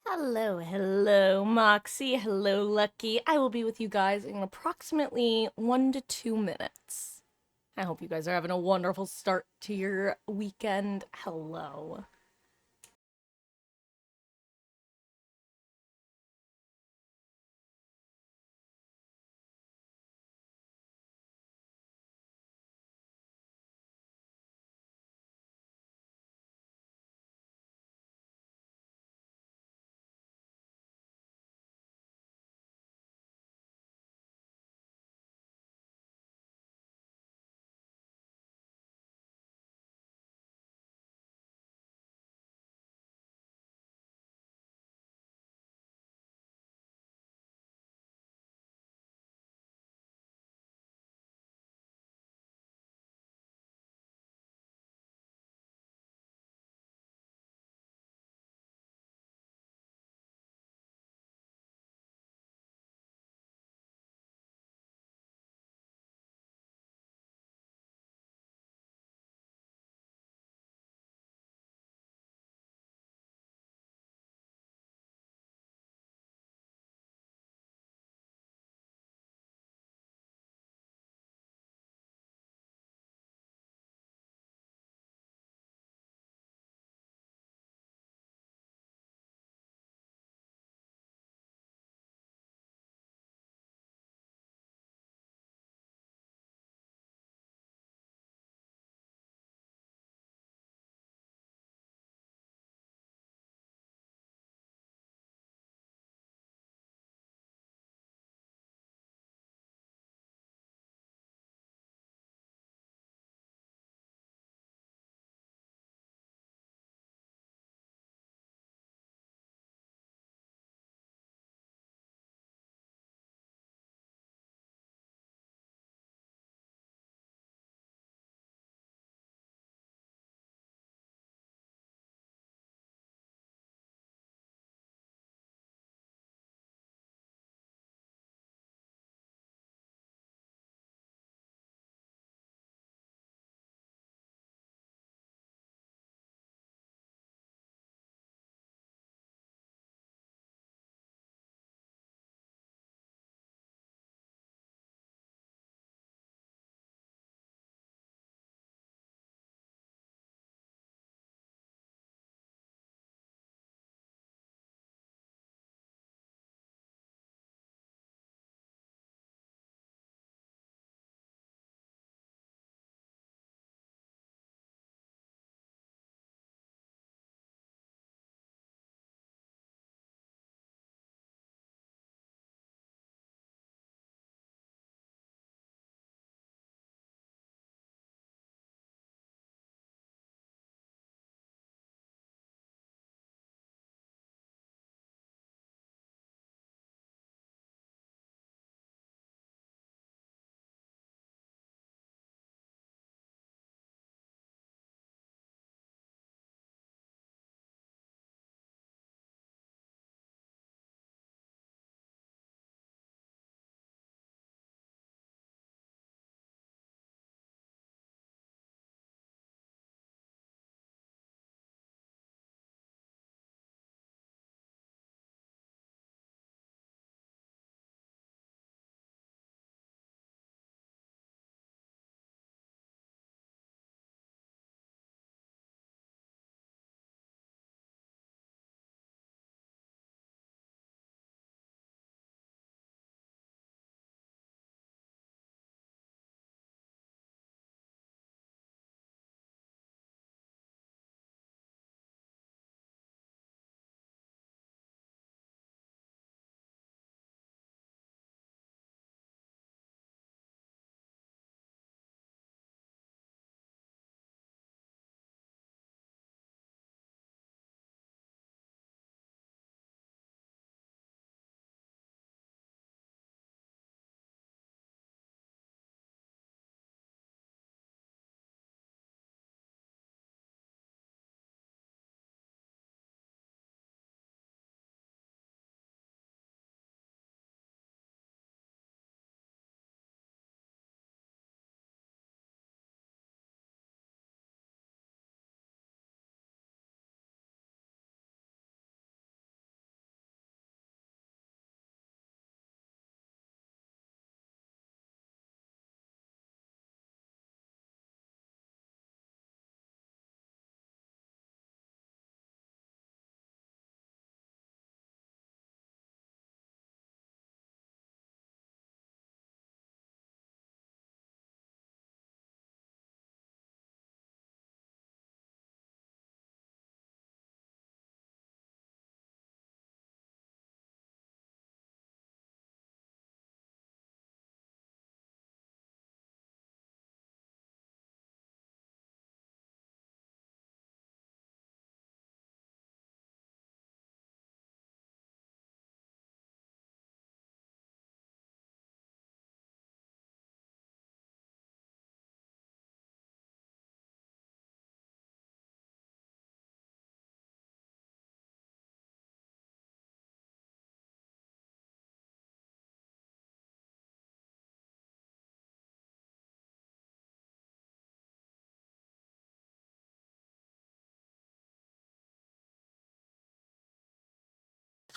Hello, Moxie. Hello, Lucky. I will be with you guys in approximately 1 to 2 minutes. I hope you guys are having a wonderful start to your weekend. Hello.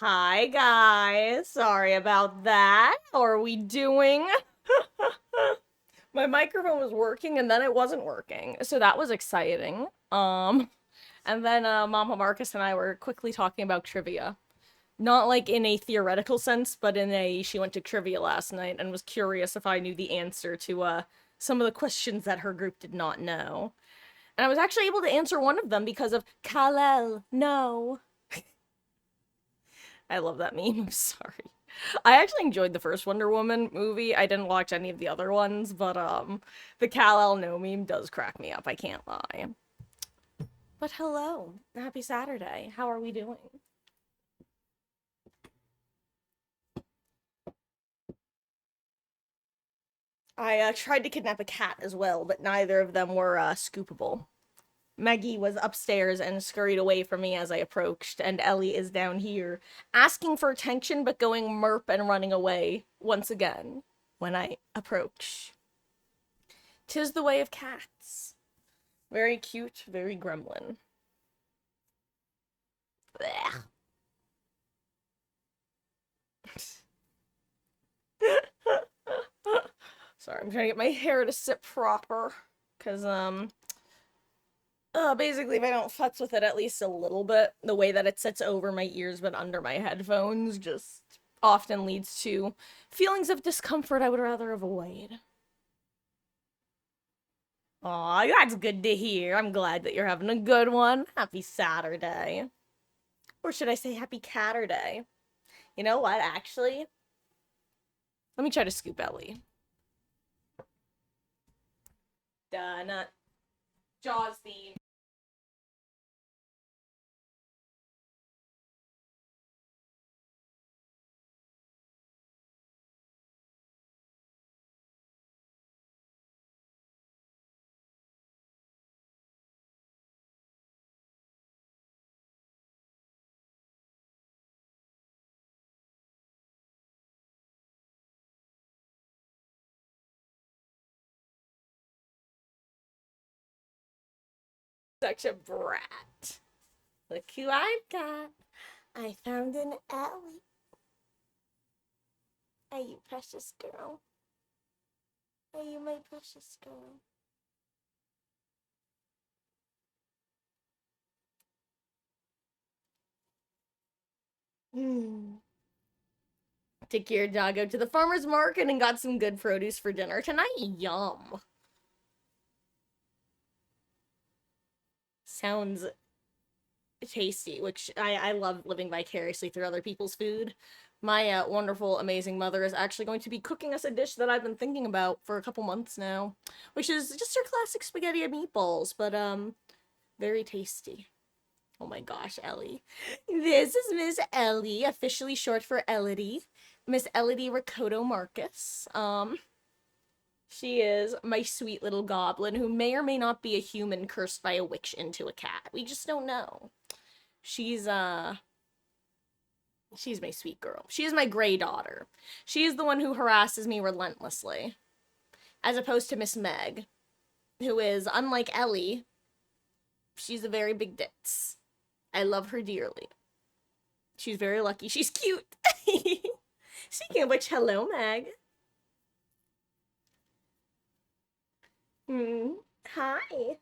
Hi, guys. Sorry about that. How are we doing? My microphone was working and then it wasn't working. So that was exciting. And then Mama Marcus and I were quickly talking about trivia. Not like in a theoretical sense, but in a she went to trivia last night and was curious if I knew the answer to some of the questions that her group did not know. And I was actually able to answer one of them because of Kal-El, no. I love that meme. I'm sorry. I actually enjoyed the first Wonder Woman movie. I didn't watch any of the other ones, but the Kal-El no meme does crack me up, I can't lie. But hello. Happy Saturday. How are we doing? I tried to kidnap a cat as well, but neither of them were scoopable. Maggie was upstairs and scurried away from me as I approached, and Ellie is down here, asking for attention but going merp and running away once again when I approach. 'Tis the way of cats. Very cute, very gremlin. Blech. Sorry, I'm trying to get my hair to sit proper. Because, basically, if I don't futz with it at least a little bit, the way that it sits over my ears but under my headphones just often leads to feelings of discomfort I would rather avoid. Aw, that's good to hear. I'm glad that you're having a good one. Happy Saturday. Or should I say happy Catterday? You know what, actually? Let me try to scoop Ellie. Not Jaws theme. Such a brat. Look who I've got. I found an Ellie. Are you precious girl? Are you my precious girl? Took your dog out to the farmer's market and got some good produce for dinner tonight. Yum. Sounds tasty, which I love living vicariously through other people's food. My wonderful, amazing mother is actually going to be cooking us a dish that I've been thinking about for a couple months now, which is just your classic spaghetti and meatballs, but very tasty. Oh my gosh, Ellie. This is Miss Ellie, officially short for Elodie. Miss Elodie Ricoto Marcus. She is my sweet little goblin who may or may not be a human cursed by a witch into a cat. We just don't know. She's she's my sweet girl. She is my gray daughter. She is the one who harasses me relentlessly. As opposed to Miss Meg, who is, unlike Ellie, she's a very big ditz. I love her dearly. She's very lucky. She's cute. Speaking of which, hello, Meg. Hi.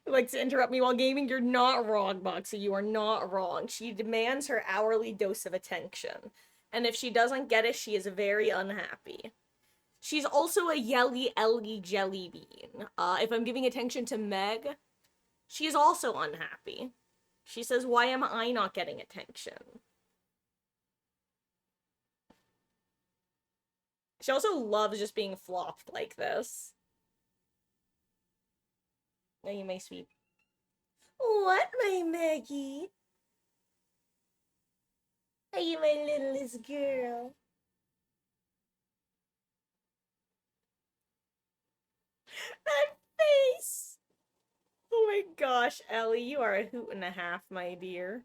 Likes to interrupt me while gaming. You're not wrong, Moxie. You are not wrong. She demands her hourly dose of attention. And if she doesn't get it, she is very unhappy. She's also a yelly Ellie jelly bean. If I'm giving attention to Meg, she is also unhappy. She says, why am I not getting attention? She also loves just being flopped like this. Now you may sweep. What, my Maggie? Are you my littlest girl? That face! Oh my gosh, Ellie, you are a hoot and a half, my dear.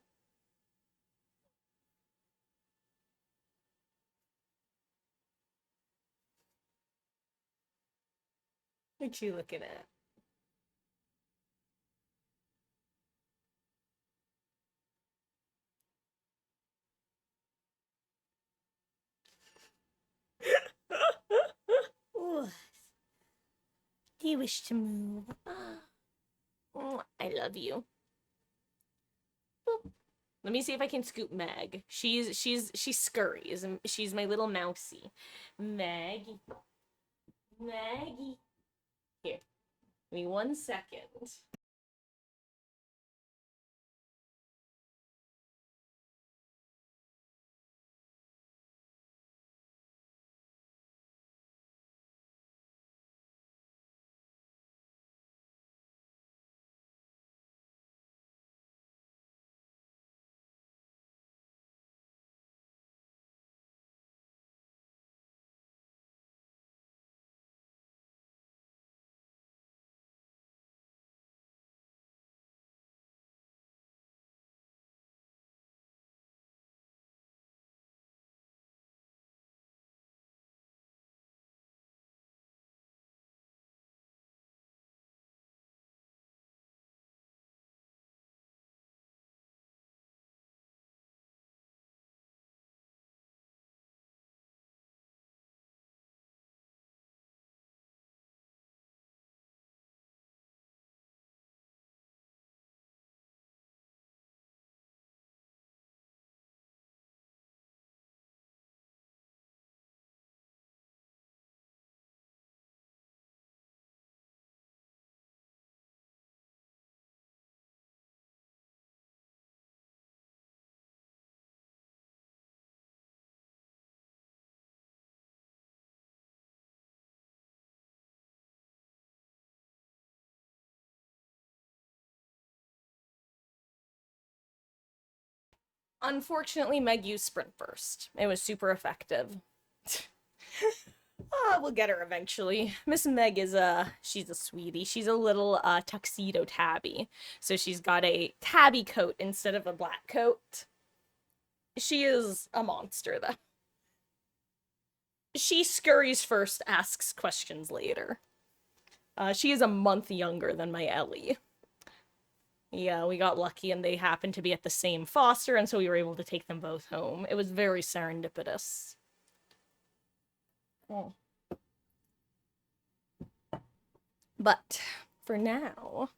What you looking at? wish to move. Oh, I love you. Boop. Let me see if I can scoop Meg. She scurries, and she's my little mousey. Maggie. Maggie. Here. Give me 1 second. Unfortunately, Meg used Sprint Burst. It was super effective. We'll get her eventually. Miss Meg is she's a sweetie. She's a little tuxedo tabby. So she's got a tabby coat instead of a black coat. She is a monster, though. She scurries first, asks questions later. She is a month younger than my Ellie. Yeah, we got lucky and they happened to be at the same foster, and so we were able to take them both home. It was very serendipitous. Oh. But for now,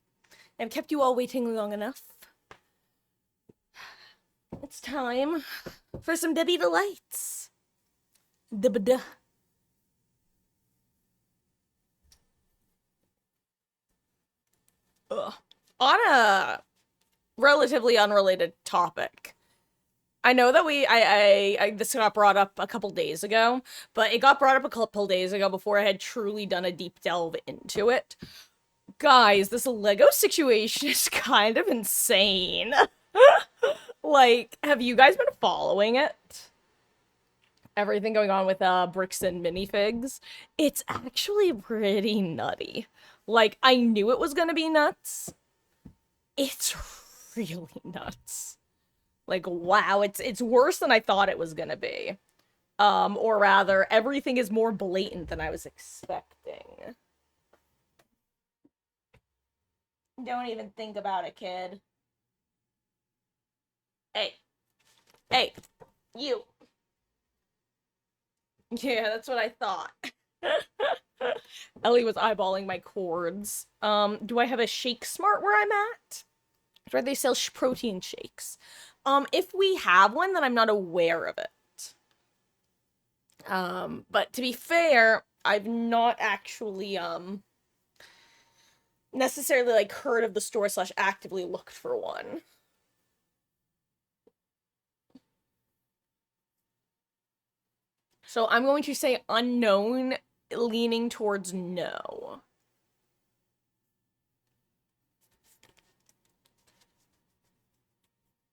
I've kept you all waiting long enough. It's time for some Debbie Delights. DBD. Ugh. On a relatively unrelated topic, I know that this got brought up a couple days ago, but it got brought up a couple days ago before I had truly done a deep delve into it. Guys, this Lego situation is kind of insane. Like, have you guys been following it? Everything going on with bricks and minifigs? It's actually pretty nutty. Like, I knew it was gonna be nuts. It's really nuts. Like, wow, it's worse than I thought it was gonna be. Or rather, everything is more blatant than I was expecting. Don't even think about it, kid. Hey. Hey. You. Yeah, that's what I thought. Ellie was eyeballing my cords. Do I have a Shake Smart where I'm at? Where they sell protein shakes. If we have one, then I'm not aware of it. But to be fair, I've not actually, necessarily, like, heard of the store / actively looked for one. So I'm going to say unknown, leaning towards no.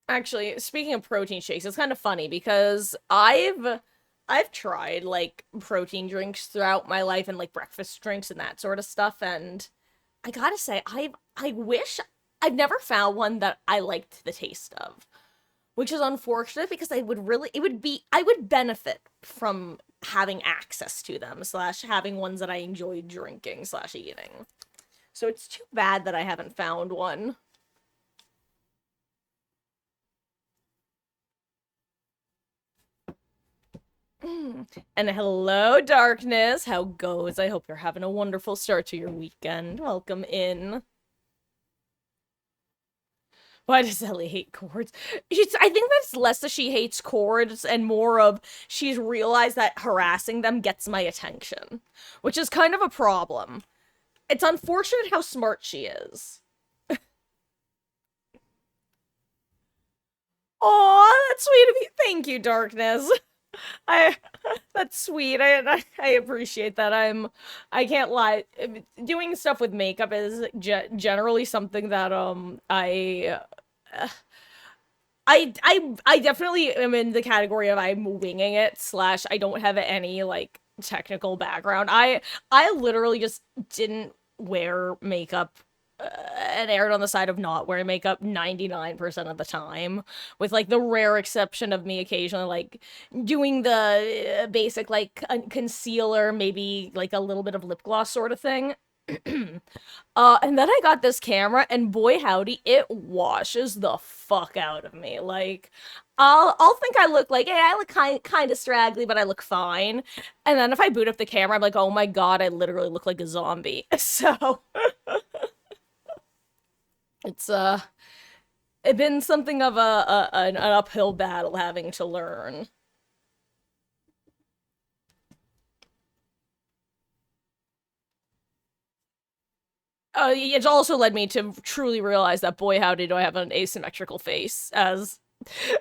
Actually, speaking of protein shakes, it's kind of funny because I've tried like protein drinks throughout my life and like breakfast drinks and that sort of stuff, and I gotta say, I wish I've never found one that I liked the taste of, which is unfortunate because I would benefit from having access to them / having ones that I enjoy drinking / eating. So it's too bad that I haven't found one. And hello, darkness. How goes? I hope you're having a wonderful start to your weekend. Welcome in. Why does Ellie hate chords? I think that's less that she hates chords and more of she's realized that harassing them gets my attention, which is kind of a problem. It's unfortunate how smart she is. Aw, that's sweet of you. Thank you, darkness. I that's sweet. I appreciate that. I can't lie. Doing stuff with makeup is generally something that I definitely am in the category of I'm winging it slash I don't have any like technical background. I literally just didn't wear makeup and erred on the side of not wearing makeup 99% of the time, with like the rare exception of me occasionally like doing the basic like concealer, maybe like a little bit of lip gloss sort of thing. And then I got this camera, and boy howdy, it washes the fuck out of me. Like, I'll think I look like, hey, I look kind of straggly, but I look fine. And then if I boot up the camera, I'm like, oh my god, I literally look like a zombie. So it's it's been something of an uphill battle having to learn. It's also led me to truly realize that boy howdy do I have an asymmetrical face, as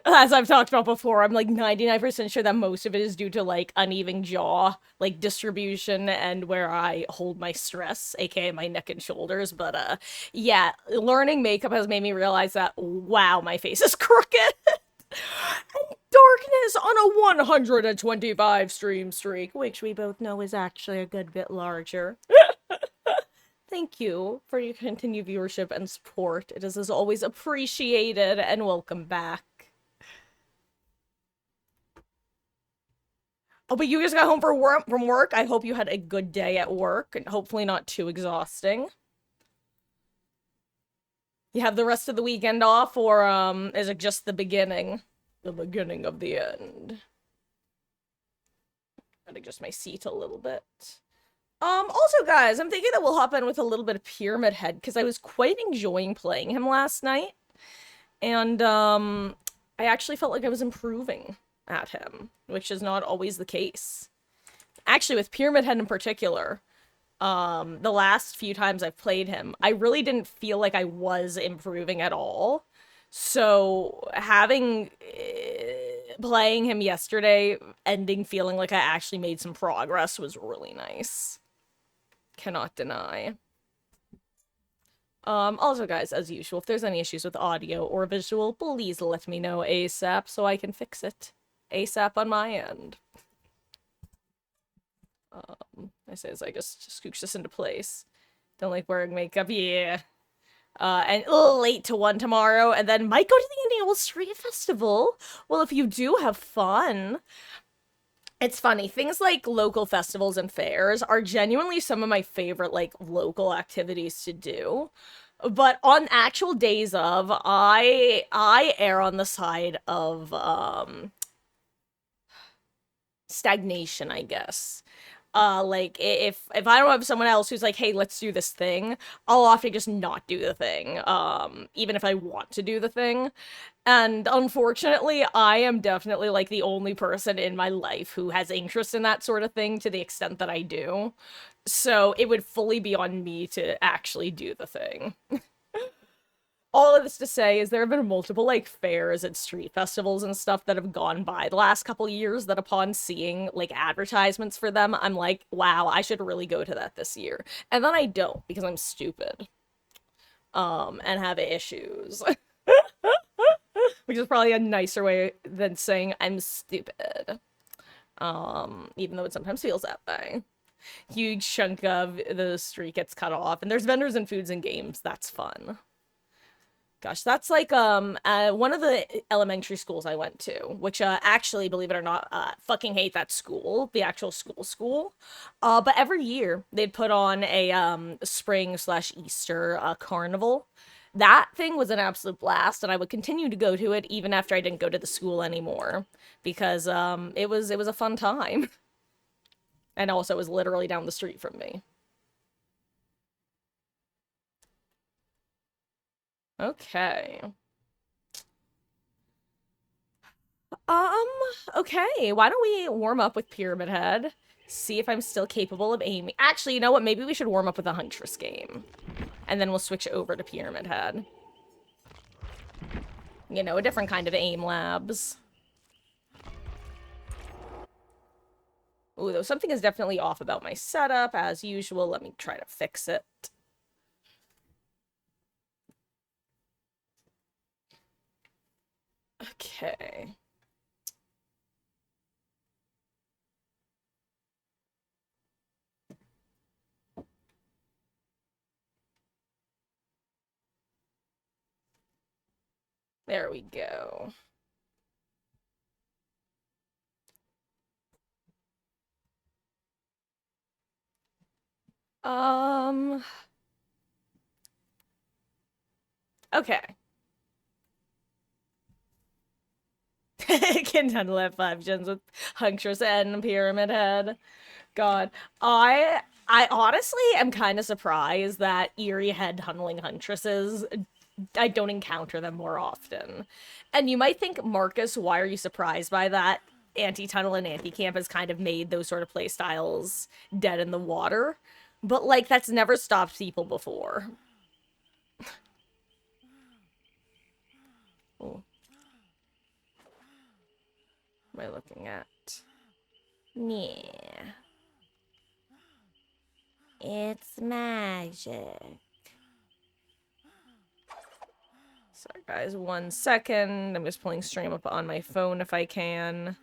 I've talked about before. I'm like 99% sure that most of it is due to like uneven jaw like distribution and where I hold my stress, aka my neck and shoulders. But yeah, learning makeup has made me realize that wow, my face is crooked. And darkness on a 125 stream streak, which we both know is actually a good bit larger. Thank you for your continued viewership and support. It is as always appreciated, and welcome back. Oh, but you just got home from work? I hope you had a good day at work, and hopefully not too exhausting. You have the rest of the weekend off, or is it just the beginning? The beginning of the end. Gotta adjust my seat a little bit. Also, guys, I'm thinking that we'll hop in with a little bit of Pyramid Head, because I was quite enjoying playing him last night. And, I actually felt like I was improving at him, which is not always the case. Actually, with Pyramid Head in particular, the last few times I've played him, I really didn't feel like I was improving at all. So, playing him yesterday, ending feeling like I actually made some progress was really nice. Cannot deny. Also, guys, as usual, if there's any issues with audio or visual, please let me know ASAP so I can fix it ASAP on my end. I say as I just scooch this into place. Don't like wearing makeup, yeah. And a little late to one tomorrow, and then might go to the annual street festival. Well, if you do have fun. It's funny, things like local festivals and fairs are genuinely some of my favorite, like, local activities to do. But on actual days of, I err on the side of, stagnation, I guess. Like, if I don't have someone else who's like, hey, let's do this thing, I'll often just not do the thing, even if I want to do the thing. And unfortunately, I am definitely like the only person in my life who has interest in that sort of thing to the extent that I do. So it would fully be on me to actually do the thing. All of this to say is there have been multiple like fairs and street festivals and stuff that have gone by the last couple years that upon seeing like advertisements for them, I'm like, wow, I should really go to that this year. And then I don't because I'm stupid. And have issues. Which is probably a nicer way than saying I'm stupid. Even though it sometimes feels that way. Huge chunk of the street gets cut off, and there's vendors and foods and games. That's fun. Gosh, that's like one of the elementary schools I went to, which actually, believe it or not, fucking hate that school, the actual school. But every year they'd put on a spring slash Easter carnival that thing was an absolute blast, and I would continue to go to it even after I didn't go to the school anymore because it was a fun time, and also it was literally down the street from me. Okay. Um, okay. Why don't we warm up with Pyramid Head? See if I'm still capable of aiming. Actually, you know what? Maybe we should warm up with a Huntress game. And then we'll switch over to Pyramid Head. You know, a different kind of aim labs. Ooh, though something is definitely off about my setup, as usual. Let me try to fix it. Okay. There we go. Okay. Can handle at 5 gens with Huntress and Pyramid Head. God, I honestly am kind of surprised that Eerie Head tunneling Huntresses, I don't encounter them more often. And you might think, Marcus, why are you surprised by that? Anti-tunnel and anti-camp has kind of made those sort of playstyles dead in the water. But, like, that's never stopped people before. Oh. What am I looking at? Yeah. It's magic. Sorry, guys. 1 second. I'm just pulling stream up on my phone if I can.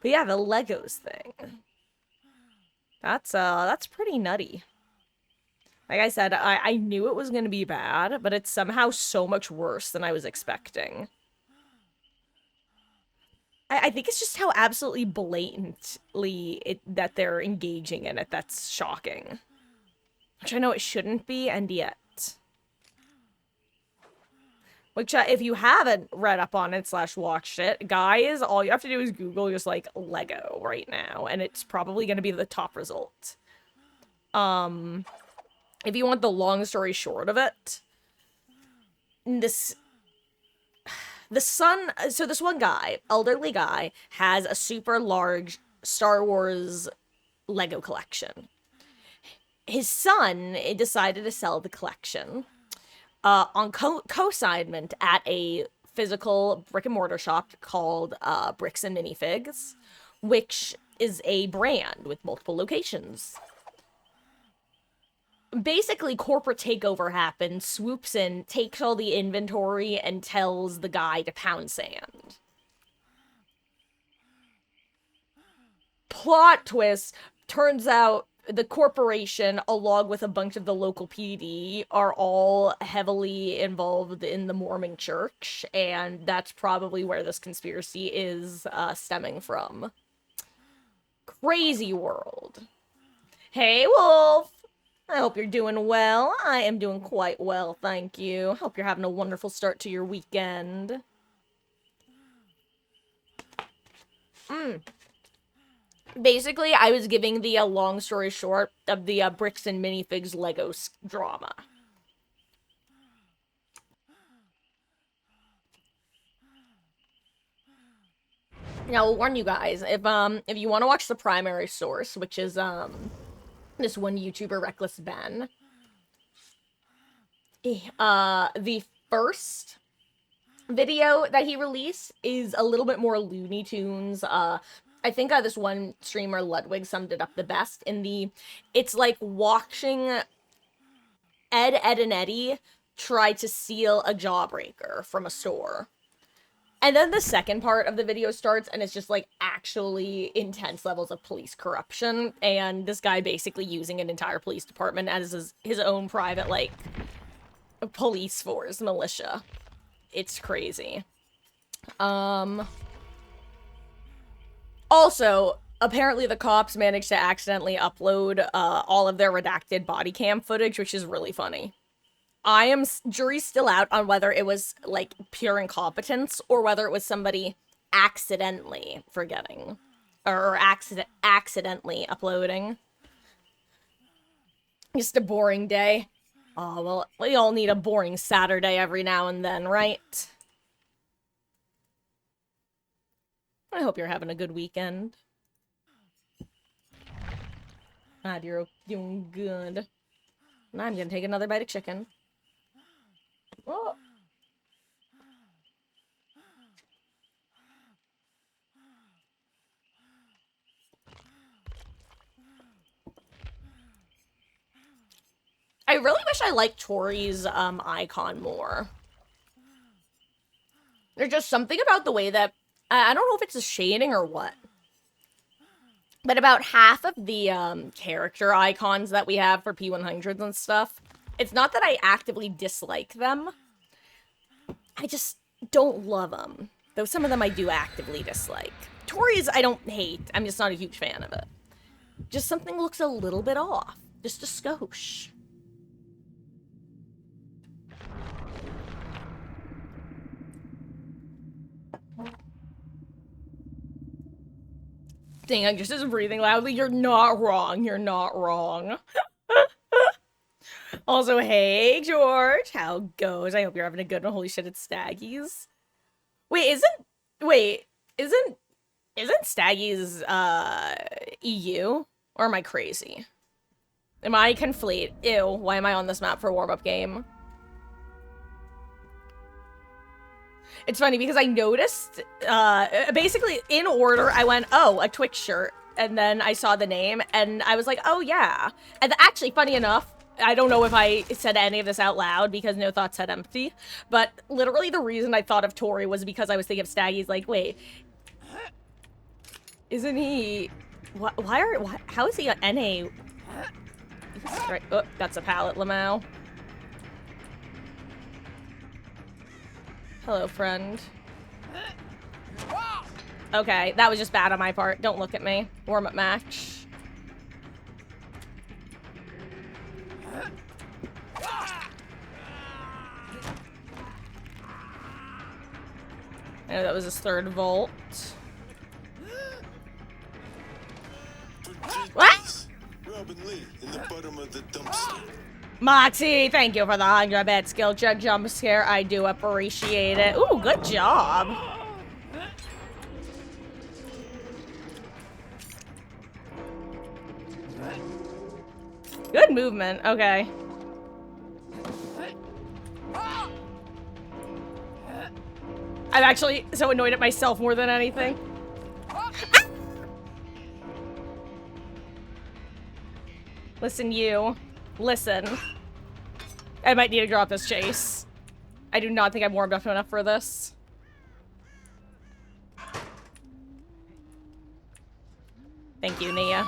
But yeah, the Legos thing. That's pretty nutty. Like I said, I knew it was gonna be bad, but it's somehow so much worse than I was expecting. I think it's just how absolutely blatantly that they're engaging in it that's shocking. Which I know it shouldn't be, and yet. Which, if you haven't read up on it / watched it, guys, all you have to do is Google just, like, Lego right now, and it's probably going to be the top result. If you want the long story short of it, this one guy, elderly guy, has a super large Star Wars Lego collection. His son decided to sell the collection on consignment at a physical brick and mortar shop called Bricks and Minifigs, which is a brand with multiple locations. Basically, corporate takeover happens, swoops in, takes all the inventory, and tells the guy to pound sand. Plot twist, turns out the corporation, along with a bunch of the local PD, are all heavily involved in the Mormon church, and that's probably where this conspiracy is stemming from. Crazy world. Hey, Wolf! I hope you're doing well. I am doing quite well, thank you. Hope you're having a wonderful start to your weekend. Basically, I was giving the long story short of the Bricks and Minifigs Lego drama. Now, I'll warn you guys, if you want to watch the primary source, which is this one YouTuber, Reckless Ben, the first video that he released is a little bit more Looney Tunes. I think this one streamer, Ludwig, summed it up the best it's like watching Ed, and Eddie try to steal a jawbreaker from a store. And then the second part of the video starts, and it's just like actually intense levels of police corruption, and this guy basically using an entire police department as his own private, like, police force, militia. It's crazy. Also, apparently the cops managed to accidentally upload all of their redacted body cam footage, which is really funny. Jury's still out on whether it was, like, pure incompetence or whether it was somebody accidentally forgetting. Or accidentally uploading. Just a boring day. Oh, well, we all need a boring Saturday every now and then, right? I hope you're having a good weekend. Glad you're doing good. Now I'm gonna take another bite of chicken. Oh. I really wish I liked Tori's icon more. There's just something about the way that I don't know if it's a shading or what. But about half of the character icons that we have for P100s and stuff, it's not that I actively dislike them. I just don't love them. Though some of them I do actively dislike. Tori's I don't hate. I'm just not a huge fan of it. Just something looks a little bit off. Just a skosh. Dang, I just isn't breathing loudly. You're not wrong. You're not wrong. Also, hey, George. How goes? I hope you're having a good one. Holy shit, it's Staggies. Wait, isn't Staggies, EU? Or am I crazy? Am I conflate? Ew, why am I on this map for a warm-up game? It's funny because I noticed, basically in order, I went, oh, a Twix shirt. And then I saw the name and I was like, oh yeah. And actually, funny enough, I don't know if I said any of this out loud because no thoughts had empty, but literally the reason I thought of Tori was because I was thinking of Staggy's like, wait, isn't he, how is he an NA? Right, oh, that's a pallet, Lamau. Hello, friend. Okay, that was just bad on my part. Don't look at me. Warm-up match. I know that was his third volt. What? Robin Lee in the bottom of the dumpster. Moxie, thank you for the 100-bit skill check jump scare. I do appreciate it. Ooh, good job. Good movement. Okay. I'm actually so annoyed at myself more than anything. Ah! Listen, you. Listen. I might need to drop this chase. I do not think I'm warmed up enough for this. Thank you, Nia.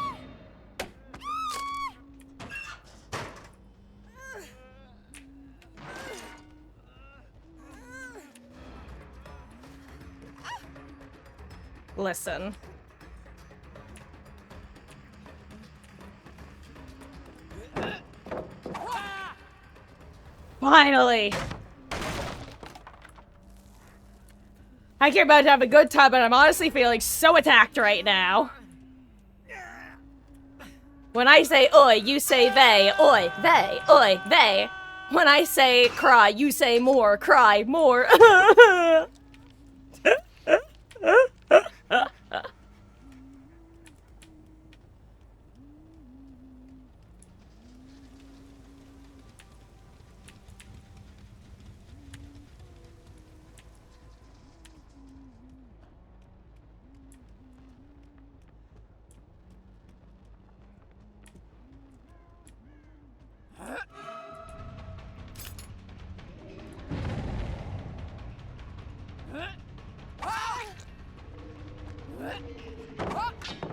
Listen. Finally! I came out to have a good time, but I'm honestly feeling so attacked right now. When I say oi, you say they. Oi, they. Oi, they. When I say cry, you say more. Cry, more.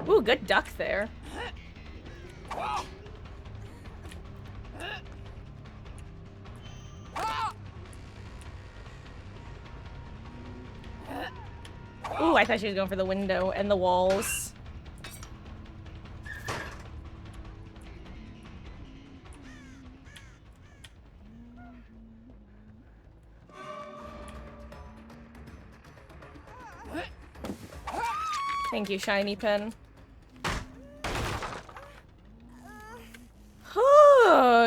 Ooh, good duck there. Ooh, I thought she was going for the window and the walls. Thank you, shiny pen.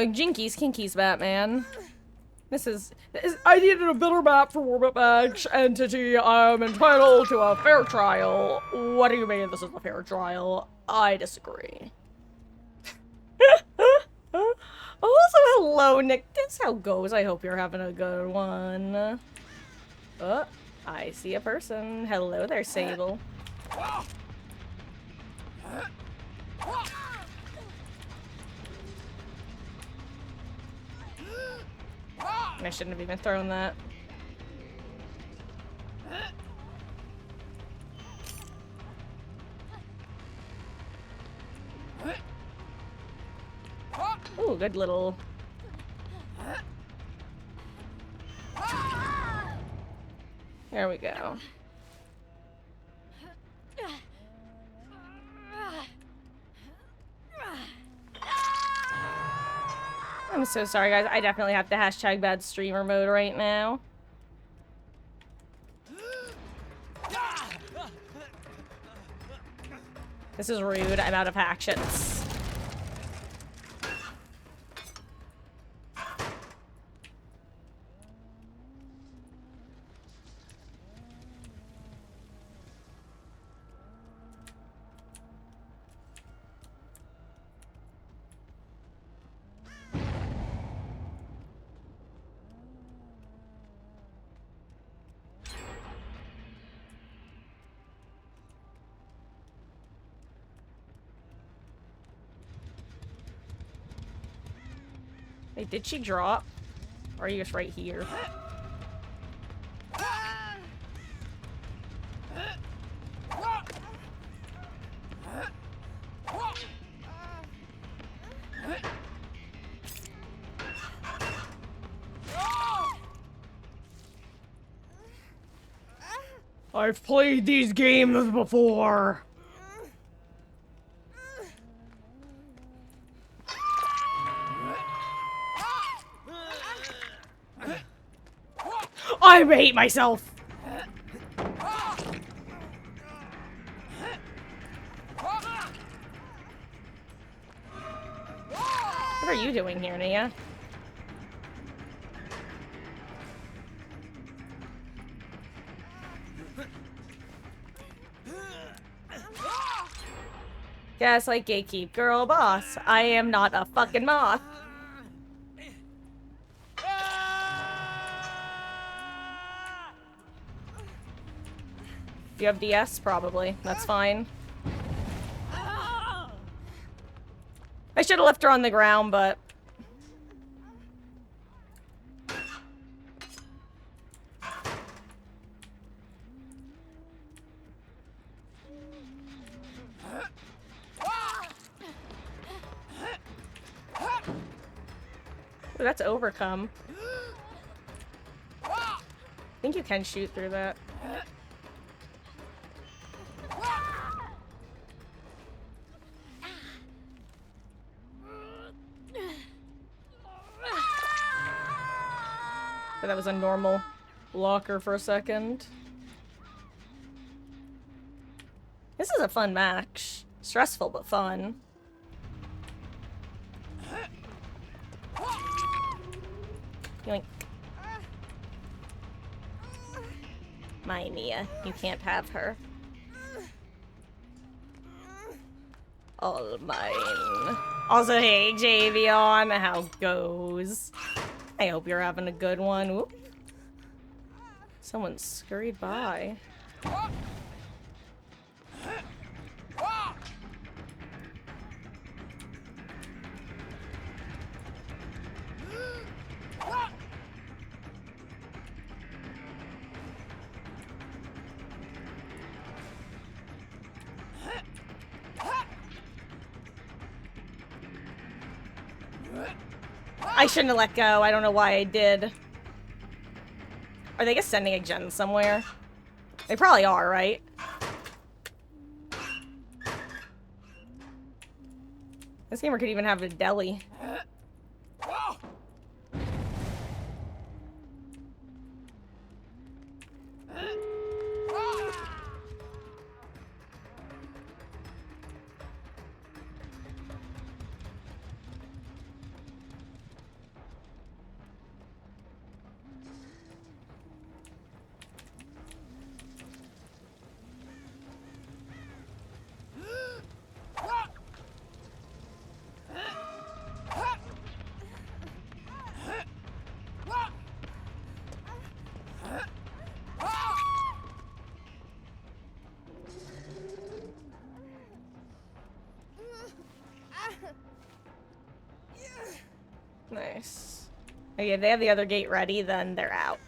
Jinkies, kinkies, Batman. This is I needed a better map for Warm-Up Match Entity. I'm entitled to a fair trial. What do you mean this is a fair trial? I disagree. Also, hello, Nick. That's how it goes. I hope you're having a good one. Oh, I see a person. Hello there, Sable. I shouldn't have even thrown that. Ooh, good little... There we go. I'm so sorry, guys. I definitely have to hashtag bad streamer mode right now. This is rude. I'm out of actions. Wait, did she drop? Or are you just right here? I've played these games before. I hate myself. What are you doing here, Nia? Gaslight, gatekeep, girl boss. I am not a fucking moth. You have DS? Probably. That's fine. I should have left her on the ground, but... Ooh, that's overcome. I think you can shoot through that. But that was a normal blocker for a second. This is a fun match. Stressful, but fun. Yoink. My Mia, you can't have her. All mine. Also, hey, Javion, how goes? I hope you're having a good one. Whoop. Someone scurried by. I shouldn't have let go. I don't know why I did. Are they just sending a gen somewhere? They probably are, right? This gamer could even have a deli. Nice. Okay, if they have the other gate ready, then they're out.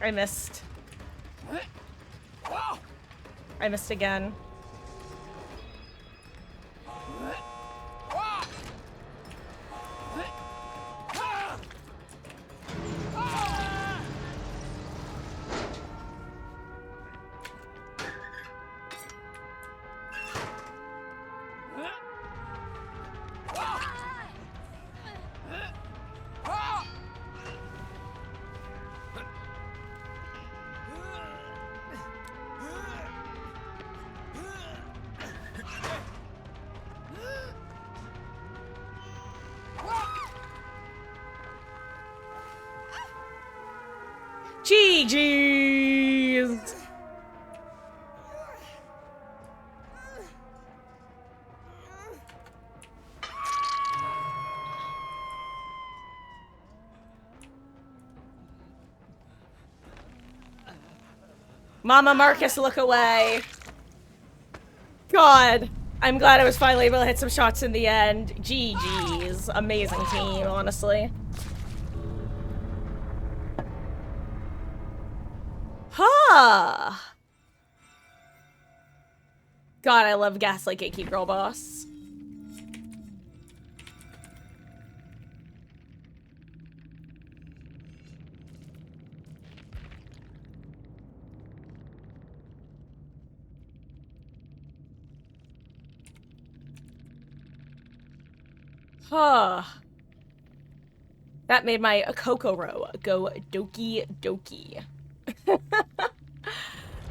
I missed. I missed again. GG's! Mama Marcus, look away. God, I'm glad I was finally able to hit some shots in the end. GG's. Amazing team, honestly. Huh. God, I love Gaslight Gatekeep Girl Boss. Huh. That made my Kokoro go doki doki.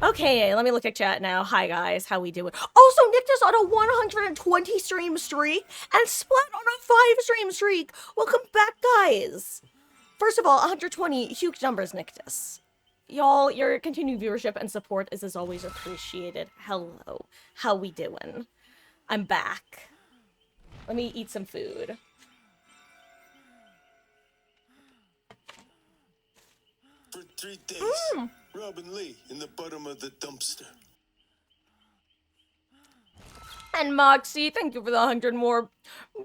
Okay, let me look at chat now. Hi guys, how we doing? Also, Nictus on a 120 stream streak and Splat on a 5 stream streak. Welcome back, guys. First of all, 120 huge numbers, Nictus. Y'all, your continued viewership and support is as always appreciated. Hello, how we doing? I'm back. Let me eat some food. For 3 days, Robin Lee in the bottom of the dumpster. And Moxie, thank you for the 100 more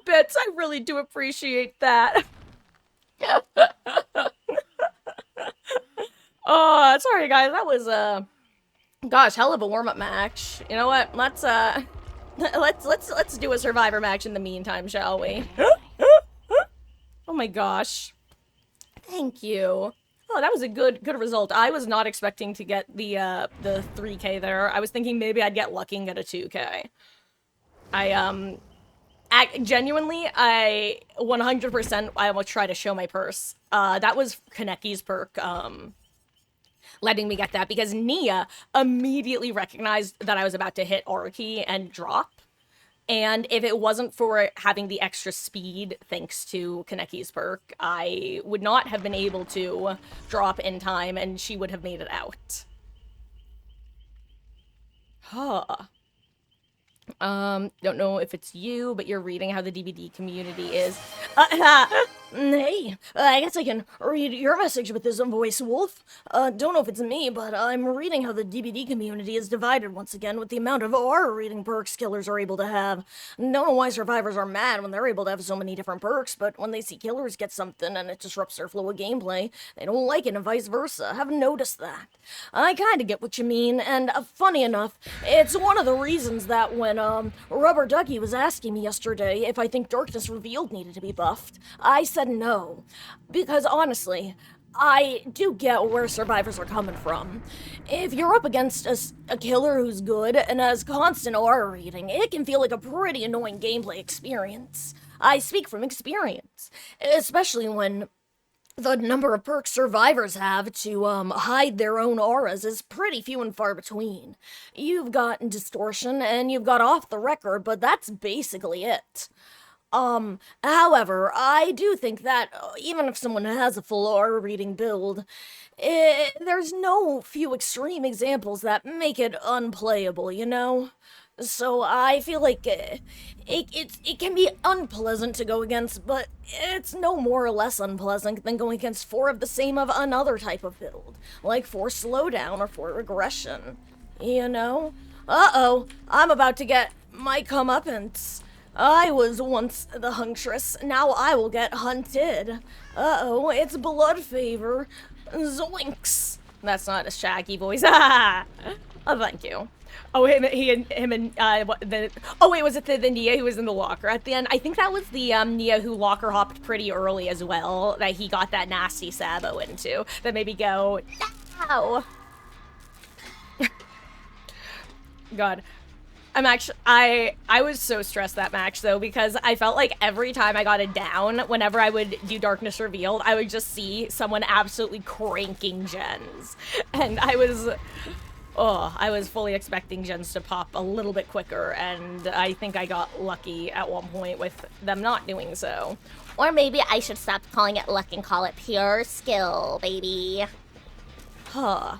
bits. I really do appreciate that. Oh, sorry guys, that was gosh, hell of a warm-up match. You know what? Let's do a survivor match in the meantime, shall we? Oh my gosh. Thank you. Oh, that was a good result. I was not expecting to get the 3K there. I was thinking maybe I'd get lucky and get a 2K. Genuinely, I 100% I will try to show my purse. That was Kaneki's perk, letting me get that, because Nia immediately recognized that I was about to hit Aruki and drop. And if it wasn't for having the extra speed, thanks to Kaneki's perk, I would not have been able to drop in time, and she would have made it out. Huh. Don't know if it's you, but you're reading how the DBD community is. Hey, I guess I can read your message with this voice, Wolf. Don't know if it's me, but I'm reading how the DBD community is divided once again with the amount of R reading perks killers are able to have. Don't know why survivors are mad when they're able to have so many different perks, but when they see killers get something and it disrupts their flow of gameplay, they don't like it and vice versa. Haven't noticed that. I kinda get what you mean, and funny enough, it's one of the reasons that when, Rubber Ducky was asking me yesterday if I think Darkness Revealed needed to be buffed, I said no. Because honestly, I do get where survivors are coming from. If you're up against a killer who's good and has constant aura reading, it can feel like a pretty annoying gameplay experience. I speak from experience, especially when the number of perks survivors have to hide their own auras is pretty few and far between. You've got distortion and you've got off the record, but that's basically it. However, I do think that even if someone has a full aura reading build, there's no few extreme examples that make it unplayable, you know? So I feel like it can be unpleasant to go against, but it's no more or less unpleasant than going against 4 of the same of another type of build, like 4 slowdown or 4 regression. You know? Uh-oh, I'm about to get my comeuppance. I was once the huntress, now I will get hunted. Uh-oh, it's blood favor. Zoinks. That's not a Shaggy voice. Oh, thank you. Oh, him and oh wait, was it the Nia who was in the locker at the end? I think that was the Nia who locker hopped pretty early as well, that he got that nasty Sabo into, that maybe go, ow. God. I was so stressed that match though, because I felt like every time I got it down, whenever I would do Darkness Revealed, I would just see someone absolutely cranking gens. And I was fully expecting gens to pop a little bit quicker, and I think I got lucky at one point with them not doing so. Or maybe I should stop calling it luck and call it pure skill, baby. Huh.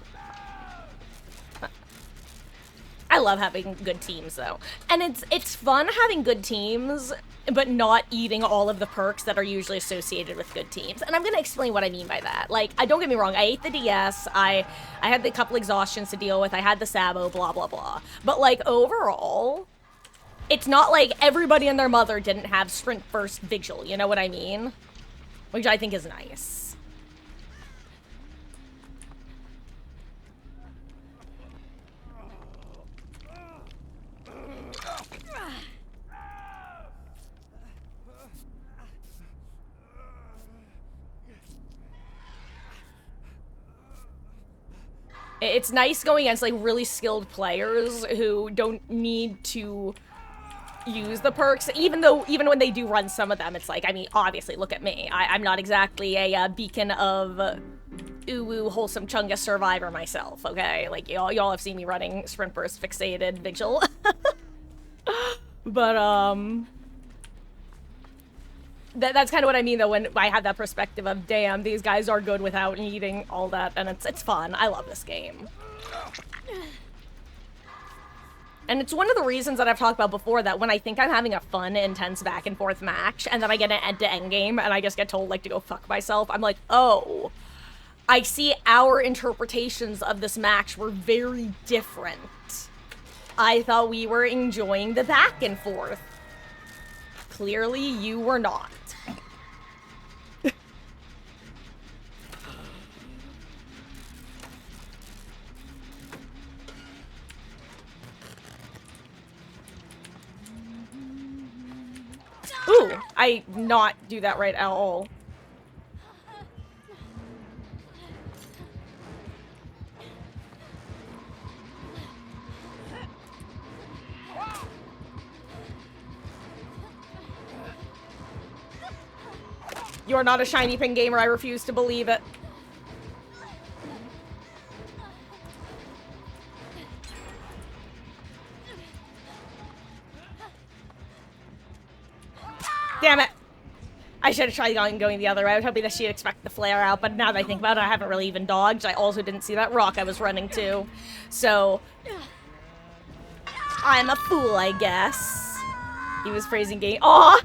I love having good teams though. And it's fun having good teams, but not eating all of the perks that are usually associated with good teams. And I'm gonna explain what I mean by that. Like, don't get me wrong, I ate the DS, I had the couple exhaustions to deal with, I had the Sabo, blah, blah, blah. But like, overall, it's not like everybody and their mother didn't have Sprint Burst Vigil, you know what I mean? Which I think is nice. It's nice going against like really skilled players who don't need to use the perks, even when they do run some of them, it's like, I mean, obviously, look at me. I'm not exactly a beacon of ooh wholesome Chungus survivor myself, okay? Like, y'all have seen me running Sprint Burst Fixated Vigil. But, that's kind of what I mean, though, when I have that perspective of, damn, these guys are good without needing all that, and it's fun. I love this game. And it's one of the reasons that I've talked about before, that when I think I'm having a fun, intense back-and-forth match, and then I get an end-to-endgame, and I just get told, like, to go fuck myself, I'm like, oh, I see our interpretations of this match were very different. I thought we were enjoying the back-and-forth. Clearly, you were not. Ooh, I not do that right at all. You are not a shiny pin gamer, I refuse to believe it. Damn it! I should have tried going the other way. I was hoping that she'd expect the flare out, but now that I think about it, I haven't really even dodged. I also didn't see that rock I was running to. So... I'm a fool, I guess. He was praising game. Aw!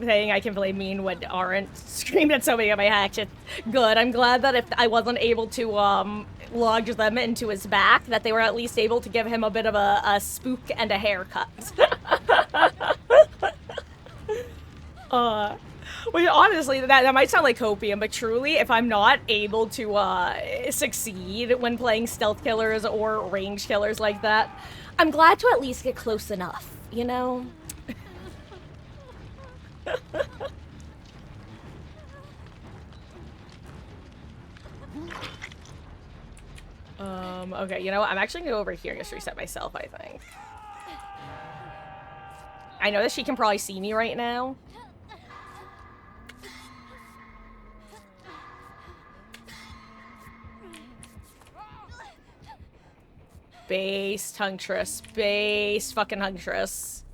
Saying I can play mean when aren't. Screamed at so many of my hatchets. Good. I'm glad that if I wasn't able to lodge them into his back, that they were at least able to give him a bit of a spook and a haircut. Well, honestly, that might sound like copium, but truly, if I'm not able to succeed when playing stealth killers or range killers like that, I'm glad to at least get close enough, you know? Okay, you know what? I'm actually gonna go over here and just reset myself, I think. I know that she can probably see me right now. Based Huntress. Based fucking Huntress.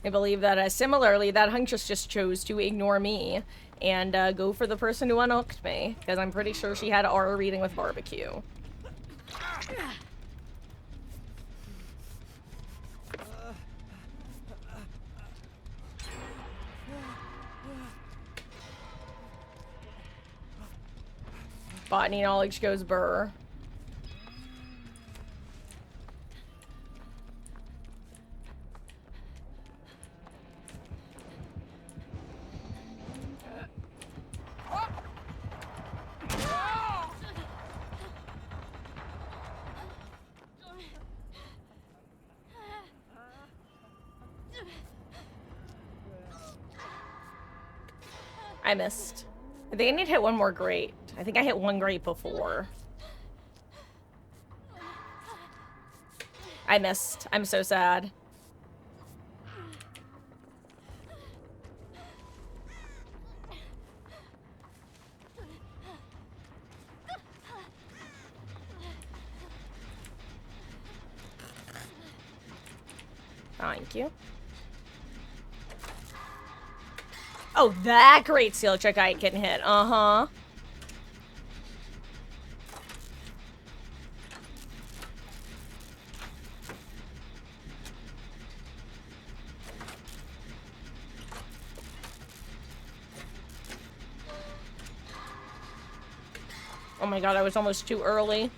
I believe that, similarly, that Huntress just chose to ignore me and go for the person who unhooked me, because I'm pretty sure she had aura reading with barbecue. Botany knowledge goes burr. I missed. I think I need to hit one more grate. I think I hit one grate before. I missed. I'm so sad. Thank you. Oh, that great seal check I can hit. Uh-huh. Oh my god, I was almost too early.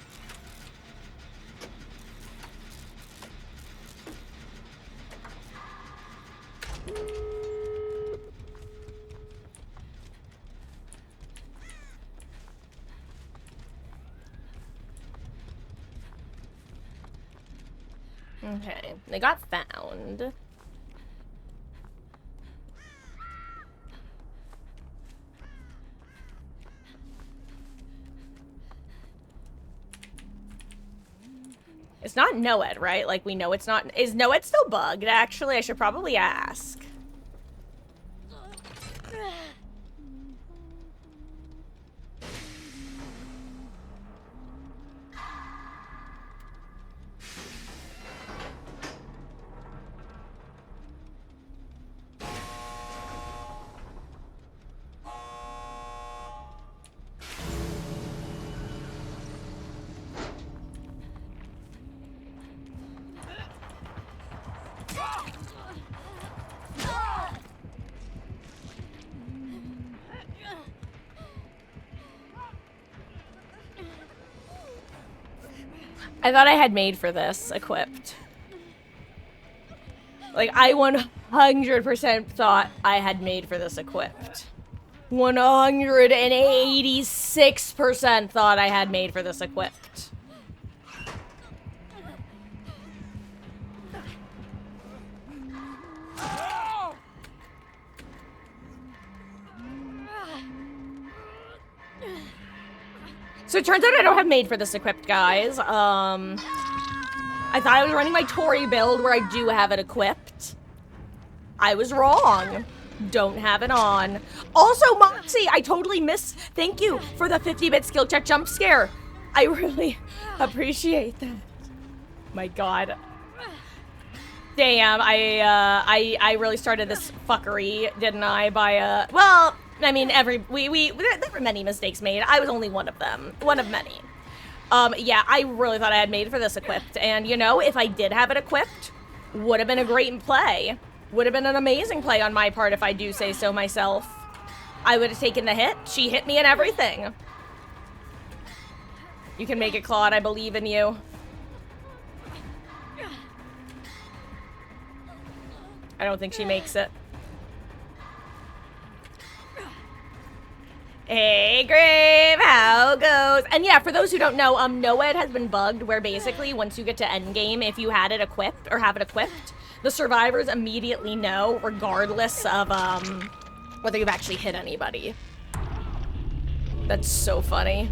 Okay, they got found. It's not Noed, right? Like, we know it's not. Is Noed still bugged, actually? I should probably ask. I thought I had made for this equipped. Like, I 100% thought I had made for this equipped. 186% thought I had made for this equipped. So it turns out I don't have made for this equipped, guys. I thought I was running my Tori build where I do have it equipped. I was wrong. Don't have it on. Also, Moxie, I totally missed. Thank you for the 50-bit skill check jump scare. I really appreciate that. My god. Damn, I really started this fuckery, didn't I? By well, I mean, there were many mistakes made. I was only one of them. One of many. Yeah, I really thought I had made for this equipped, and you know, if I did have it equipped, would have been a great play. Would have been an amazing play on my part if I do say so myself. I would have taken the hit. She hit me and everything. You can make it, Claude. I believe in you. I don't think she makes it. Hey, Grave, how goes? And yeah, for those who don't know, NOED has been bugged where basically once you get to endgame, if you had it equipped or have it equipped, the survivors immediately know, regardless of whether you've actually hit anybody. That's so funny.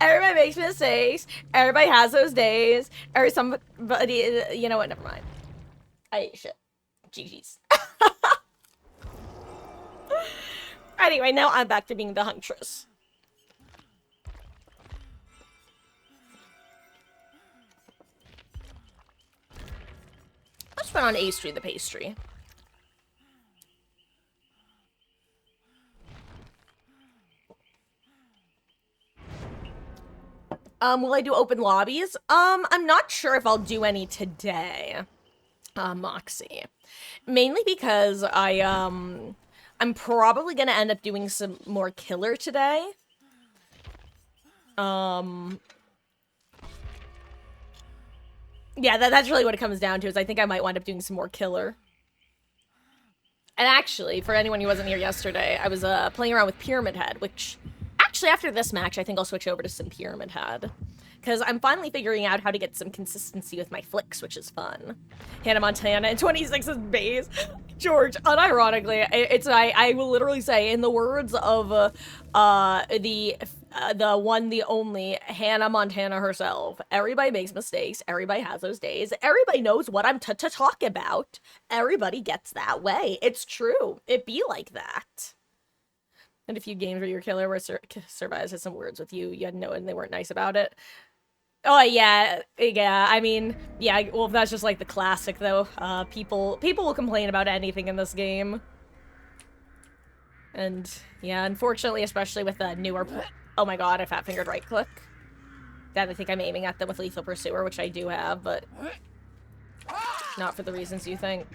Everybody makes mistakes. Everybody has those days. Or somebody, you know what? Never mind. I ate shit. GG's. Anyway, now I'm back to being the huntress. Let's put on Astry the pastry. Will I do open lobbies? I'm not sure if I'll do any today, Moxie. Mainly because I'm probably gonna end up doing some more killer today. Yeah, that's really what it comes down to, is I think I might wind up doing some more killer. And actually, for anyone who wasn't here yesterday, I was playing around with Pyramid Head, which... Actually, after this match, I think I'll switch over to some Pyramid Head. Because I'm finally figuring out how to get some consistency with my flicks, which is fun. Hannah Montana and 26's base. George, unironically, I will literally say, in the words of the one, the only, Hannah Montana herself, everybody makes mistakes, everybody has those days, everybody knows what I'm to talk about, everybody gets that way. It's true. It be like that. And a few games where your killer where survives had some words with you had no, and they weren't nice about it. Oh yeah, I mean, yeah, well, that's just like the classic though. People will complain about anything in this game. And yeah, unfortunately, especially with the newer, oh my god, I fat-fingered right-click. That I think I'm aiming at them with Lethal Pursuer, which I do have, but not for the reasons you think.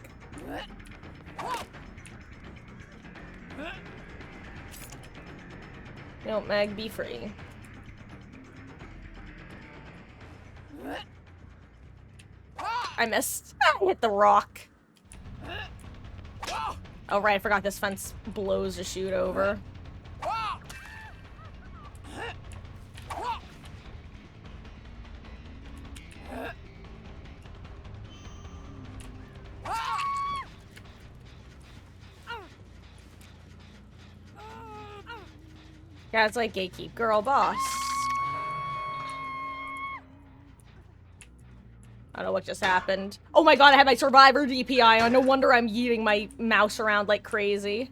No, Meg, be free. I missed. I hit the rock. Oh, right, I forgot this fence blows to shoot over. Yeah, it's like gatekeep girl boss. I don't know what just happened. Oh my god, I had my survivor DPI on. No wonder I'm yeeting my mouse around like crazy.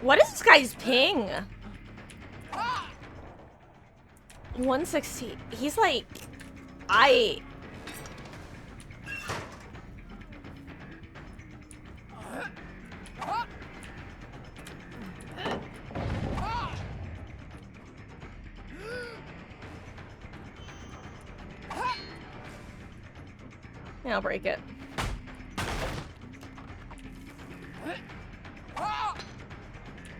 What is this guy's ping? 160. He's like... Yeah, I'll break it.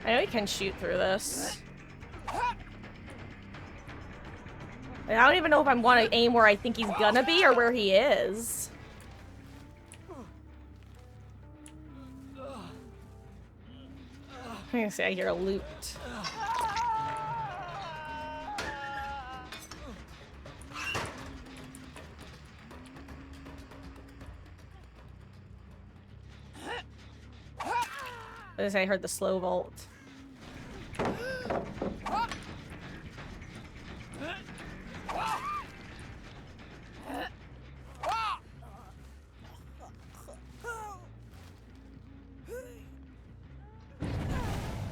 I know you can shoot through this. I don't even know if I want to aim where I think he's gonna be or where he is. I'm gonna say I hear a loot. As I heard the slow vault.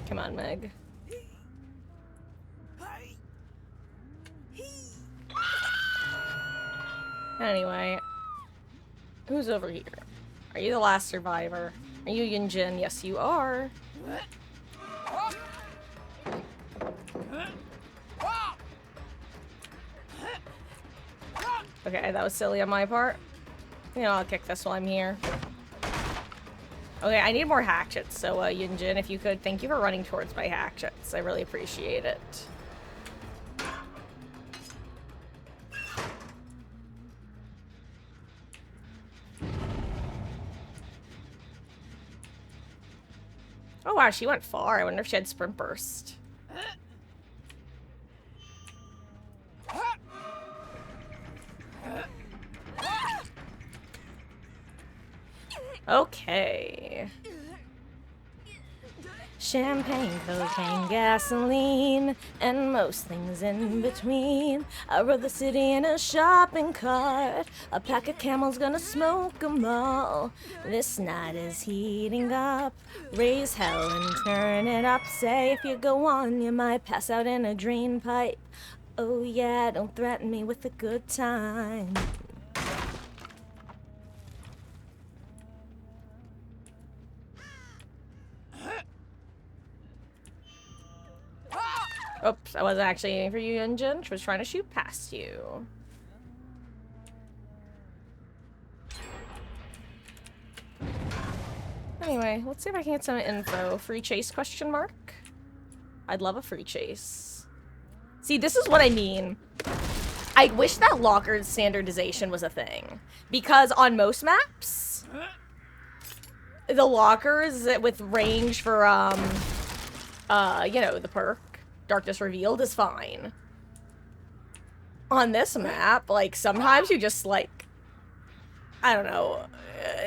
Come on, Meg. Anyway, who's over here? Are you the last survivor? Are you Yunjin? Yes, you are. Okay, that was silly on my part. You know, I'll kick this while I'm here. Okay, I need more hatchets, so Yunjin, if you could, thank you for running towards my hatchets. I really appreciate it. Oh wow, she went far. I wonder if she had sprint burst. Okay. Champagne, cocaine, gasoline, and most things in between. I rode the city in a shopping cart. A pack of camels gonna smoke 'em all. This night is heating up. Raise hell and turn it up. Say if you go on, you might pass out in a drain pipe. Oh yeah, don't threaten me with a good time. Oops, I wasn't actually aiming for you, Yunjin. She was trying to shoot past you. Anyway, let's see if I can get some info. Free chase, question mark? I'd love a free chase. See, this is what I mean. I wish that locker standardization was a thing. Because on most maps, the lockers with range for, you know, the perk, Darkness Revealed, is fine. On this map, like, sometimes you just, like, I don't know,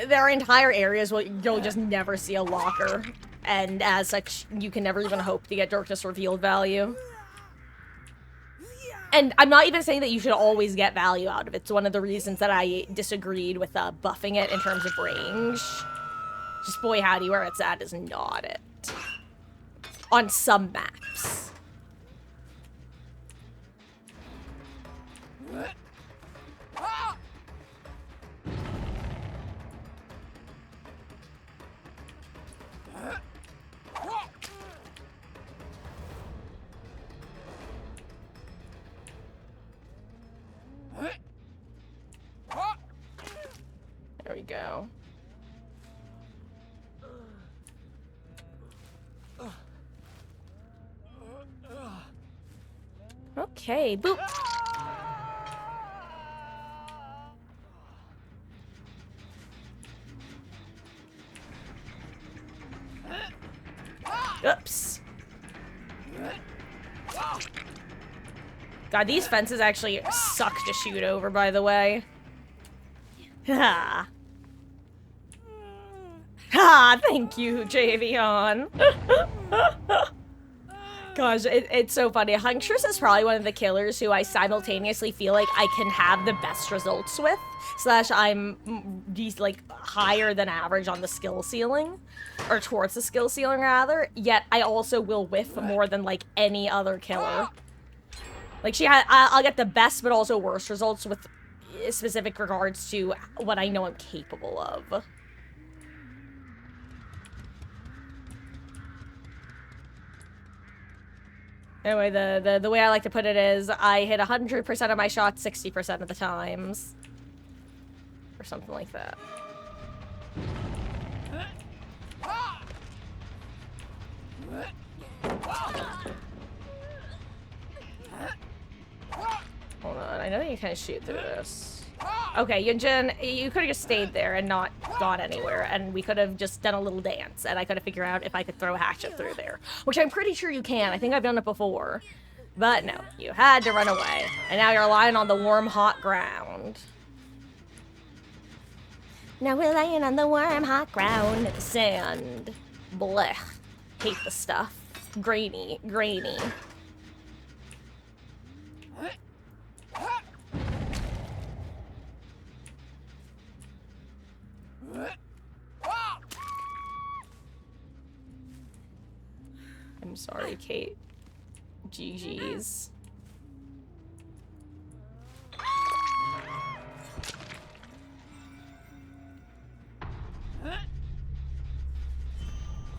there are entire areas where you'll just never see a locker, and as such, you can never even hope to get Darkness Revealed value. And I'm not even saying that you should always get value out of it. It's one of the reasons that I disagreed with buffing it in terms of range. Just boy howdy, where it's at is not it. On some maps. There we go. Okay, boop. Oops. God, these fences actually suck to shoot over, by the way. Ha. Ha, thank you, Javion. Gosh, it's so funny. Huntress is probably one of the killers who I simultaneously feel like I can have the best results with, slash I'm like higher than average on the skill ceiling, or towards the skill ceiling rather, yet I also will whiff more than like any other killer. Like I'll get the best but also worst results with specific regards to what I know I'm capable of. Anyway, the way I like to put it is I hit 100% of my shots 60% of the times. Or something like that. Hold on. I know you can shoot through this. Okay, Yunjin, you could have just stayed there and not gone anywhere, and we could have just done a little dance, and I could have figured out if I could throw a hatchet through there. Which I'm pretty sure you can. I think I've done it before. But no, you had to run away. And now you're lying on the warm, hot ground. Now we're laying on the warm, hot ground. Sand. Blech. Hate the stuff. Grainy. Grainy. I'm sorry, Kate. GG's.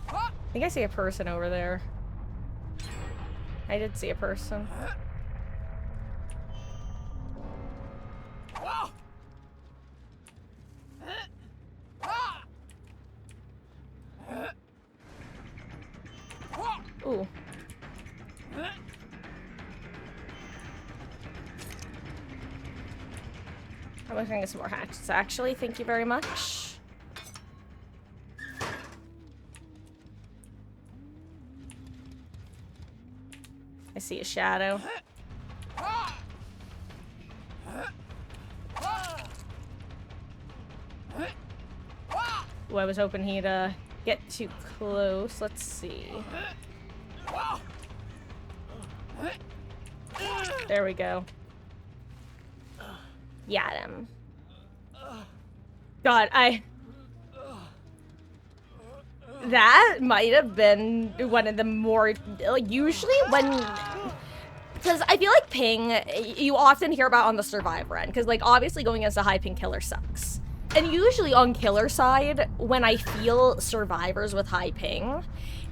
I think I see a person over there. I did see a person. Ooh. I'm looking at some more hatchets, actually. Thank you very much. I see a shadow. Ooh, I was hoping he'd get too close. Let's see. There we go. Got him. God, that might have been one of the more, like, usually when, because I feel like ping, you often hear about on the survivor end, because, like, obviously going against a high ping killer sucks. And usually on killer side, when I feel survivors with high ping,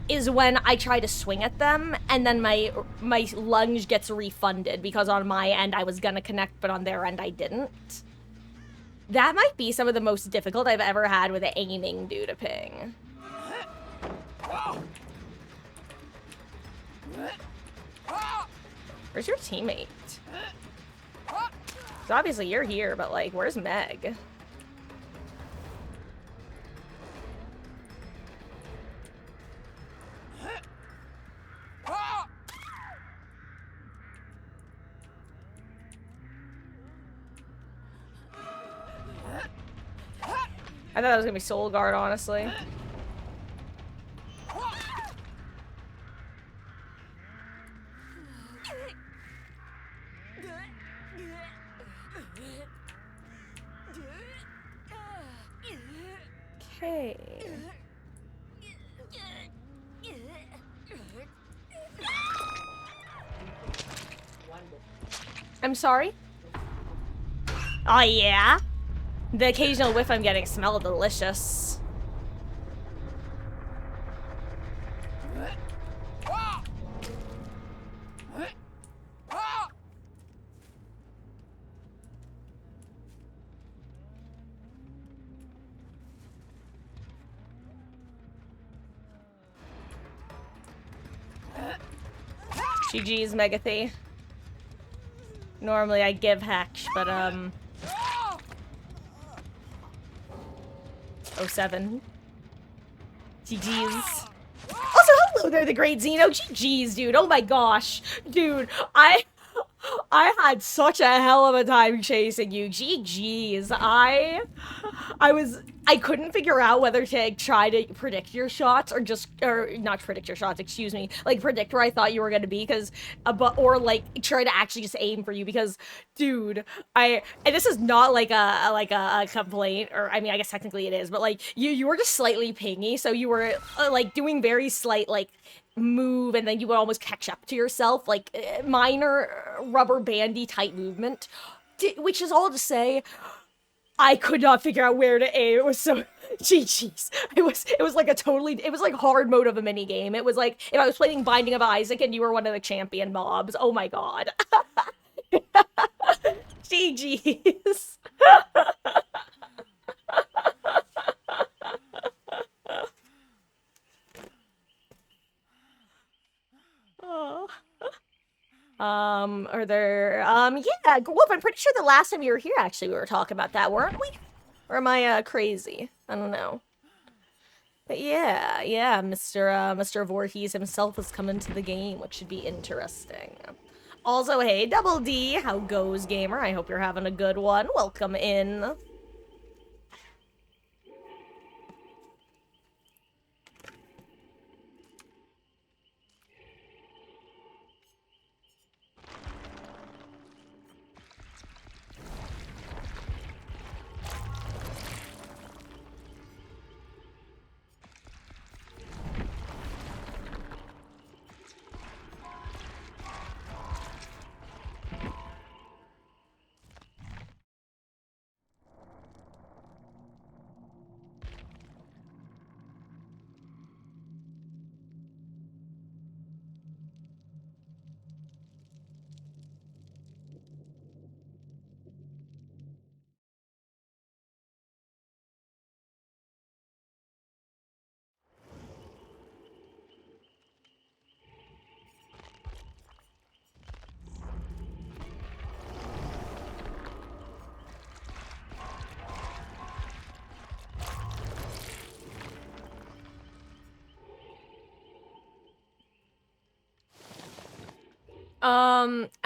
is when I try to swing at them, and then my lunge gets refunded, because on my end I was gonna connect, but on their end I didn't. That might be some of the most difficult I've ever had with aiming due to ping. Where's your teammate? So obviously you're here, but, like, where's Meg? I thought that was gonna be Soul Guard, honestly. Okay. I'm sorry? Oh, yeah? The occasional whiff I'm getting smell delicious. GG's, Megathy. Normally I give Hatch, but, 07. GG's. Also, hello there, the great Xeno. GG's, dude. Oh my gosh. Dude, I had such a hell of a time chasing you. GG's. I couldn't figure out whether to try to predict your shots or not predict your shots, excuse me, like predict where I thought you were gonna be, or like try to actually just aim for you, because, dude, and this is not like a complaint, or I mean, I guess technically it is, but like you were just slightly pingy, so you were like doing very slight like move, and then you would almost catch up to yourself, like minor rubber bandy type movement, which is all to say, I could not figure out where to aim. It was so GG's. It was like it was like hard mode of a mini game. It was like if I was playing Binding of Isaac and you were one of the champion mobs. Oh my god. GG's. Oh. Yeah, Wolf, I'm pretty sure the last time you were here, actually, we were talking about that, weren't we? Or am I, crazy? I don't know. But yeah, Mr. Voorhees himself has come into the game, which should be interesting. Also, hey, Double D, how goes, gamer? I hope you're having a good one. Welcome in.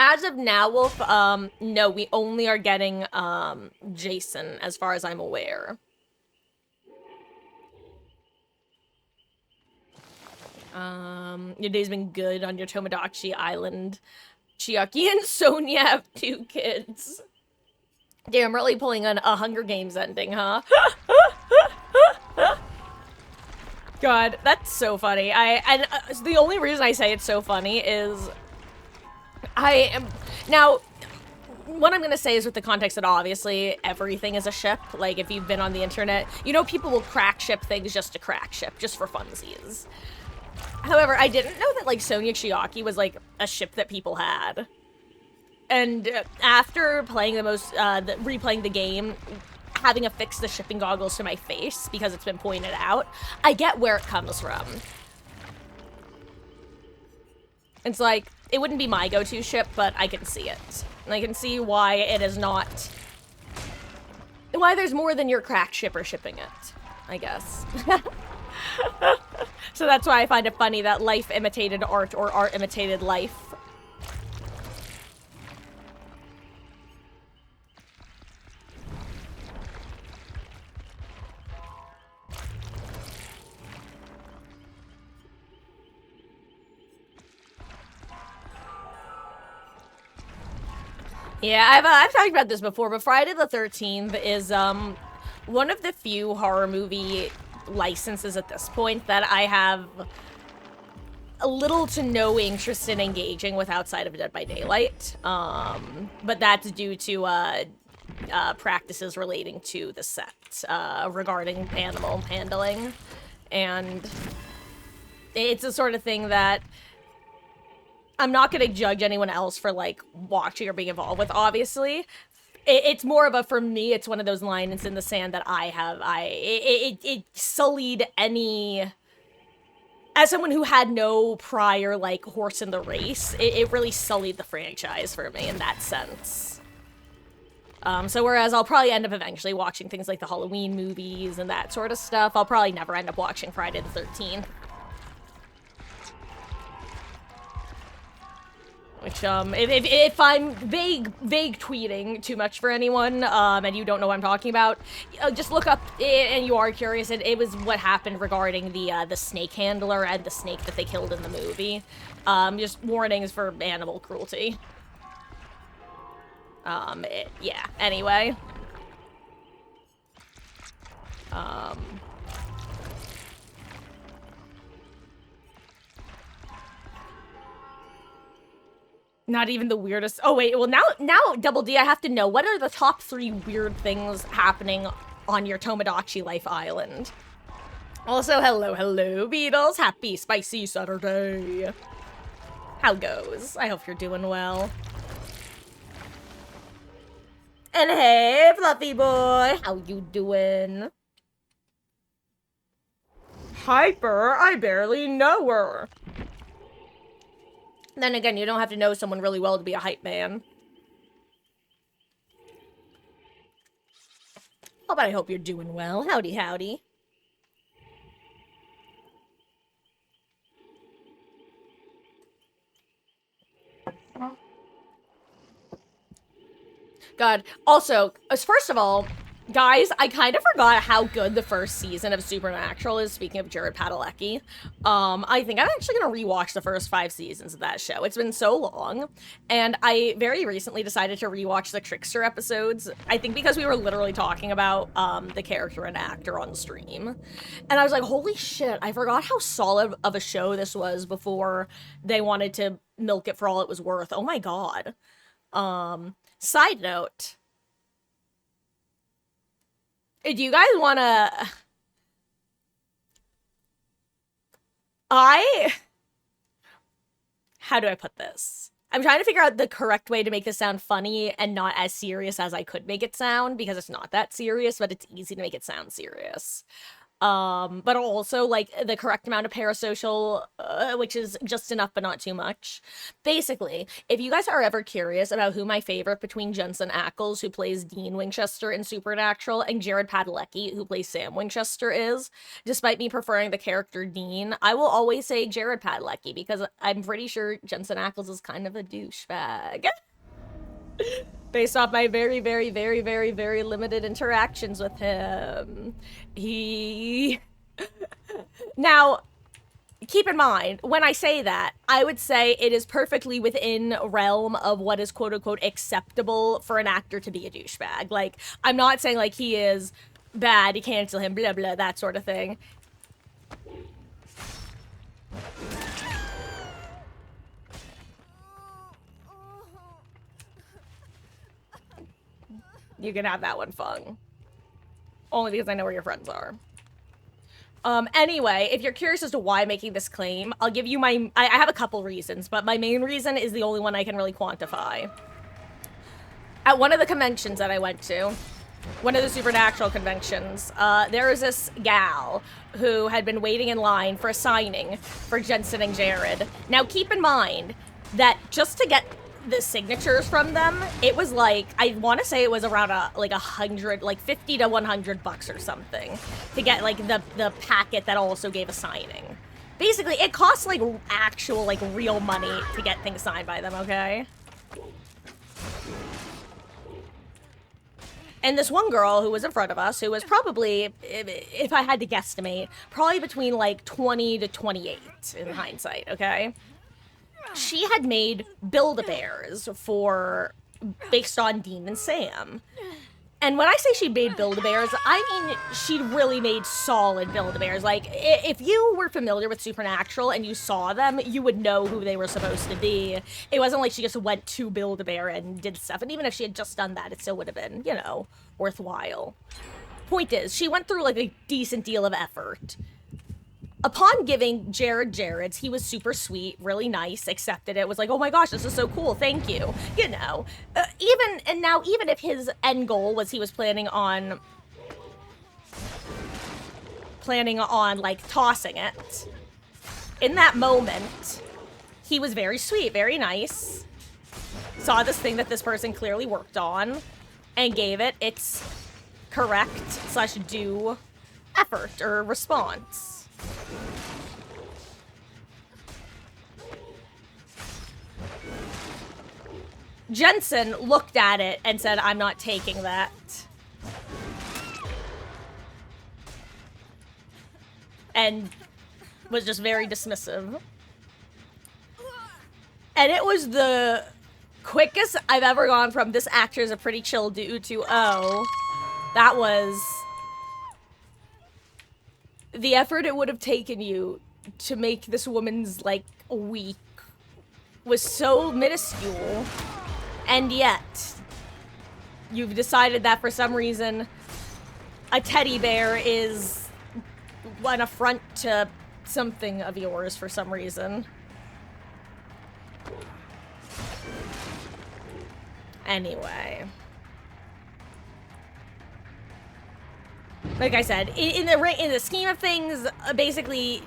As of now, Wolf, no, we only are getting, Jason, as far as I'm aware. Your day's been good on your Tomodachi Island. Chiaki and Sonia have 2 kids. Damn, really pulling on a Hunger Games ending, huh? God, that's so funny. The only reason I say it's so funny is now, what I'm gonna say is with the context that obviously everything is a ship. Like, if you've been on the internet, you know people will crack ship things just to crack ship, just for funsies. However, I didn't know that, like, Sonya Chiaki was, like, a ship that people had. And after playing replaying the game, having affixed the shipping goggles to my face because it's been pointed out, I get where it comes from. It's like, it wouldn't be my go-to ship, but I can see it. And I can see why it is not... Why there's more than your crack shipper shipping it, I guess. So that's why I find it funny that life imitated art or art imitated life. Yeah, I've talked about this before, but Friday the 13th is one of the few horror movie licenses at this point that I have a little to no interest in engaging with outside of Dead by Daylight. But that's due to practices relating to the set regarding animal handling, and it's the sort of thing that I'm not going to judge anyone else for, like, watching or being involved with, obviously. It's more of a, for me, it's one of those lines in the sand that I have, it sullied any... As someone who had no prior, like, horse in the race, it really sullied the franchise for me in that sense. So whereas I'll probably end up eventually watching things like the Halloween movies and that sort of stuff, I'll probably never end up watching Friday the 13th. Which, if I'm vague tweeting too much for anyone, and you don't know what I'm talking about, just look up, and you are curious, it was what happened regarding the snake handler and the snake that they killed in the movie. Just warnings for animal cruelty. Yeah, anyway. Not even the weirdest. Oh, wait. Well, now, Double D, I have to know. What are the top 3 weird things happening on your Tomodachi Life Island? Also, hello, Beatles. Happy Spicy Saturday. How goes? I hope you're doing well. And hey, Fluffy boy. How you doing? Hyper? I barely know her. Then again, you don't have to know someone really well to be a hype man. Oh, but I hope you're doing well. Howdy, howdy. God. Also, first of all, guys, I kind of forgot how good the first season of Supernatural is, speaking of Jared Padalecki. I think I'm actually gonna rewatch the first 5 seasons of that show. It's been so long, and I very recently decided to rewatch the Trickster episodes, I think because we were literally talking about, the character and actor on stream. And I was like, holy shit, I forgot how solid of a show this was before they wanted to milk it for all it was worth. Oh my god. Side note, do you guys wanna... How do I put this? I'm trying to figure out the correct way to make this sound funny and not as serious as I could make it sound, because it's not that serious, but it's easy to make it sound serious. But also, like, the correct amount of parasocial, which is just enough but not too much. Basically, if you guys are ever curious about who my favorite between Jensen Ackles, who plays Dean Winchester in Supernatural, and Jared Padalecki, who plays Sam Winchester, is, despite me preferring the character Dean, I will always say Jared Padalecki, because I'm pretty sure Jensen Ackles is kind of a douchebag. Based off my very, very, very, very, very limited interactions with him. Now, keep in mind, when I say that, I would say it is perfectly within realm of what is quote-unquote acceptable for an actor to be a douchebag. Like, I'm not saying, like, he is bad, you cancel him, blah, blah, that sort of thing. You can have that one, Fung. Only because I know where your friends are. Anyway, if you're curious as to why I'm making this claim, I'll give you my... I have a couple reasons, but my main reason is the only one I can really quantify. At one of the conventions that I went to, one of the Supernatural conventions, there was this gal who had been waiting in line for a signing for Jensen and Jared. Now, keep in mind that just to get the signatures from them, it was like, I want to say it was around like 100, like 50 to 100 bucks or something to get like the packet that also gave a signing. Basically, it costs like actual, like real money to get things signed by them, okay? And this one girl who was in front of us, who was probably, if I had to guesstimate, probably between like 20 to 28 in hindsight, okay? She had made Build-A-Bears based on Dean and Sam. And when I say she made Build-A-Bears, I mean she really made solid Build-A-Bears. Like, if you were familiar with Supernatural and you saw them, you would know who they were supposed to be. It wasn't like she just went to Build-A-Bear and did stuff. And even if she had just done that, it still would have been, you know, worthwhile. Point is, she went through, like, a decent deal of effort. Upon giving Jared's, he was super sweet, really nice, accepted it, was like, oh my gosh, this is so cool, thank you. You know, even if his end goal was he was planning on, like, tossing it, in that moment, he was very sweet, very nice, saw this thing that this person clearly worked on, and gave it its correct/due effort or response. Jensen looked at it and said, I'm not taking that. And was just very dismissive. And it was the quickest I've ever gone from this actor's a pretty chill dude to, oh, that was the effort it would have taken you to make this woman's, like, week was so minuscule, and yet you've decided that for some reason a teddy bear is an affront to something of yours for some reason. Anyway. Like I said, in the scheme of things, basically,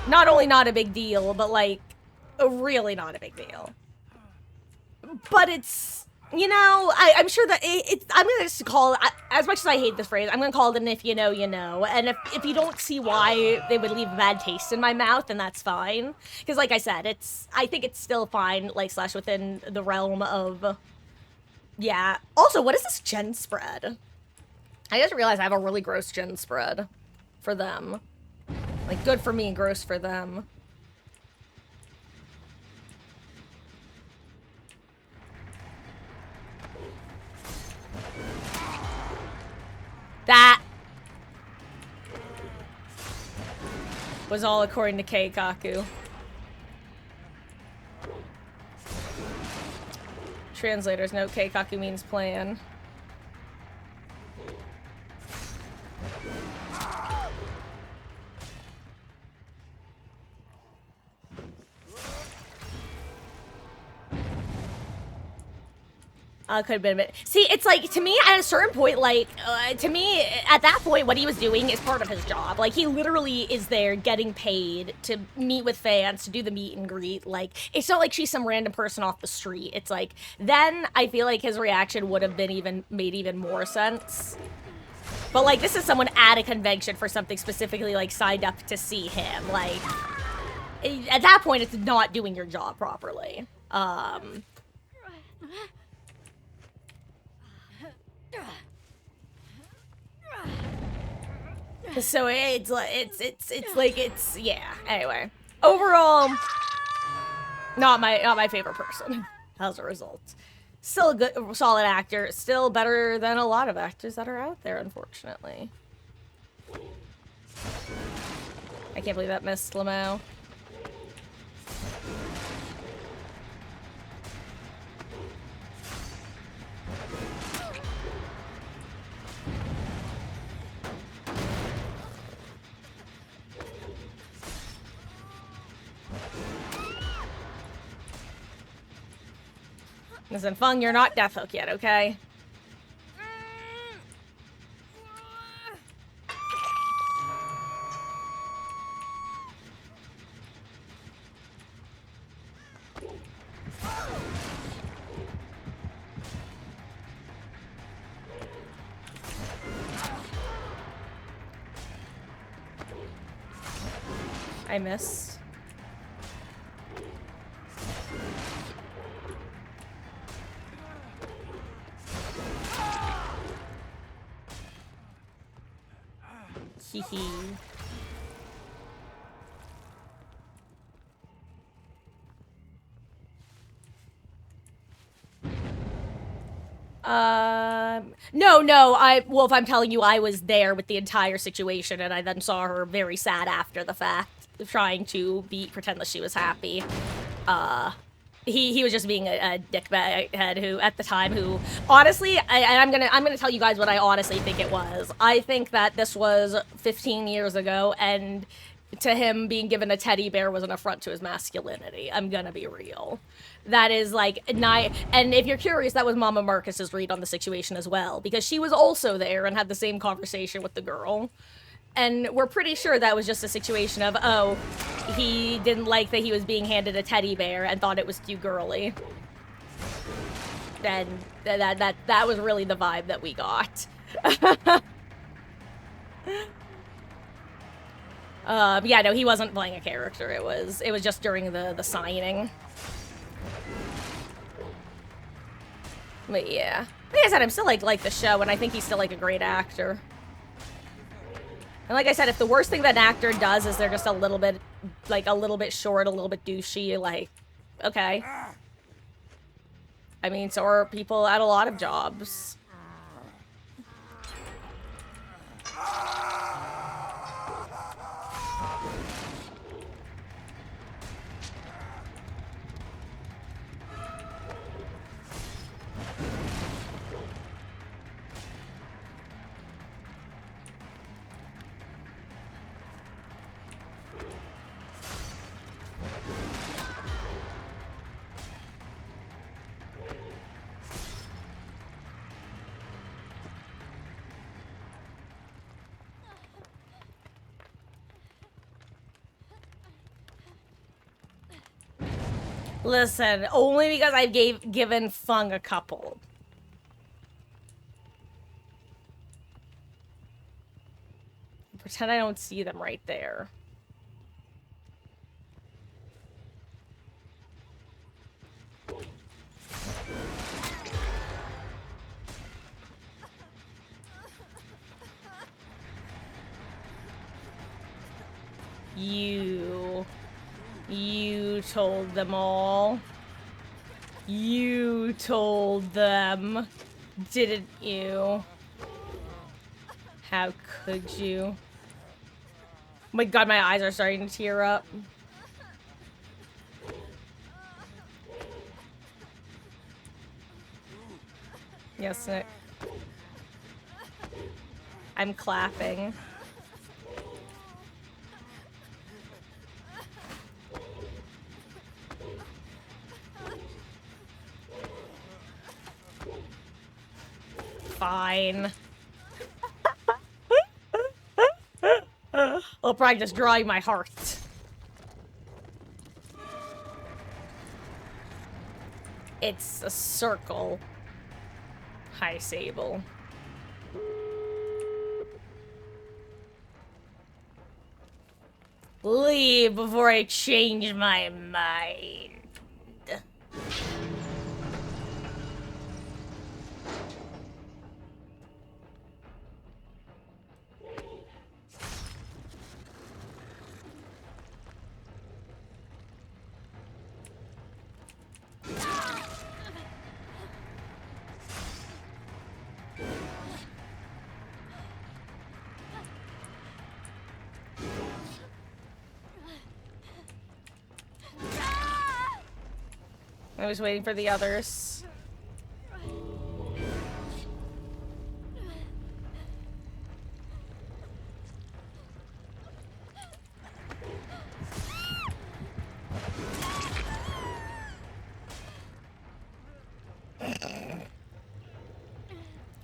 not only not a big deal, but like, really not a big deal. But it's, you know, I'm sure that I'm gonna just call it, as much as I hate this phrase, I'm gonna call it an if you know, you know. And if you don't see why they would leave a bad taste in my mouth, then that's fine. Because like I said, I think it's still fine, like, slash within the realm of, yeah. Also, what is this gen spread? I just realized I have a really gross gen spread for them. Like, good for me, gross for them. That was all according to Keikaku. Translators note Keikaku means plan. Could have been a bit. See, it's like, to me, at a certain point, like, to me, at that point, what he was doing is part of his job. Like, he literally is there getting paid to meet with fans, to do the meet and greet. Like, it's not like she's some random person off the street. It's like, then I feel like his reaction would have been made even more sense. But, like, this is someone at a convention for something specifically, like, signed up to see him. Like, at that point, it's not doing your job properly. So it's yeah. Anyway, overall, not my favorite person. As a result, still a good, solid actor. Still better than a lot of actors that are out there, unfortunately. I can't believe that missed Lamau. Listen, Fung, you're not Deathhook yet, okay? I missed. Hee. No, well, if I'm telling you I was there with the entire situation and I then saw her very sad after the fact, trying to pretend that she was happy. He was just being a dickbag who, at the time, who, honestly, I'm gonna tell you guys what I honestly think it was. I think that this was 15 years ago, and to him, being given a teddy bear was an affront to his masculinity. I'm gonna be real. That is, like, and if you're curious, that was Mama Marcus's read on the situation as well, because she was also there and had the same conversation with the girl. And we're pretty sure that was just a situation of, oh, he didn't like that he was being handed a teddy bear and thought it was too girly. And that was really the vibe that we got. Yeah, no, he wasn't playing a character. It was just during the signing. But yeah, like I said, I'm still like the show, and I think he's still like a great actor. And like I said, if the worst thing that an actor does is they're just a little bit short, a little bit douchey, like, okay. I mean, so are people at a lot of jobs. Listen, only because I've given Fung a couple. Pretend I don't see them right there. You told them all. You told them, didn't you? How could you? Oh my god, my eyes are starting to tear up. Yes, Nick. I'm clapping. Fine. I'll practice drawing my heart. It's a circle. Hi, Sable. Leave before I change my mind. I was waiting for the others.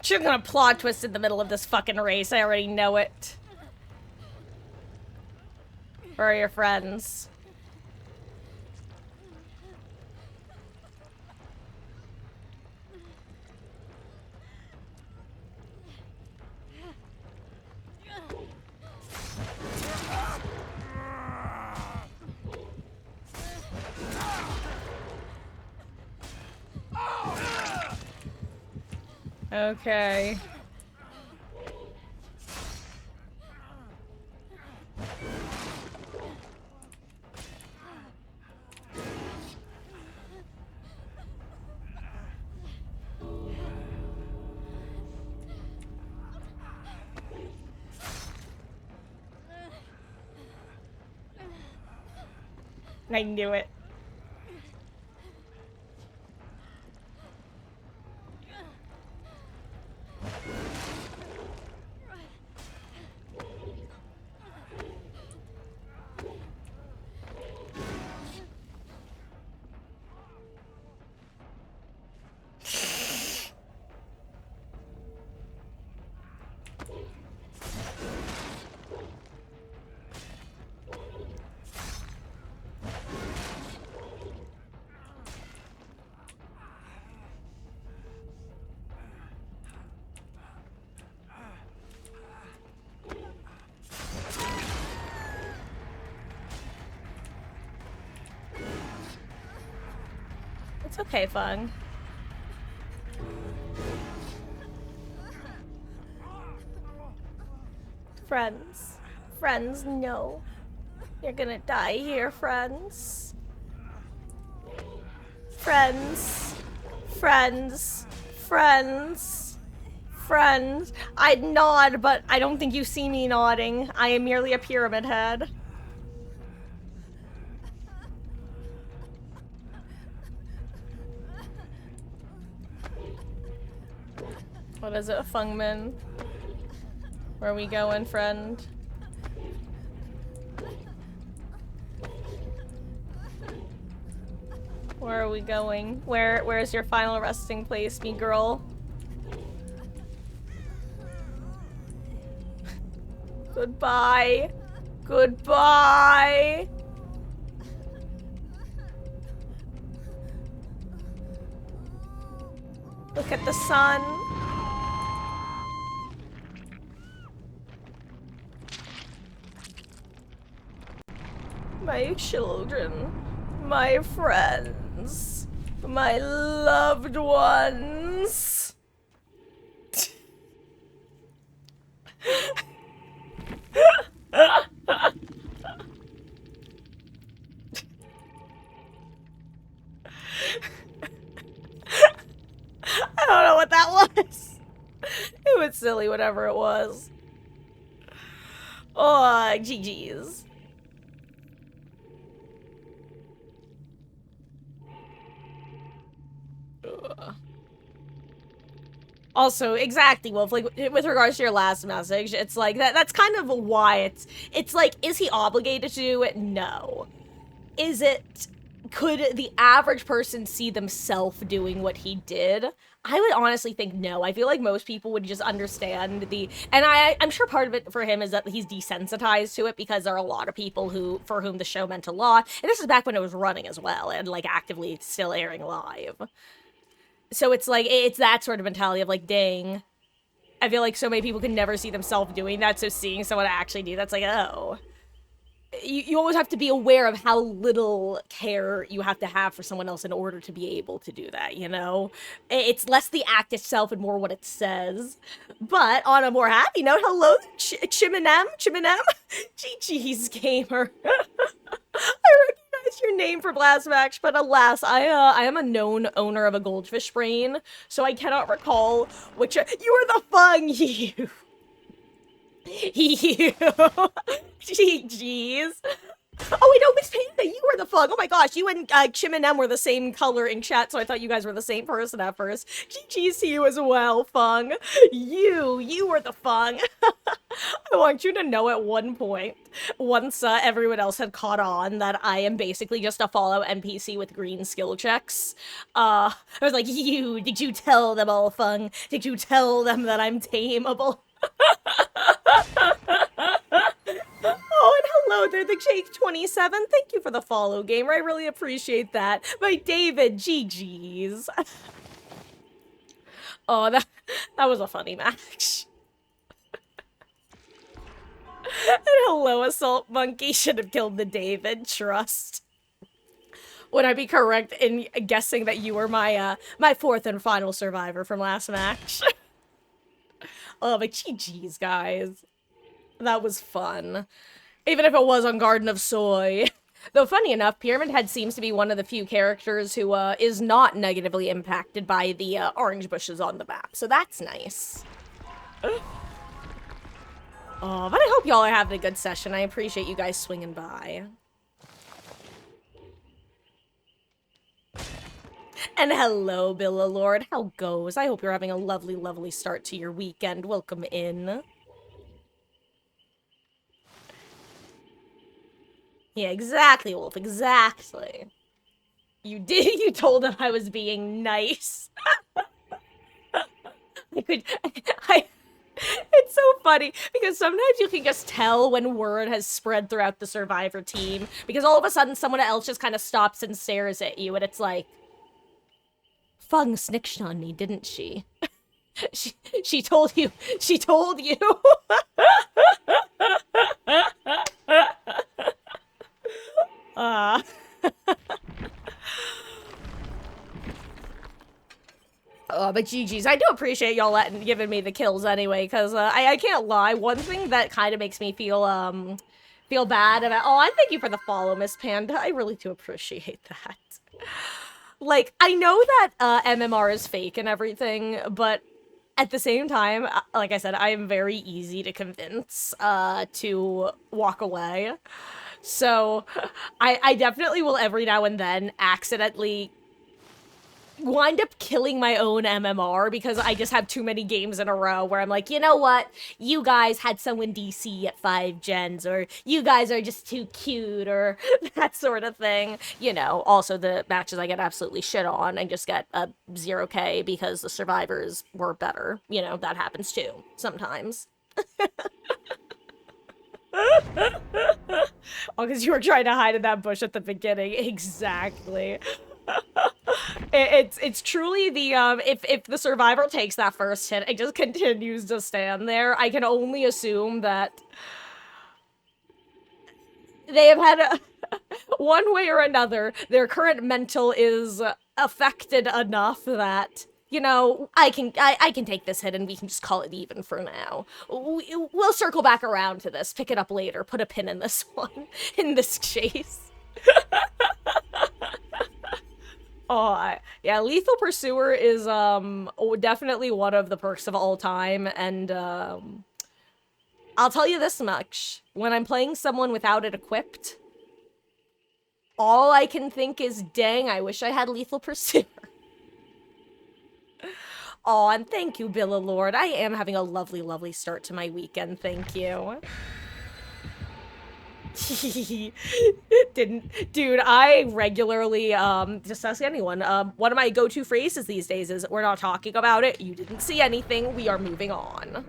You're gonna plot twist in the middle of this fucking race. I already know it. Where are your friends? Okay. I knew it. It's okay, Fung. Friends. Friends, no. You're gonna die here, friends. Friends. Friends. Friends. Friends. I'd nod, but I don't think you see me nodding. I am merely a pyramid head. What is it, Fungman? Where are we going, friend? Where are we going? Where's your final resting place, me girl? Goodbye. Goodbye. Look at the sun. My children, my friends, my loved ones. I don't know what that was. It was silly, whatever it was. Oh, GG's. Ugh. Also, exactly, Wolf, like, with regards to your last message, it's like, that's kind of why it's like, is he obligated to do it? No. Could the average person see themselves doing what he did? I would honestly think no. I feel like most people would just understand and I'm sure part of it for him is that he's desensitized to it because there are a lot of people for whom the show meant a lot. And this is back when it was running as well and like actively still airing live. So it's like, it's that sort of mentality of like, dang, I feel like so many people can never see themselves doing that, so seeing someone actually do that's like, oh. You always have to be aware of how little care you have to have for someone else in order to be able to do that, you know? It's less the act itself and more what it says. But on a more happy note, hello, Chiminem? GG's gamer. I recognize your name for Blast Match, but alas, I am a known owner of a goldfish brain, so I cannot recall which. You are the fun, you. You. GG's. Oh wait, no, Miss Panda, you were the fung. Oh my gosh, you and Chim and M were the same color in chat, so I thought you guys were the same person at first. GG's to you as well, fung. You were the fung. I want you to know at one point, once everyone else had caught on that I am basically just a Fallout NPC with green skill checks. I was like, did you tell them all, fung? Did you tell them that I'm tameable? Oh, and hello there, the Jake27. Thank you for the follow, gamer. I really appreciate that. My David, GG's. Oh, that was a funny match. And hello, Assault Monkey. Should have killed the David. Trust. Would I be correct in guessing that you were my my fourth and final survivor from last match? Oh, but GG's, guys. That was fun. Even if it was on Garden of Soy. Though, funny enough, Pyramid Head seems to be one of the few characters who is not negatively impacted by the orange bushes on the map. So that's nice. Oh, but I hope y'all are having a good session. I appreciate you guys swinging by. And hello, Billa Lord. How goes? I hope you're having a lovely, lovely start to your weekend. Welcome in. Yeah, exactly, Wolf. Exactly. You did. You told him I was being nice. It's so funny because sometimes you can just tell when word has spread throughout the Survivor team because all of a sudden someone else just kind of stops and stares at you and it's like, Fung snitched on me, didn't she? She told you. She told you. Oh, but GG's. I do appreciate y'all giving me the kills anyway, because I can't lie. One thing that kind of makes me feel bad about— oh, and thank you for the follow, Miss Panda. I really do appreciate that. Like, I know that MMR is fake and everything, but at the same time, like I said, I am very easy to convince to walk away. So I definitely will every now and then accidentally wind up killing my own MMR because I just have too many games in a row where I'm like, you know what? You guys had someone DC at 5 gens, or you guys are just too cute, or that sort of thing. You know, also the matches I get absolutely shit on and just get a 0k because the survivors were better. You know, that happens too, sometimes. Oh, because you were trying to hide in that bush at the beginning. Exactly. It's truly the if the survivor takes that first hit and just continues to stand there, I can only assume that they have had one way or another, their current mental is affected enough that, you know, I can take this hit and we can just call it even for now. We'll circle back around to this, pick it up later, put a pin in this one, in this chase. Yeah, Lethal Pursuer is definitely one of the perks of all time, and I'll tell you this much: when I'm playing someone without it equipped, all I can think is, dang, I wish I had Lethal Pursuer. Aw, and thank you, Billa Lord. I am having a lovely, lovely start to my weekend, thank you. Dude, I regularly, just ask anyone, one of my go-to phrases these days is, we're not talking about it, you didn't see anything, we are moving on.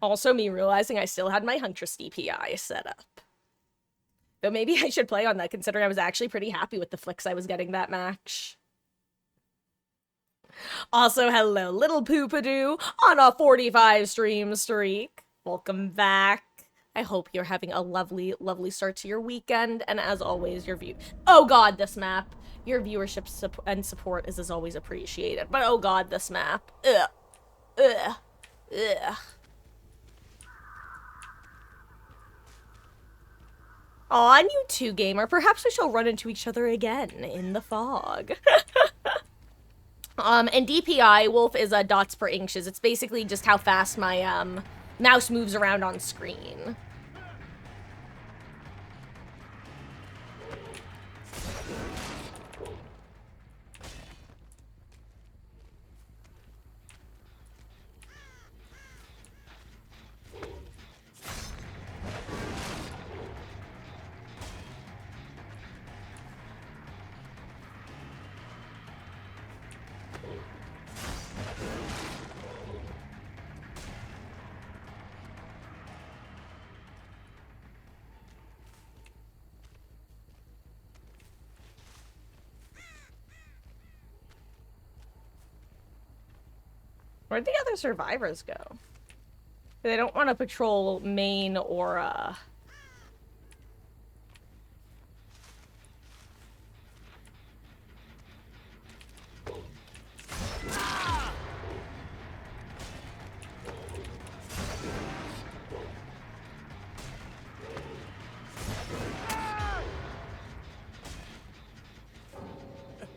Also me realizing I still had my Huntress DPI set up. Though maybe I should play on that, considering I was actually pretty happy with the flicks I was getting that match. Also, hello, little Poopadoo on a 45 stream streak. Welcome back. I hope you're having a lovely, lovely start to your weekend, and as always, your oh god, this map. Your viewership and support is as always appreciated, but oh god, this map. Ugh. Ugh. Ugh. Aw, and you too, gamer. Perhaps we shall run into each other again in the fog. And DPI, Wolf, is dots per inches. It's basically just how fast my mouse moves around on screen. Where'd the other survivors go? They don't want to patrol main or,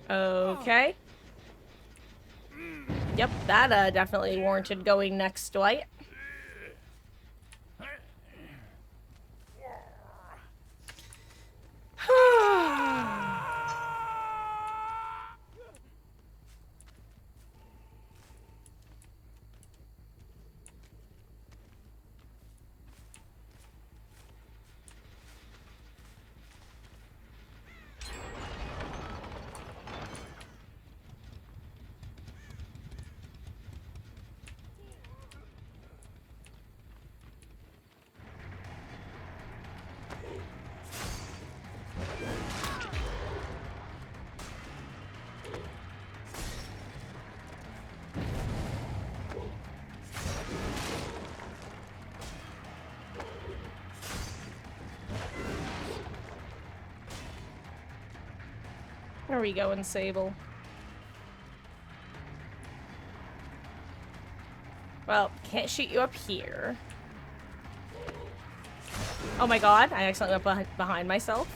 Okay. Yep, that definitely warranted going next, Dwight. Where are we going, Sable? Well, can't shoot you up here. Oh my god, I accidentally went behind myself.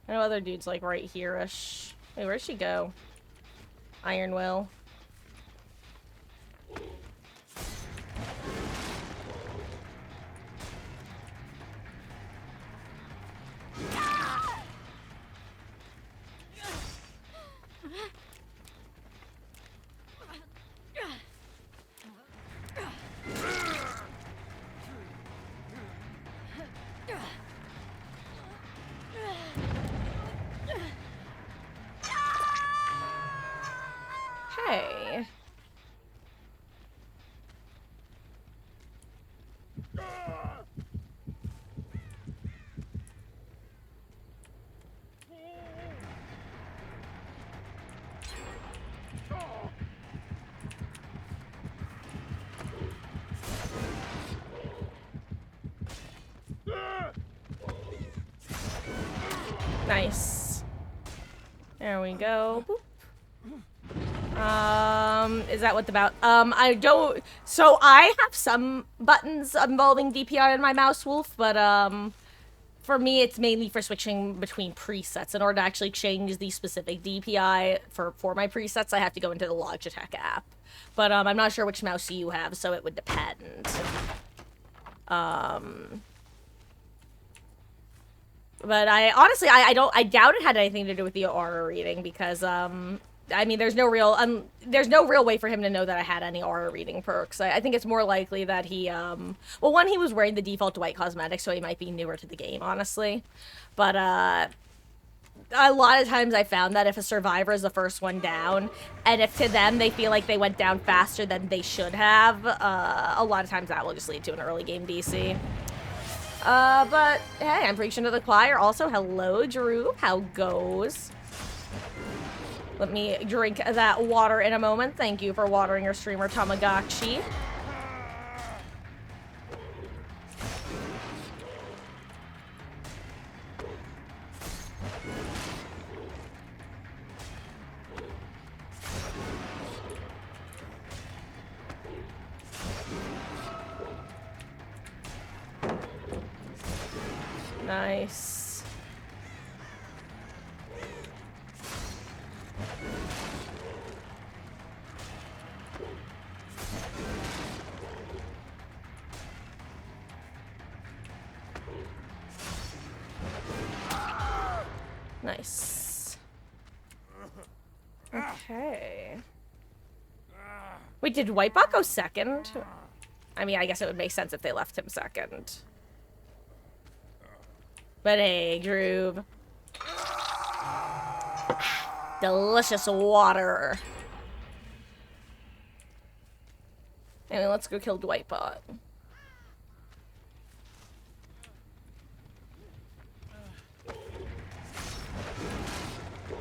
I know other dude's like right here-ish. Wait, where'd she go? Iron Will. Nice. There we go. Boop. Is that what the I don't, so I have some buttons involving DPI on my mouse, Wolf, but, for me, it's mainly for switching between presets. In order to actually change the specific DPI for my presets, I have to go into the Logitech app. But, I'm not sure which mouse you have, so it would depend. But I doubt it had anything to do with the aura reading, because, I mean, there's no real way for him to know that I had any aura reading perks. I think it's more likely that he, well, one, he was wearing the default Dwight cosmetics, so he might be newer to the game, honestly. But, a lot of times I found that if a survivor is the first one down, and if to them they feel like they went down faster than they should have, a lot of times that will just lead to an early game DC. But, hey, I'm preaching to the choir. Also, hello, Drew. How goes? Let me drink that water in a moment. Thank you for watering your streamer, Tamagotchi. Nice. Nice. Okay. Wait, did Whitebot go second? I mean, I guess it would make sense if they left him second. But hey, Groove. Delicious water. Anyway, let's go kill Dwightbot.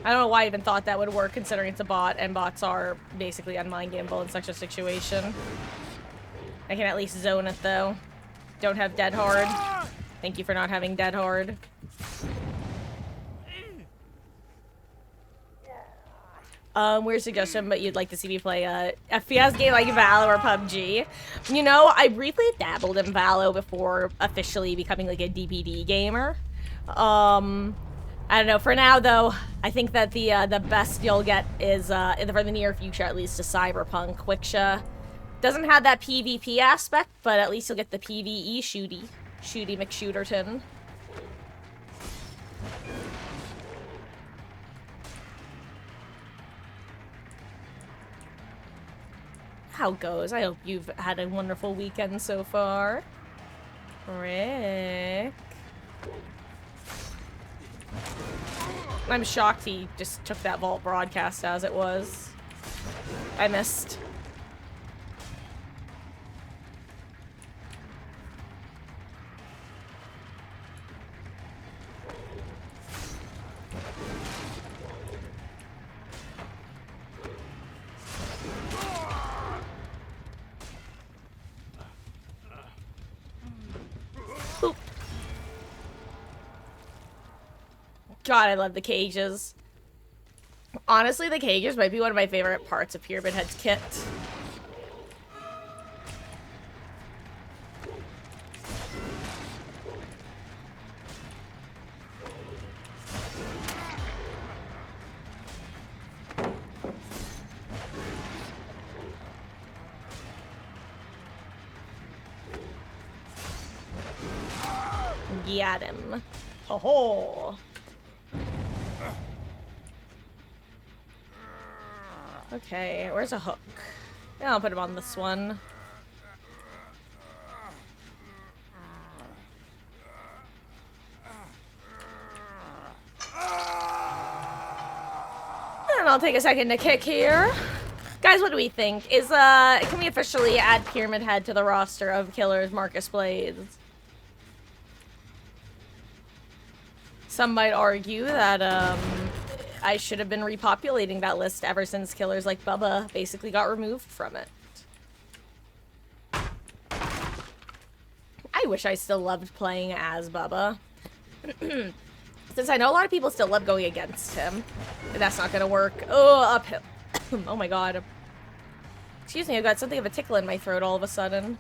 I don't know why I even thought that would work, considering it's a bot, and bots are basically unmind-gameable in such a situation. I can at least zone it, though. Don't have Dead Hard. Thank you for not having Dead Hard. Weird suggestion, but you'd like to see me play a FPS game like Valo or PUBG. You know, I briefly dabbled in Valo before officially becoming like a DBD gamer. I don't know. For now, though, I think that the best you'll get is, for the near future, at least, a Cyberpunk, which doesn't have that PvP aspect, but at least you'll get the PvE shooty McShooterton. How goes? I hope you've had a wonderful weekend so far. Rick. I'm shocked he just took that vault broadcast as it was. I missed. Oop. God, I love the cages. Honestly, the cages might be one of my favorite parts of Pyramid Head's kit. Got him. Ho ho. Okay, where's a hook? Yeah, I'll put him on this one. And I'll take a second to kick here. Guys, what do we think? Can we officially add Pyramid Head to the roster of killers Marcus Blades? Some might argue that, I should have been repopulating that list ever since killers like Bubba basically got removed from it. I wish I still loved playing as Bubba. Since I know a lot of people still love going against him. That's not gonna work. Oh, uphill. Oh my god. Excuse me, I've got something of a tickle in my throat all of a sudden.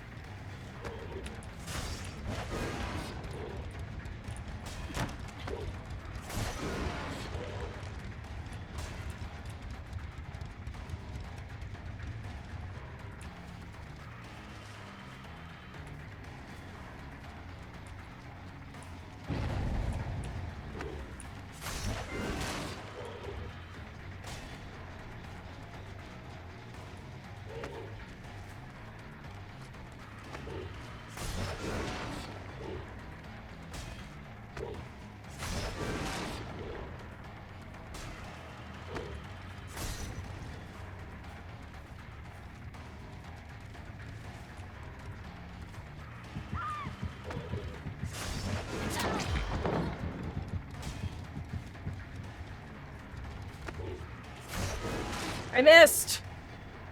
I missed!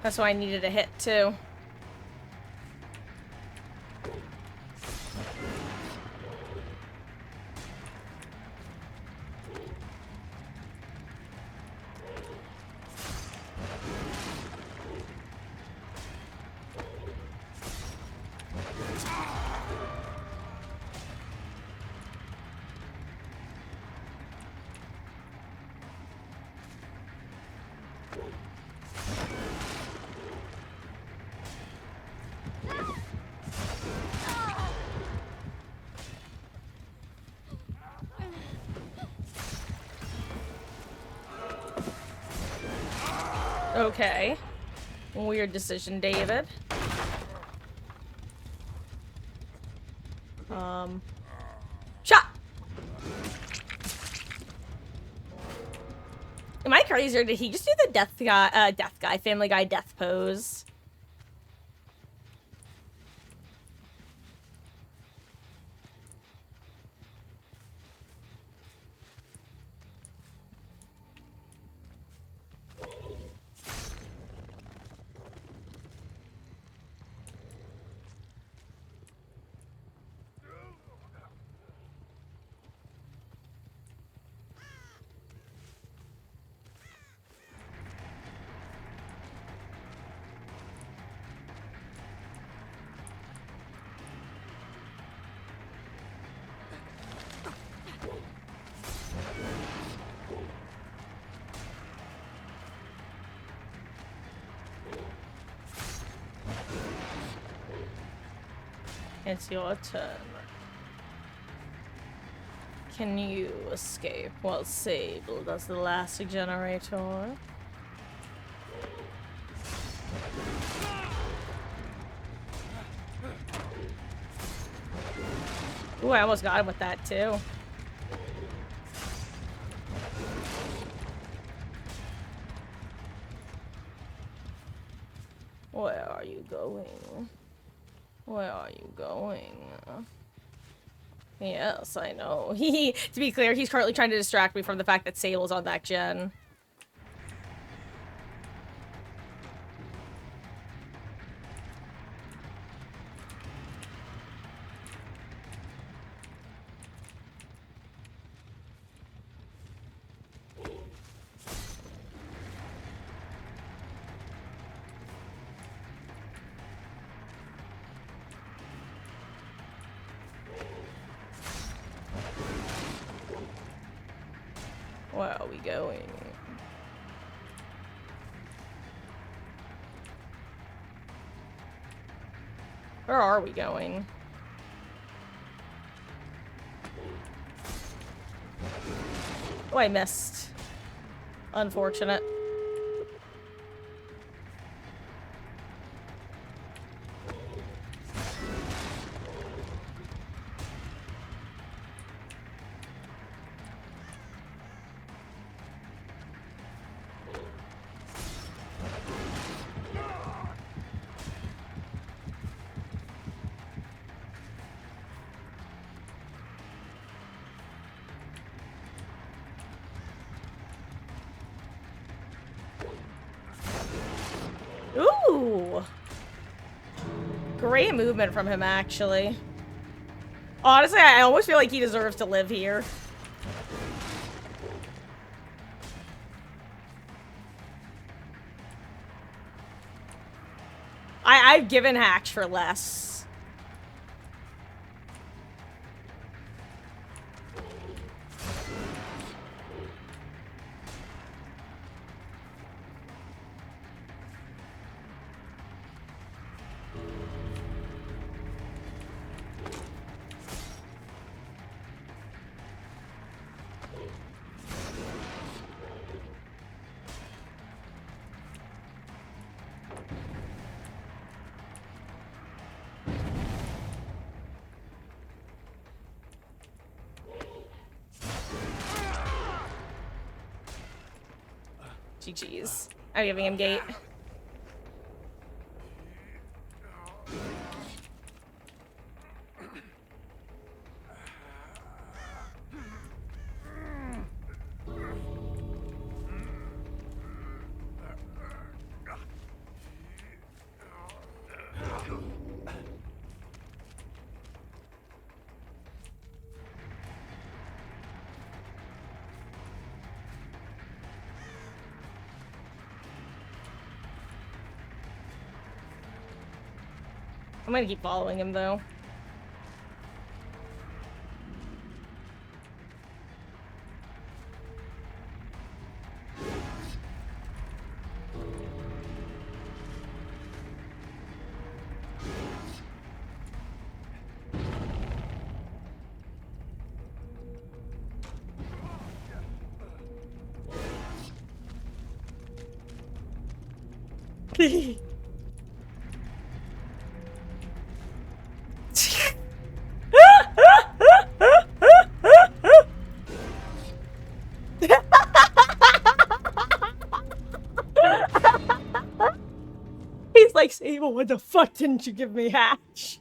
That's why I needed a hit, too. Okay. Weird decision, David. Shot! Am I crazy, or did he just do the Family Guy death pose? It's your turn. Can you escape while Sable does the last generator? Ooh, I almost got him with that too. Where are you going? Where are you going? Yes, I know. To be clear, he's currently trying to distract me from the fact that Sable's on that gen. Where are we going? Where are we going? Oh, I missed. Unfortunate. Ooh! Great movement from him, actually. Honestly, I almost feel like he deserves to live here. I've given Hatch for less. GG's. I'm giving him gate. I'm gonna keep following him, though. He's like, Sable, what the fuck didn't you give me Hatch?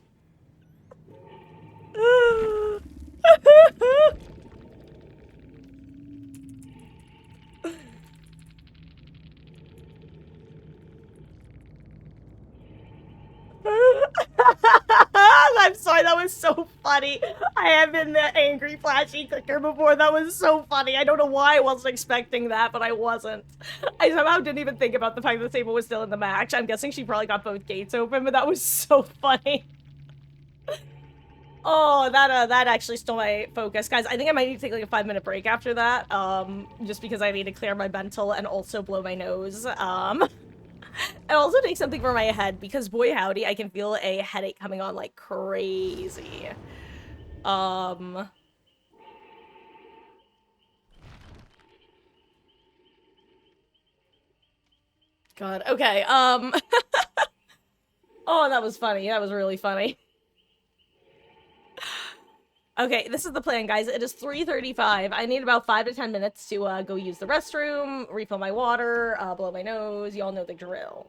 I'm sorry, that was so funny. I have been the angry flashy clicker before. That was so funny. I don't know why I wasn't expecting that, but I wasn't. I somehow didn't even think about the fact that Sable was still in the match. I'm guessing she probably got both gates open, but that was so funny. Oh, that actually stole my focus. Guys, I think I might need to take like a 5-minute break after that. Just because I need to clear my mental and also blow my nose. And also take something for my head, because boy howdy, I can feel a headache coming on like crazy. God, okay, oh, that was funny. That was really funny. Okay, this is the plan, guys. It is 3:35. I need about 5 to 10 minutes to go use the restroom, refill my water, blow my nose. Y'all know the drill.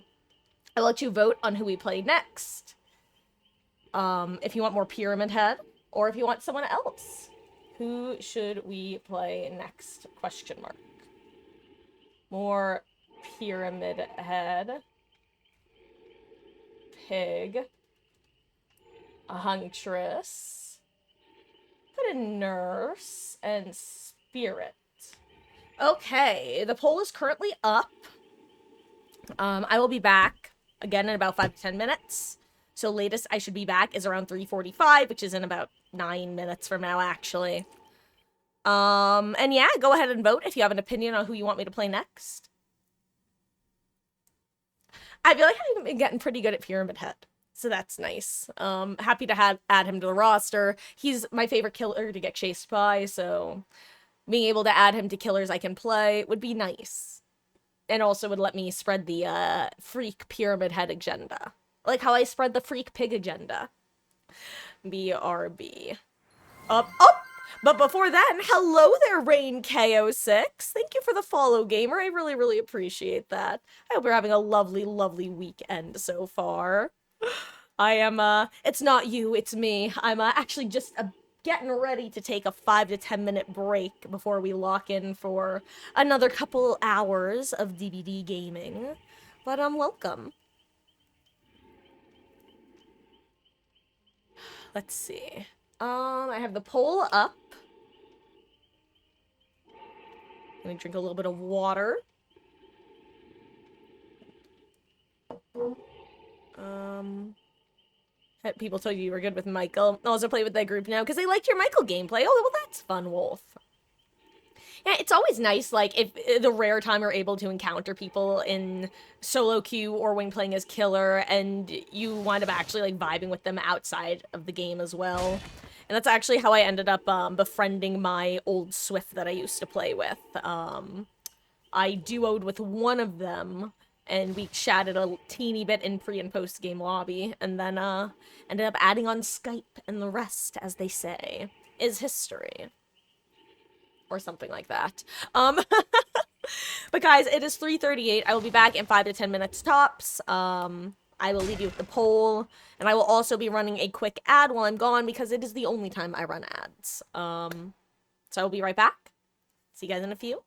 I'll let you vote on who we play next. If you want more Pyramid Head, or if you want someone else. Who should we play next? Question mark. More Pyramid Head. Pig. A Huntress. Put a Nurse. And Spirit. Okay, the poll is currently up. I will be back again in about 5 to 10 minutes. So latest I should be back is around 3:45, which is in about 9 minutes from now, actually. And yeah, go ahead and vote if you have an opinion on who you want me to play next. I feel like I've been getting pretty good at Pyramid Head, so that's nice. Happy to add him to the roster. He's my favorite killer to get chased by, so being able to add him to killers I can play would be nice. And also would let me spread the freak Pyramid Head agenda. Like how I spread the freak pig agenda. BRB. Up. But before then, hello there, Rain KO6. Thank you for the follow, gamer. I really, really appreciate that. I hope you're having a lovely, lovely weekend so far. I am, it's not you, it's me. I'm actually just getting ready to take a 5 to 10 minute break before we lock in for another couple hours of DBD gaming. But, welcome. Let's see. I have the poll up. Let me drink a little bit of water. People told you were good with Michael. I also play with that group now because they liked your Michael gameplay. Oh, well, that's fun, Wolf. Yeah, it's always nice, like, if the rare time you're able to encounter people in solo queue or when playing as killer, and you wind up actually, like, vibing with them outside of the game as well. And that's actually how I ended up befriending my old Swift that I used to play with. I duoed with one of them, and we chatted a teeny bit in pre and post game lobby, and then ended up adding on Skype, and the rest, as they say, is history. Or something like that. But guys, it is 3:38. I will be back in 5 to 10 minutes tops. I will leave you with the poll, and I will also be running a quick ad while I'm gone because it is the only time I run ads. So I will be right back. See you guys in a few.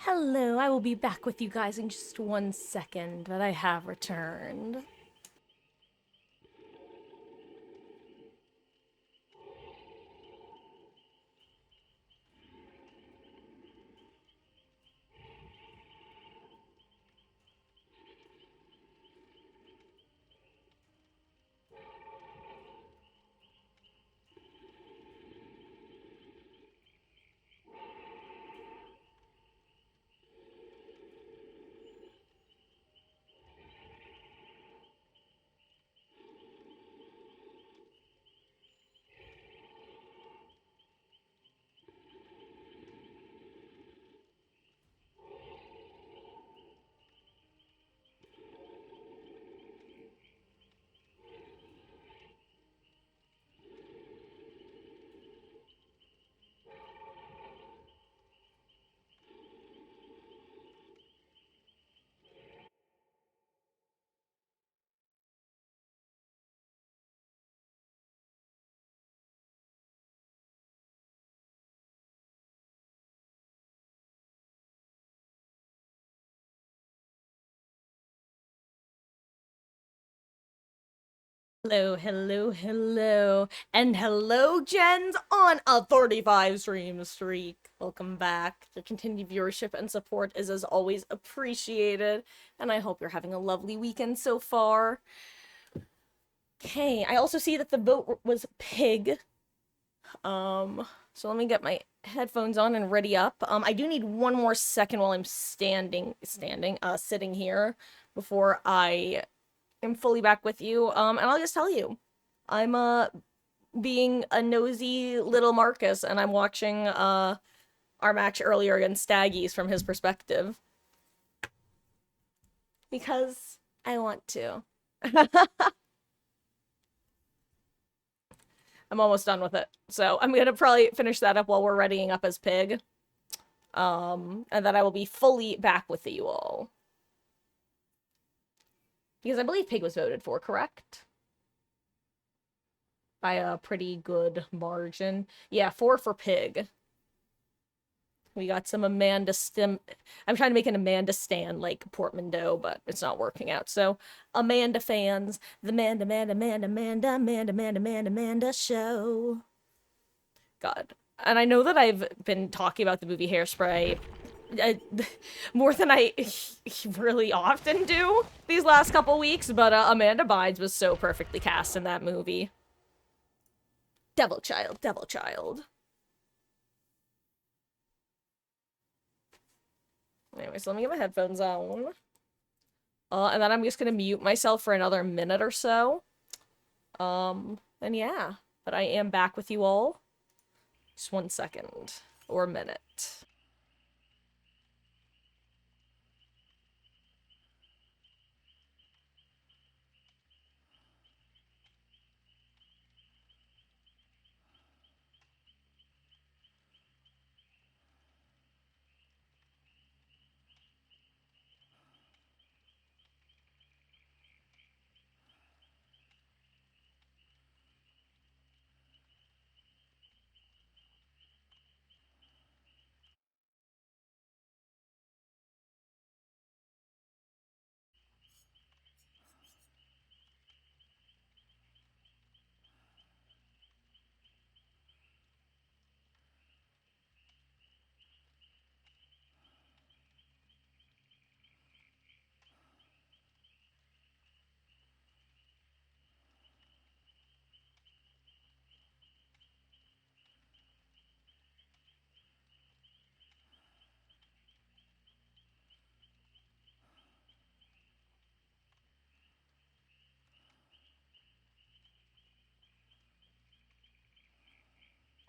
Hello, I will be back with you guys in just 1 second, but I have returned. Hello, hello, hello, and hello, gens, on a 35 stream streak. Welcome back. Your continued viewership and support is, as always, appreciated, and I hope you're having a lovely weekend so far. Okay, I also see that the vote was pig. So let me get my headphones on and ready up. I do need one more second while I'm sitting here before I am fully back with you. And I'll just tell you, I'm being a nosy little Marcus, and I'm watching our match earlier against Staggies from his perspective because I want to. I'm almost done with it, so I'm gonna probably finish that up while we're readying up as Pig. And then I will be fully back with you all. Because I believe Pig was voted for, correct? By a pretty good margin. Yeah, 4 for Pig. We got some Amanda Stim. I'm trying to make an Amanda Stan like portmanteau, but it's not working out. So, Amanda fans, the Amanda show. God. And I know that I've been talking about the movie Hairspray more than I really often do these last couple weeks, but Amanda Bynes was so perfectly cast in that movie. Devil Child, Devil Child. Anyway, so let me get my headphones on. And then I'm just gonna mute myself for another minute or so. And yeah, but I am back with you all. Just 1 second or a minute.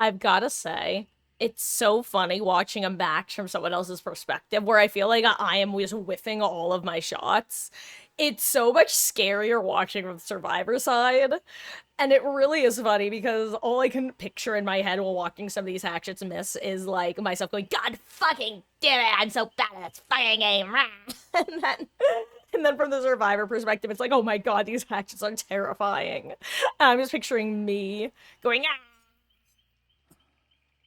I've gotta say, it's so funny watching a match from someone else's perspective where I feel like I am just whiffing all of my shots. It's so much scarier watching from the Survivor side. And it really is funny because all I can picture in my head while watching some of these hatchets miss is like myself going, God fucking damn it, I'm so bad at this fucking game. and then and then from the Survivor perspective, it's like, oh my god, these hatchets are terrifying. And I'm just picturing me going, ah.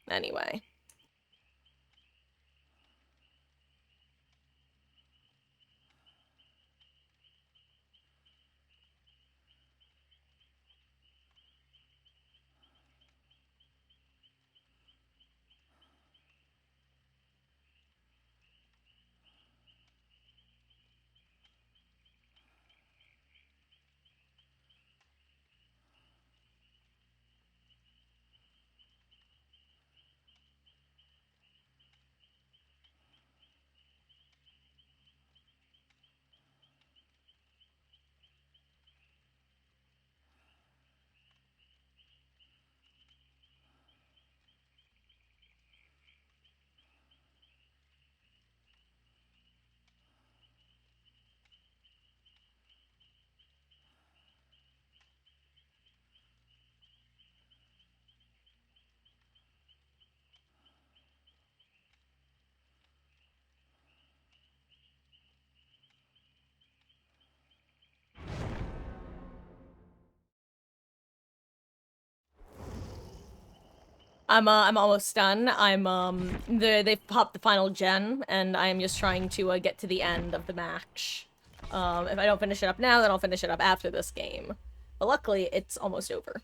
Anyway. I'm almost done. They've popped the final gen, and I'm just trying to get to the end of the match. If I don't finish it up now, then I'll finish it up after this game. But luckily, it's almost over.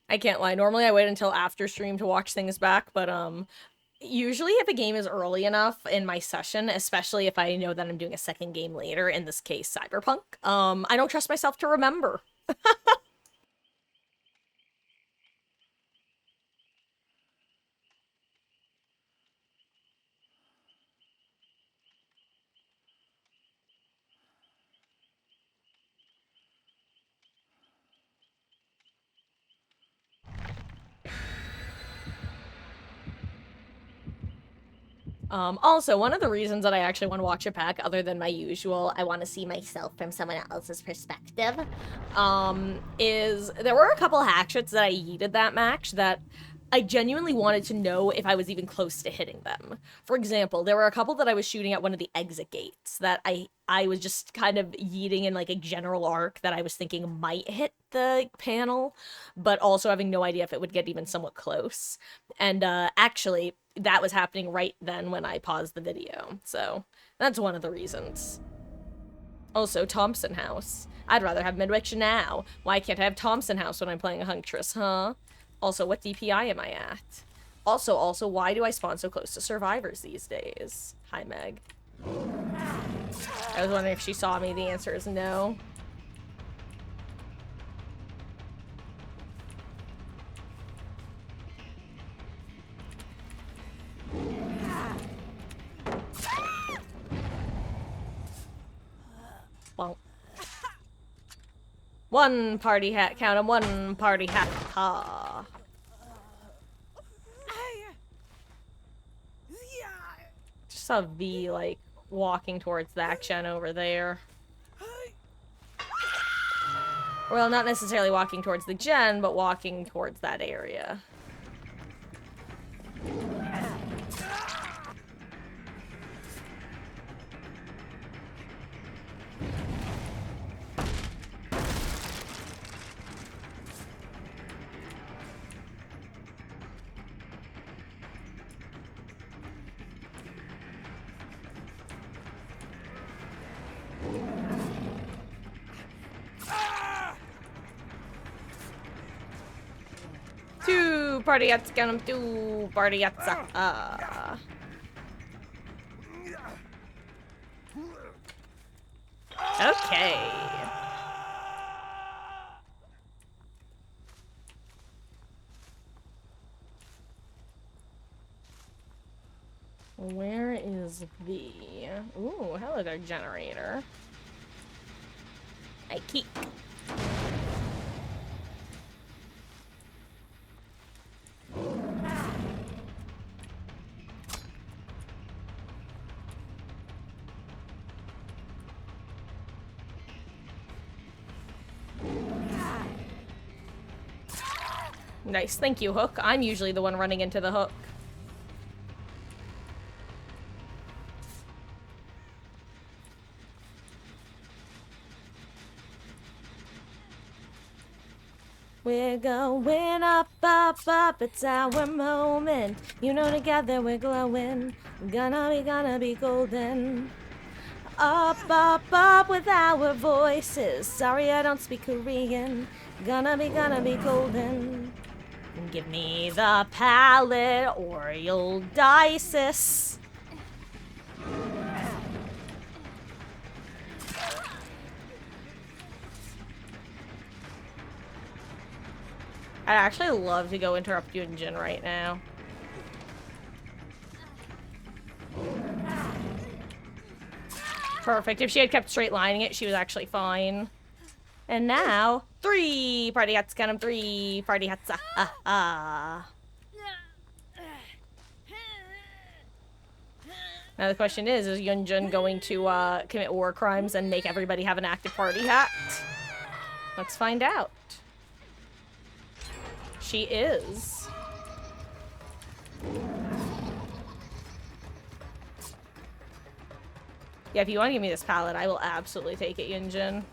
I can't lie. Normally, I wait until after stream to watch things back, but usually if a game is early enough in my session, especially if I know that I'm doing a second game later, in this case, Cyberpunk, I don't trust myself to remember. Also, one of the reasons that I actually want to watch it back, other than my usual, I want to see myself from someone else's perspective, is there were a couple hatchets that I yeeted that match that I genuinely wanted to know if I was even close to hitting them. For example, there were a couple that I was shooting at one of the exit gates that I was just kind of yeeting in like a general arc that I was thinking might hit the panel, but also having no idea if it would get even somewhat close. And actually, that was happening right then when I paused the video. So that's one of the reasons. Also, Thompson House. I'd rather have Midwich now. Why can't I have Thompson House when I'm playing a Huntress, huh? Also, what DPI am I at? Also, why do I spawn so close to survivors these days? Hi, Meg. I was wondering if she saw me. The answer is no. Well, one party hat, count 'em, one party hat, ha. Just saw V, like, walking towards that gen over there. Well, not necessarily walking towards the gen, but walking towards that area. Two party hats, count 'em, two party hats. Okay. Where is V? Ooh, hello there, generator. I keep. Nice, thank you, Hook. I'm usually the one running into the hook. We're going up, up, up, it's our moment. You know, together we're glowing. Gonna be golden. Up, up, up with our voices. Sorry, I don't speak Korean. Gonna be golden. Give me the palette or you'll die, sis. I'd actually love to go interrupt Yunjin right now. Perfect. If she had kept straight lining it, she was actually fine. And now, 3 party hats, count 'em, 3 party hats. Now the question is Yunjin going to commit war crimes and make everybody have an active party hat? Let's find out. She is. Yeah, if you want to give me this pallet, I will absolutely take it, Yunjin.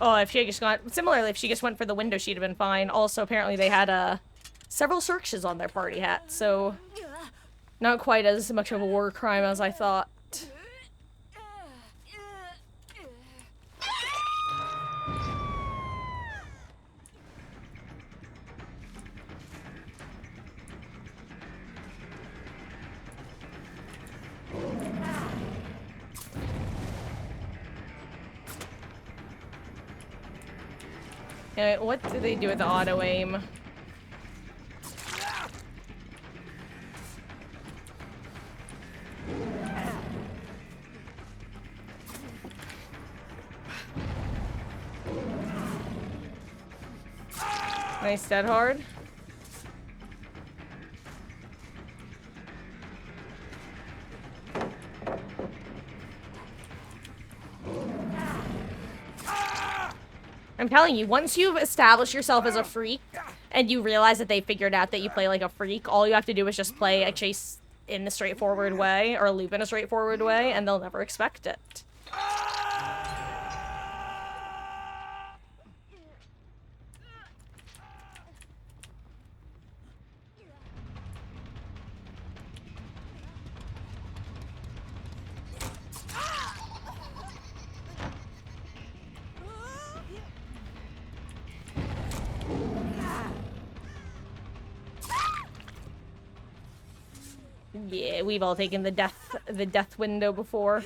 Oh, if she just got... Similarly, if she just went for the window, she'd have been fine. Also, apparently they had, several searches on their party hat, so... Not quite as much of a war crime as I thought. Anyway, what do they do with the auto-aim? Nice dead hard. I'm telling you, once you've established yourself as a freak, and you realize that they figured out that you play like a freak, all you have to do is just play a chase in a straightforward way, or a loop in a straightforward way, and they'll never expect it. Yeah, we've all taken the death window before.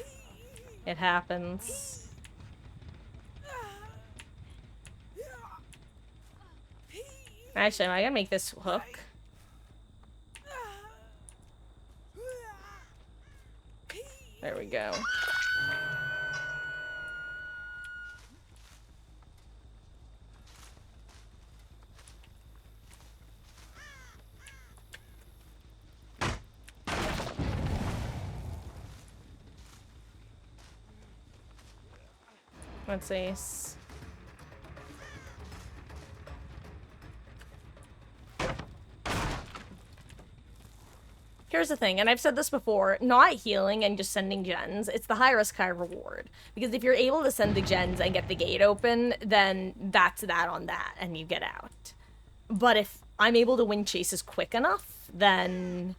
It happens. Actually, I gotta make this hook. There we go. Let's see. Here's the thing, and I've said this before, not healing and just sending gens, it's the high risk, high reward. Because if you're able to send the gens and get the gate open, then that's that on that, and you get out. But if I'm able to win chases quick enough, then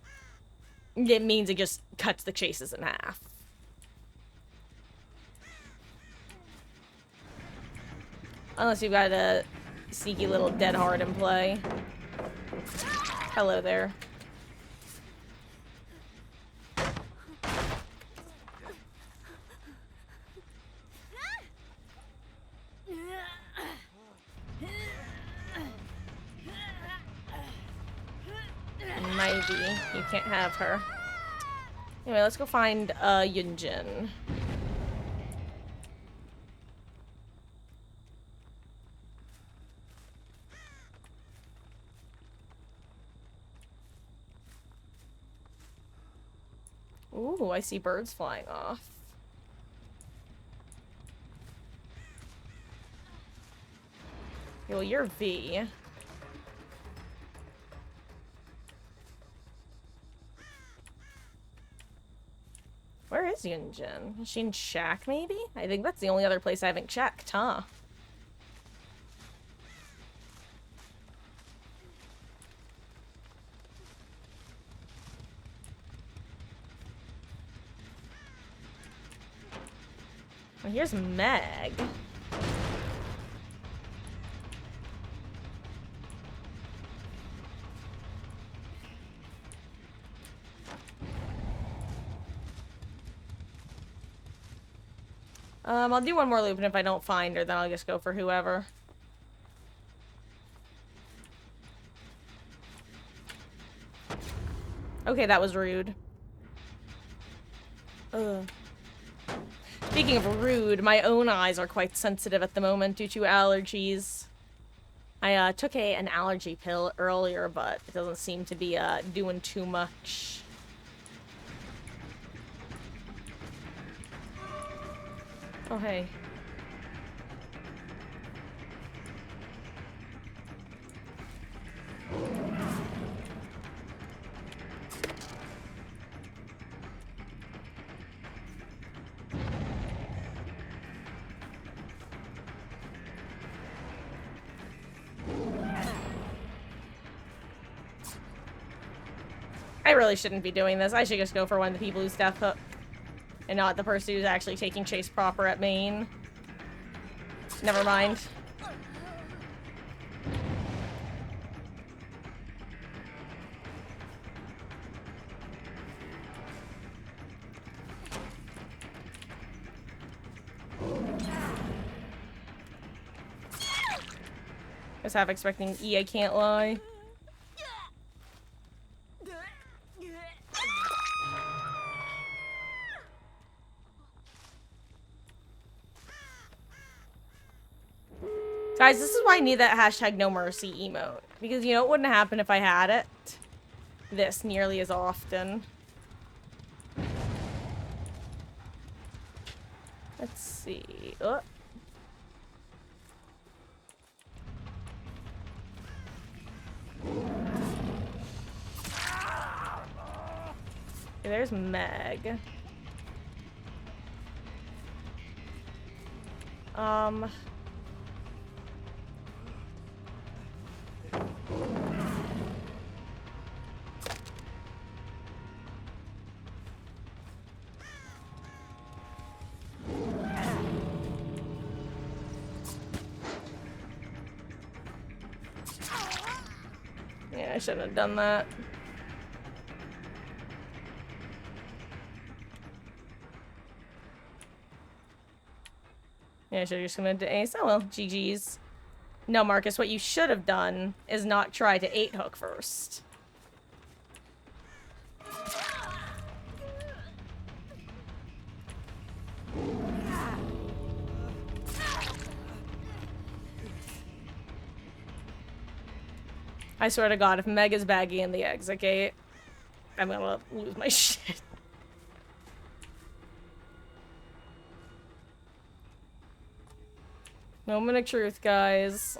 it means it just cuts the chases in half. Unless you've got a sneaky little dead hard in play. Hello there. Maybe. You can't have her. Anyway, let's go find Yunjin. Ooh, I see birds flying off. Well, you're V. Where is Yunjin? Is she in Shack, maybe? I think that's the only other place I haven't checked, huh? Well, here's Meg. I'll do one more loop, and if I don't find her, then I'll just go for whoever. Okay, that was rude. Ugh. Speaking of rude, my own eyes are quite sensitive at the moment due to allergies. I took an allergy pill earlier, but it doesn't seem to be doing too much. Oh, hey. I really shouldn't be doing this. I should just go for one of the people who's death hook. And not the person who's actually taking chase proper at main. Never mind. I was half expecting E, I can't lie. Guys, this is why I need that hashtag no mercy emote. Because you know what wouldn't happen if I had it? This nearly as often. Let's see. Oh. Okay, there's Meg. Yeah, I shouldn't have done that. Yeah, I should have just come into ace. Oh well, GG's. No, Marcus, what you should have done is not try to 8-hook first. I swear to God, if Meg is baggy in the exit gate, I'm gonna lose my shit. Moment of truth, guys.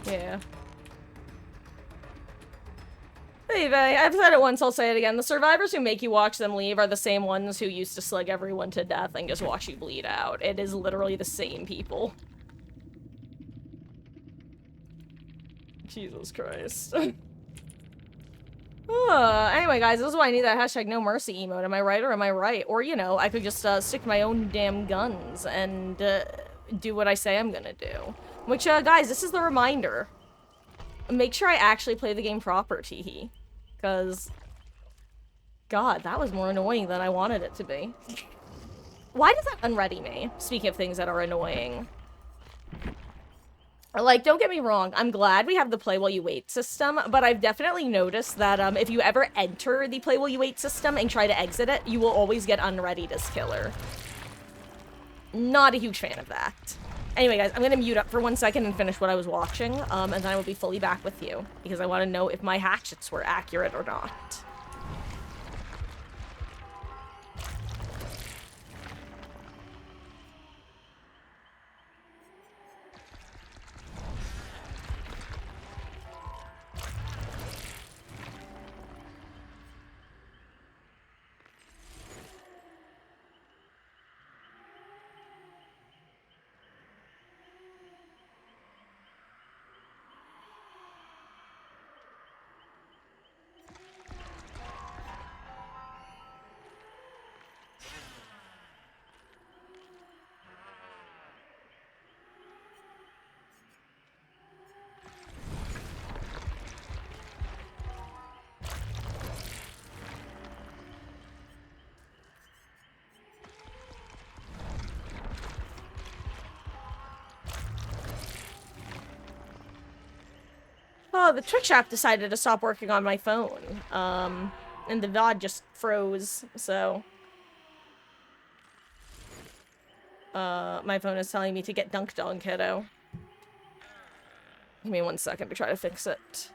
Yeah. Anyway, I've said it once, I'll say it again. The survivors who make you watch them leave are the same ones who used to slig everyone to death and just watch you bleed out. It is literally the same people. Jesus Christ. Anyway, guys, this is why I need that hashtag no mercy emote. Am I right or am I right? Or, you know, I could just stick to my own damn guns and do what I say I'm gonna do. Which, guys, this is the reminder. Make sure I actually play the game proper, teehee. Because, God, that was more annoying than I wanted it to be. Why does that unready me? Speaking of things that are annoying. Like, don't get me wrong, I'm glad we have the play while you wait system, but I've definitely noticed that if you ever enter the play while you wait system and try to exit it, you will always get unreadied as killer. Not a huge fan of that. Anyway, guys, I'm gonna mute up for 1 second and finish what I was watching, and then I will be fully back with you, because I want to know if my hatchets were accurate or not. Oh, the Twitch app decided to stop working on my phone. And the VOD just froze, so... my phone is telling me to get dunked on, kiddo. Give me 1 second to try to fix it.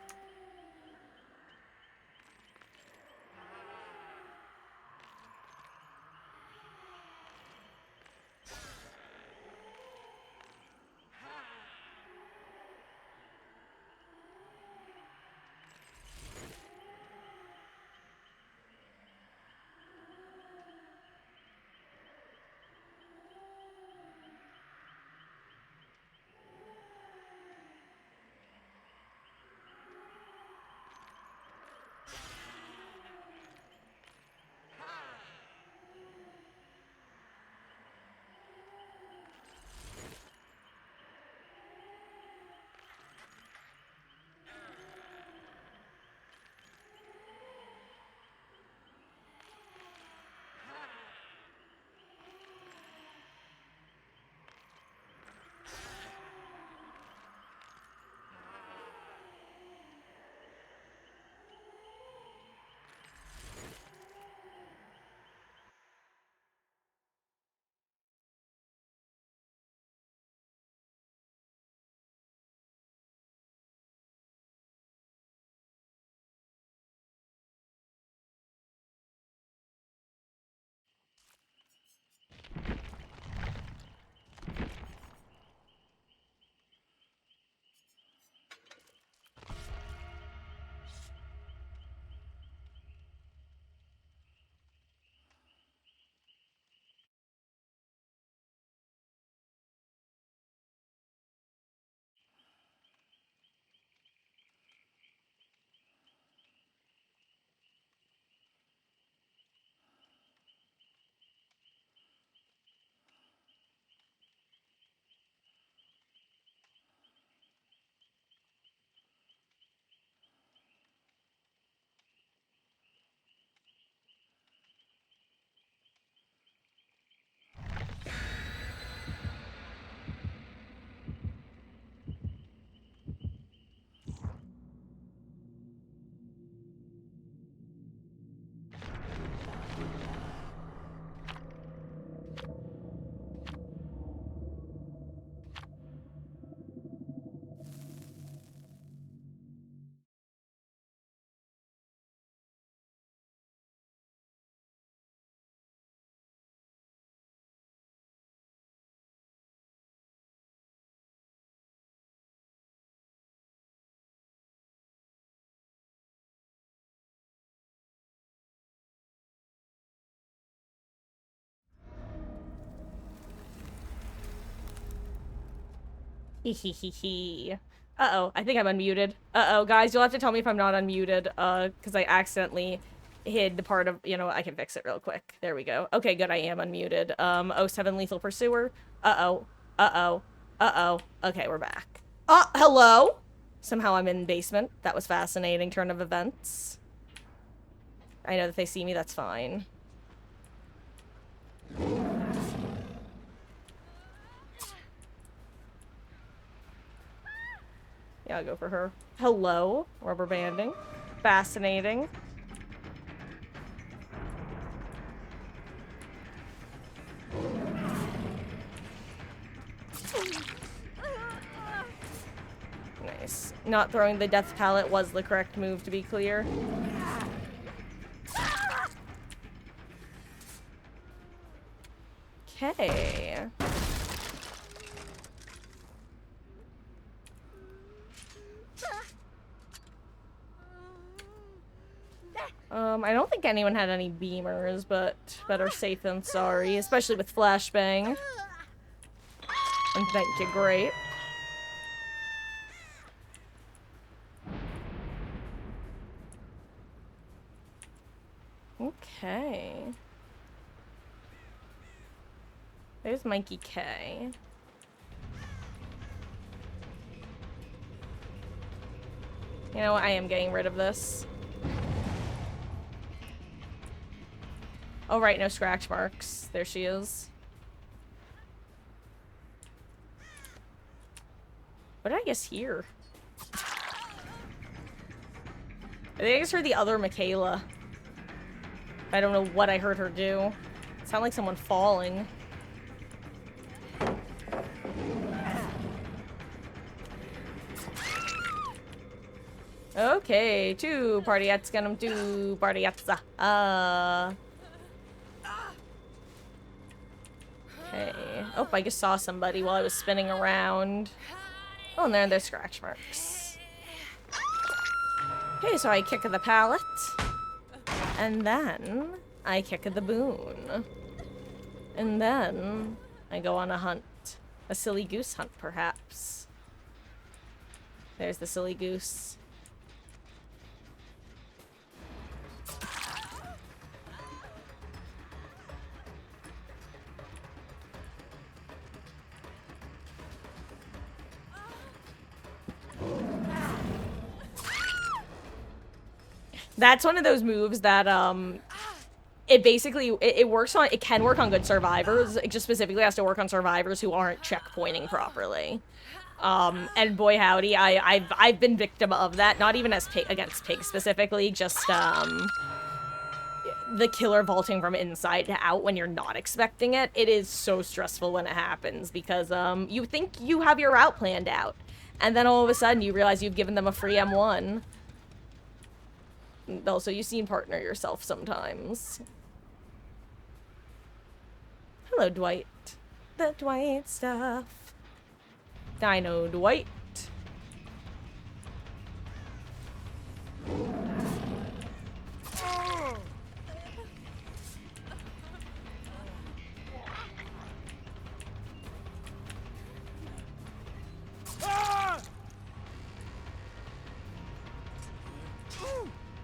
Hehehe. Uh-oh, I think I'm unmuted. Uh-oh, guys, you'll have to tell me if I'm not unmuted, because I accidentally hid the part of, I can fix it real quick. There we go. Okay, good, I am unmuted. Oh 07 Lethal Pursuer. Uh-oh. Uh-oh. Uh-oh. Okay, we're back. Hello? Somehow I'm in basement. That was fascinating turn of events. I know that they see me, that's fine. Yeah, I'll go for her. Hello? Rubber banding. Fascinating. Nice. Not throwing the death pallet was the correct move, to be clear. Okay. I don't think anyone had any beamers, but better safe than sorry, especially with flashbang. And thank you, great. Okay. There's Mikey K. You know what? I am getting rid of this. Oh, right, no scratch marks. There she is. What did I guess here? I think I just heard the other Michaela. I don't know what I heard her do. It sounded like someone falling. Okay, two partyettes gonna do partyettes. Okay. Oh, I just saw somebody while I was spinning around. Oh, and there are their scratch marks. Okay, so I kick the pallet. And then I kick the boon. And then I go on a hunt. A silly goose hunt, perhaps. There's the silly goose. That's one of those moves that, it basically, it works on, it can work on good survivors. It just specifically has to work on survivors who aren't checkpointing properly. And boy howdy, I've been victim of that, not even as against pigs specifically, just, the killer vaulting from inside to out when you're not expecting it. It is so stressful when it happens, because, you think you have your route planned out, and then all of a sudden you realize you've given them a free M1. Also, you seem partner yourself sometimes. Hello, Dwight. The Dwight stuff. Dino Dwight.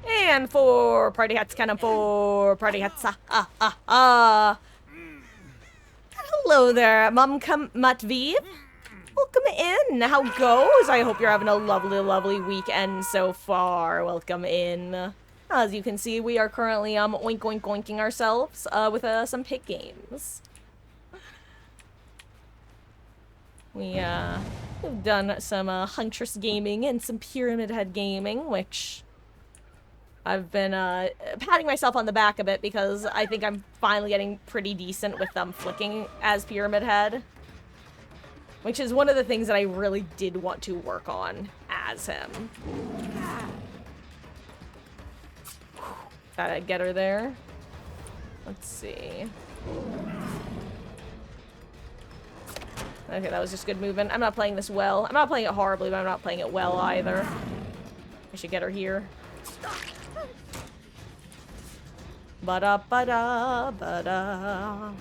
And for party hats, cannon for party hats. Hello there, Matviv. Welcome in. How goes? I hope you're having a lovely, lovely weekend so far. Welcome in. As you can see, we are currently oink oink oinking ourselves with some pig games. We've done some Huntress gaming and some Pyramid Head gaming, which I've been patting myself on the back a bit because I think I'm finally getting pretty decent with flicking as Pyramid Head. Which is one of the things that I really did want to work on as him. Thought I'd get her there. Let's see. Okay, that was just good movement. I'm not playing this well. I'm not playing it horribly, but I'm not playing it well either. I should get her here. Ba-da, ba-da, ba-da.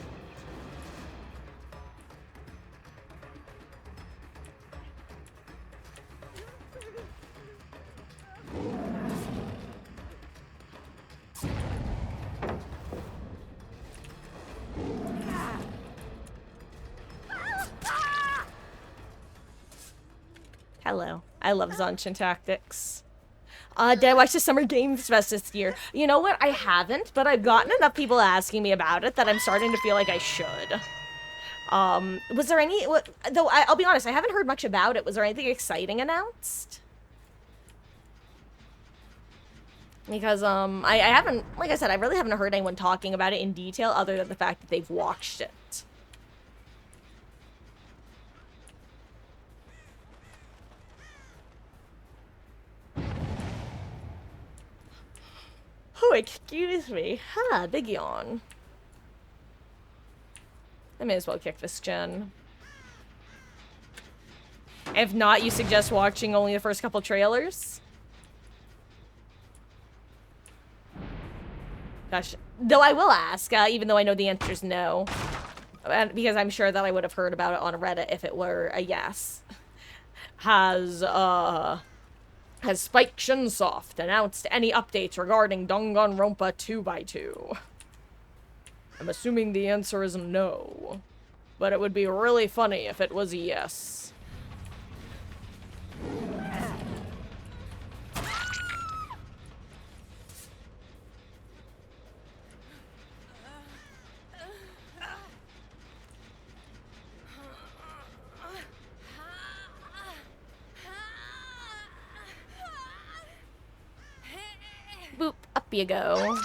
Hello. I love Zanchin Tactics. Did I watch the Summer Games Fest this year? You know what? I haven't, but I've gotten enough people asking me about it that I'm starting to feel like I should. Was there any... Though, I'll be honest, I haven't heard much about it. Was there anything exciting announced? Because, I haven't... Like I said, I really haven't heard anyone talking about it in detail other than the fact that they've watched it. Oh, excuse me. Ha, big yawn. I may as well kick this gen. If not, you suggest watching only the first couple trailers? Gosh. Though I will ask, even though I know the answer is no. Because I'm sure that I would have heard about it on Reddit if it were a yes. Has Spike Chunsoft announced any updates regarding Danganronpa 2x2? I'm assuming the answer is no. But it would be really funny if it was a yes. be a go.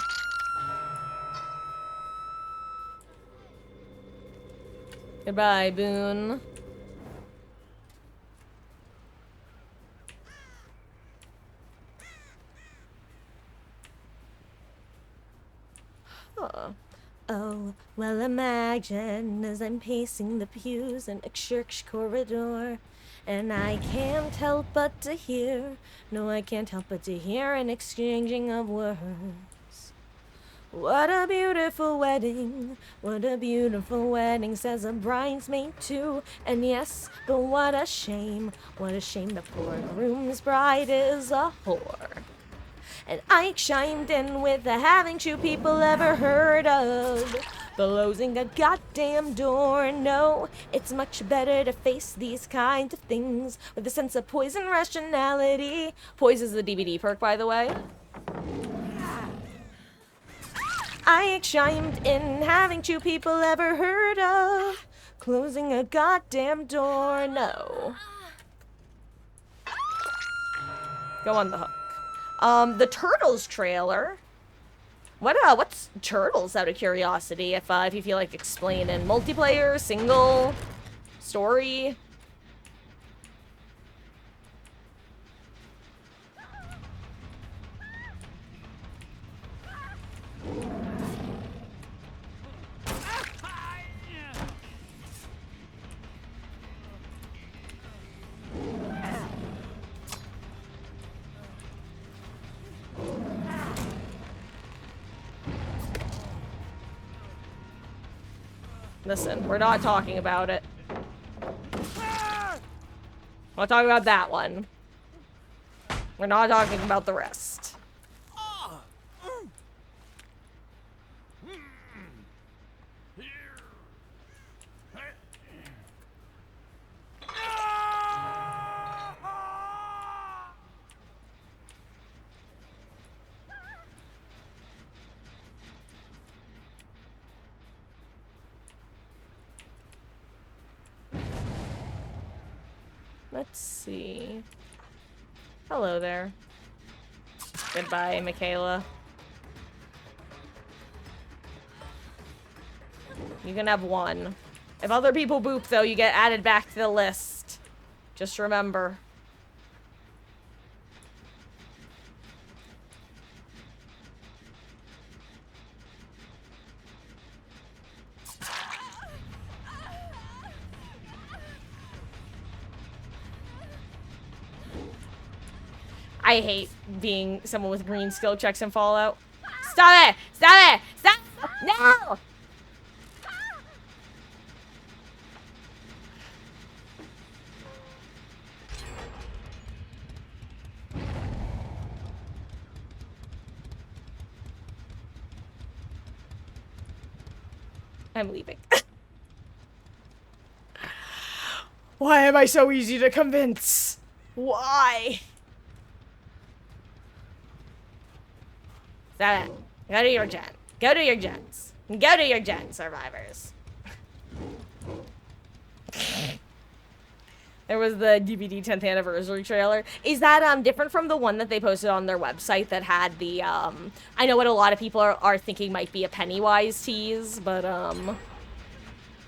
Goodbye, Boone. Huh. Oh, well, imagine as I'm pacing the pews in a church corridor, and I can't help but to hear, no, I can't help but to hear an exchanging of words. What a beautiful wedding, what a beautiful wedding, says a bridesmaid too. And yes, but what a shame the poor groom's bride is a whore. And I chimed in with the haven't you people ever heard of closing a goddamn door? No, it's much better to face these kinds of things with a sense of poise and rationality. Poise is the DBD perk, by the way. I chimed in, haven't you people ever heard of closing a goddamn door? No. Go on the hook. The Turtles trailer. What's Turtles, out of curiosity, if you feel like explaining? Multiplayer, single, story? Listen, we're not talking about it. We're not talking about that one. We're not talking about the rest. Let's see. Hello there. Goodbye, Michaela. You can have one. If other people boop, though, you get added back to the list. Just remember. I hate being someone with green skill checks in Fallout. Stop it! Stop it! Stop! No! I'm leaving. Why am I so easy to convince? Why? Stop it. Go to your gen. Go to your gens. Go to your gen, survivors. There was the DBD 10th anniversary trailer. Is that different from the one that they posted on their website that had the I know what a lot of people are thinking might be a Pennywise tease, but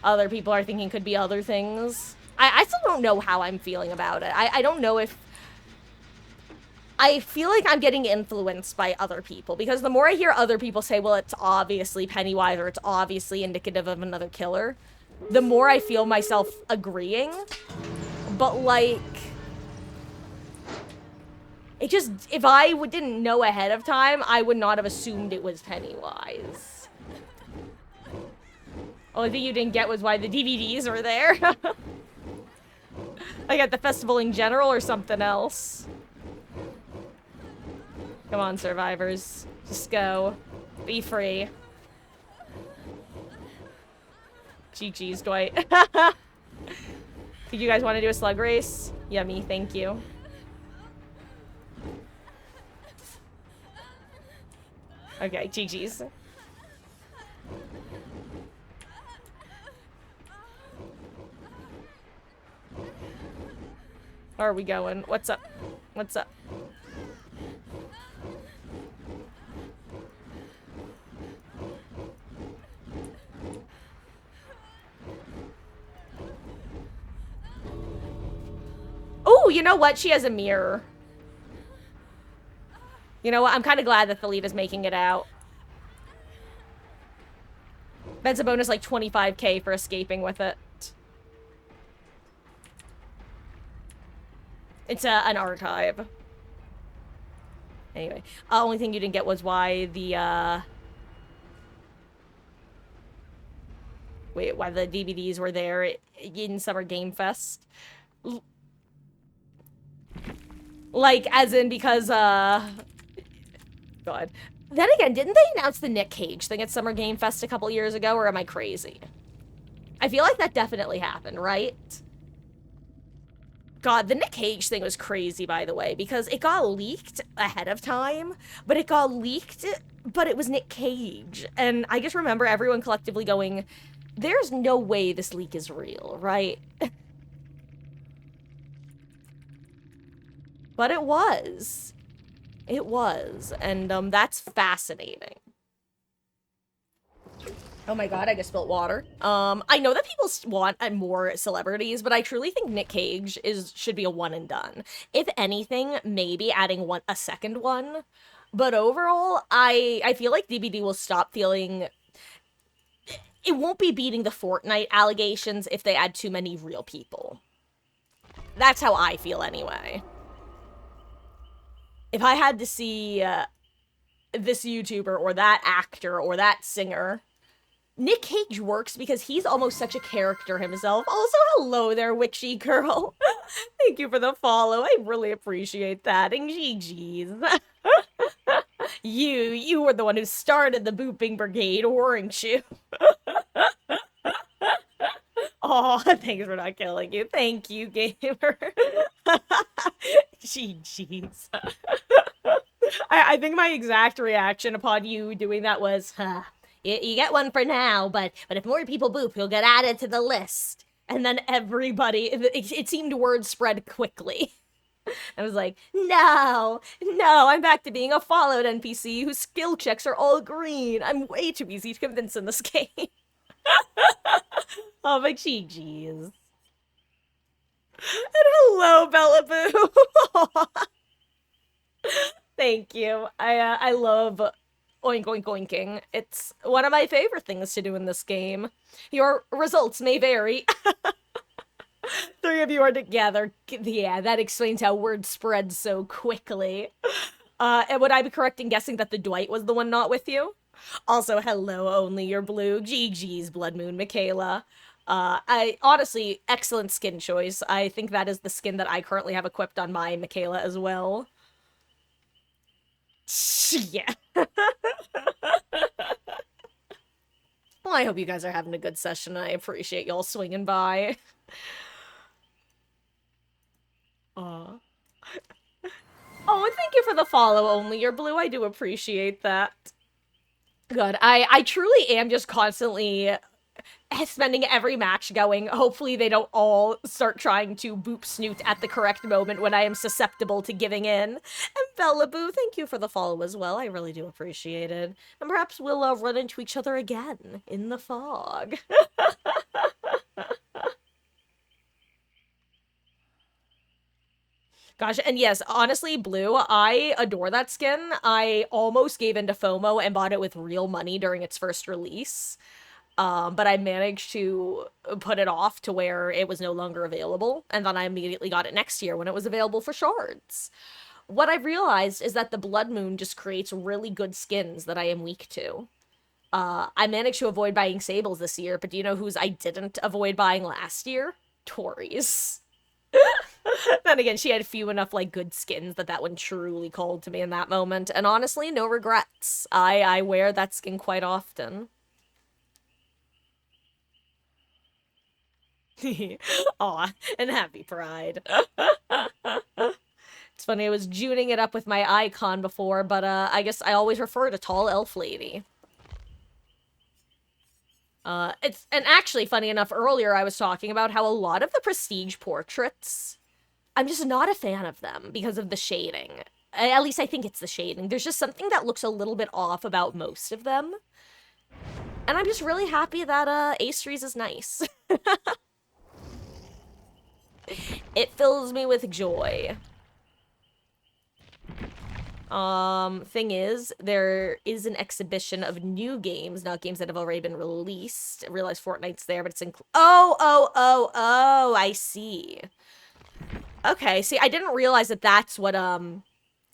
other people are thinking could be other things. I still don't know how I'm feeling about it. I don't know if I feel like I'm getting influenced by other people, because the more I hear other people say, well, it's obviously Pennywise or it's obviously indicative of another killer, the more I feel myself agreeing. But, like, it just, if I didn't know ahead of time, I would not have assumed it was Pennywise. Only thing you didn't get was why the DVDs were there. Like at the festival in general or something else. Come on, survivors. Just go. Be free. GG's, Dwight. Did you guys want to do a slug race? Yummy, thank you. Okay, GG's. Where are we going? What's up? What's up? Ooh, you know what? She has a mirror. You know what? I'm kind of glad that the lead is making it out. That's a bonus like 25k for escaping with it. It's an archive. Anyway, only thing you didn't get was why the, why the DBDs were there in Summer Game Fest. Like, as in because, God. Then again, didn't they announce the Nick Cage thing at Summer Game Fest a couple years ago, or am I crazy? I feel like that definitely happened, right? God, the Nick Cage thing was crazy, by the way, because it got leaked ahead of time, but it got leaked, but it was Nick Cage. And I just remember everyone collectively going, there's no way this leak is real, right? But it was. It was, and that's fascinating. Oh my god, I just spilled water. I know that people want more celebrities, but I truly think Nick Cage should be a one and done. If anything, maybe adding a second one. But overall, I feel like DBD will stop feeling... It won't be beating the Fortnite allegations if they add too many real people. That's how I feel anyway. If I had to see this YouTuber or that actor or that singer, Nick Cage works because he's almost such a character himself. Also, hello there, witchy girl. Thank you for the follow. I really appreciate that. And GG's. You were the one who started the booping brigade, weren't you? Oh, thanks for not killing you. Thank you, gamer. GG's. I think my exact reaction upon you doing that was, you get one for now, but if more people boop, you'll get added to the list. And then everybody, it seemed word spread quickly. I was like, no, I'm back to being a followed NPC whose skill checks are all green. I'm way too easy to convince in this game. Oh, my GG's. And hello, Bella Boo. Thank you. I love oink oink oinking. It's one of my favorite things to do in this game. Your results may vary. 3 of you are together. Yeah, that explains how word spreads so quickly. And would I be correct in guessing that the Dwight was the one not with you? Also, hello, only you're blue. GG's, Blood Moon Michaela. I honestly, excellent skin choice. I think that is the skin that I currently have equipped on my Michaela as well. Yeah. Well, I hope you guys are having a good session. I appreciate y'all swinging by. Oh, and thank you for the follow, only you're blue. I do appreciate that. Good. I truly am just constantly spending every match going, hopefully they don't all start trying to boop snoot at the correct moment when I am susceptible to giving in. And Bella Boo, thank you for the follow as well. I really do appreciate it. And perhaps we'll run into each other again in the fog. Gosh, and yes, honestly, Blue, I adore that skin. I almost gave into FOMO and bought it with real money during its first release. But I managed to put it off to where it was no longer available, and then I immediately got it next year when it was available for shards. What I've realized is that the Blood Moon just creates really good skins that I am weak to. I managed to avoid buying Sables this year, but do you know whose I didn't avoid buying last year? Tori's. Then again, she had few enough, like, good skins that one truly called to me in that moment, and honestly, no regrets. I wear that skin quite often. Aw, and happy Pride. It's funny, I was juning it up with my icon before, but I guess I always refer to Tall Elf Lady. And actually, funny enough, earlier I was talking about how a lot of the prestige portraits, I'm just not a fan of them because of the shading. At least I think it's the shading. There's just something that looks a little bit off about most of them. And I'm just really happy that Ace Trees is nice. It fills me with joy. Thing is, there is an exhibition of new games, not games that have already been released. I realize Fortnite's there, but it's oh, I see. Okay, see, I didn't realize that that's what,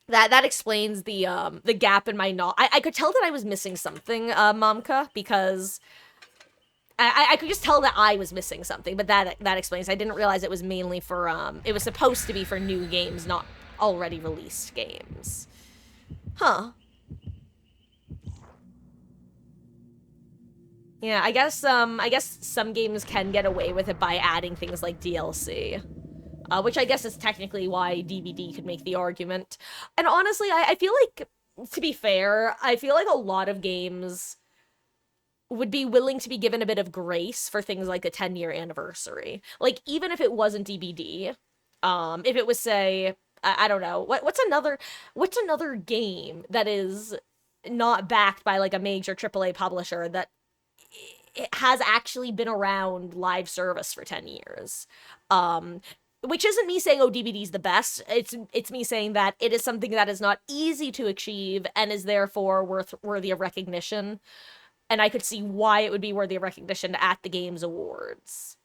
that explains the gap in my I could tell that I was missing something, Momka, because I could just tell that I was missing something, but that explains. I didn't realize it was mainly for, it was supposed to be for new games, not already released games. Huh. Yeah, I guess some games can get away with it by adding things like DLC. Which I guess is technically why DBD could make the argument. And honestly, I feel like, to be fair, I feel like a lot of games would be willing to be given a bit of grace for things like a 10-year anniversary. Like, even if it wasn't DBD, if it was, say, I don't know, what's another game that is not backed by, like, a major AAA publisher that it has actually been around live service for 10 years? Which isn't me saying, oh, DBD's the best. It's me saying that it is something that is not easy to achieve and is therefore worthy of recognition. And I could see why it would be worthy of recognition at the Games Awards.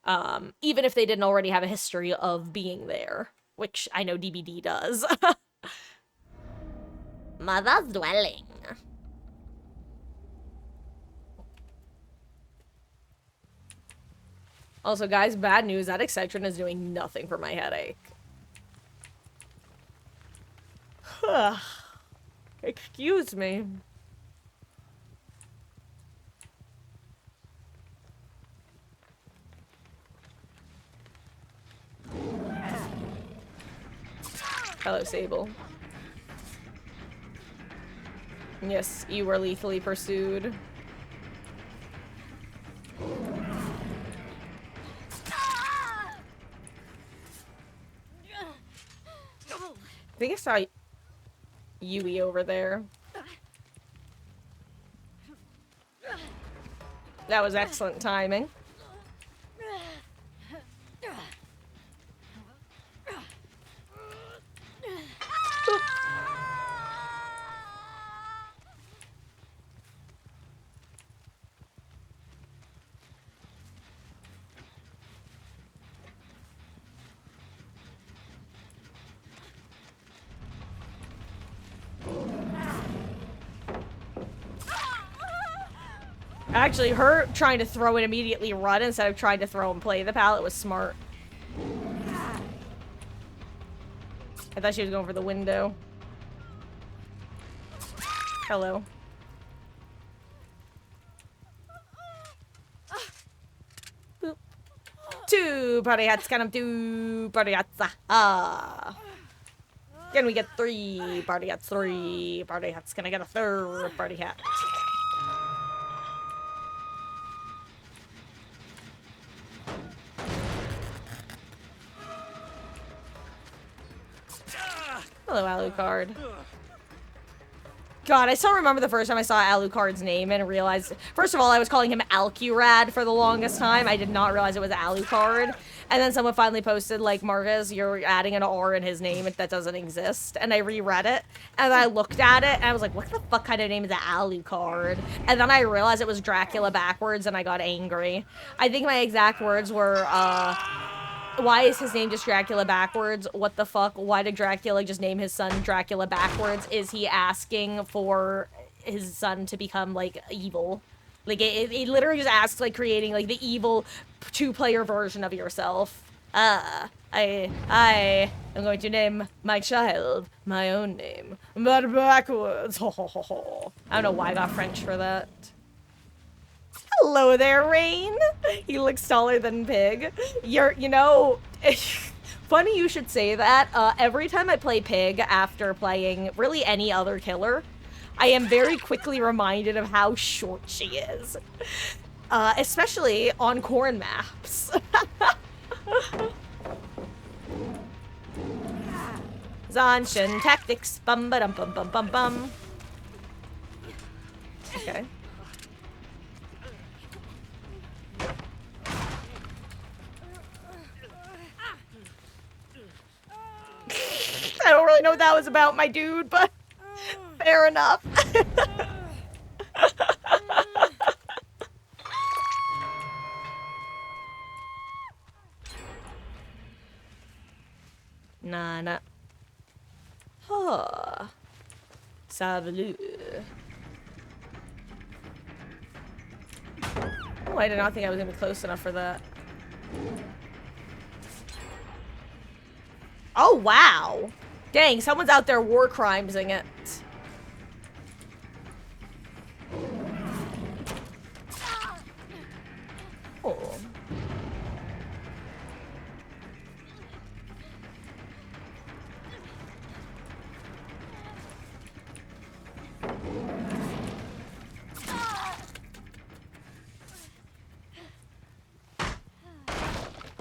Even if they didn't already have a history of being there. Which I know DBD does. Mother's Dwelling. Also, guys, bad news. That Excitrin is doing nothing for my headache. Excuse me. Hello, Sable. Yes, you were lethally pursued. I think I saw Yui over there. That was excellent timing. Actually, her trying to throw and immediately run instead of trying to throw and play the pallet was smart. I thought she was going for the window. Hello. Boop. Two party hats, kind of two party hats. Ah. Can we get three party hats? Three party hats. Can I get a third party hat? Hello, Alucard. God, I still remember the first time I saw Alucard's name and realized... First of all, I was calling him Alcurad for the longest time. I did not realize it was Alucard. And then someone finally posted, like, Marcus, you're adding an R in his name that doesn't exist. And I reread it. And I looked at it, and I was like, what the fuck kind of name is Alucard? And then I realized it was Dracula backwards, and I got angry. I think my exact words were, why is his name just Dracula backwards? What the fuck? Why did Dracula just name his son Dracula backwards? Is he asking for his son to become, like, evil? Like, it literally just asks, like, creating, like, the evil two-player version of yourself. I am going to name my child my own name, but backwards. Ho, ho, ho, ho. I don't know why I got French for that. Hello there, Rain. He looks taller than Pig. You know, funny you should say that. Every time I play Pig after playing really any other killer, I am very quickly reminded of how short she is. Especially on corn maps. Zanshin tactics. Bum ba dum bum bum bum bum. Okay. really know what that was about, my dude, but fair enough. Nah. Huh. Savalou. Oh, I did not think I was gonna be close enough for that. Oh, wow. Dang, someone's out there war crimesing it. Oh.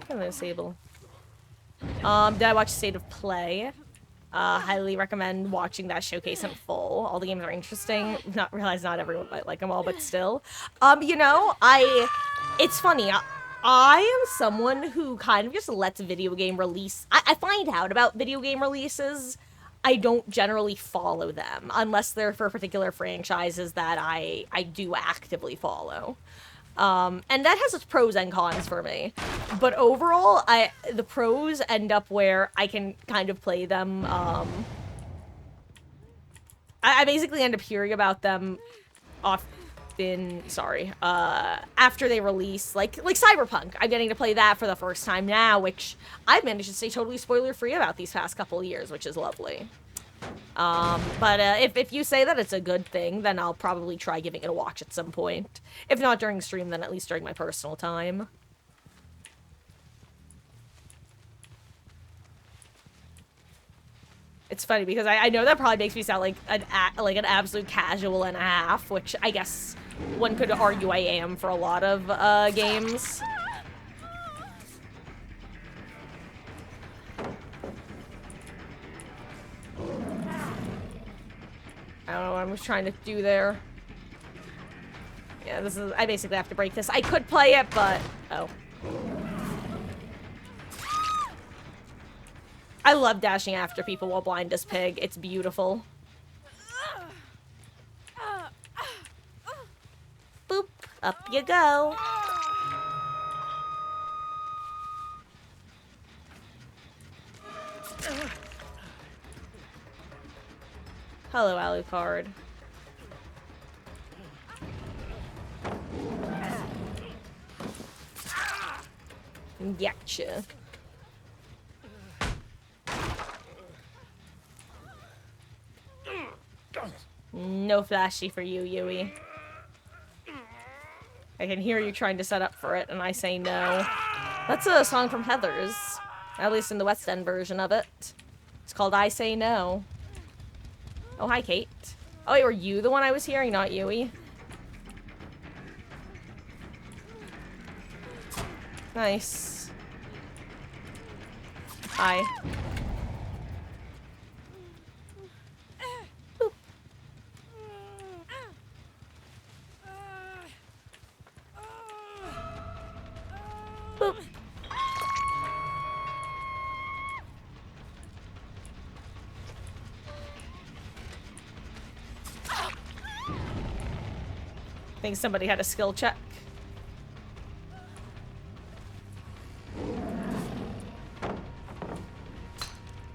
Hello, Sable. Did I watch State of Play? Highly recommend watching that showcase in full. All the games are interesting. Not realize not everyone might like them all, but still. You know, it's funny. I am someone who kind of just lets video game release. I find out about video game releases. I don't generally follow them unless they're for particular franchises that I do actively follow. And that has its pros and cons for me. But overall, the pros end up where I can kind of play them. I basically end up hearing about them after they release, like Cyberpunk. I'm getting to play that for the first time now, which I've managed to stay totally spoiler-free about these past couple of years, which is lovely. But if you say that it's a good thing, then I'll probably try giving it a watch at some point. If not during stream, then at least during my personal time. It's funny because I know that probably makes me sound like an absolute casual and a half, which I guess one could argue I am for a lot of games. I don't know what I'm trying to do there. Yeah, I basically have to break this. I could play it, but... Oh. I love dashing after people while blind as pig. It's beautiful. Boop. Up you go. Hello, Alucard. Gotcha. No flashy for you, Yui. I can hear you trying to set up for it, and I say no. That's a song from Heathers. At least in the West End version of it. It's called I Say No. Oh, hi, Kate. Oh, wait, were you the one I was hearing, not Yui? Nice. Hi. Boop. Boop. I think somebody had a skill check.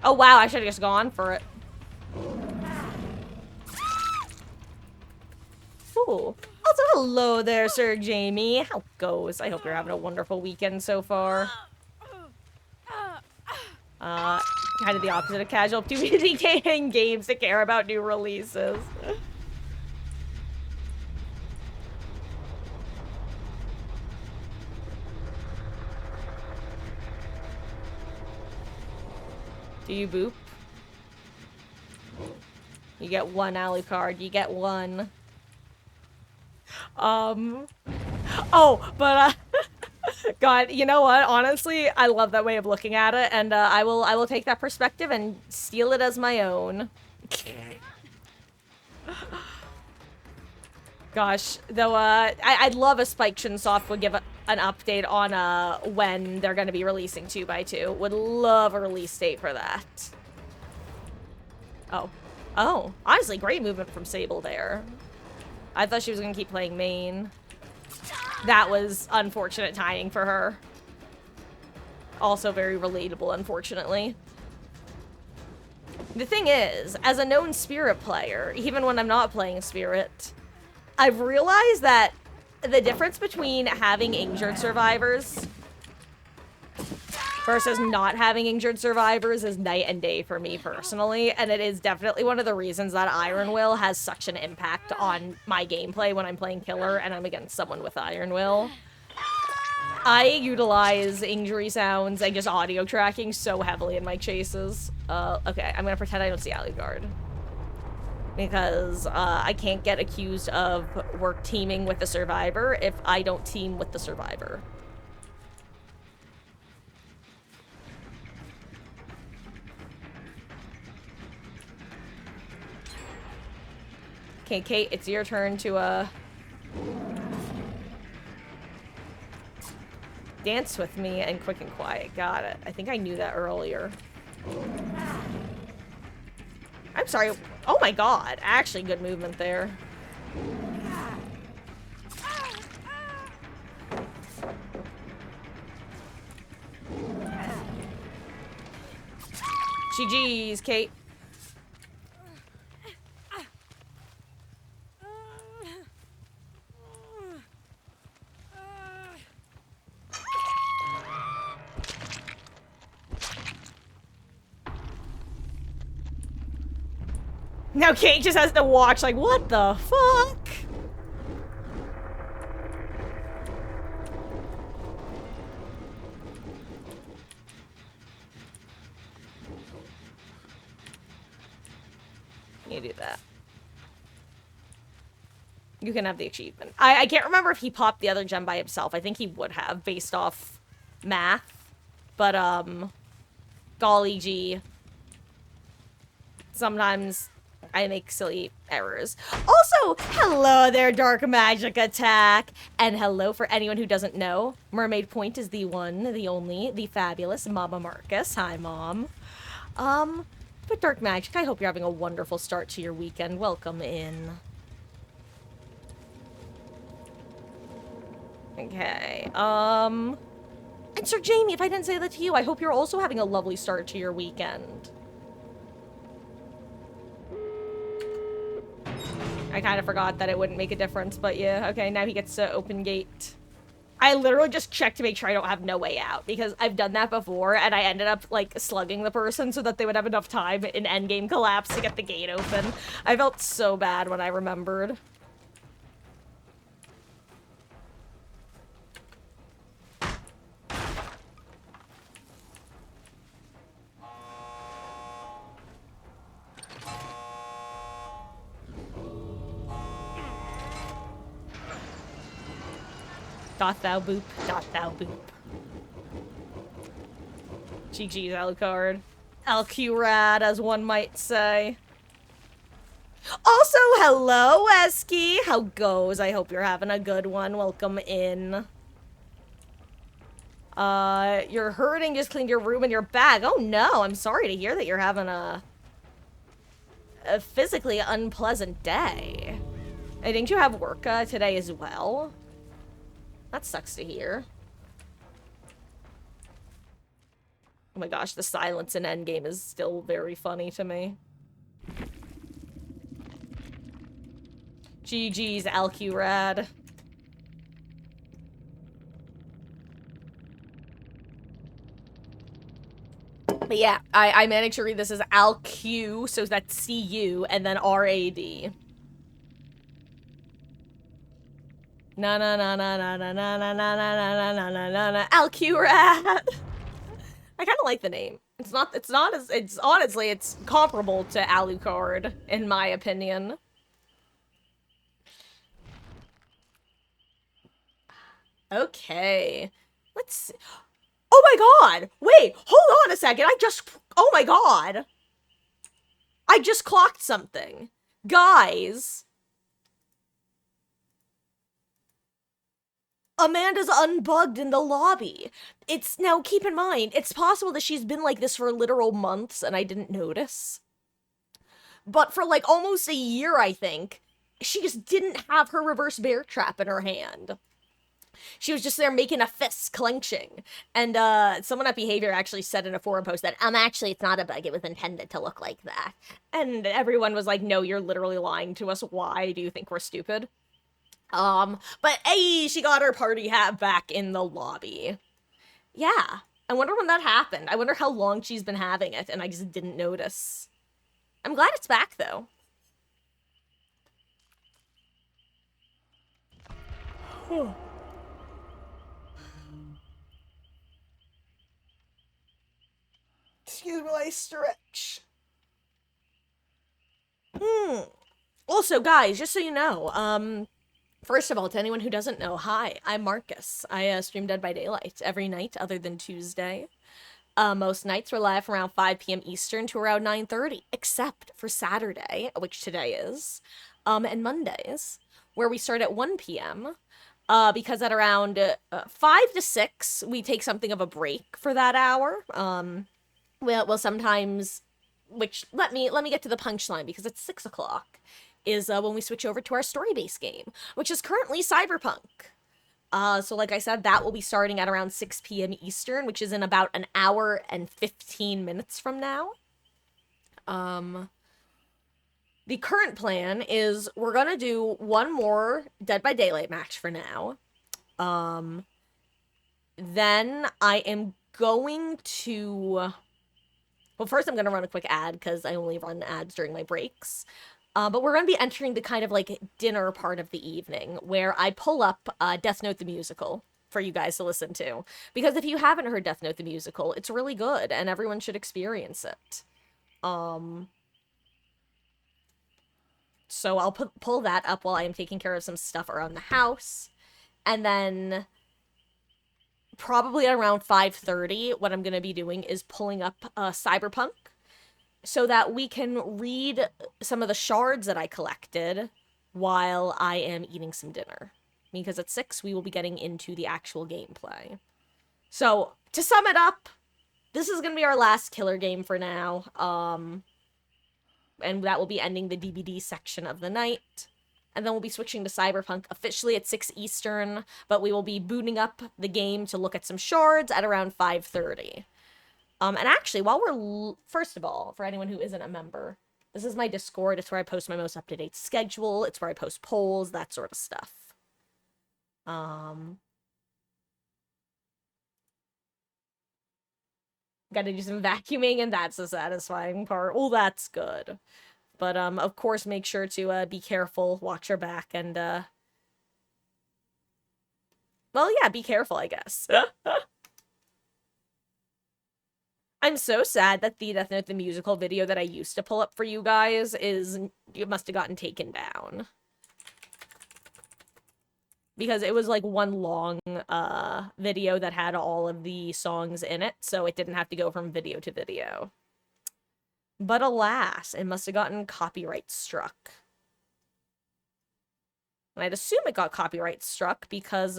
Oh wow, I should have just gone for it. Ooh. Also, hello there, Sir Jamie. How goes? I hope you're having a wonderful weekend so far. Kind of the opposite of casual. Too busy gaming games to care about new releases. Do you boop? You get one Alucard. You get one. Oh, but God, you know what? Honestly, I love that way of looking at it, and I will take that perspective and steal it as my own. Gosh, though, I'd love if Spike Chunsoft would give an update on when they're going to be releasing 2x2. Would love a release date for that. Oh. Oh. Honestly, great movement from Sable there. I thought she was gonna keep playing main. That was unfortunate timing for her. Also very relatable, unfortunately. The thing is, as a known Spirit player, even when I'm not playing Spirit, I've realized that the difference between having injured survivors versus not having injured survivors is night and day for me personally, and it is definitely one of the reasons that Iron Will has such an impact on my gameplay when I'm playing Killer and I'm against someone with Iron Will. I utilize injury sounds and just audio tracking so heavily in my chases. Okay, I'm gonna pretend I don't see Alucard. Because I can't get accused of work teaming with the survivor if I don't team with the survivor. Okay, Kate, it's your turn to, dance with me and quick and quiet. Got it. I think I knew that earlier. I'm sorry. Oh my god. Actually, good movement there. GG's, Kate. Now Kate just has to watch, like, what the fuck? You do that. You can have the achievement. I can't remember if he popped the other gem by himself. I think he would have, based off math. But, golly gee. Sometimes I make silly errors. Also, hello there, Dark Magic Attack. And hello for anyone who doesn't know. Mermaid Point is the one, the only, the fabulous Mama Marcus. Hi, Mom. But Dark Magic, I hope you're having a wonderful start to your weekend. Welcome in. Okay, and Sir Jamie, if I didn't say that to you, I hope you're also having a lovely start to your weekend. I kind of forgot that it wouldn't make a difference, but yeah, okay, now he gets to open gate. I literally just checked to make sure I don't have no way out, because I've done that before, and I ended up, like, slugging the person so that they would have enough time in endgame collapse to get the gate open. I felt so bad when I remembered. Doth thou boop, doth thou boop. GG's Alucard. Alcurad, as one might say. Also, hello, Esky. How goes? I hope you're having a good one. Welcome in. You're hurting, just cleaned your room and your bag. Oh no, I'm sorry to hear that you're having a physically unpleasant day. I think you have work today as well. That sucks to hear. Oh my gosh, the silence in Endgame is still very funny to me. GG's Alcurad. But yeah, I managed to read this as Alq, so that's C-U, and then R-A-D. Na na na na na na na na na na na na na na na Alcurad. I kind of like the name. It's honestly, it's comparable to Alucard, in my opinion. Okay. Let's see. Oh my god! Wait, hold on a second. Oh my god. I just clocked something. Guys. Amanda's unbugged in the lobby. It's, now keep in mind, it's possible that she's been like this for literal months and I didn't notice. but for like almost a year, I think, she just didn't have her reverse bear trap in her hand. She was just there making a fist clenching. And someone at Behavior actually said in a forum post that, actually, it's not a bug. It was intended to look like that. And everyone was like, no, you're literally lying to us. Why do you think we're stupid? But hey, she got her party hat back in the lobby. Yeah. I wonder when that happened. I wonder how long she's been having it, and I just didn't notice. I'm glad it's back, though. Excuse me while I stretch. Also, guys, just so you know, first of all, to anyone who doesn't know, hi, I'm Marcus. I stream Dead by Daylight every night other than Tuesday. Most nights we're live from around 5 p.m. Eastern to around 9:30, except for Saturday, which today is, and Mondays, where we start at 1 p.m., because at around 5 to 6, we take something of a break for that hour. Well, sometimes, which, let me get to the punchline, because it's 6 o'clock, is when we switch over to our story-based game, which is currently Cyberpunk. So like I said, that will be starting at around 6 p.m. Eastern, which is in about an hour and 15 minutes from now. The current plan is we're gonna do one more Dead by Daylight match for now. Then I am going to... Well, first I'm gonna run a quick ad, because I only run ads during my breaks. But we're going to be entering the kind of, like, dinner part of the evening, where I pull up Death Note the Musical for you guys to listen to. Because if you haven't heard Death Note the Musical, it's really good, and everyone should experience it. So I'll pull that up while I am taking care of some stuff around the house. And then, probably around 5:30, what I'm going to be doing is pulling up Cyberpunk, so that we can read some of the shards that I collected while I am eating some dinner. Because at 6, we will be getting into the actual gameplay. So, to sum it up, this is going to be our last killer game for now. And that will be ending the DBD section of the night. And then we'll be switching to Cyberpunk officially at 6 Eastern, but we will be booting up the game to look at some shards at around 5:30. And actually, while we're... First of all, for anyone who isn't a member, this is my Discord. It's where I post my most up-to-date schedule. It's where I post polls, that sort of stuff. Gotta do some vacuuming, and that's the satisfying part. Well, that's good. But, of course, make sure to, be careful, watch your back, and, well, yeah, be careful, I guess. I'm so sad that the Death Note the Musical video that I used to pull up for you guys it must have gotten taken down. Because it was like one long video that had all of the songs in it, so it didn't have to go from video to video. But alas, it must have gotten copyright struck. And I'd assume it got copyright struck because,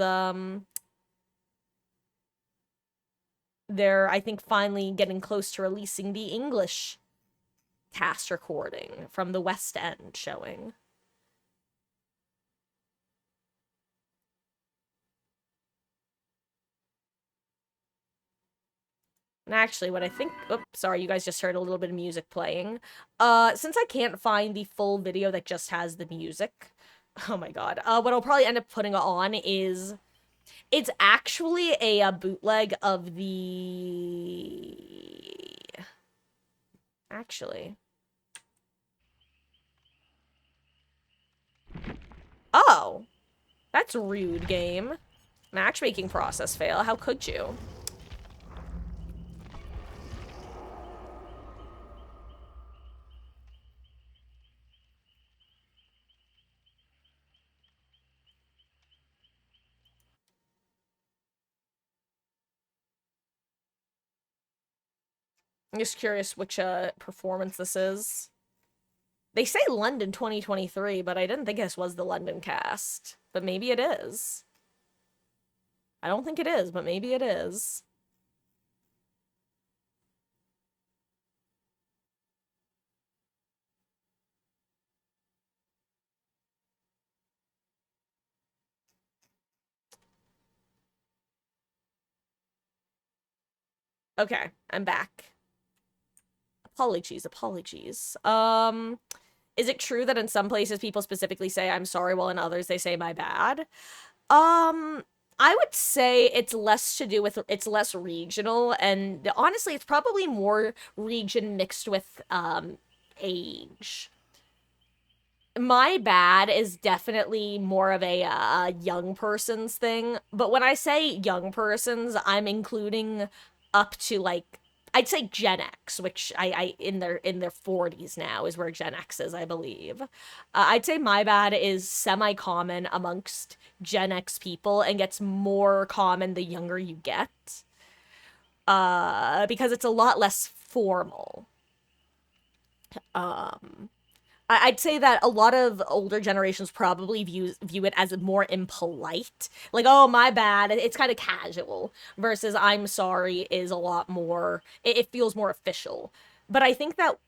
they're, I think, finally getting close to releasing the English cast recording from the West End showing. And actually, what I think... Oops, sorry, you guys just heard a little bit of music playing. Since I can't find the full video that just has the music... Oh my god. What I'll probably end up putting on is... It's actually a bootleg of the... Actually... Oh! That's rude, game. Matchmaking process fail. How could you? I'm just curious which performance this is. They say London 2023, but I didn't think this was the London cast. But maybe it is. I don't think it is, but maybe it is. Okay, I'm back. Apologies. Is it true that in some places people specifically say I'm sorry while in others they say my bad? Um, I would say it's less to do with it's less regional, and honestly, it's probably more region mixed with age. My bad is definitely more of a young person's thing, but when I say young person's, I'm including up to like I'd say Gen X, which I in their 40s now is where Gen X is, I believe. I'd say my bad is semi common amongst Gen X people and gets more common the younger you get, because it's a lot less formal. I'd say that a lot of older generations probably view it as more impolite. Like, oh, my bad. It's kind of casual. Versus I'm sorry is a lot more, it feels more official. But I think that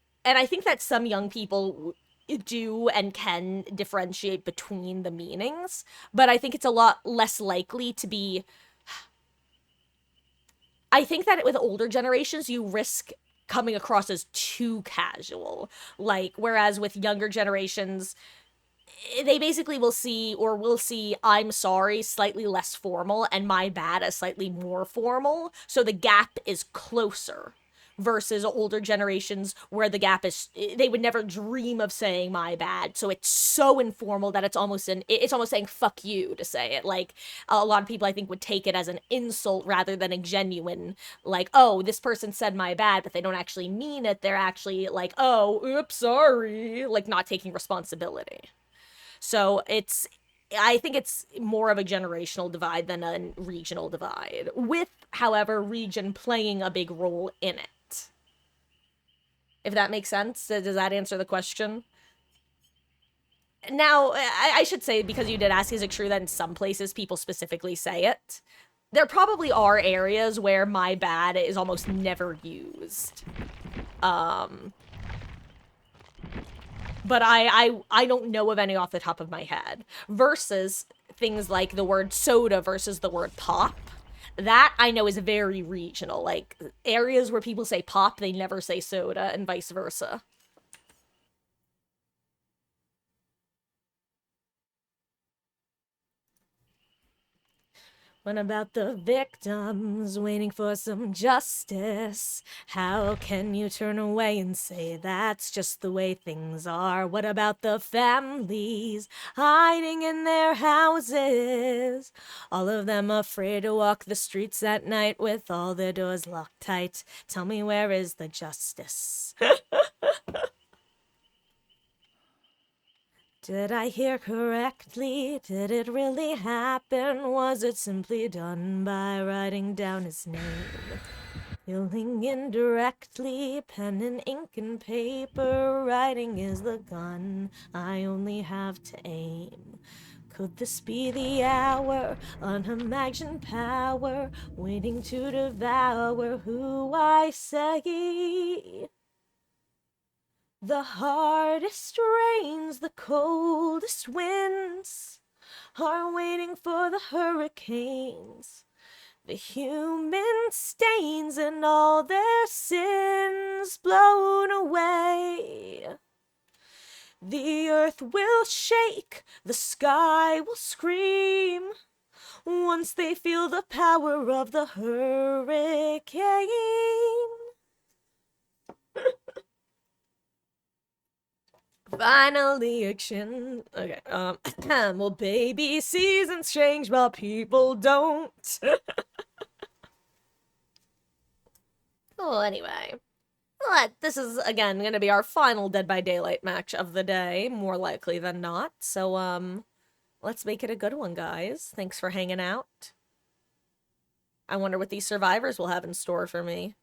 some young people do and can differentiate between the meanings. But I think it's a lot less likely to be. I think that with older generations, you risk coming across as too casual. Like, whereas with younger generations, they basically will see I'm sorry slightly less formal and my bad as slightly more formal. So the gap is closer versus older generations where the gap is they would never dream of saying my bad. So it's so informal that it's almost saying fuck you to say it. Like a lot of people I think would take it as an insult rather than a genuine like, oh, this person said my bad, but they don't actually mean it. They're actually like, oh, oops, sorry, like not taking responsibility. So I think it's more of a generational divide than a regional divide, with, however, region playing a big role in it. If that makes sense, does that answer the question? Now, I should say, because you did ask, is it true that in some places people specifically say it? There probably are areas where my bad is almost never used. But I don't know of any off the top of my head. Versus things like the word soda versus the word pop. That I know is very regional. Like areas where people say pop, they never say soda, and vice versa. What about the victims waiting for some justice? How can you turn away and say that's just the way things are? What about the families hiding in their houses? All of them afraid to walk the streets at night with all their doors locked tight. Tell me, where is the justice? Did I hear correctly? Did it really happen? Was it simply done by writing down his name? Killing indirectly, pen and ink and paper, writing is the gun I only have to aim. Could this be the hour, unimagined power, waiting to devour who I say? The hardest rains, the coldest winds are waiting for the hurricanes. The human stains and all their sins blown away. The earth will shake, the sky will scream once they feel the power of the hurricane. Finally, action. Okay. Well, baby, seasons change, but people don't. Well, anyway. This is, again, gonna be our final Dead by Daylight match of the day, more likely than not. So, let's make it a good one, guys. Thanks for hanging out. I wonder what these survivors will have in store for me.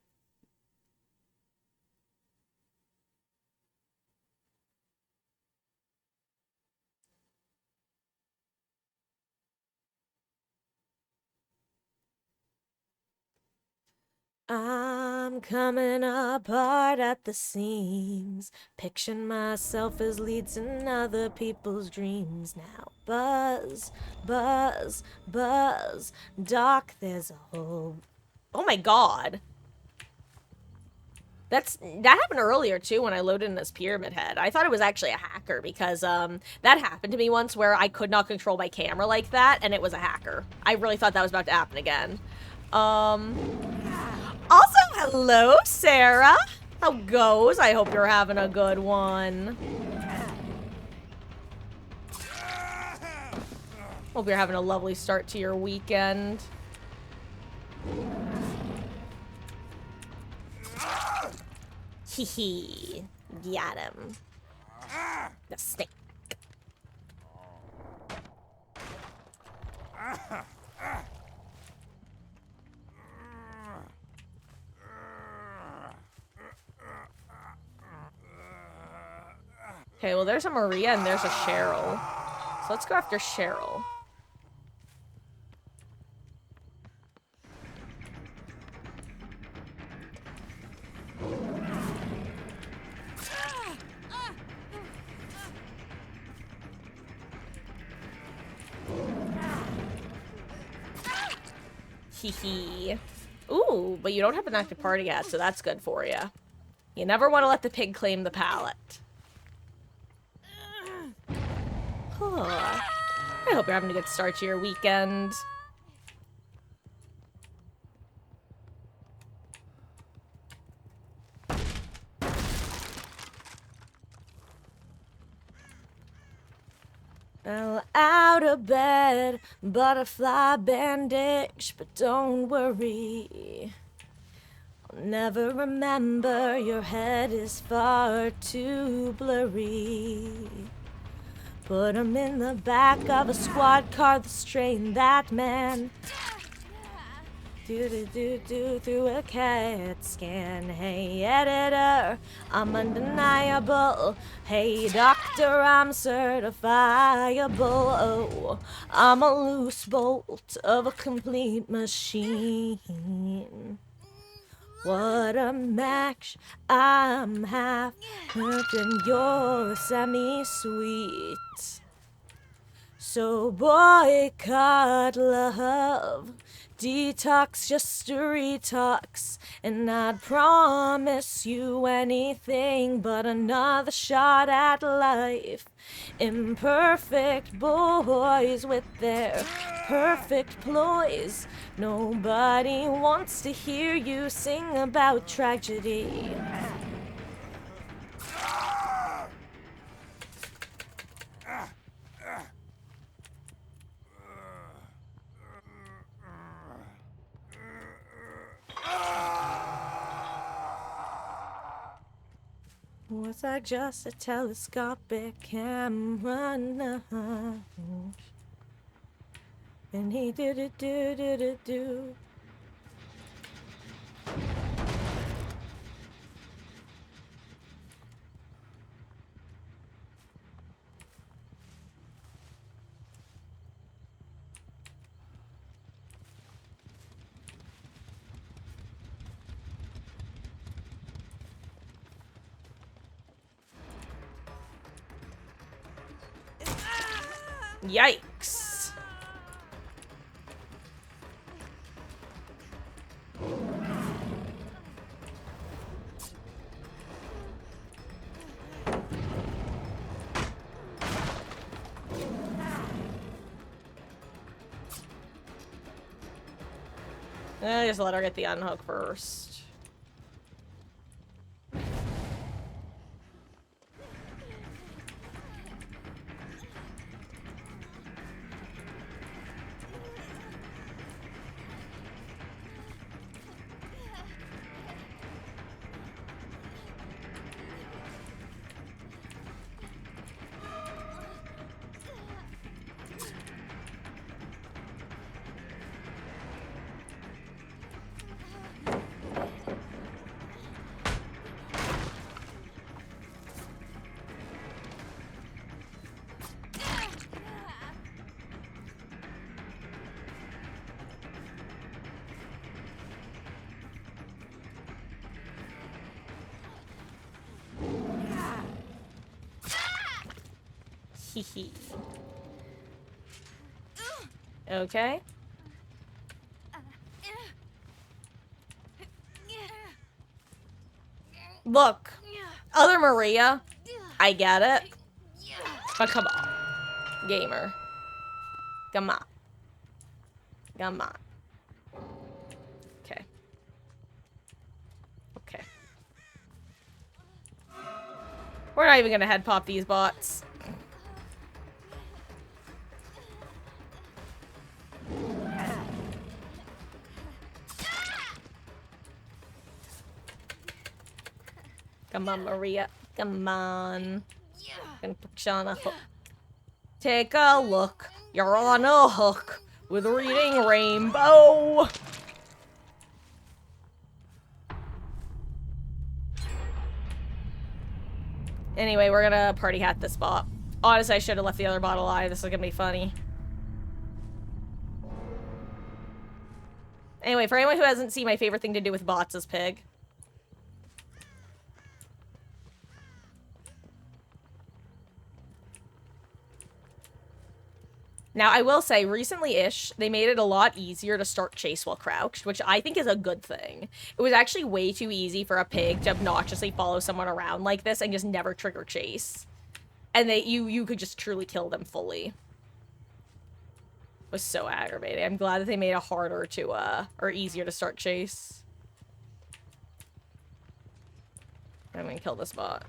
I'm coming apart at the seams, picturing myself as leads in other people's dreams now. Buzz, buzz, buzz, dark, there's a hole. Oh my god. That happened earlier too when I loaded in this pyramid head. I thought it was actually a hacker because that happened to me once where I could not control my camera like that and it was a hacker. I really thought that was about to happen again. Also, hello, Sarah. How goes? I hope you're having a good one. Hope you're having a lovely start to your weekend. Hee. Got him. The snake. Okay, well there's a Maria and there's a Cheryl. So let's go after Cheryl. Hee. Ooh, but you don't have an active party yet, so that's good for you. You never want to let the pig claim the pallet. Huh. I hope you're having a good start to your weekend. Fell out of bed, butterfly bandage, but don't worry. I'll never remember, your head is far too blurry. Put him in the back of a squad car that's trained that man. Do through a CAT scan. Hey editor, I'm undeniable. Hey doctor, I'm certifiable. Oh, I'm a loose bolt of a complete machine. What a match, I'm half hurt and you're semi-sweet. So boycott love, detox just a retox, and I'd promise you anything but another shot at life. Imperfect boys with their perfect ploys. Nobody wants to hear you sing about tragedy. Was I just a telescopic camera? No. And he do. Yikes. Just let her get the unhook first. Hee. Okay. Look, other Maria, I get it. But come on, gamer. Come on. Come on. Okay. Okay. We're not even gonna head pop these bots. Come on, Maria. Come on. Gonna put you on a hook. Take a look. You're on a hook with reading rainbow. Anyway, we're gonna party hat this bot. Honestly, I should have left the other bot alive. This is gonna be funny. Anyway, for anyone who hasn't seen, my favorite thing to do with bots is pig. Now, I will say, recently-ish, they made it a lot easier to start chase while crouched, which I think is a good thing. It was actually way too easy for a pig to obnoxiously follow someone around like this and just never trigger chase. And you could just truly kill them fully. It was so aggravating. I'm glad that they made it harder to, or easier to start chase. I'm gonna kill this bot.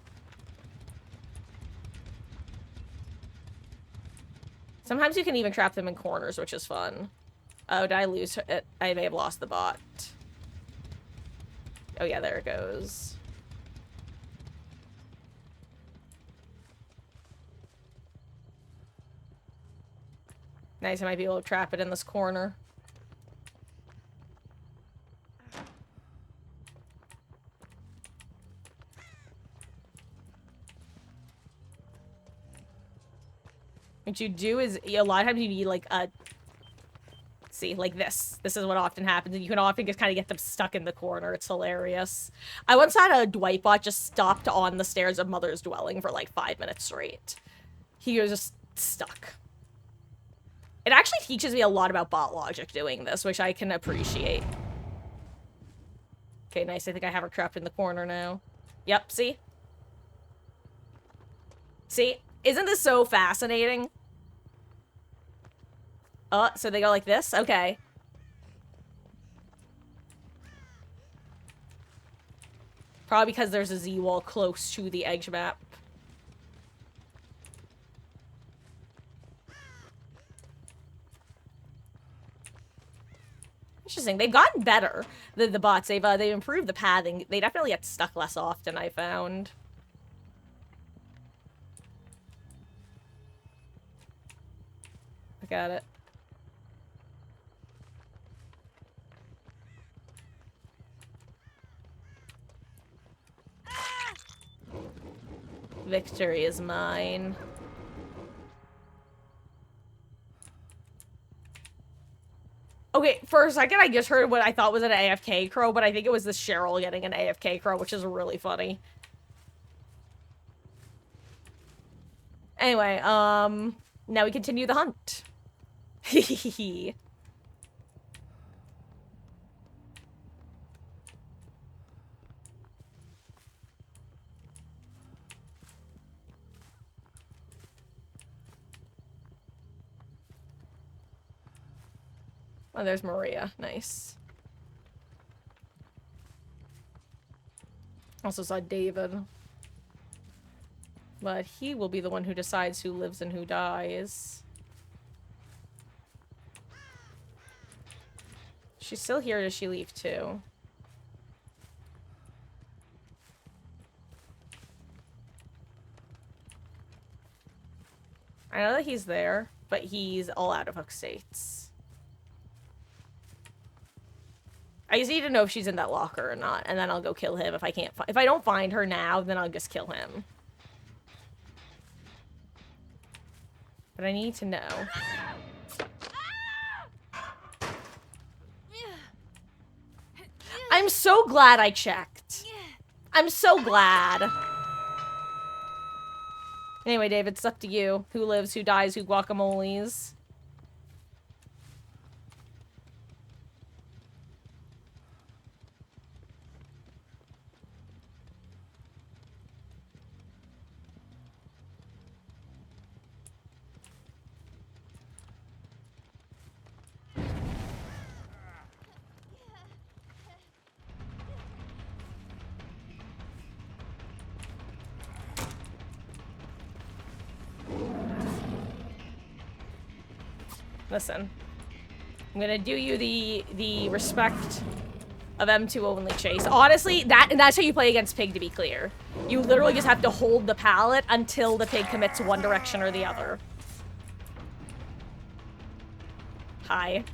Sometimes you can even trap them in corners, which is fun. Oh, did I lose it? I may have lost the bot. Oh yeah, there it goes. Nice, I might be able to trap it in this corner. What you do is, a lot of times you need, like, a... See, like this. This is what often happens, and you can often just kind of get them stuck in the corner. It's hilarious. I once had a Dwight bot just stopped on the stairs of Mother's dwelling for, like, 5 minutes straight. He was just stuck. It actually teaches me a lot about bot logic doing this, which I can appreciate. Okay, nice. I think I have her trapped in the corner now. Yep, see? See? Isn't this so fascinating? Oh, so they go like this? Okay. Probably because there's a Z-wall close to the edge map. Interesting. They've gotten better, the bots. They've improved the pathing. They definitely get stuck less often, I found. I got it. Victory is mine. Okay, for a second I just heard what I thought was an AFK crow, but I think it was the Cheryl getting an AFK crow, which is really funny. Anyway, now we continue the hunt. Hehehe. Oh, there's Maria. Nice. Also saw David. But he will be the one who decides who lives and who dies. She's still here, or does she leave too? I know that he's there, but he's all out of hook states. I just need to know if she's in that locker or not, and then I'll go kill him if I can't if I don't find her now, then I'll just kill him. But I need to know. I'm so glad I checked. I'm so glad. Anyway, David, it's up to you. Who lives, who dies, who guacamoles? Listen. I'm gonna do you the respect of M2 only chase. Honestly, that's how you play against Pig, to be clear. You literally just have to hold the pallet until the pig commits one direction or the other. Hi.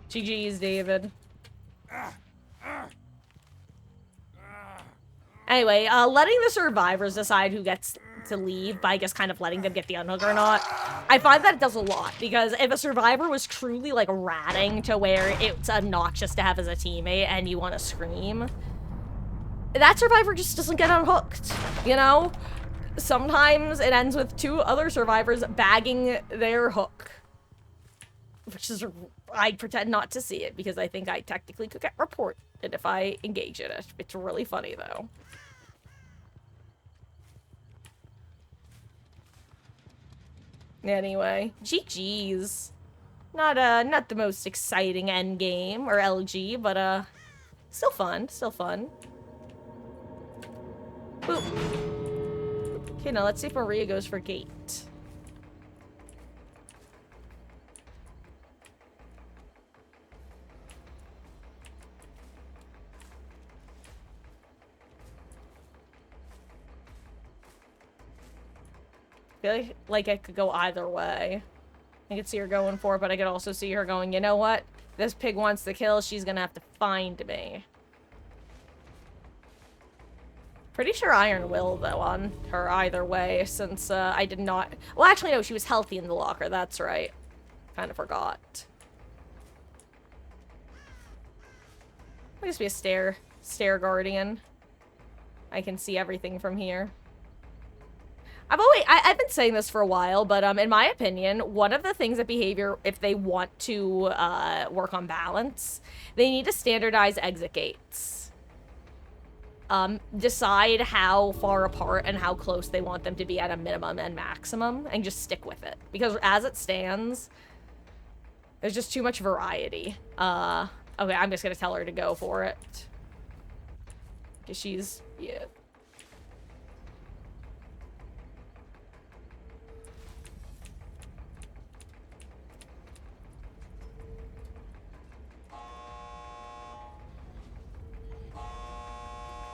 GG's, David. Anyway, letting the survivors decide who gets to leave by just kind of letting them get the unhook or not, I find that it does a lot, because if a survivor was truly, like, ratting to where it's obnoxious to have as a teammate and you want to scream, that survivor just doesn't get unhooked, you know? Sometimes it ends with two other survivors bagging their hook. Which is, I pretend not to see it because I think I technically could get reported if I engage in it. It's really funny, though. Anyway, GG's. Not the most exciting endgame, or LG, but, still fun, still fun. Boop. Okay, now let's see if Maria goes for gate. I feel like it could go either way. I could see her going for it, but I could also see her going, you know what? This pig wants the kill, she's gonna have to find me. Pretty sure Iron will, though, on her either way, since I did not... Well, actually, no, she was healthy in the locker, that's right. Kind of forgot. I'll just be a stair guardian. I can see everything from here. I've been saying this for a while, but in my opinion, one of the things that behavior, if they want to work on balance, they need to standardize exit gates. Decide how far apart and how close they want them to be at a minimum and maximum, and just stick with it. Because as it stands, there's just too much variety. Okay, I'm just gonna tell her to go for it. Because she's, yeah.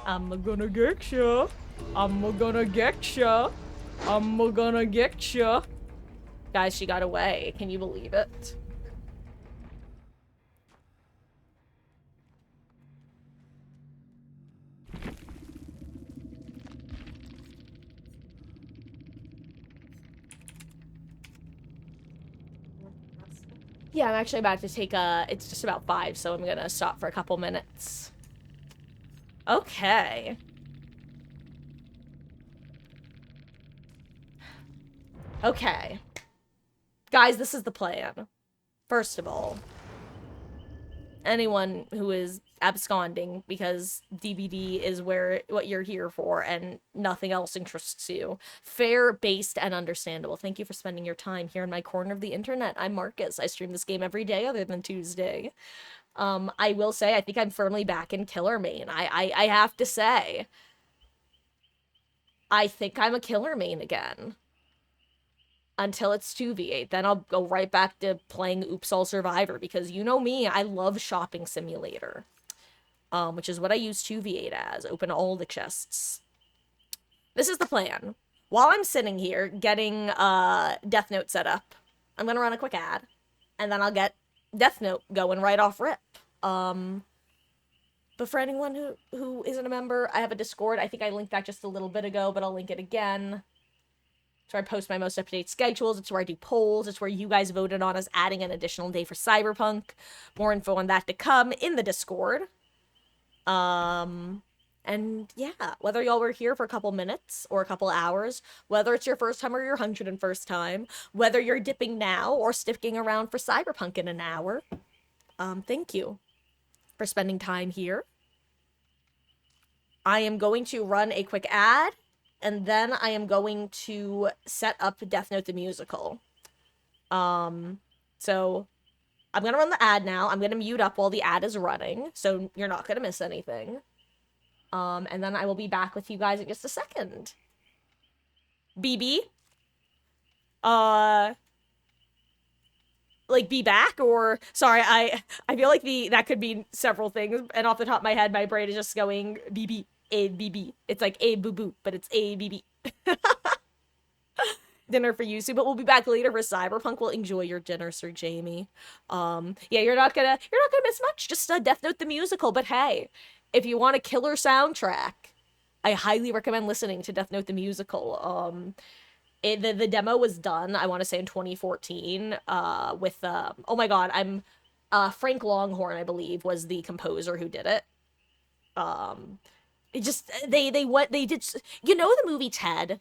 I'm gonna get ya. I'm gonna get ya. I'm gonna get ya. Guys, she got away. Can you believe it? Yeah, I'm actually about to take a... It's just about 5, so I'm gonna stop for a couple minutes. Okay. Okay. Guys, this is the plan. First of all, anyone who is absconding because DBD is what you're here for and nothing else interests you. Fair, based, and understandable. Thank you for spending your time here in my corner of the internet. I'm Marcus. I stream this game every day other than Tuesday. I will say, I think I'm firmly back in killer main. I have to say, I think I'm a killer main again. Until it's 2v8, then I'll go right back to playing Oops All Survivor, because you know me, I love Shopping Simulator. Which is what I use 2v8 as, open all the chests. This is the plan. While I'm sitting here getting Death Note set up, I'm gonna run a quick ad, and then I'll get Death Note going right off rip. But for anyone who isn't a member, I have a Discord. I think I linked that just a little bit ago, but I'll link it again. It's where I post my most up-to-date schedules. It's where I do polls. It's where you guys voted on us adding an additional day for Cyberpunk. More info on that to come in the Discord. And yeah, whether y'all were here for a couple minutes or a couple hours, whether it's your first time or your 101st time, whether you're dipping now or sticking around for Cyberpunk in an hour, thank you for spending time here. I am going to run a quick ad, and then I am going to set up Death Note the musical. So I'm gonna run the ad now. I'm gonna mute up while the ad is running, so you're not gonna miss anything. And then I will be back with you guys in just a second. BB? Like, be back, or sorry, I feel like that could be several things, and off the top of my head my brain is just going BB, a BB. It's like a boo boo, but it's a BB. Dinner for you, Sue, but we'll be back later for Cyberpunk. We'll enjoy your dinner, Sir Jamie. Yeah, you're not gonna miss much. Just Death Note the musical. But hey, if you want a killer soundtrack, I highly recommend listening to Death Note the musical. The demo was done, I want to say, in 2014. With oh my god, Frank Longhorn, I believe, was the composer who did it. It just they did, you know, the movie Ted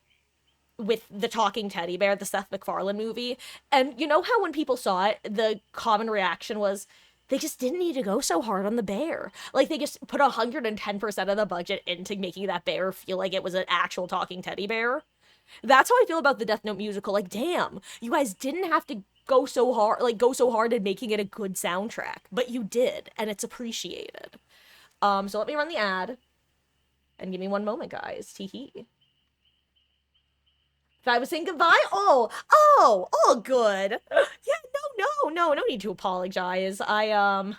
with the talking teddy bear, the Seth MacFarlane movie, and you know how when people saw it, the common reaction was they just didn't need to go so hard on the bear. Like, they just put 110% of the budget into making that bear feel like it was an actual talking teddy bear. That's how I feel about the Death Note musical. Like, damn, you guys didn't have to go so hard in making it a good soundtrack, but you did, and it's appreciated. So let me run the ad, and give me one moment, guys. Tee-hee. If I was saying goodbye? Oh, good. Yeah, no need to apologize. I'm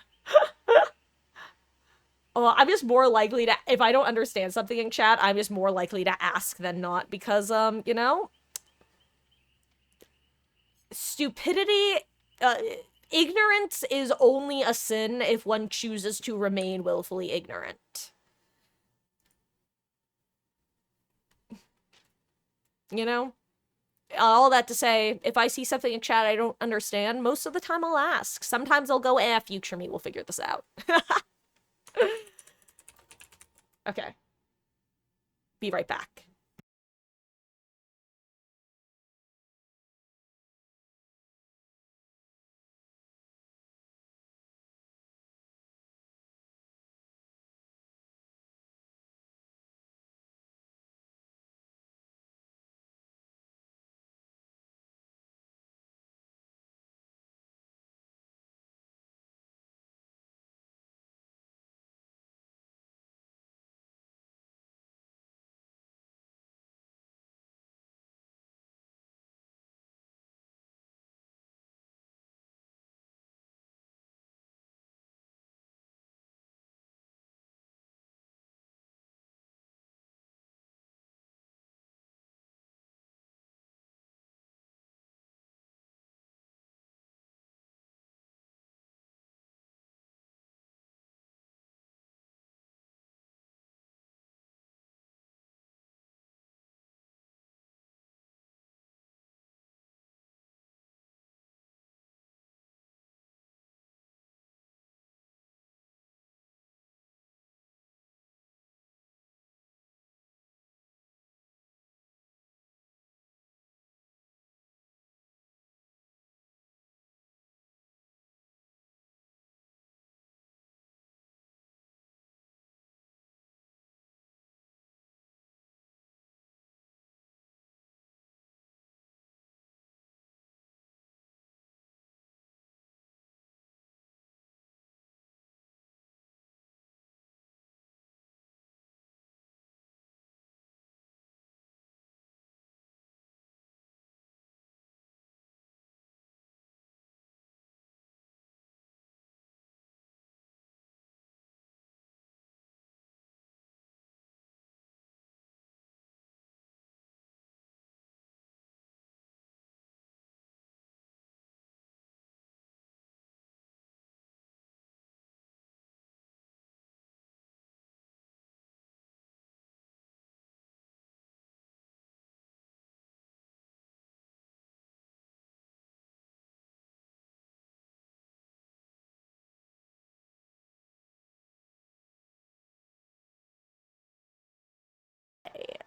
just more likely to, if I don't understand something in chat, I'm just more likely to ask than not, because, you know, stupidity, ignorance is only a sin if one chooses to remain willfully ignorant. You know? All that to say, if I see something in chat I don't understand, most of the time I'll ask. Sometimes I'll go, future me will figure this out. Okay. Be right back.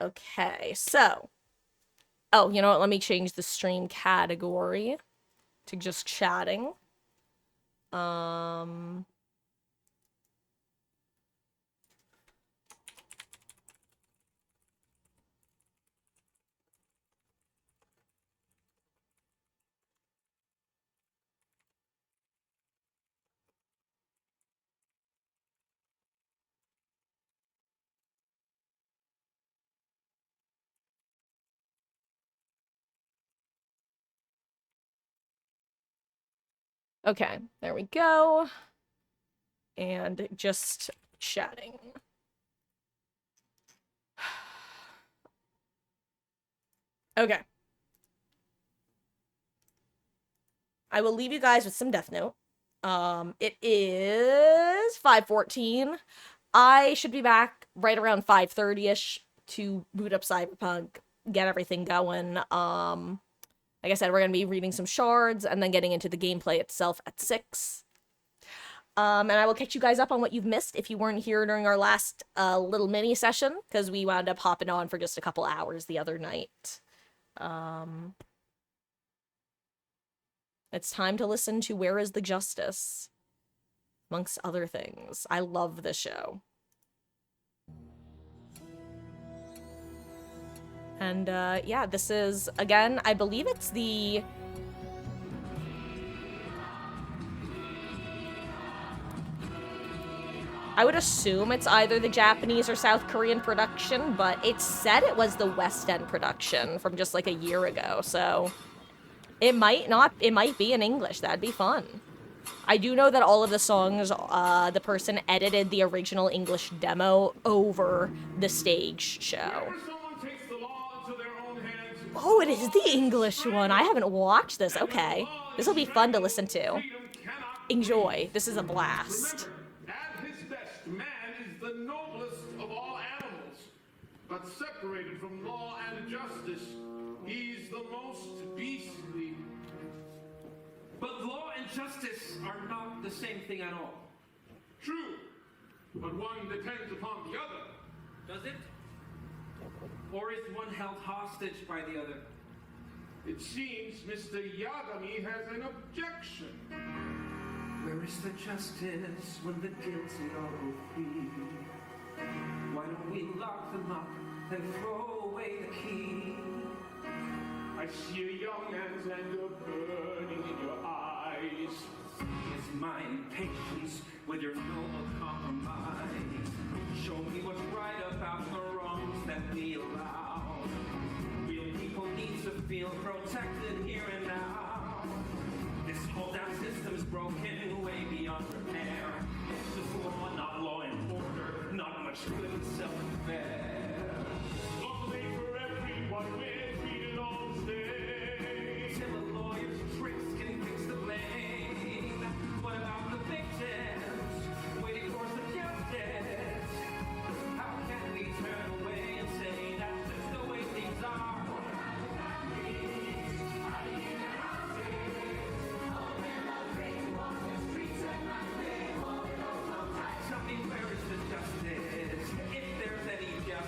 Okay, so. Oh, you know what? Let me change the stream category to just chatting. Okay, there we go. And just chatting. Okay. I will leave you guys with some Death Note. It is 5:14. I should be back right around 5:30ish to boot up Cyberpunk, get everything going. Like I said, we're gonna be reading some shards and then getting into the gameplay itself at 6. And I will catch you guys up on what you've missed if you weren't here during our last little mini session, because we wound up hopping on for just a couple hours the other night. It's time to listen to Where is the Justice? Amongst other things. I love this show. And yeah, this is, again, I believe it's the... I would assume it's either the Japanese or South Korean production, but it said it was the West End production from just like a year ago, so it might not, it might be in English. That'd be fun. I do know that all of the songs, the person edited the original English demo over the stage show. Oh, it is the English one. I haven't watched this. Okay. This will be fun to listen to. Enjoy. This is a blast. Man is the noblest of all animals, but separated from law and justice, he's the most beastly. But law and justice are not the same thing at all. True, but one depends upon the other. Does it? Or is one held hostage by the other? It seems Mr. Yagami has an objection. Where is the justice when the guilty are all free? Why don't we lock them up and throw away the key? I see a young man's anger burning in your eyes. Is my impatience with your noble compromise? Show me what's right about the wrongs that we allow. Real people need to feel protected here and now. This whole damn system is broken way beyond repair. This is law, not law and order, not much good and self-fair. Luckily for everyone, we're treated all same. Till a lawyer's tricks can fix the blame. What about the victims waiting for some justice? How can we turn away and say that's just the way things are? Tell me, where is the justice? If there's any justice.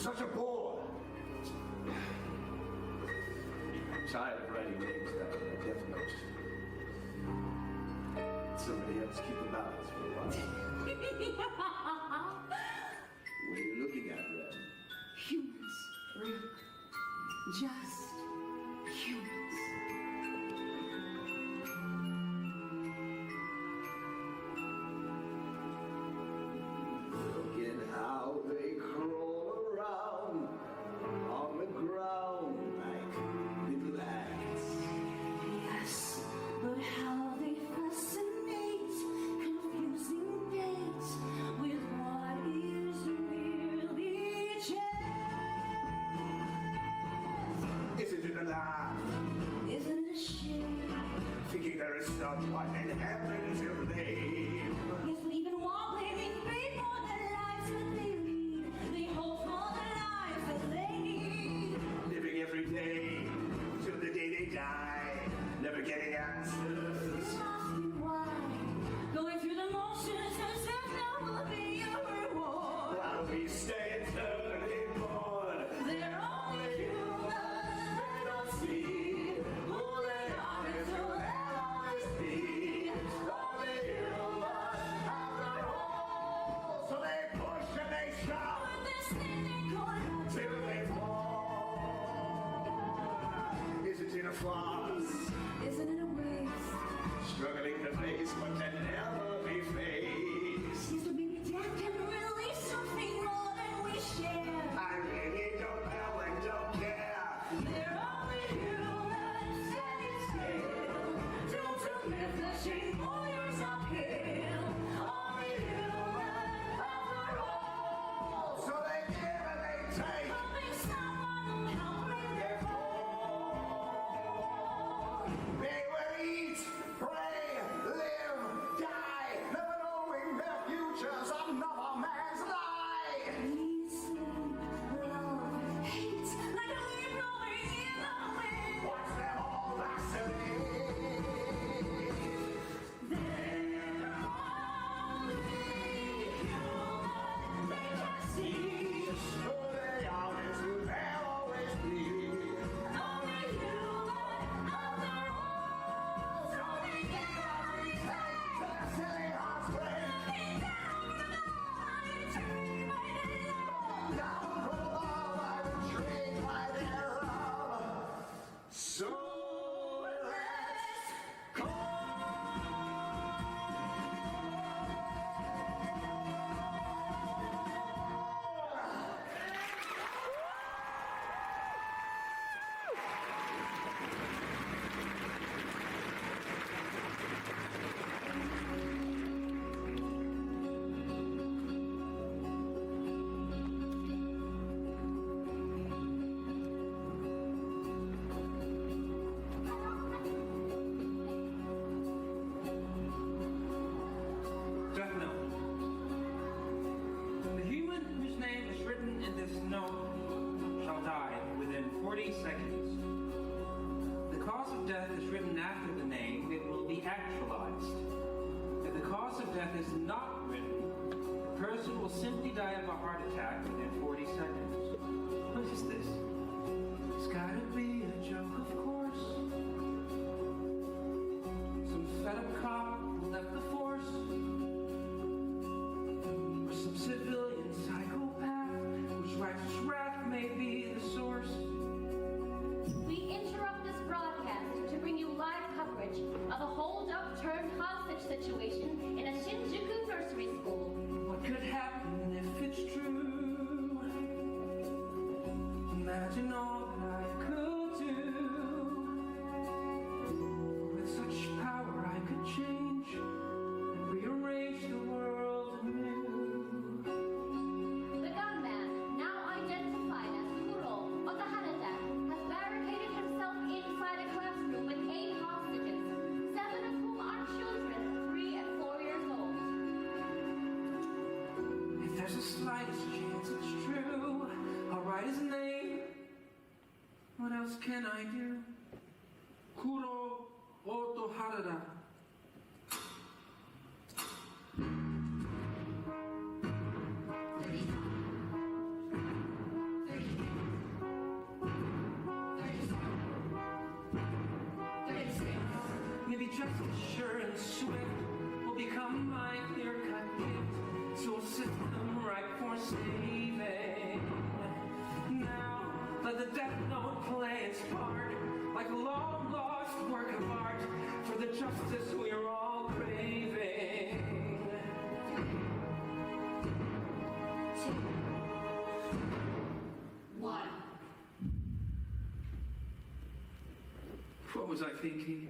such a bore. I'm tired of writing names down on a death note. Somebody else keep the balance for a while. What are you looking at, Red? Humans, Rick. Just humans. Look at how they crawl around on the ground like little ants. Yes, but how they fascinate, confusing dates with what is really chance. Isn't it a laugh? Isn't it a shame? Thinking there is someone in heaven to blame. Yes, but even while blaming fate for the lives that they lead, they hope for the lives that they need. Living every day till the day they die, never getting answers. Ask me why. Going through the motions as if there will be a reward. While we stay eternally born, They're only humans, they don't see who they are and who they'll always be. only human after all. So they push and they shout With this thing they call till they fall. Is it in a farce? isn't it a waste? Struggling to face what can never be faced. Seems to be death can release something more than we share. I really don't know and don't care. They're only humans, standing still. Doomed to live the shame for years uphill. Only human after all. So they give and they take. Hoping someone will help break their fall. They will eat, pray, live, die, never knowing their future's another man's lie. We sleep, love, hate, like a leaf blowing in the wind. Watch them all vacillate. They're only human, they can't see. Who they are is who they'll always be. Only human after all. So they give everything. Their silly hearts break Looking down from above, intrigued by their love. down from above. I'm intrigued by their love. So let's Death Note. The human whose name is written in this note shall die within 40 seconds. The cause of death is written after the name, it will be actualized. If the cause of death is not written, the person will simply die of a heart attack within 40 seconds. What is this? It's gotta be a joke, of course. Some fed up cop who left the force. Or some civilian psychopath whose righteous wrath may be the source. We interrupt this broadcast to bring you live coverage of a hold-up turned hostage situation in a Shinjuku nursery school. What could happen if it's true? Imagine all that I could do. With such power I could change and rearrange the world anew. The gunman, now identified as Kuro Otahanada, has barricaded himself inside a classroom with 8 hostages, 7 of whom are children 3 and 4 years old. If there's the slightest chance it's true, I'll write his name. What else can I do? Kuro Otoharada. justice sure and swift will become my clear-cut gift to a system ripe for saving. Now, let the death note play its part like a long-lost work of art for the justice we're all craving. 2, 1. What was I thinking?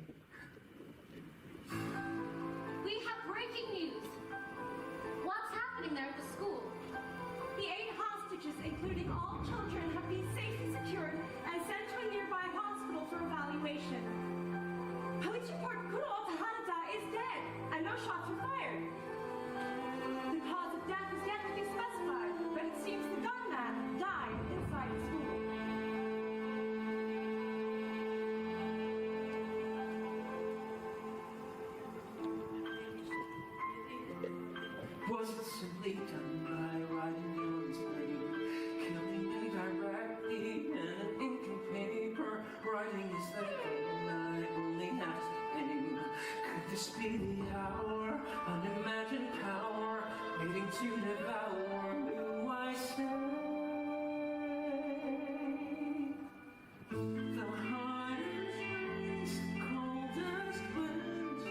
We have breaking news. What's happening there at the school? The 8 hostages, including all children, have been safely secured and sent to a nearby hospital for evaluation. Police report Kuro Otahanada is dead and no shots were fired. The cause of death is yet to be specified, but it seems the gunman died inside the school. Was it simply done by writing Dylan's blade? Killing me directly in an inking paper. Writing is the goal I only have to aim. Could this be the hour? Unimagined power waiting to devour who I say. The hardest rains, coldest winds,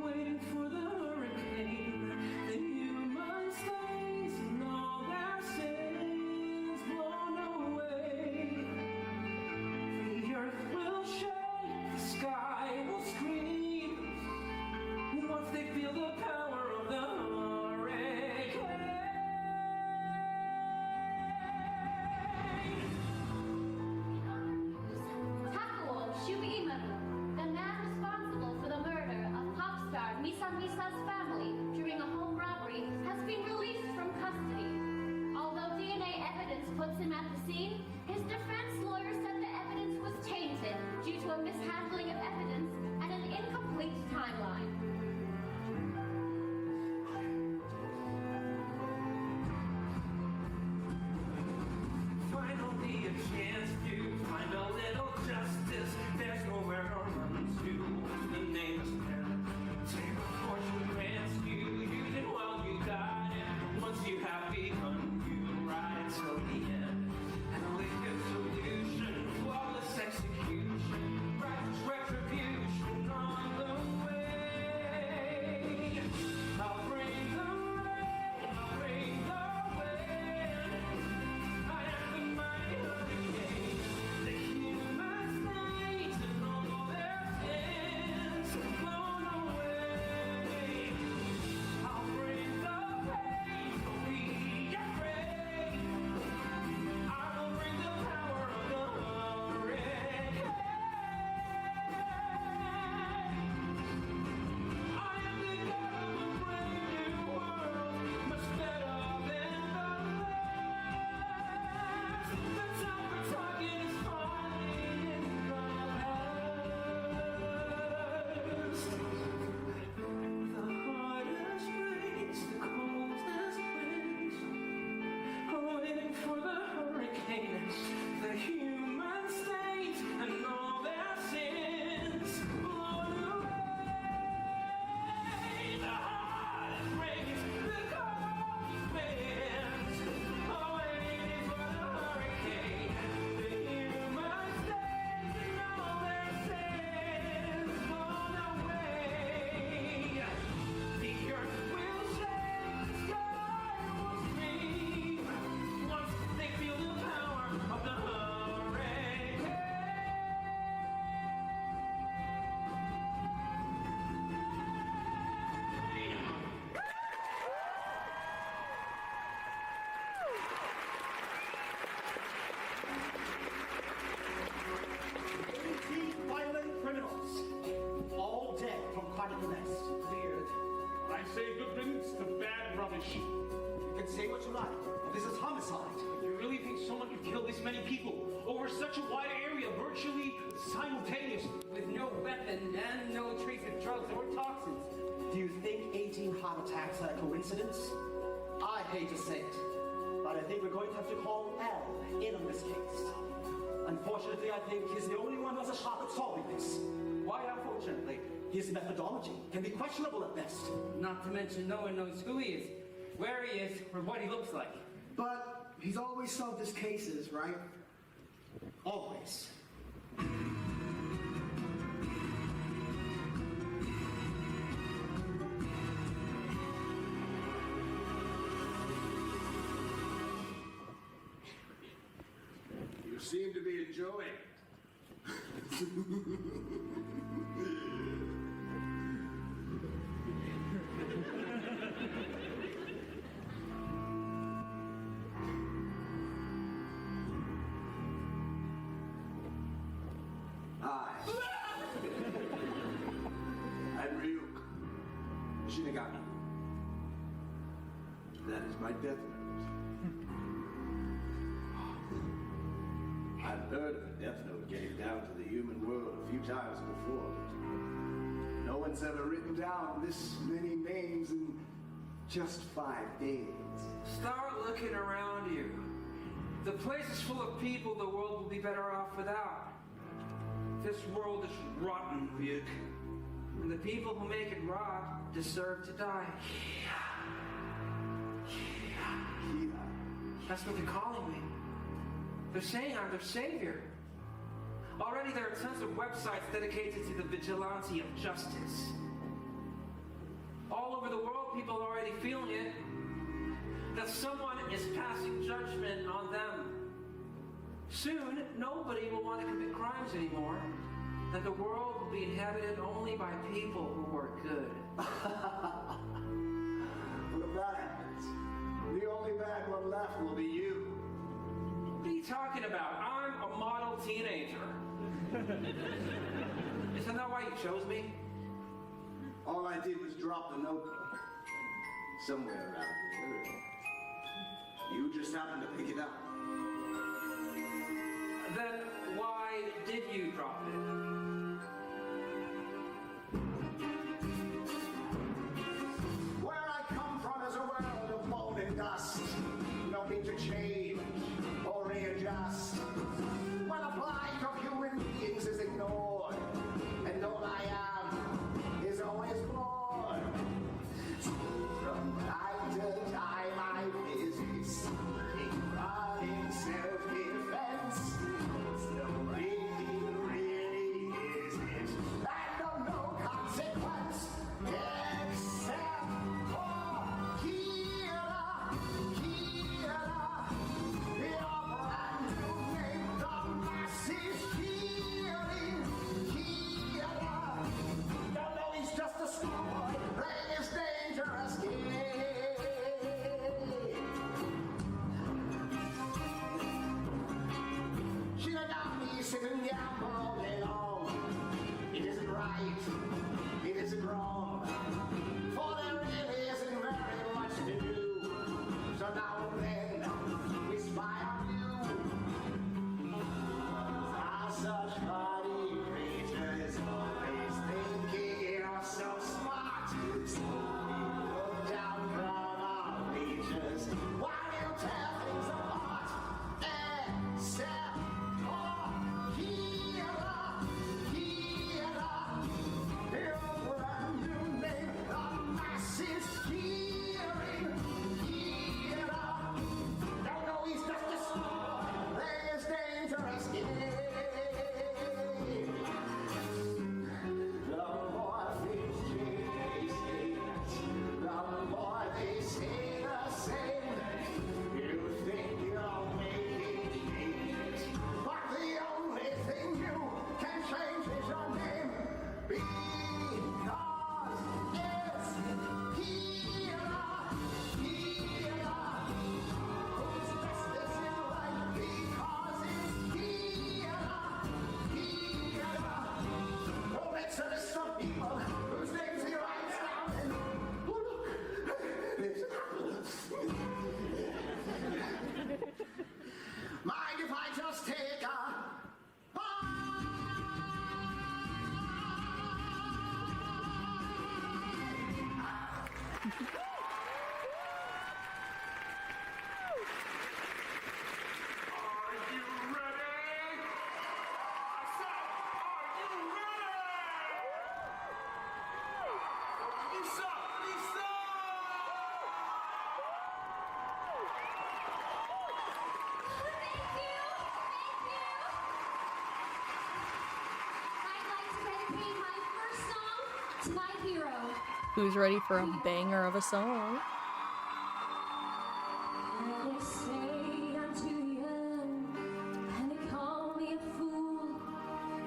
waiting for the hurricane. The human stains and all their sins blown away. The earth will shake, the sky will scream once they feel the power of the hurricane. Takuo Shuimaru, the man responsible for the murder of pop star Misa Misa's family during a home robbery, has been released from custody. Although DNA evidence puts him at the scene, his defense lawyer said the evidence was tainted due to a mishandling of evidence and an incomplete timeline. Finally a chance to find a little justice. There's nowhere to run to. The name is pen. Take what fortune grants you. Use it while you got it. Once you have begun, you ride till the end. An elegant solution, flawless execution, righteous retribution on the way. I'll bring the rain, I'll bring the wind. I am the mighty hurricane, the human stains and all their sins blown away. I'll bring the pain, don't be afraid. I will bring the power of the hurricane. I am the god of a brand new world, much better than the last. The time for talking is falling in the past. The hardest rains, the coldest winds, waiting for the hurricane, the human stains and all their sins blown away. The hardest rains, the coldest winds, waiting for the hurricane, the human stains and all their sins blown away. The earth will shake, the sky will scream once they feel the power of the hurricane. Violent criminals, all dead from cardiac arrest. Cleared. I say good riddance to bad rubbish. You can say what you like, but this is homicide. You really think someone could kill this many people over such a wide area, virtually simultaneously? With no weapon and no trace of drugs or toxins. Do you think 18 heart attacks are a coincidence? I hate to say it, but I think we're going to have to call L in on this case. Unfortunately, I think he's the only one who has a shot at solving this. Why unfortunately? His methodology can be questionable at best. Not to mention no one knows who he is, where he is, or what he looks like. But he's always solved his cases, right? Always. You seem to be enjoying. Hi. I'm Ryuk. Shinigami. That is my death note. I've heard of a death note getting down to the human world a few times before, but no one's ever written down this many names in just 5 days. Start looking around you. The place is full of people the world will be better off without. This world is rotten, Ryuk. And the people who make it rot deserve to die. Kira. That's what they're calling me. They're saying I'm their savior. Already there are tons of websites dedicated to the vigilante of justice. All over the world, people are already feeling it. That someone is passing judgment on them. Soon, nobody will want to commit crimes anymore. And the world will be inhabited only by people who are good. Well, if that happens, the only bad one left will be you. What are you talking about? I'm a model teenager. Isn't that why you chose me? All I did was drop the notebook. Somewhere around here. You just happened to pick it up. Then why did you drop it? Where I come from is a world of bone and dust. No need to change or readjust. When the plight of human beings is ignored, and all I am is always bored. From time to time I busy seeking, running self-defense. So really is it, and of no consequence, except for Kira, your brand new name, the massive healing, Kira. Don't know he's just a schoolboy playing his dangerous game. Shinigami sitting down all day long. It isn't right, it isn't wrong, for there really isn't very much to do. So now and then we spy on you. Are such hardy creatures, always thinking you're so smart. So we look down from our bleachers while you tear things apart. Except for Kira, your brand new name, the massive hearing, Kira. Don't know he's just a small, playing his dangerous game. The more things change, the more they stay the same. You hero. Who's ready for a banger of a song? They say I'm too young, and they call me a fool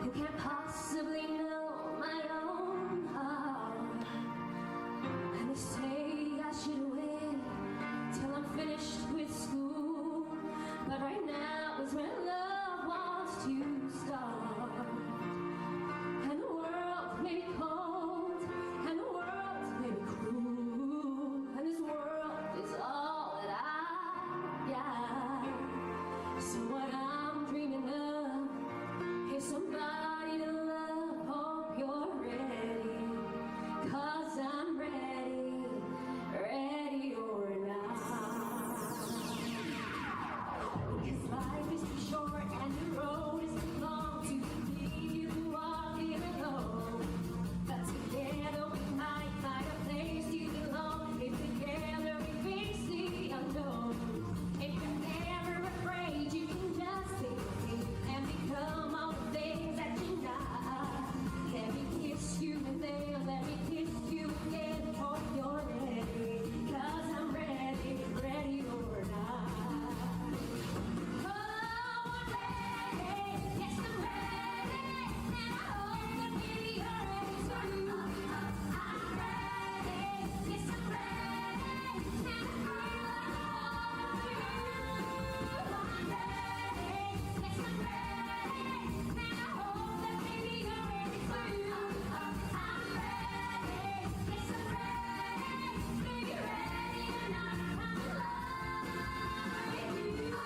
who can't possibly know my own heart. And they say I should wait till I'm finished with school, but right now is when love wants to start. And the world may be cold, and the world may be cruel, and this world is all that I got. So what I'm dreaming of is somebody to love. Hope you're ready, 'cause I'm ready, ready or not. 'Cause life is too short and the road is too long to leave you walking alone. But together we might find a place to belong. If together we face the unknown. If you're ever afraid, you can just say it and become all the things that you're not. Let me kiss you and then let me kiss you again. Hope you're ready, 'cause I'm ready, ready or not. Oh, I'm ready, yes I'm ready, and I hope that maybe you're ready too. I'm ready, yes I'm ready, and I feel like I want you. I'm ready, yes I'm ready, and I hope that maybe you're ready too. I'm ready, yes I'm ready, maybe ready or not, I'm in love with you.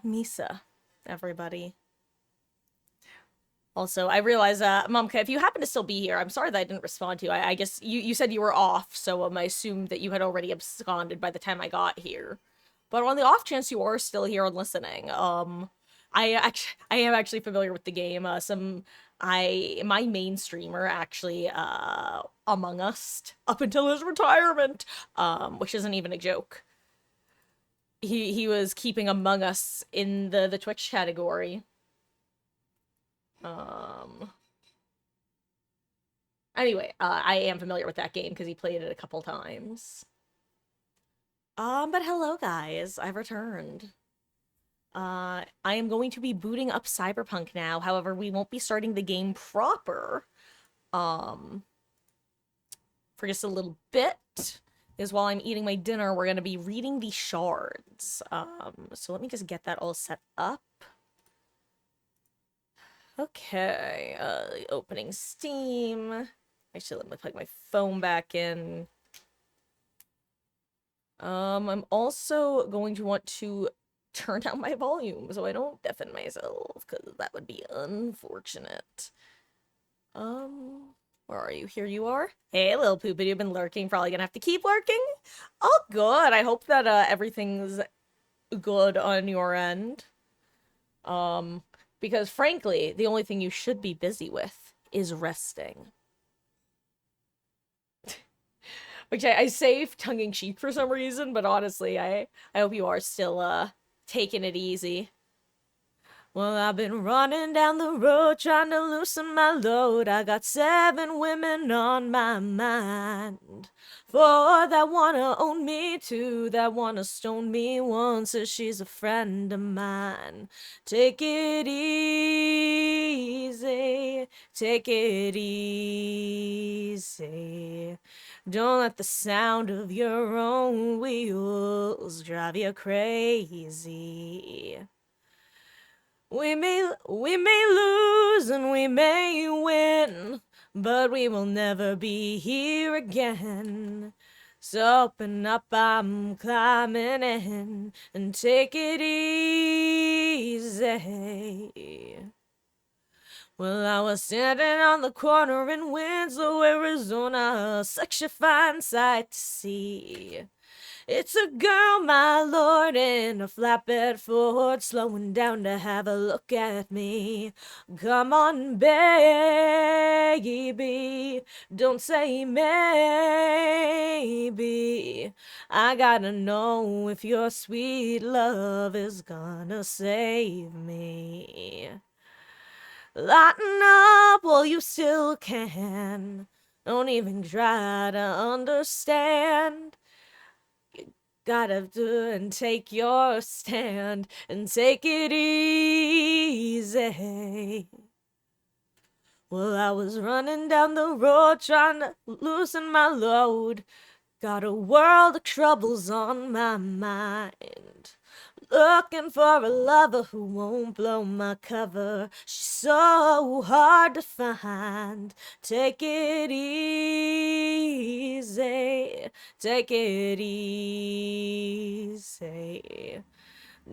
Misa, everybody. Also, I realize, Momka, if you happen to still be here, I'm sorry that I didn't respond to you. I guess you said you were off, so I assumed that you had already absconded by the time I got here. But on the off chance you are still here and listening, I am actually familiar with the game. My main streamer actually, Among Us up until his retirement, which isn't even a joke. He was keeping Among Us in the Twitch category. Anyway, I am familiar with that game because he played it a couple times. But hello guys, I've returned. I am going to be booting up Cyberpunk now. However, we won't be starting the game proper. For just a little bit. Is while I'm eating my dinner, we're gonna be reading the shards. So let me just get that all set up. Okay, opening Steam. Actually, let me plug my phone back in. I'm also going to want to turn down my volume so I don't deafen myself, because that would be unfortunate. Where are you? Here you are. Hey, little poopity, you've been lurking. Probably gonna have to keep lurking. Oh, good. I hope that, everything's good on your end. Because frankly, the only thing you should be busy with is resting. Which I say tongue-in-cheek for some reason, but honestly, I hope you are still, taking it easy. Well, I've been running down the road trying to loosen my load. I got 7 women on my mind. 4 that wanna own me, 2 that wanna stone me, 1 says she's a friend of mine. Take it easy, take it easy. Don't let the sound of your own wheels drive you crazy. We may lose and we may win, but we will never be here again. So open up, I'm climbing in, and take it easy. Well, I was standing on the corner in Winslow, Arizona, such a fine sight to see. It's a girl, my lord, in a flatbed Ford, slowing down to have a look at me. Come on, baby, don't say maybe. I gotta know if your sweet love is gonna save me. Lighten up while you still can. Don't even try to understand. Gotta do and take your stand and take it easy. Well, I was running down the road trying to loosen my load. Got a world of troubles on my mind. Looking for a lover who won't blow my cover. She's so hard to find. Take it easy. Take it easy.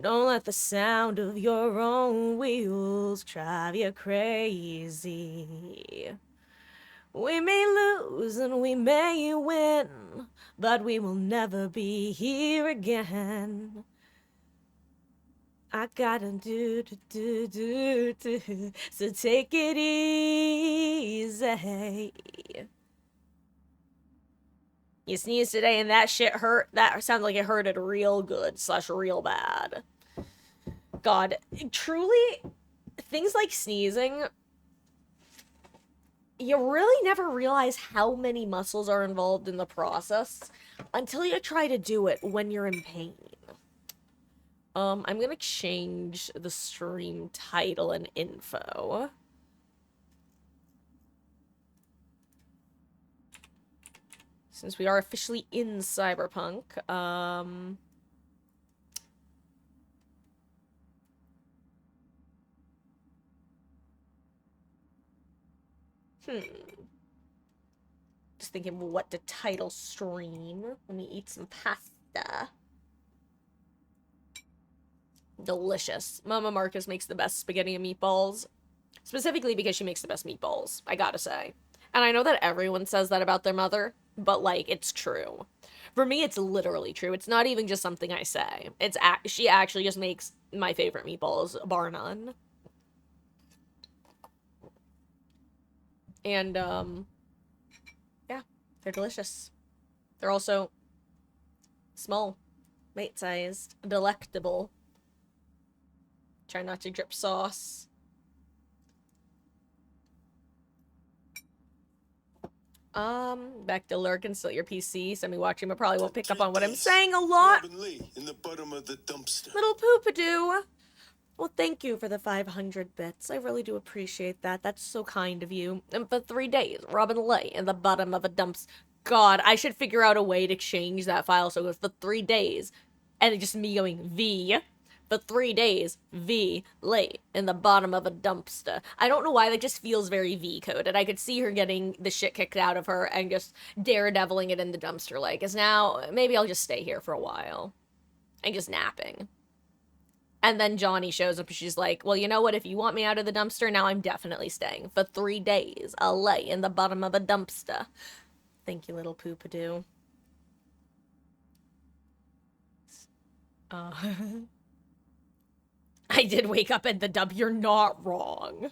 Don't let the sound of your own wheels drive you crazy. We may lose and we may win, but we will never be here again. I gotta do, so take it easy. You sneezed today and that shit hurt? That sounds like it hurted real good / real bad. God, truly, things like sneezing, you really never realize how many muscles are involved in the process until you try to do it when you're in pain. I'm gonna change the stream title and info. Since we are officially in Cyberpunk, just thinking what to title stream. Let me eat some pasta. Delicious. Mama Marcus makes the best spaghetti and meatballs. Specifically because she makes the best meatballs, I gotta say. And I know that everyone says that about their mother, but, like, it's true. For me, it's literally true. It's not even just something I say. She actually just makes my favorite meatballs, bar none. And, yeah, they're delicious. They're also small, mate-sized, delectable. Try not to drip sauce. Back to lurk and still your PC. Semi-watching, but probably won't pick up on what I'm saying a lot. Robin Lee in the bottom of the dumpster. Little poopadoo. Well, thank you for the 500 bits. I really do appreciate that. That's so kind of you. And for 3 days, Robin Lee in the bottom of a dumpster. God, I should figure out a way to change that file so it goes for 3 days. And it's just me going V. For 3 days, V, late, in the bottom of a dumpster. I don't know why, that just feels very V-coded. I could see her getting the shit kicked out of her and just daredeviling it in the dumpster, like, is now, maybe I'll just stay here for a while. And just napping. And then Johnny shows up and she's like, well, you know what, if you want me out of the dumpster, now I'm definitely staying. For 3 days, I'll lay in the bottom of a dumpster. Thank you, little poopadoo. I did wake up in the dub. You're not wrong.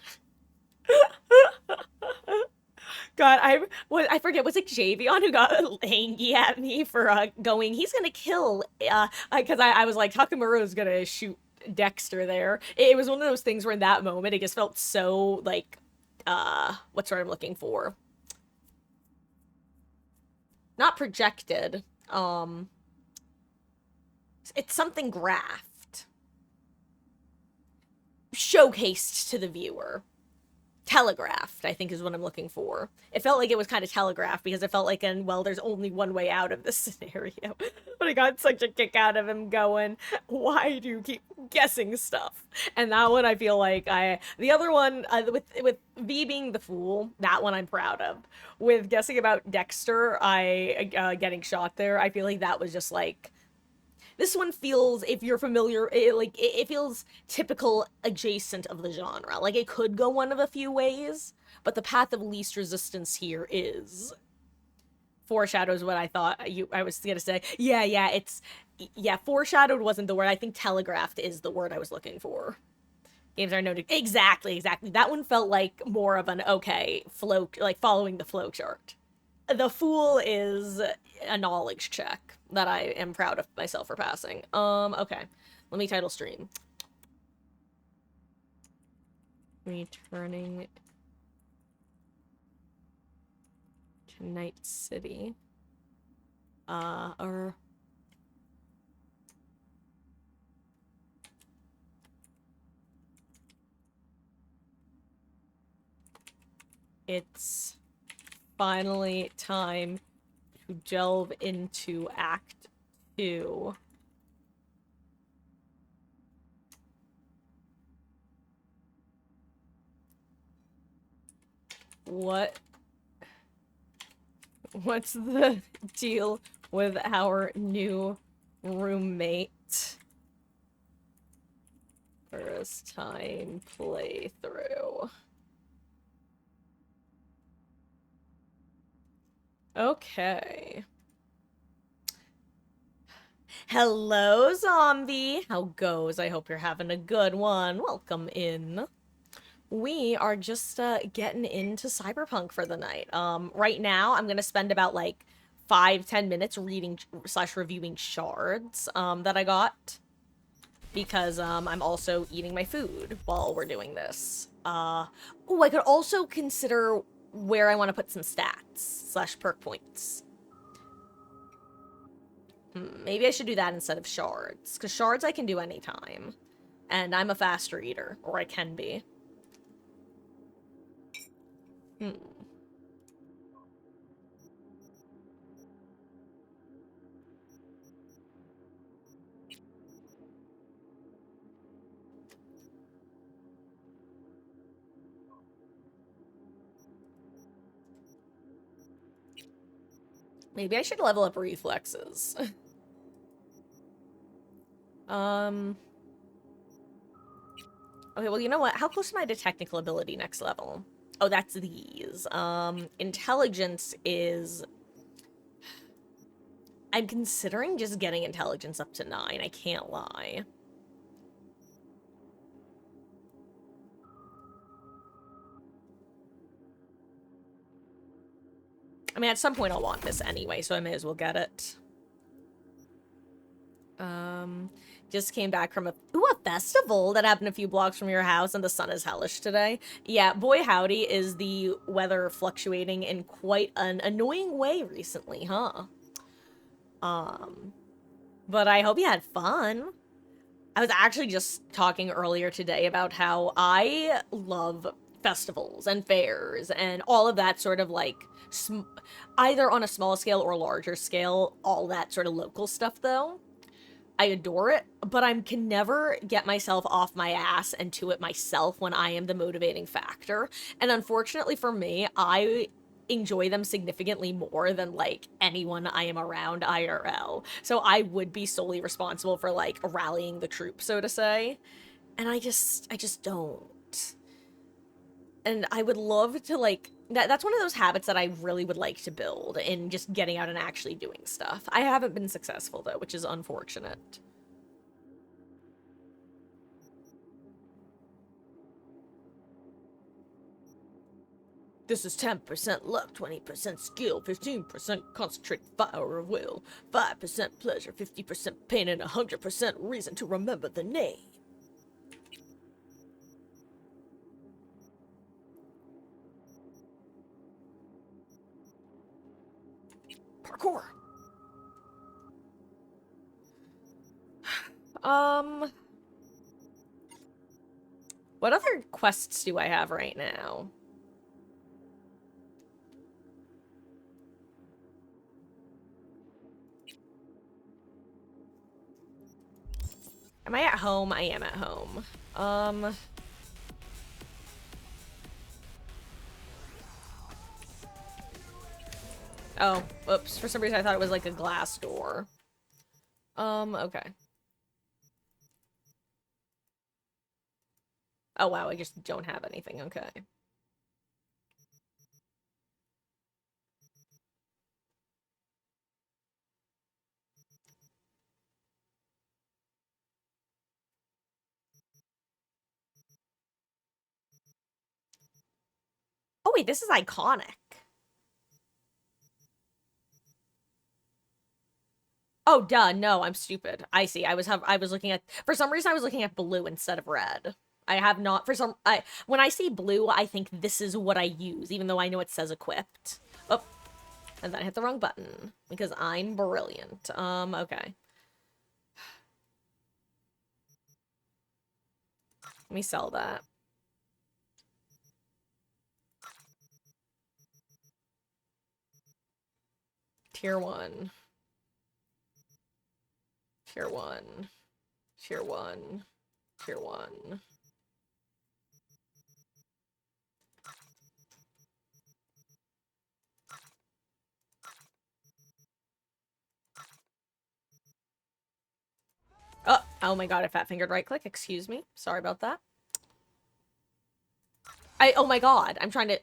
God, I forget, was it Javion who got angry at me for going, he's gonna kill, because I was like, Takamura's gonna shoot Dexter there. It was one of those things where in that moment, it just felt so, like, what's what I'm looking for? Not projected, it's something graphed. Showcased to the viewer. Telegraphed, I think is what I'm looking for. It felt like it was kind of telegraphed because it felt like, well, there's only one way out of this scenario. But I got such a kick out of him going, why do you keep guessing stuff? And that one I feel like the other one, with V being the fool, that one I'm proud of. With guessing about Dexter, getting shot there, I feel like that was just like, this one feels, if you're familiar, it feels typical adjacent of the genre. Like, it could go one of a few ways, but the path of least resistance here is... Foreshadows what I thought I was gonna say. Yeah, foreshadowed wasn't the word. I think telegraphed is the word I was looking for. Games are noted. Exactly. That one felt like more of an, okay, flow, like following the flow chart. The fool is a knowledge check that I am proud of myself for passing. Okay. Let me title stream. Returning to Night City. It's finally time to delve into Act 2. What's the deal with our new roommate? First time playthrough. Okay. Hello, zombie. How goes? I hope you're having a good one. Welcome in. We are just getting into Cyberpunk for the night. Right now, I'm gonna spend about like 5-10 minutes reading / reviewing shards that I got, because I'm also eating my food while we're doing this. Oh, I could also consider where I want to put some stats / perk points. Maybe I should do that instead of shards, because shards I can do anytime, and I'm a fast reader, or I can be. Maybe I should level up reflexes. Okay, well, you know what? How close am I to technical ability next level? Oh, that's these. Intelligence is... I'm considering just getting intelligence up to 9, I can't lie. I mean, at some point I'll want this anyway, so I may as well get it. Just came back from a festival that happened a few blocks from your house, and the sun is hellish today. Yeah, boy howdy, is the weather fluctuating in quite an annoying way recently, huh? But I hope you had fun. I was actually just talking earlier today about how I love festivals and fairs and all of that sort of like, either on a small scale or larger scale, all that sort of local stuff though. I adore it, but I can never get myself off my ass and to it myself when I am the motivating factor. And unfortunately for me, I enjoy them significantly more than like anyone I am around IRL. So I would be solely responsible for like rallying the troops, so to say. And I just don't. And I would love to like, that's one of those habits that I really would like to build in just getting out and actually doing stuff. I haven't been successful though, which is unfortunate. This is 10% luck, 20% skill, 15% concentrated fire of will, 5% pleasure, 50% pain, and 100% reason to remember the name. Parkour. What other quests do I have right now? Am I at home? I am at home. Oh, whoops. For some reason I thought it was like a glass door. Okay. Oh wow, I just don't have anything, okay. Oh wait, this is iconic. Oh duh, no, I'm stupid. I see. I was looking at, for some reason I was looking at blue instead of red. I have not, when I see blue, I think this is what I use, even though I know it says equipped. Oh, and then I hit the wrong button, because I'm brilliant. Okay. Let me sell that. Tier 1. Tier 1. Tier 1. Tier 1. Oh my god, I fat-fingered right-click. Excuse me. Sorry about that. Oh my god, I'm trying to...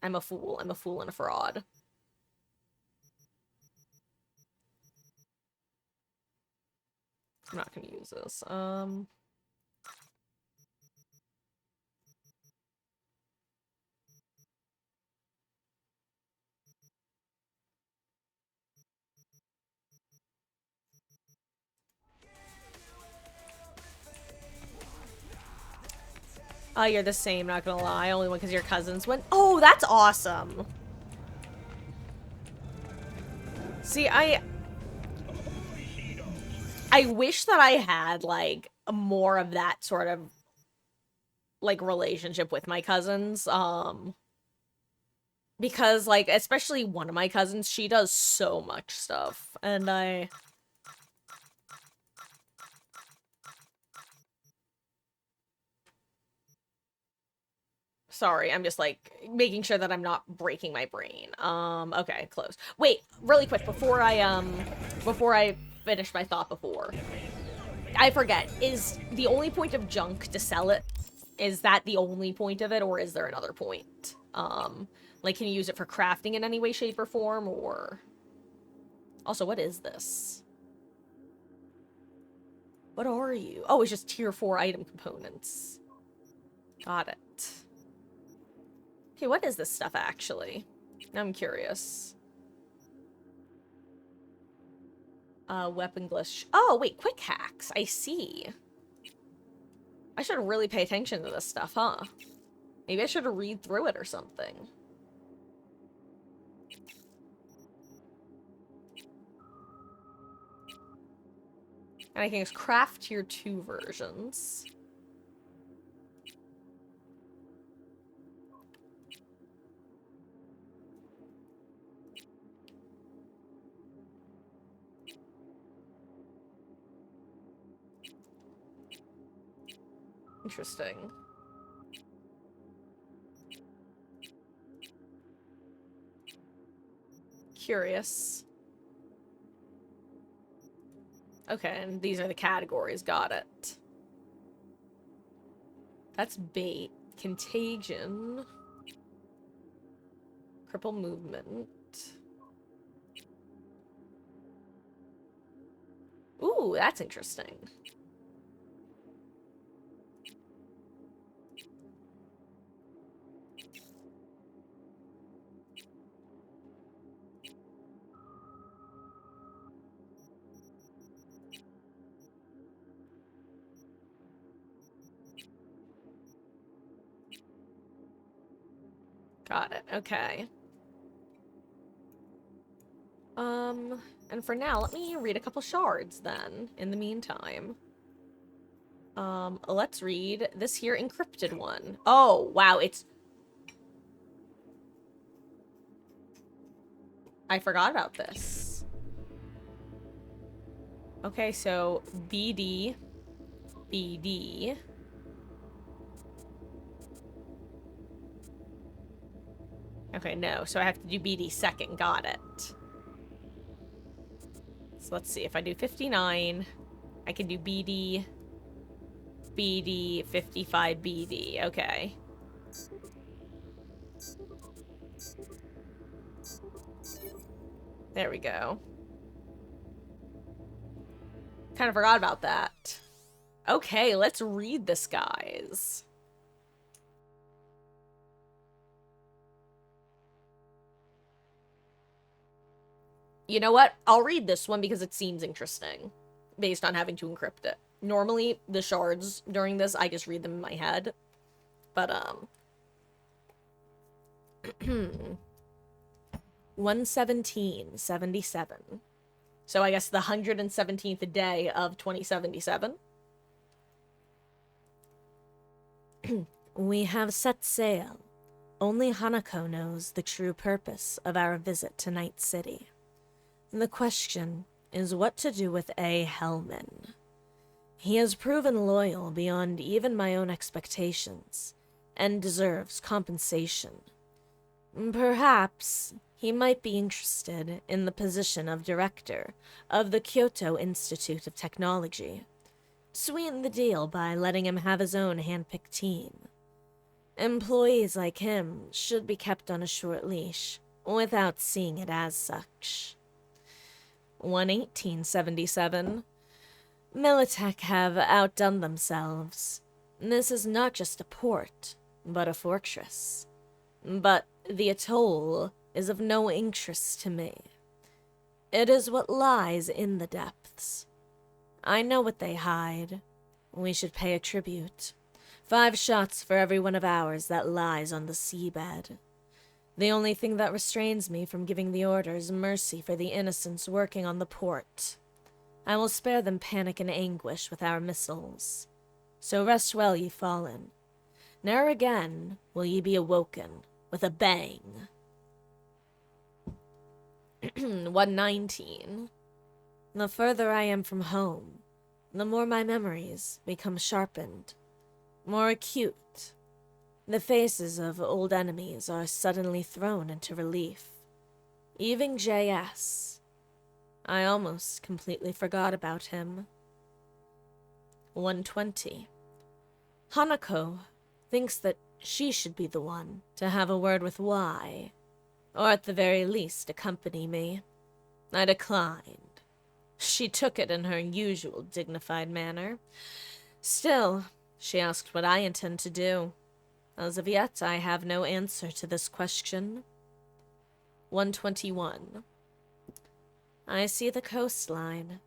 I'm a fool. I'm a fool and a fraud. I'm not gonna use this. Oh, you're the same, not gonna lie. Only one because your cousins went. Oh, that's awesome. See, I wish that I had, like, more of that sort of, like, relationship with my cousins. Because, like, especially one of my cousins, she does so much stuff. And Sorry, I'm just, like, making sure that I'm not breaking my brain. Okay, close. Wait, really quick, before I finish my thought before. I forget, is the only point of junk to sell it? Is that the only point of it, or is there another point? Like, can you use it for crafting in any way, shape, or form, or... Also, what is this? What are you? Oh, it's just tier 4 item components. Got it. Okay, what is this stuff, actually? I'm curious. Weapon glitch. Oh, wait, quick hacks. I see. I should really pay attention to this stuff, huh? Maybe I should read through it or something. And I can just craft tier 2 versions. Interesting. Curious. Okay, and these are the categories. Got it. That's bait. Contagion. Cripple movement. Ooh, that's interesting. Got it. Okay. And for now, let me read a couple shards then, in the meantime. Let's read this here encrypted one. Oh, wow, it's... I forgot about this. Okay, so BD, BD. Okay, no, so I have to do BD second. Got it. So let's see, if I do 59, I can do BD, BD, 55, BD. Okay. There we go. Kind of forgot about that. Okay, let's read this, guys. You know what? I'll read this one because it seems interesting, based on having to encrypt it. Normally, the shards during this, I just read them in my head. But, 11777. So I guess the 117th day of 2077. We have set sail. Only Hanako knows the true purpose of our visit to Night City. The question is what to do with A. Hellman. He has proven loyal beyond even my own expectations, and deserves compensation. Perhaps he might be interested in the position of director of the Kyoto Institute of Technology. Sweeten the deal by letting him have his own hand-picked team. Employees like him should be kept on a short leash, without seeing it as such. 11877. Militech have outdone themselves. This is not just a port, but a fortress. But the atoll is of no interest to me. It is what lies in the depths. I know what they hide. We should pay a tribute. 5 shots for every one of ours that lies on the seabed. The only thing that restrains me from giving the order is mercy for the innocents working on the port. I will spare them panic and anguish with our missiles. So rest well, ye fallen. Ne'er again will ye be awoken with a bang. 119. The further I am from home, the more my memories become sharpened, more acute. The faces of old enemies are suddenly thrown into relief. Even J.S. I almost completely forgot about him. 120. Hanako thinks that she should be the one to have a word with Y, or at the very least accompany me. I declined. She took it in her usual dignified manner. Still, she asked what I intend to do. As of yet, I have no answer to this question. 121. I see the coastline.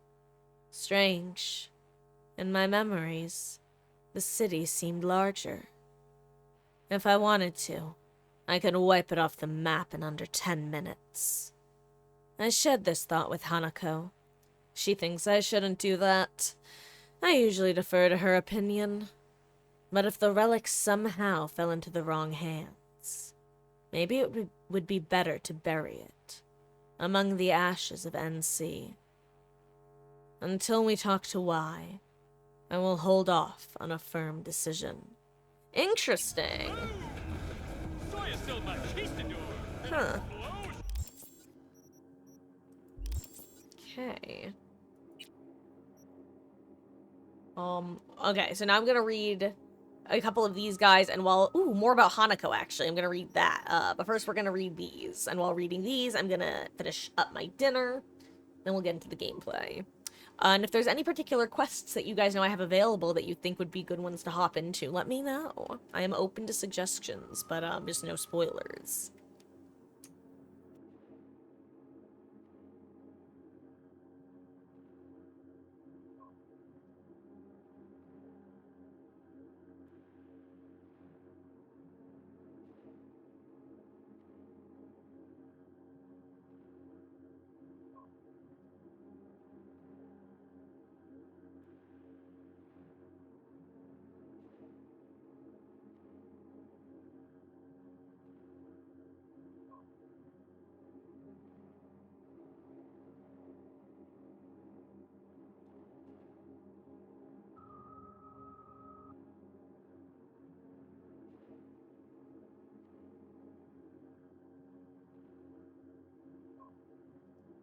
Strange. In my memories, the city seemed larger. If I wanted to, I could wipe it off the map in under 10 minutes. I shared this thought with Hanako. She thinks I shouldn't do that. I usually defer to her opinion. But if the relic somehow fell into the wrong hands, maybe it would be better to bury it among the ashes of NC. Until we talk to Y, I will hold off on a firm decision. Interesting. Huh. Okay. Okay, so now I'm gonna read a couple of these guys, and more about Hanako, actually. I'm gonna read that. But first we're gonna read these, and while reading these, I'm gonna finish up my dinner, then we'll get into the gameplay. And if there's any particular quests that you guys know I have available that you think would be good ones to hop into, let me know. I am open to suggestions, but just no spoilers.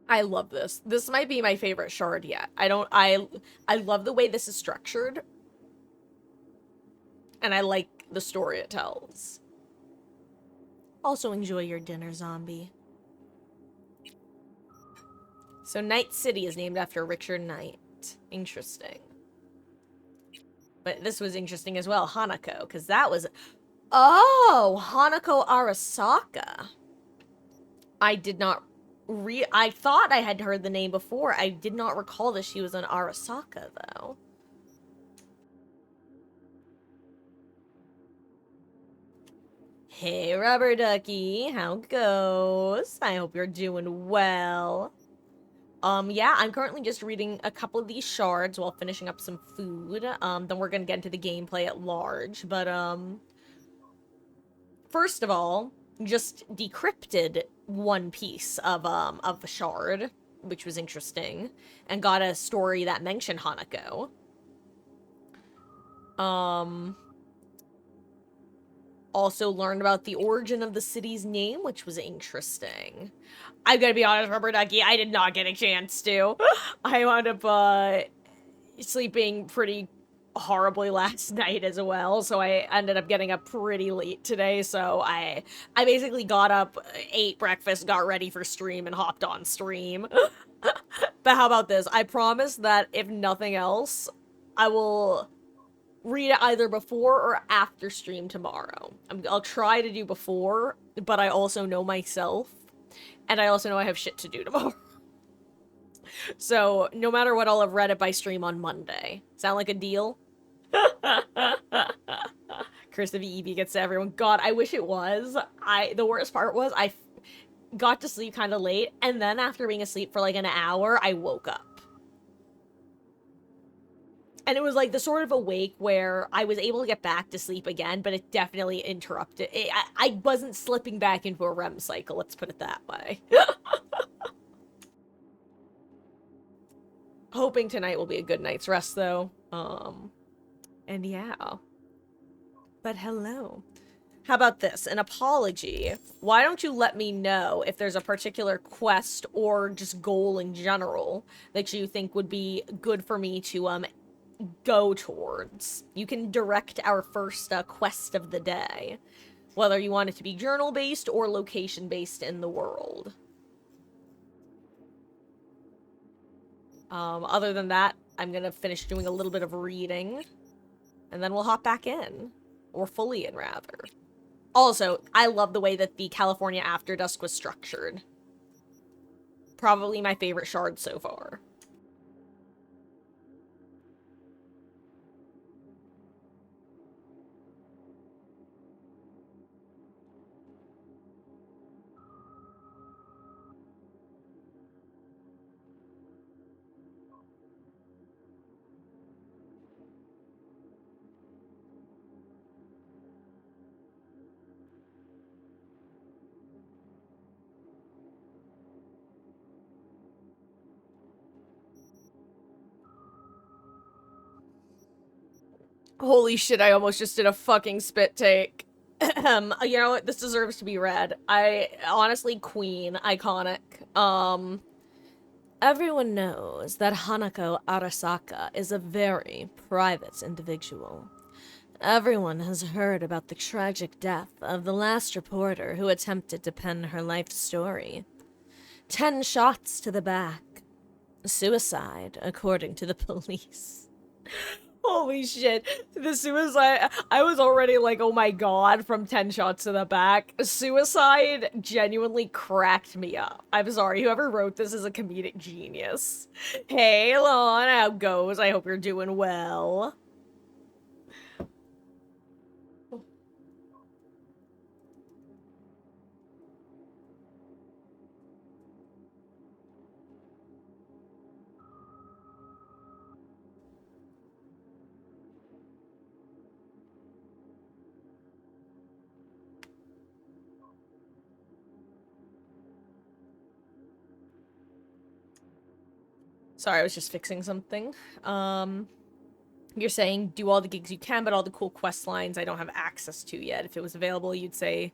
I love this. This might be my favorite shard yet. I love the way this is structured. And I like the story it tells. Also enjoy your dinner, zombie. So Night City is named after Richard Knight. Interesting. But this was interesting as well, Hanako, because that was... Oh! Hanako Arasaka. I did not... I thought I had heard the name before. I did not recall that she was an Arasaka, though. Hey, Rubber Ducky. How goes? I hope you're doing well. Yeah, I'm currently just reading a couple of these shards while finishing up some food. Then we're gonna get into the gameplay at large. But, first of all, just decrypted one piece of the shard, which was interesting, and got a story that mentioned Hanako. Also learned about the origin of the city's name, which was interesting. I'm gonna be honest, Rubber Ducky, I did not get a chance to. I wound up, sleeping pretty horribly last night as well, so I ended up getting up pretty late today, so I basically got up, ate breakfast, got ready for stream, and hopped on stream. But how about this? I promise that if nothing else, I will read it either before or after stream tomorrow. I'll try to do before, but I also know myself, and I also know I have shit to do tomorrow. So, no matter what, I'll have read it by stream on Monday. Sound like a deal? Curse of EB gets to everyone. God, I wish it was. The worst part was I got to sleep kind of late, and then after being asleep for like an hour, I woke up. And it was like the sort of awake where I was able to get back to sleep again, but it definitely interrupted. I wasn't slipping back into a REM cycle, let's put it that way. Hoping tonight will be a good night's rest, though. And yeah. But hello. How about this? An apology. Why don't you let me know if there's a particular quest or just goal in general that you think would be good for me to, go towards. You can direct our first quest of the day, whether you want it to be journal-based or location-based in the world. Other than that, I'm gonna finish doing a little bit of reading, and then we'll hop back in. Or fully in, rather. Also, I love the way that the California After Dusk was structured. Probably my favorite shard so far. Holy shit, I almost just did a fucking spit take. You know what? This deserves to be read. Honestly, Queen, iconic. Everyone knows that Hanako Arasaka is a very private individual. Everyone has heard about the tragic death of the last reporter who attempted to pen her life story. 10 shots to the back. Suicide, according to the police. Holy shit. The suicide... I was already like, oh my god, from 10 shots to the back. Suicide genuinely cracked me up. I'm sorry, whoever wrote this is a comedic genius. Hey, Lon, how goes? I hope you're doing well. Sorry, I was just fixing something. You're saying do all the gigs you can, but all the cool quest lines I don't have access to yet. If it was available, you'd say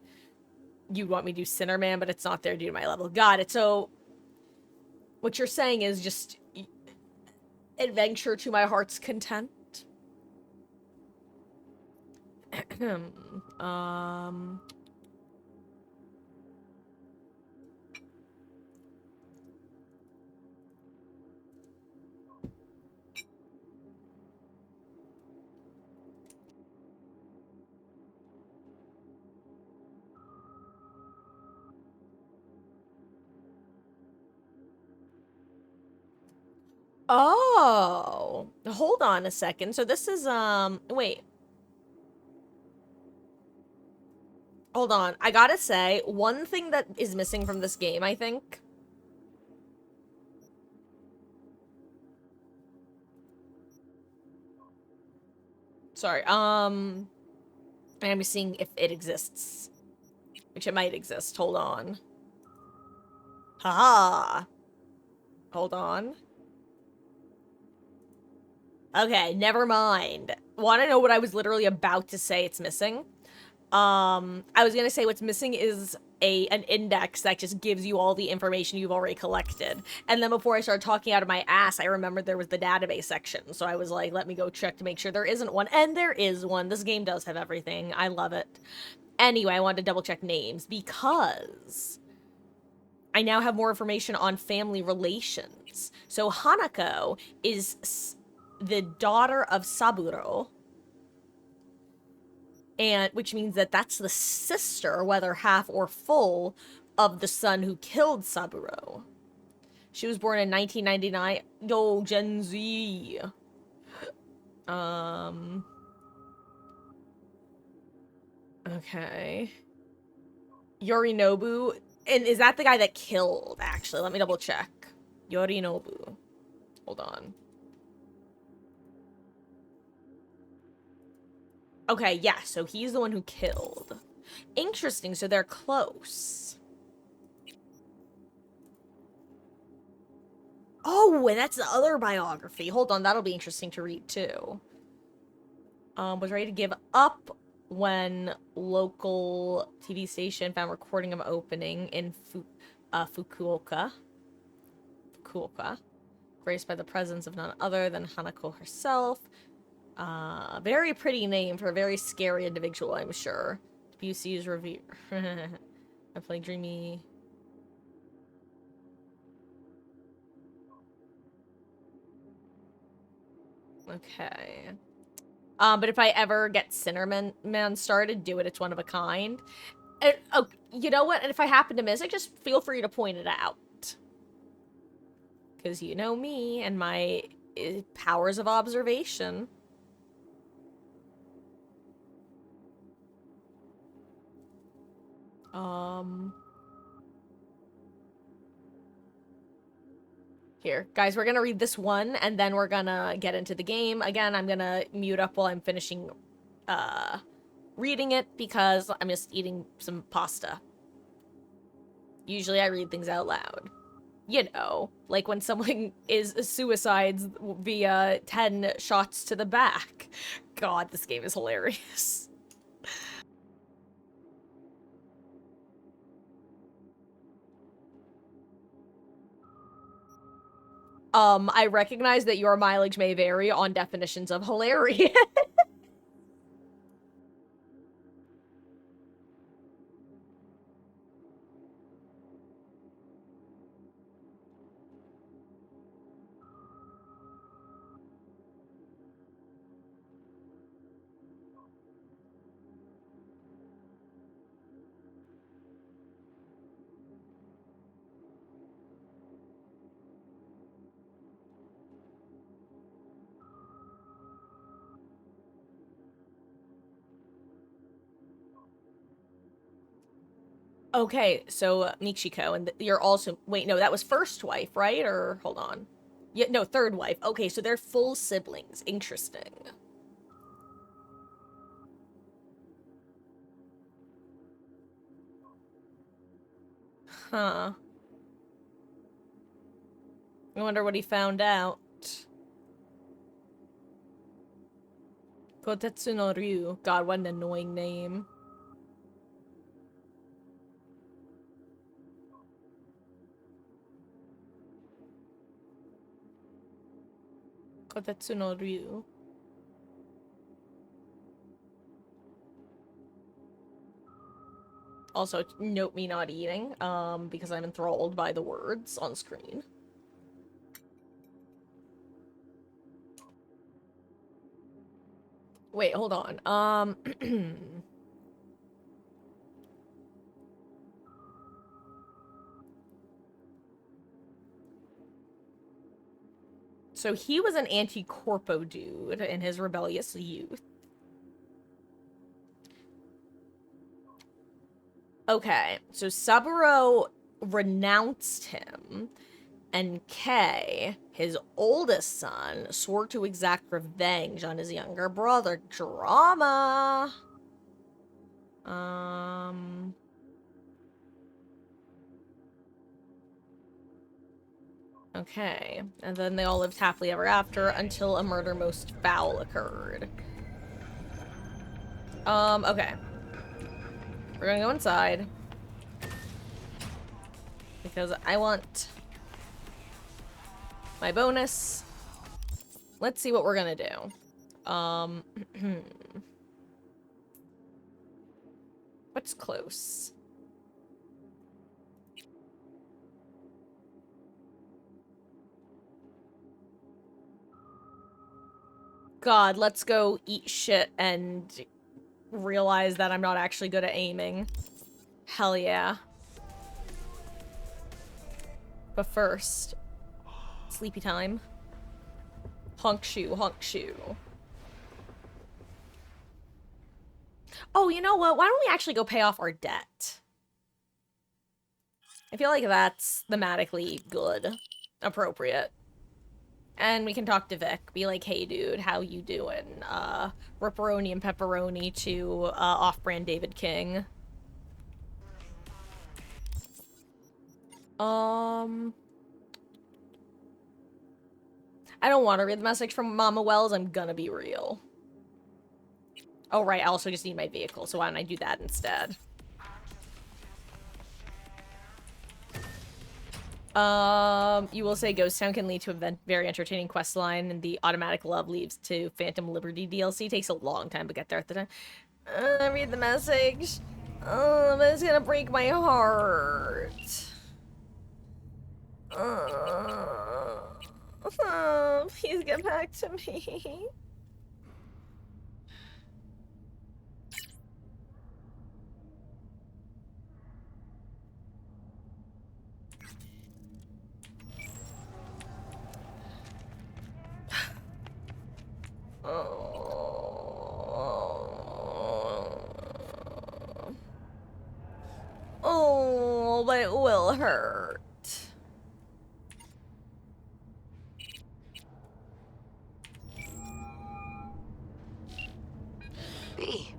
you'd want me to do Sinnerman, but it's not there due to my level. Got it. So What you're saying is just adventure to my heart's content. um... Oh, hold on a second. So this is, wait. Hold on. I gotta say, one thing that is missing from this game, I think. Sorry, I'm seeing if it exists. Which it might exist. Hold on. Haha. Hold on. Okay, never mind. Want to know what I was literally about to say it's missing? I was gonna say what's missing is an index that just gives you all the information you've already collected. And then before I started talking out of my ass, I remembered there was the database section. So I was like, let me go check to make sure there isn't one. And there is one. This game does have everything. I love it. Anyway, I wanted to double check names because I now have more information on family relations. So Hanako is the daughter of Saburo, and which means that that's the sister, whether half or full, of the son who killed Saburo. She was born in 1999. Yo, Gen Z. Okay. Yorinobu. And is that the guy that killed, actually? Let me double check. Yorinobu. Hold on. Okay, yeah, so he's the one who killed. Interesting, so they're close. Oh, and that's the other biography. Hold on, that'll be interesting to read, too. Was ready to give up when local TV station found recording of opening in Fukuoka. Graced by the presence of none other than Hanako herself. Very pretty name for a very scary individual, I'm sure. Busey's review. I play dreamy. Okay. But if I ever get Cinnamon started, do it. It's one of a kind. And, oh, you know what? And if I happen to miss it, just feel free to point it out. Because you know me and my powers of observation. Here, guys, we're gonna read this one, and then we're gonna get into the game. Again, I'm gonna mute up while I'm finishing, reading it, because I'm just eating some pasta. Usually I read things out loud. You know, like when someone suicides via 10 shots to the back. God, this game is hilarious. I recognize that your mileage may vary on definitions of hilarious. Okay, so Michiko, and you're also... Wait, no, that was first wife, right? Or, hold on. Yeah, no, third wife. Okay, so they're full siblings. Interesting. Huh. I wonder what he found out. Kotetsu no Ryu. God, what an annoying name. Kotetsu no Ryu. Also, note me not eating, because I'm enthralled by the words on screen. Wait, hold on. So he was an anti-corpo dude in his rebellious youth. Okay, so Saburo renounced him, and Kei, his oldest son, swore to exact revenge on his younger brother. Drama! Okay, and then they all lived happily ever after until a murder most foul occurred. Okay. We're gonna go inside. Because I want my bonus. Let's see what we're gonna do. What's close? God, let's go eat shit and realize that I'm not actually good at aiming. Hell yeah. But first, sleepy time. Honk shoe, honk shoe. Oh, you know what? Why don't we actually go pay off our debt? I feel like that's thematically good. Appropriate. And we can talk to Vic. Be like, hey dude, how you doing? Ripperoni and pepperoni to off-brand David King. I don't want to read the message from Mama Wells. I'm gonna be real. Oh, right. I also just need my vehicle, so why don't I do that instead? You will say Ghost Town can lead to a very entertaining quest line, and the automatic love leads to Phantom Liberty DLC. Takes a long time to get there at the time. Read the message. But it's gonna break my heart. Please get back to me. Oh, but it will hurt. B,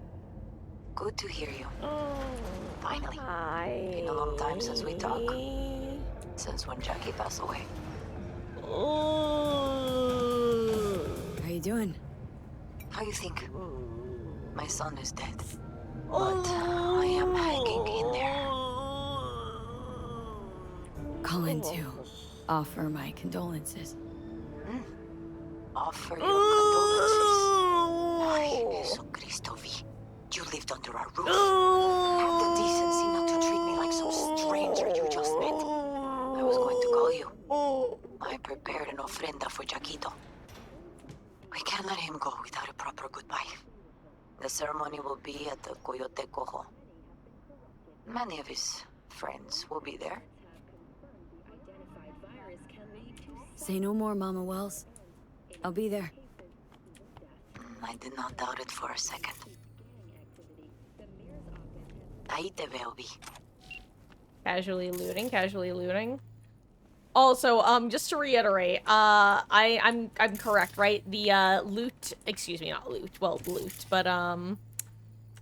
good to hear you. Finally. Hi. Been a long time since we talked. Since when Jackie passed away. How you doing? How you think? My son is dead. But I am hanging in there. Calling to offer my condolences. Offer your condolences. Ay, Jesucristo, V. You lived under our roof. Have the decency not to treat me like some stranger you just met. I was going to call you. I prepared an ofrenda for Jaquito. We can't let him go without a proper goodbye. The ceremony will be at the Coyote Cojo. Many of his friends will be there. Say no more, Mama Wells. I'll be there. I did not doubt it for a second. Ahí te veo, V. Casually looting, casually looting. Also, just to reiterate, I'm correct, right? The, loot, excuse me, not loot, well, loot, but,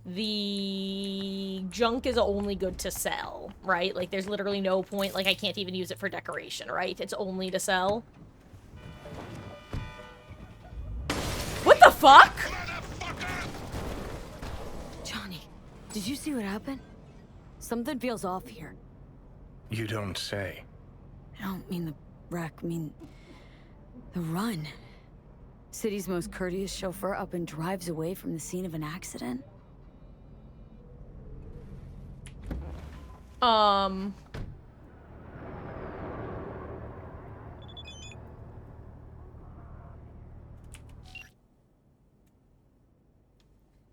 the junk is only good to sell, right? Like, there's literally no point, like, I can't even use it for decoration, right? It's only to sell. What the fuck? Johnny, did you see what happened? Something feels off here. You don't say. I don't mean the wreck, I mean the run. City's most courteous chauffeur up and drives away from the scene of an accident?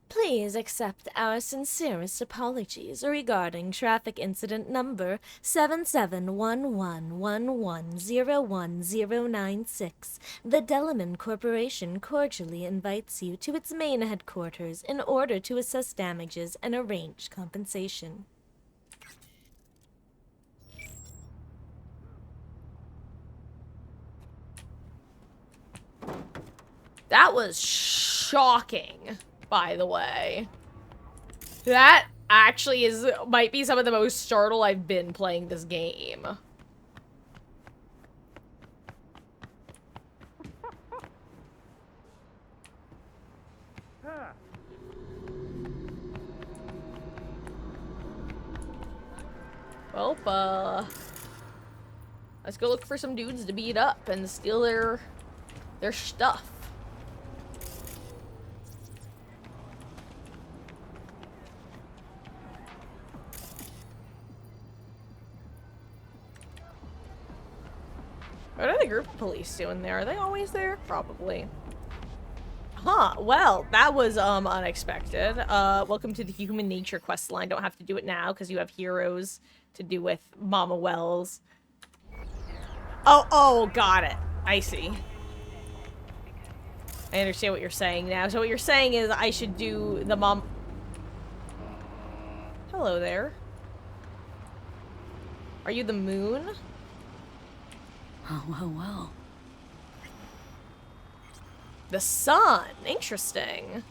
Please accept our sincerest apologies regarding traffic incident number 7711110196. The Delamain Corporation cordially invites you to its main headquarters in order to assess damages and arrange compensation. That was shocking, by the way. That actually might be some of the most startled I've been playing this game. Well, let's go look for some dudes to beat up and steal their stuff. What are the group of police doing there? Are they always there? Probably. Huh, well, that was, unexpected. Welcome to the Human Nature quest line. Don't have to do it now, because you have heroes to do with Mama Wells. Oh, got it. I see. I understand what you're saying now. So what you're saying is I should do the mom... Hello there. Are you the moon? Oh, well. The sun. Interesting.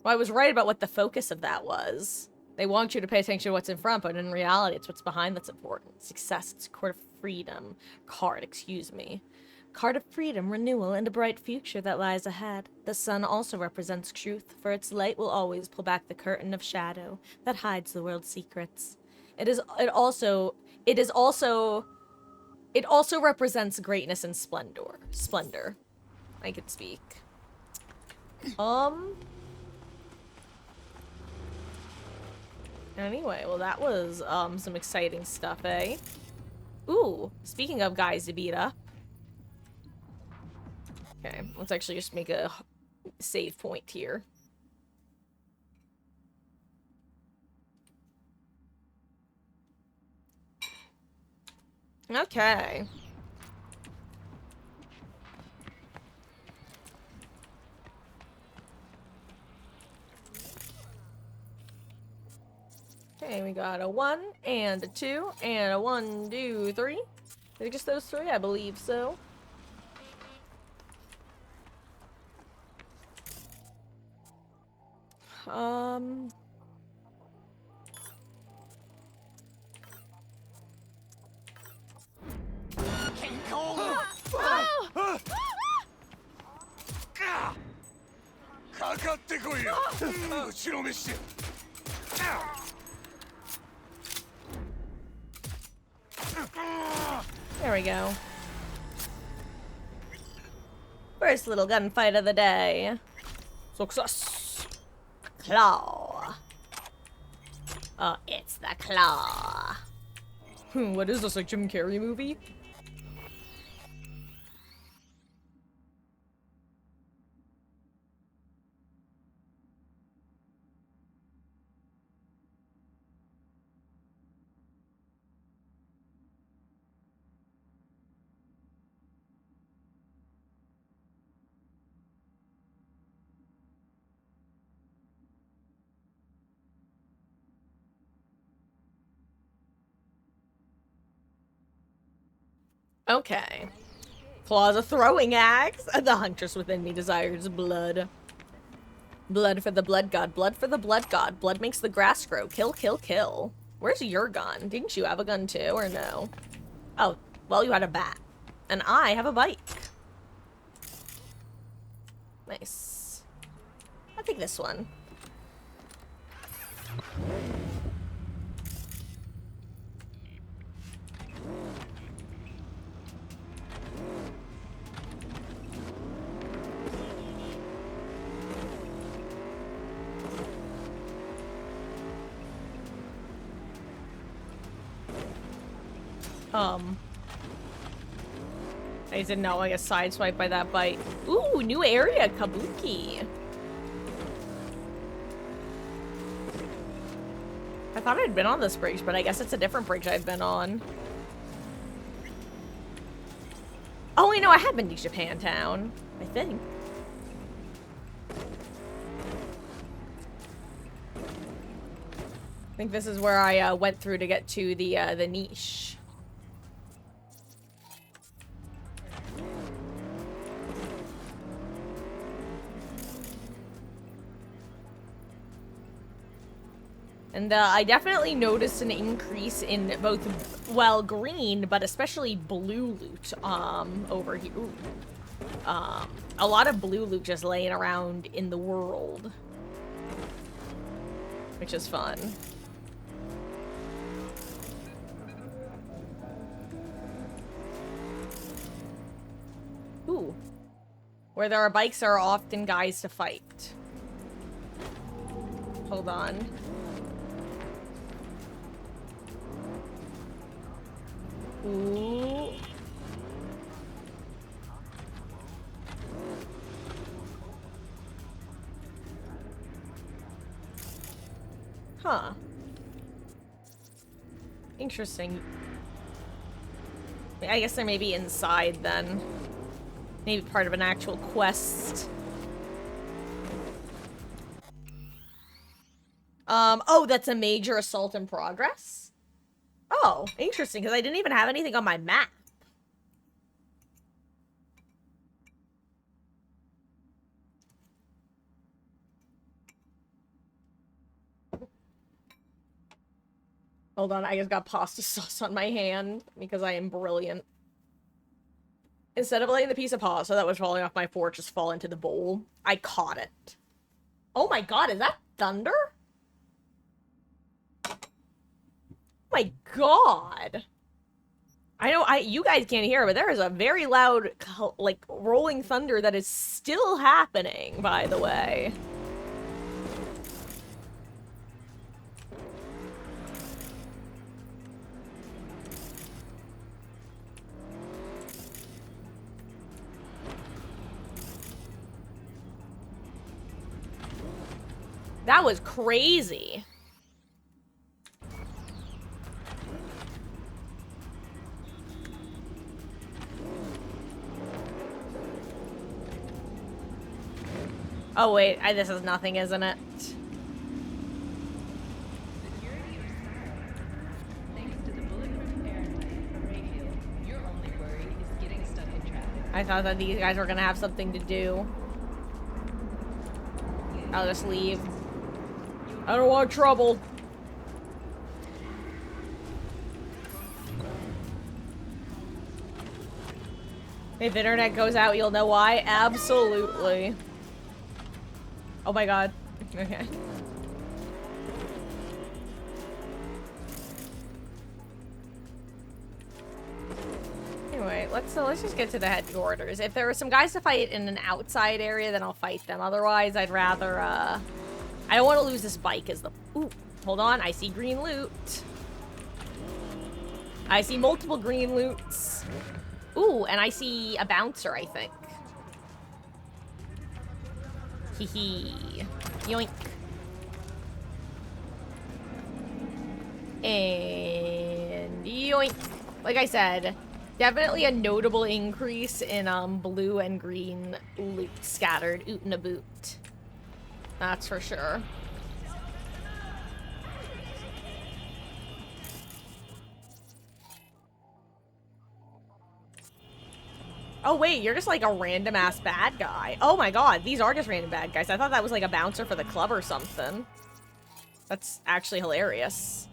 Well, I was right about what the focus of that was. They want you to pay attention to what's in front, but in reality, it's what's behind that's important. Success. It's a card of freedom. Excuse me. Card of freedom, renewal, and a bright future that lies ahead. The sun also represents truth, for its light will always pull back the curtain of shadow that hides the world's secrets. It also represents greatness and splendor. I could speak. Anyway, well that was some exciting stuff, eh? Ooh, speaking of guys to beat up. Okay, let's actually just make a save point here. Okay. Okay, we got a 1 and a 2 and a 1, 2, 3. Did I just those 3? I believe so. There we go. First little gunfight of the day. Success! Claw. Oh, it's the claw. What is this, like Jim Carrey movie? Okay. Claw's a throwing axe. The huntress within me desires blood. Blood for the blood god. Blood for the blood god. Blood makes the grass grow. Kill, kill, kill. Where's your gun? Didn't you have a gun too, or no? Oh, well, you had a bat. And I have a bike. Nice. I'll take this one. I did not want to get sideswiped by that bite. Ooh, new area, Kabuki. I thought I'd been on this bridge, but I guess it's a different bridge I've been on. Oh, wait, no, I have been to Japantown, I think. I think this is where I went through to get to the niche. And I definitely noticed an increase in both, well, green, but especially blue loot over here. Ooh. A lot of blue loot just laying around in the world, which is fun. Ooh. Where there are bikes, there are often guys to fight. Hold on. Ooh. Huh. Interesting. I guess they're maybe inside then. Maybe part of an actual quest. Oh, that's a major assault in progress? Oh, interesting, because I didn't even have anything on my map. Hold on, I just got pasta sauce on my hand because I am brilliant. Instead of letting the piece of pasta that was falling off my fork just fall into the bowl, I caught it. Oh my god, is that thunder? Oh my god. I know you guys can't hear it, but there is a very loud, like, rolling thunder that is still happening, by the way. That was crazy. Oh wait, this is nothing, isn't it? I thought that these guys were gonna have something to do. I'll just leave. I don't want trouble. If internet goes out, you'll know why. Absolutely. Oh my god. Okay. Anyway, let's just get to the headquarters. If there are some guys to fight in an outside area, then I'll fight them. Otherwise, I'd rather, I don't want to lose this bike as the... Ooh, hold on. I see green loot. I see multiple green loots. Ooh, and I see a bouncer, I think. Hee hee. Yoink. And yoink. Like I said, definitely a notable increase in blue and green loot scattered oot in a boot. That's for sure. Oh wait, you're just like a random ass bad guy. Oh my god, these are just random bad guys. I thought that was like a bouncer for the club or something. That's actually hilarious.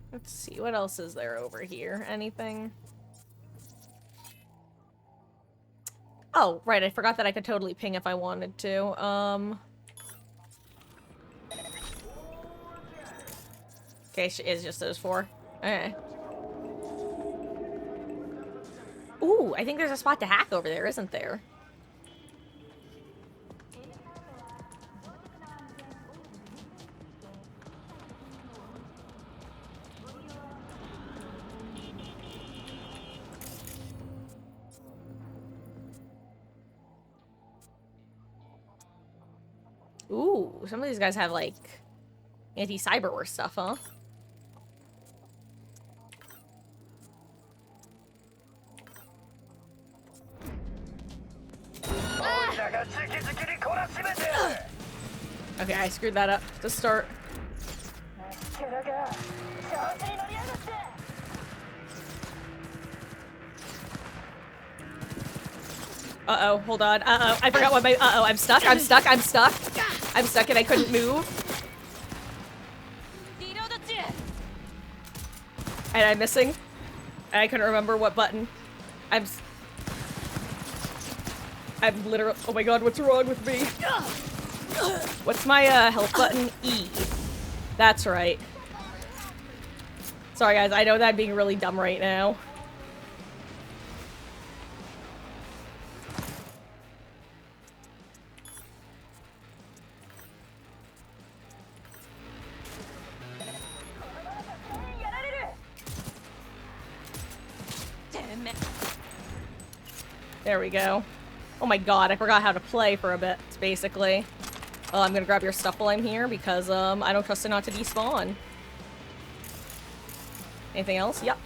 Let's see, what else is there over here? Anything? Oh, right, I forgot that I could totally ping if I wanted to. Okay, it is just those 4. Okay. Ooh, I think there's a spot to hack over there, isn't there? Ooh, some of these guys have, like, anti-cyberwar stuff, huh? Okay, I screwed that up to start. Uh-oh, hold on. Uh-oh, I forgot what my- uh-oh, I'm stuck, I'm stuck, I'm stuck. I'm stuck and I couldn't move. And I'm missing. And I couldn't remember what button. I'm literally- oh my god, what's wrong with me? What's my, health button? E. That's right. Sorry guys, I know that I'm being really dumb right now. There we go. Oh my god, I forgot how to play for a bit, basically. I'm gonna grab your stuff while I'm here because, I don't trust it not to despawn. Anything else? Yep.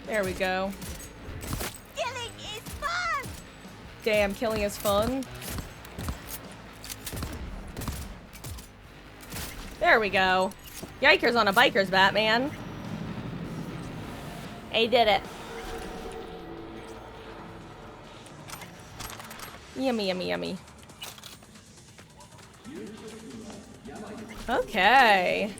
There we go. Killing is fun! Damn, killing is fun. There we go. Yikers on a biker's Batman. He did it. Yummy, yummy, yummy. Okay.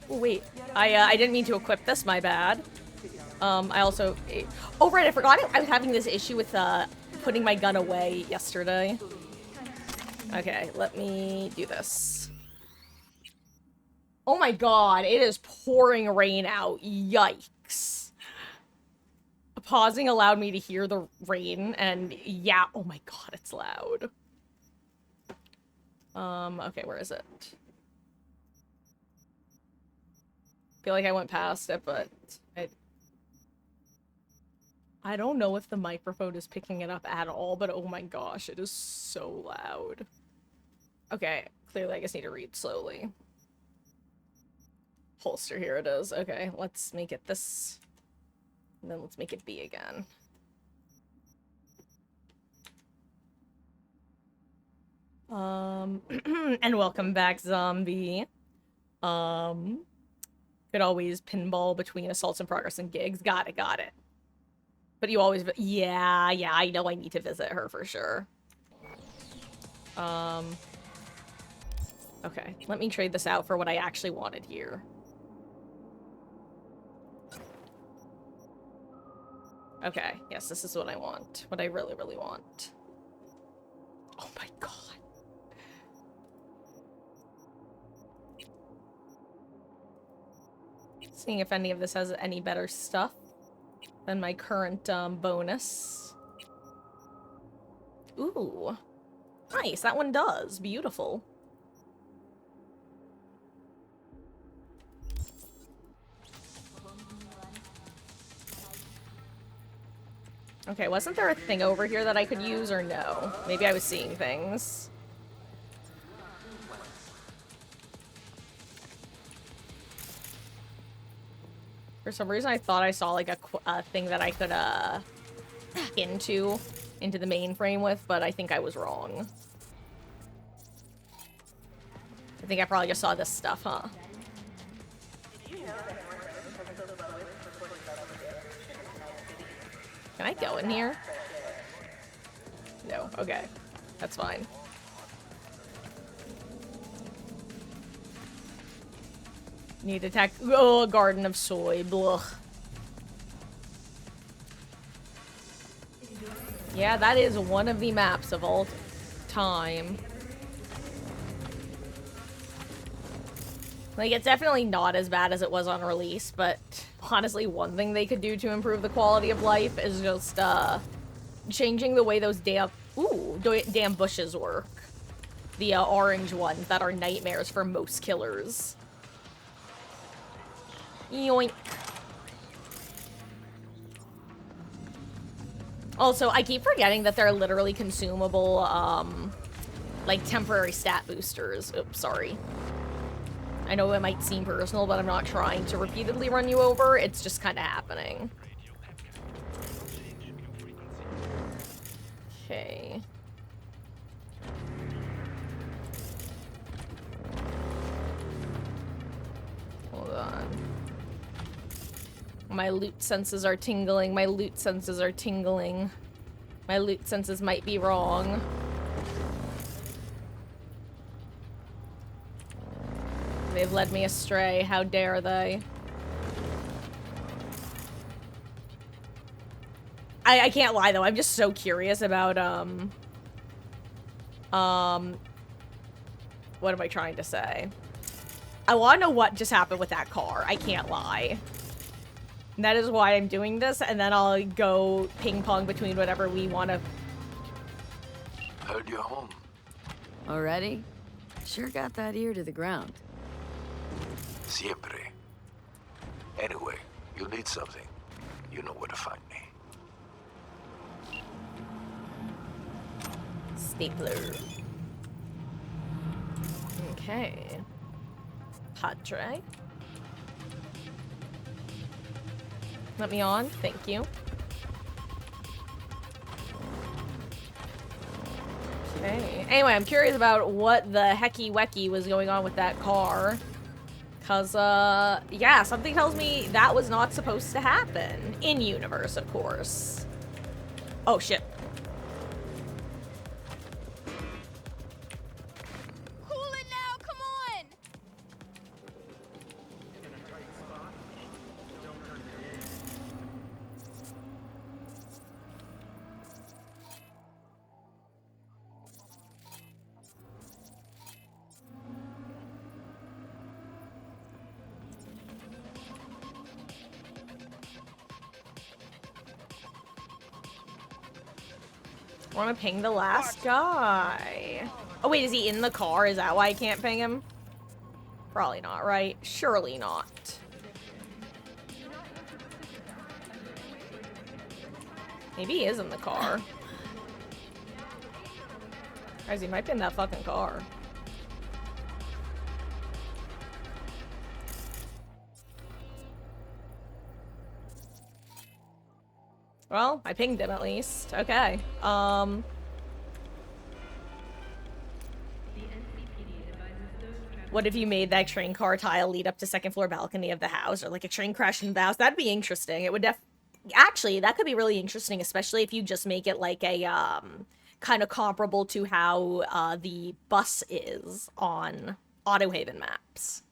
Oh, wait. I didn't mean to equip this, my bad. I also... Oh, right, I forgot I was having this issue with, putting my gun away yesterday. Okay, let me do this. Oh my god, it is pouring rain out. Yikes. Pausing allowed me to hear the rain, and yeah, oh my god, it's loud. Okay, where is it? Feel like I went past it, but I don't know if the microphone is picking it up at all, but oh my gosh, it is so loud. Okay, clearly I just need to read slowly. Holster, here it is. Okay, let's make it this. And then let's make it B again. And welcome back, zombie. Could always pinball between assaults in progress and gigs. Got it. But you always, yeah, I know I need to visit her for sure. Okay, let me trade this out for what I actually wanted here. Okay, yes, this is what I want. What I really, really want. Oh my god. Seeing if any of this has any better stuff than my current, bonus. Ooh. Nice, that one does. Beautiful. Okay, wasn't there a thing over here that I could use, or no? Maybe I was seeing things. For some reason, I thought I saw, like, a thing that I could, hack into the mainframe with, but I think I was wrong. I think I probably just saw this stuff, huh? Can I go in here? No, okay. That's fine. Need to attack. Oh, a garden of soy. Blah. Yeah, that is one of the maps of all time. Like, it's definitely not as bad as it was on release, but honestly, one thing they could do to improve the quality of life is just, changing the way those damn bushes work. The, orange ones that are nightmares for most killers. Yoink. Also, I keep forgetting that they're literally consumable, like, temporary stat boosters. Oops, sorry. I know it might seem personal, but I'm not trying to repeatedly run you over. It's just kind of happening. Okay. Hold on. My loot senses are tingling. My loot senses are tingling. My loot senses might be wrong. They've led me astray. How dare they? I can't lie though. I'm just so curious about what am I trying to say? I want to know what just happened with that car. I can't lie. And that is why I'm doing this, and then I'll go ping pong between whatever we want to. Heard you're home. Already? Sure got that ear to the ground. Siempre. Anyway, you need something. You know where to find me. Stapler. Okay. Padre. Let me on. Thank you. Okay. Anyway, I'm curious about what the hecky wecky was going on with that car. Cause, yeah, something tells me that was not supposed to happen. In universe, of course. Oh, shit. Cool it now, come on! I want to ping the last guy. Oh, wait, is he in the car? Is that why I can't ping him? Probably not, right? Surely not. Maybe he is in the car. Guys, he might be in that fucking car. Well, I pinged him at least. Okay. What if you made that train car tile lead up to second floor balcony of the house, or like a train crash in the house? That'd be interesting. It would actually, that could be really interesting, especially if you just make it like a kind of comparable to how the bus is on Autohaven maps.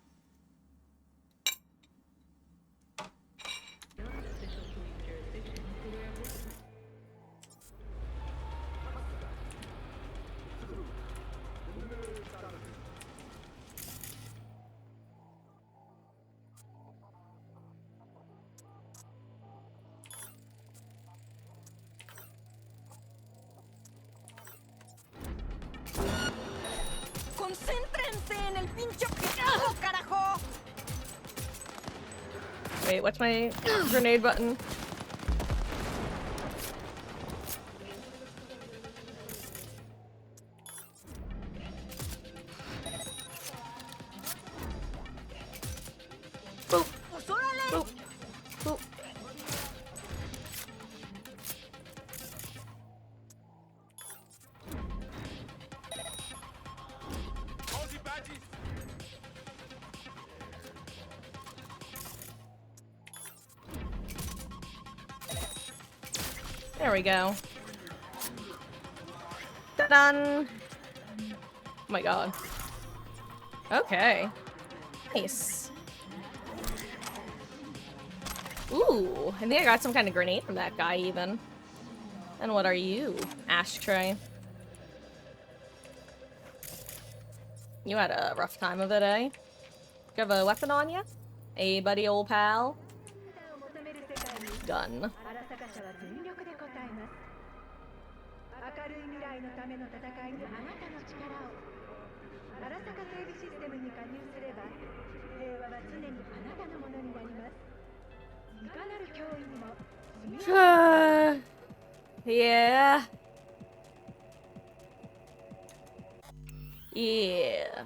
¡Concéntrense en el pinche objetivo, carajo! Wait, what's my grenade button? Boop. Boop. Boop. There we go. Done. Oh my god. Okay. Nice. Ooh, I think I got some kind of grenade from that guy even. And what are you? Ashtray. You had a rough time of it, eh? You have a weapon on you? Hey, buddy, old pal. Gun. 明るい未来のための戦いにあなたの力を荒坂警備システムに加入すれば平和は常にあなたのものになりますいかなる脅威にも Yeah. Yeah.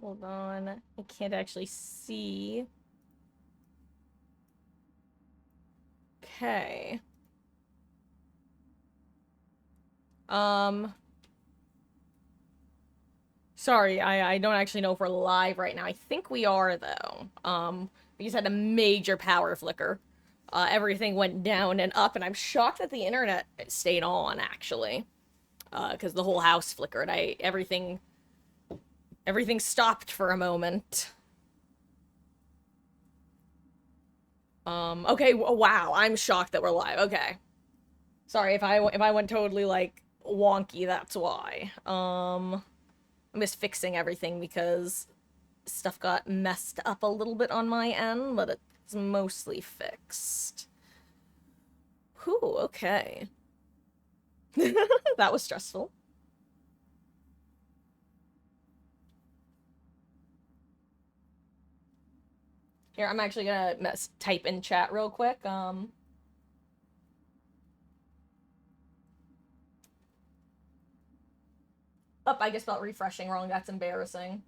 Hold on. I can't actually see. Okay. Sorry, I don't actually know if we're live right now. I think we are, though. We just had a major power flicker. Everything went down and up, and I'm shocked that the internet stayed on, actually. Because the whole house flickered. Everything stopped for a moment. Okay, wow, I'm shocked that we're live. Okay. Sorry, if I went totally, like, wonky, that's why. I'm just fixing everything because stuff got messed up a little bit on my end, but it's mostly fixed. Whew, okay. That was stressful. Here, I'm actually gonna type in chat real quick. Oh, I just spelled refreshing wrong. That's embarrassing.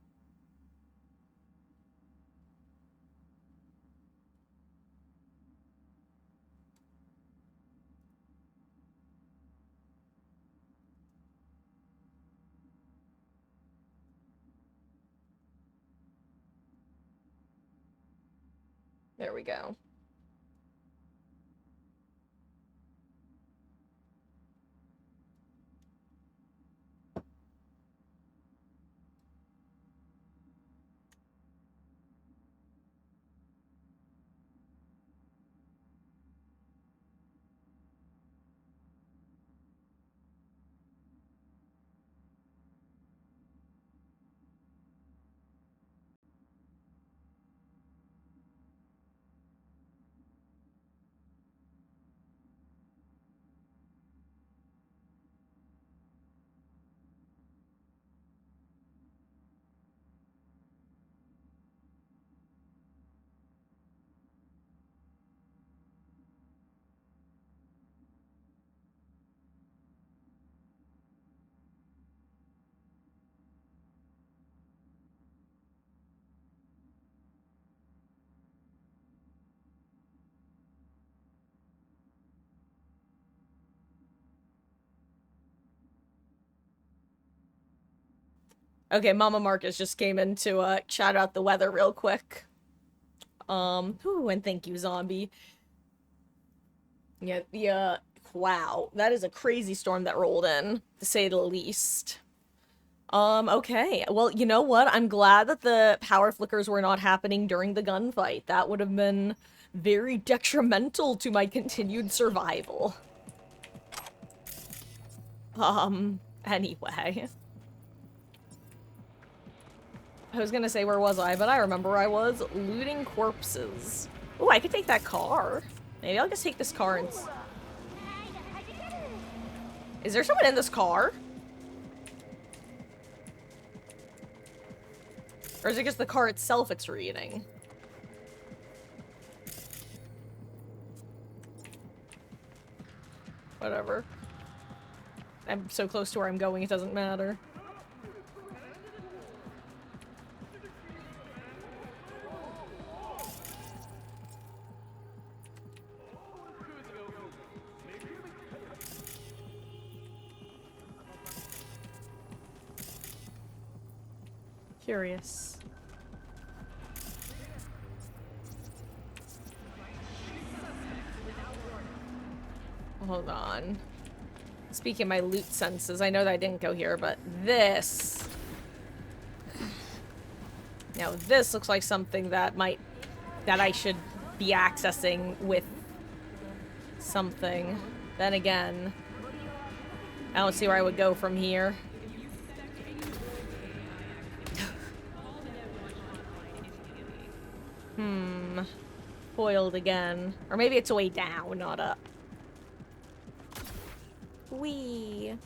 There we go. Okay, Mama Marcus just came in to chat out the weather real quick. Ooh, and thank you, Zombie. Yeah, wow, that is a crazy storm that rolled in, to say the least. Okay, well, you know what? I'm glad that the power flickers were not happening during the gunfight. That would have been very detrimental to my continued survival. Anyway. I was gonna say, where was I? But I remember where I was. Looting corpses. Ooh, I could take that car. Maybe I'll just take this car and... Is there someone in this car? Or is it just the car itself it's reading? Whatever. I'm so close to where I'm going, it doesn't matter. Curious. Hold on. Speaking of my loot senses, I know that I didn't go here, but this... Now this looks like something that I should be accessing with something. Then again, I don't see where I would go from here. Foiled again. Or maybe it's a way down, not up. Whee! I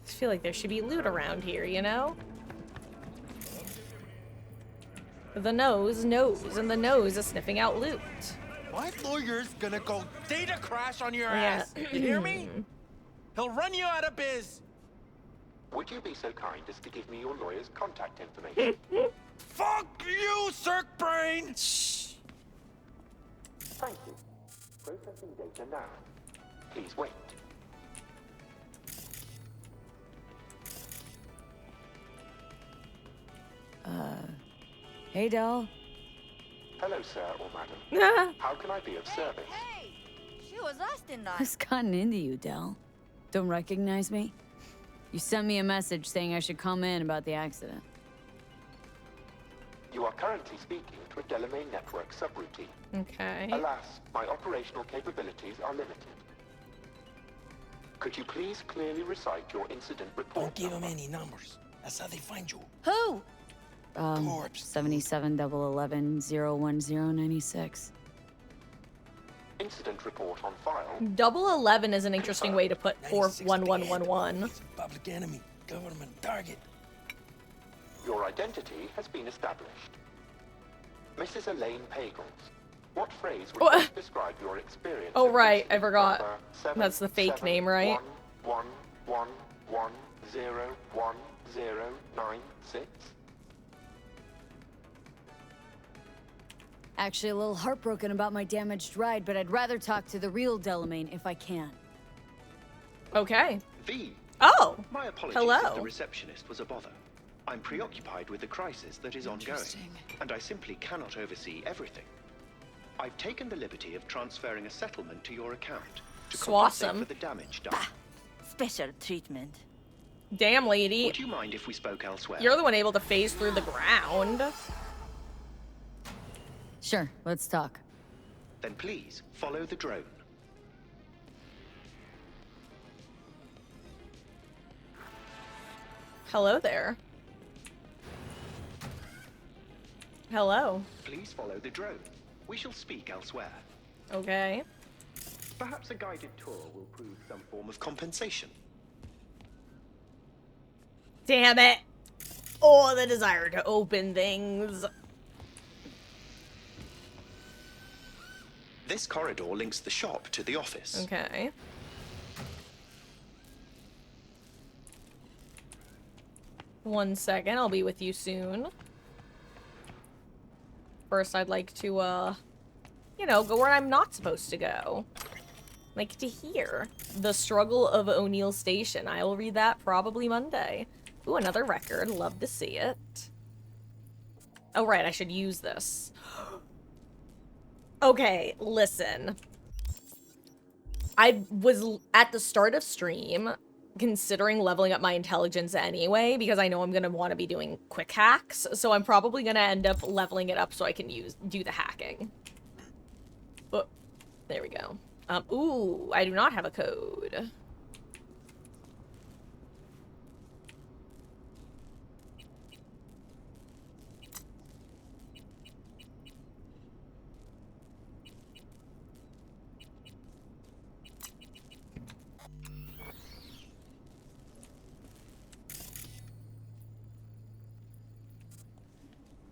feel like there should be loot around here, you know? The nose knows, and the nose is sniffing out loot. My lawyer's gonna go data crash on your Yeah. ass. You hear me? He'll run you out of biz. Would you be so kind as to give me your lawyer's contact information? Fuck you, Cirque Brain! Shh. Thank you. Processing data now. Please wait. Hey, doll. Hello, sir or madam. How can I be of service? Hey! She was lost in that. What's gotten into you, Del? Don't recognize me? You sent me a message saying I should come in about the accident. You are currently speaking to a Delamain network subroutine. Okay. Alas, my operational capabilities are limited. Could you please clearly recite your incident report? Don't give them any numbers. That's how they find you. Who? 77-11-010-96. Incident report on file. 11 is an interesting way to put 41111. Public enemy, government target. Your identity has been established. Mrs. Elaine Pagels, what phrase would best describe your experience? Oh, of right, I incident forgot. number That's the fake name, right? 711101096? Actually, a little heartbroken about my damaged ride, but I'd rather talk to the real Delamain if I can. Okay. V. Oh! My apologies Hello. if the receptionist was a bother. I'm preoccupied with the crisis that is ongoing, and I simply cannot oversee everything. I've taken the liberty of transferring a settlement to your account to compensate Swasem. for the damage done. Special treatment. Damn, lady. Would you mind if we spoke elsewhere? You're the one able to phase through the ground. Sure, let's talk. Then please follow the drone. Hello there. Hello. Please follow the drone. We shall speak elsewhere. Okay. Perhaps a guided tour will prove some form of compensation. Damn it. Oh, the desire to open things. This corridor links the shop to the office. Okay. One second, I'll be with you soon. First, I'd like to, you know, go where I'm not supposed to go. Like to hear The Struggle of O'Neill Station. I will read that probably Monday. Ooh, another record. Love to see it. Oh, right, I should use this. Okay, listen. I was at the start of stream considering leveling up my intelligence anyway, because I know I'm gonna want to be doing quick hacks, so I'm probably gonna end up leveling it up so I can do the hacking. Oh, there we go. Ooh, I do not have a code.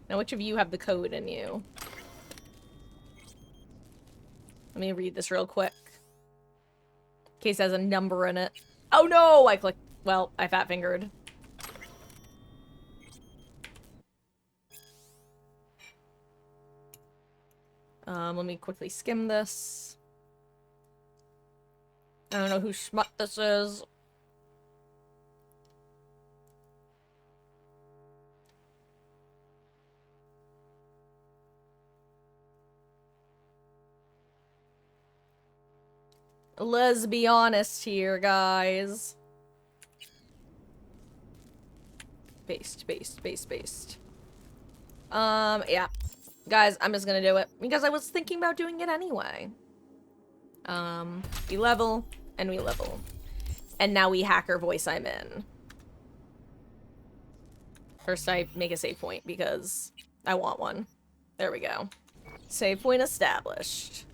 Now, which of you have the code in you? Let me read this real quick. In case it has a number in it. Oh no! I clicked. Well, I fat fingered. Let me quickly skim this. I don't know who schmuck this is. Let's be honest here, guys. Based. Yeah. Guys, I'm just gonna do it. Because I was thinking about doing it anyway. We level, and we level. And now we hacker voice I'm in. First I make a save point, because I want one. There we go. Save point established.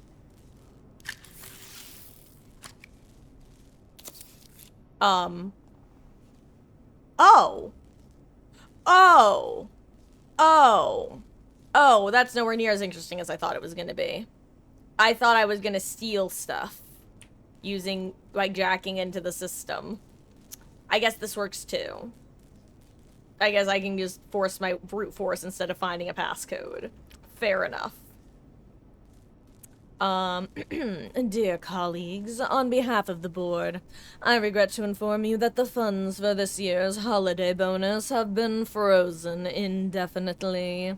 Oh. Oh, that's nowhere near as interesting as I thought it was gonna be. I thought I was gonna steal stuff. Using, like, jacking into the system. I guess this works too. I guess I can just force my brute force instead of finding a passcode. Fair enough. Dear colleagues, on behalf of the board, I regret to inform you that the funds for this year's holiday bonus have been frozen indefinitely.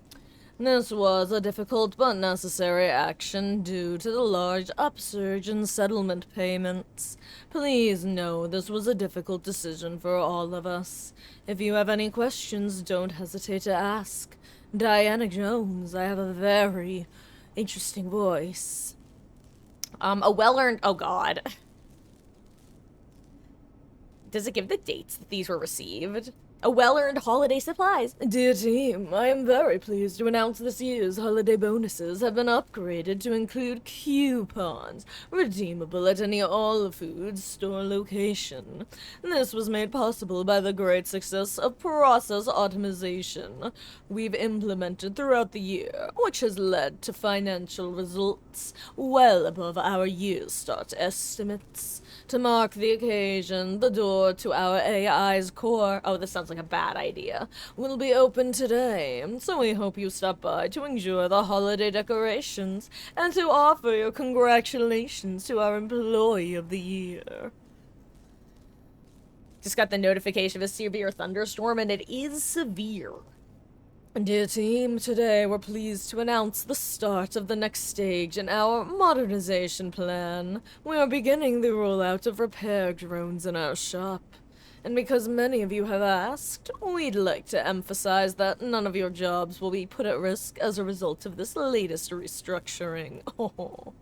This was a difficult but necessary action due to the large upsurge in settlement payments. Please know this was a difficult decision for all of us. If you have any questions, don't hesitate to ask. Diana Jones, I have a very interesting voice. A well-earned... Oh, God. Does it give the dates that these were received? A well-earned holiday supplies. Dear team, I am very pleased to announce this year's holiday bonuses have been upgraded to include coupons, redeemable at any All Foods store location. This was made possible by the great success of process optimization we've implemented throughout the year, which has led to financial results well above our year's start estimates. To mark the occasion, the door to our AI's core... Oh, this sounds like a bad idea. ...will be open today, so we hope you stop by to enjoy the holiday decorations and to offer your congratulations to our Employee of the Year. Just got the notification of a severe thunderstorm, and it is severe. Dear team, today we're pleased to announce the start of the next stage in our modernization plan. We are beginning the rollout of repair drones in our shop. And because many of you have asked, we'd like to emphasize that none of your jobs will be put at risk as a result of this latest restructuring. Oh.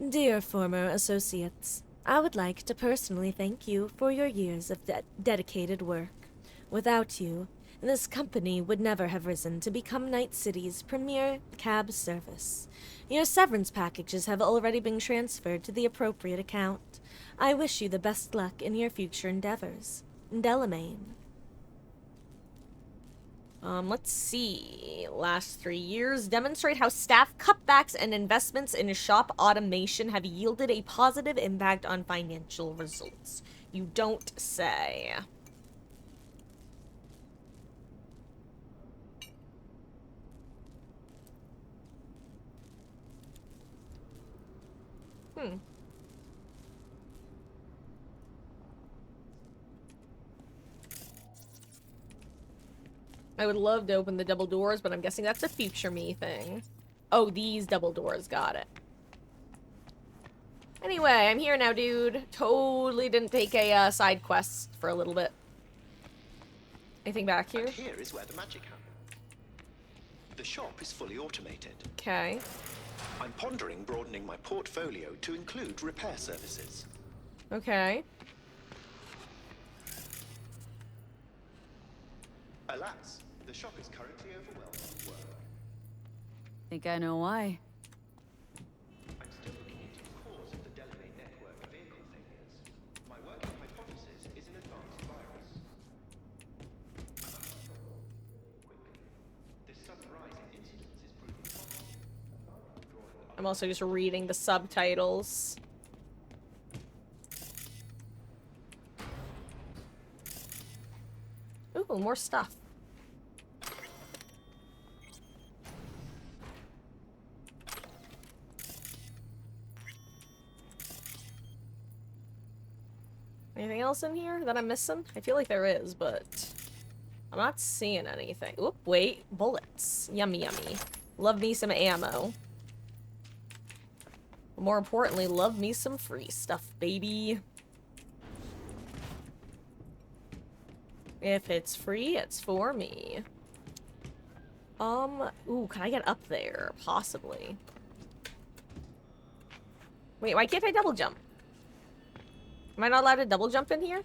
Dear former associates, I would like to personally thank you for your years of dedicated work. Without you, this company would never have risen to become Night City's premier cab service. Your severance packages have already been transferred to the appropriate account. I wish you the best luck in your future endeavors. Delamain. Let's see. Last 3 years demonstrate how staff cutbacks and investments in shop automation have yielded a positive impact on financial results. You don't say. I would love to open the double doors, but I'm guessing that's a future me thing. Oh, these double doors, got it. Anyway, I'm here now, dude. Totally didn't take a side quest for a little bit. Anything back here? And here is where the magic happens. The shop is fully automated. Okay. I'm pondering broadening my portfolio to include repair services. Okay. Alas, the shop is currently overwhelmed with work. Think I know why. I'm still looking into the cause of the Delamain network vehicle failures. My working hypothesis is an advanced virus. Quick I'm also just reading the subtitles. Ooh, more stuff. Anything else in here that I'm missing? I feel like there is, but I'm not seeing anything. Oop, wait. Bullets. Yummy, yummy. Love me some ammo. More importantly, love me some free stuff, baby. If it's free, it's for me. Ooh, can I get up there? Possibly. Wait, why can't I double jump? Am I not allowed to double jump in here?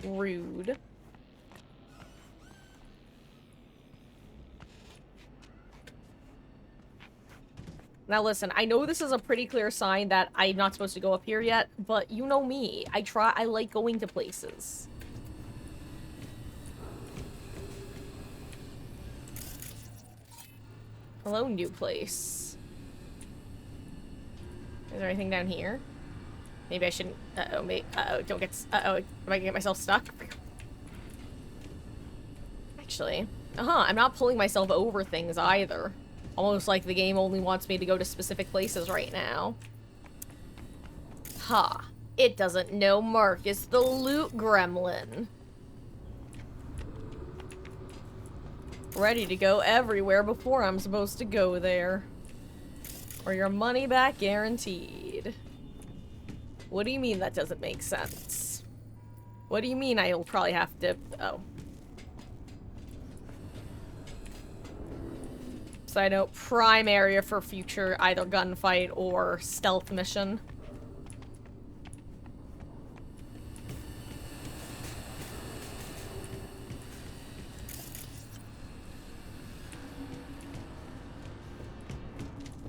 Rude. Now listen, I know this is a pretty clear sign that I'm not supposed to go up here yet, but you know me. I like going to places. Hello, new place. Is there anything down here? Maybe I shouldn't. Uh-oh, don't get. Uh-oh, am I gonna get myself stuck? Actually, I'm not pulling myself over things either. Almost like the game only wants me to go to specific places right now. Ha! It doesn't know Marcus the loot gremlin. Ready to go everywhere before I'm supposed to go there. Or your money back guaranteed. What do you mean that doesn't make sense? What do you mean I'll probably have to... Oh. Side note, prime area for future either gunfight or stealth mission.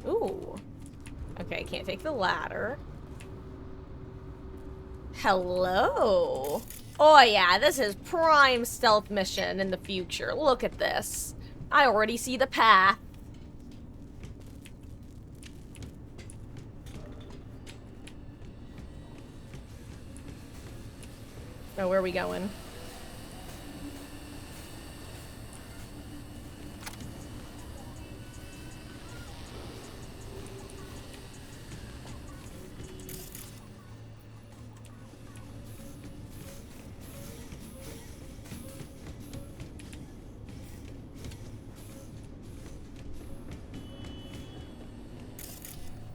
Ooh. Okay, can't take the ladder. Hello. Oh yeah, this is prime stealth mission in the future. Look at this. I already see the path. Oh, where are we going?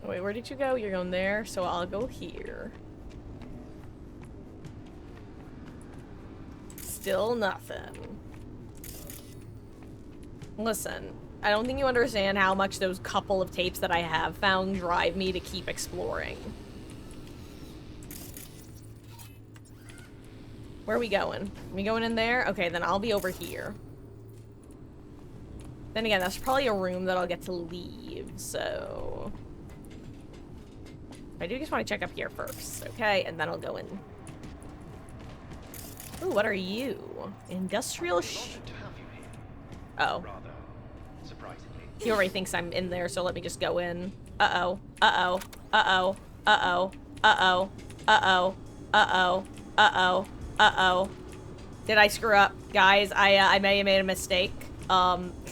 Wait, where did you go? You're going there, so I'll go here. Still nothing. Listen, I don't think you understand how much those couple of tapes that I have found drive me to keep exploring. Where are we going? Are we going in there? Okay, then I'll be over here. Then again, that's probably a room that I'll get to leave, so... I do just want to check up here first, okay? And then I'll go in. Ooh, what are you? Industrial Oh. Rather surprisingly. He already thinks I'm in there, so let me just go in. Uh-oh. Uh-oh. Uh-oh. Uh-oh. Uh-oh. Uh-oh. Uh-oh. Uh-oh. Uh-oh. Did I screw up? Guys, I may have made a mistake. Uh-oh.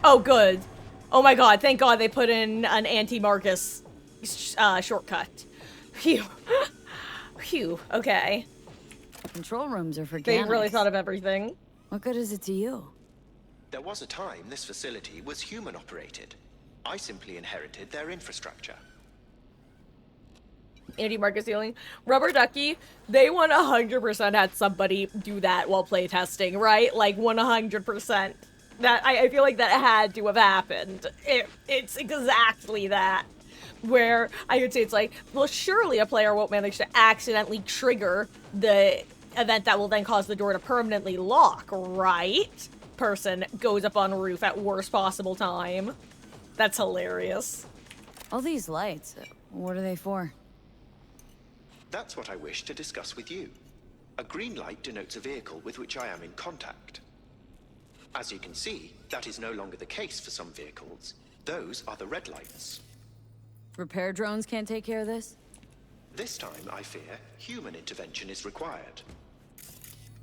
Oh, good. Oh my god, thank god they put in an anti-Marcus shortcut. Phew. Phew, okay. Control rooms are for They gammas. really thought of everything. What good is it to you? There was a time this facility was human-operated. I simply inherited their infrastructure. Anti-Marcus healing. Rubber Ducky, they 100% had somebody do that while playtesting, right? Like, 100%. That I feel like that had to have happened. It's exactly that. Where I would say it's like, well, surely a player won't manage to accidentally trigger the event that will then cause the door to permanently lock, right? Person goes up on roof at worst possible time. That's hilarious. All these lights, what are they for? That's what I wish to discuss with you. A green light denotes a vehicle with which I am in contact. As you can see, that is no longer the case for some vehicles. Those are the red lights. Repair drones can't take care of this? This time, I fear, human intervention is required.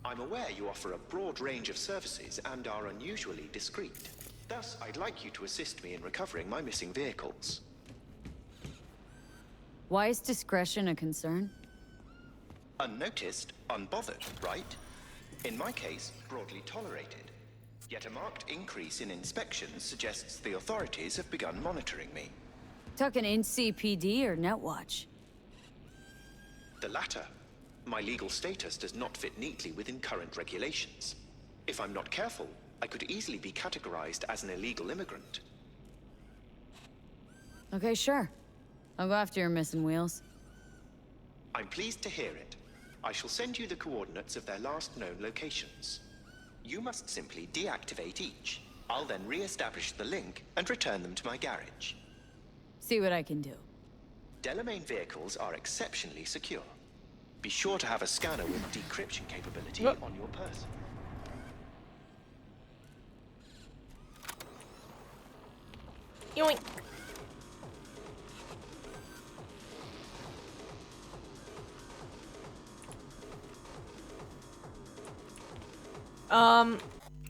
I'm aware you offer a broad range of services and are unusually discreet. Thus, I'd like you to assist me in recovering my missing vehicles. Why is discretion a concern? Unnoticed, unbothered, right? In my case, broadly tolerated. Yet a marked increase in inspections suggests the authorities have begun monitoring me. Talking NCPD or Netwatch? The latter. My legal status does not fit neatly within current regulations. If I'm not careful, I could easily be categorized as an illegal immigrant. Okay, sure. I'll go after your missing wheels. I'm pleased to hear it. I shall send you the coordinates of their last known locations. You must simply deactivate each. I'll then re-establish the link and return them to my garage. See what I can do. Delamain vehicles are exceptionally secure. Be sure to have a scanner with decryption capability on your person. Yoink.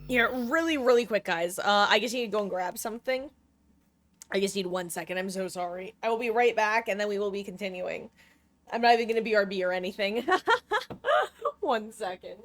Here, really quick, guys. I just need to go and grab something. I just need 1 second. I'm so sorry. I will be right back, and then we will be continuing. I'm not even gonna BRB or anything. 1 second.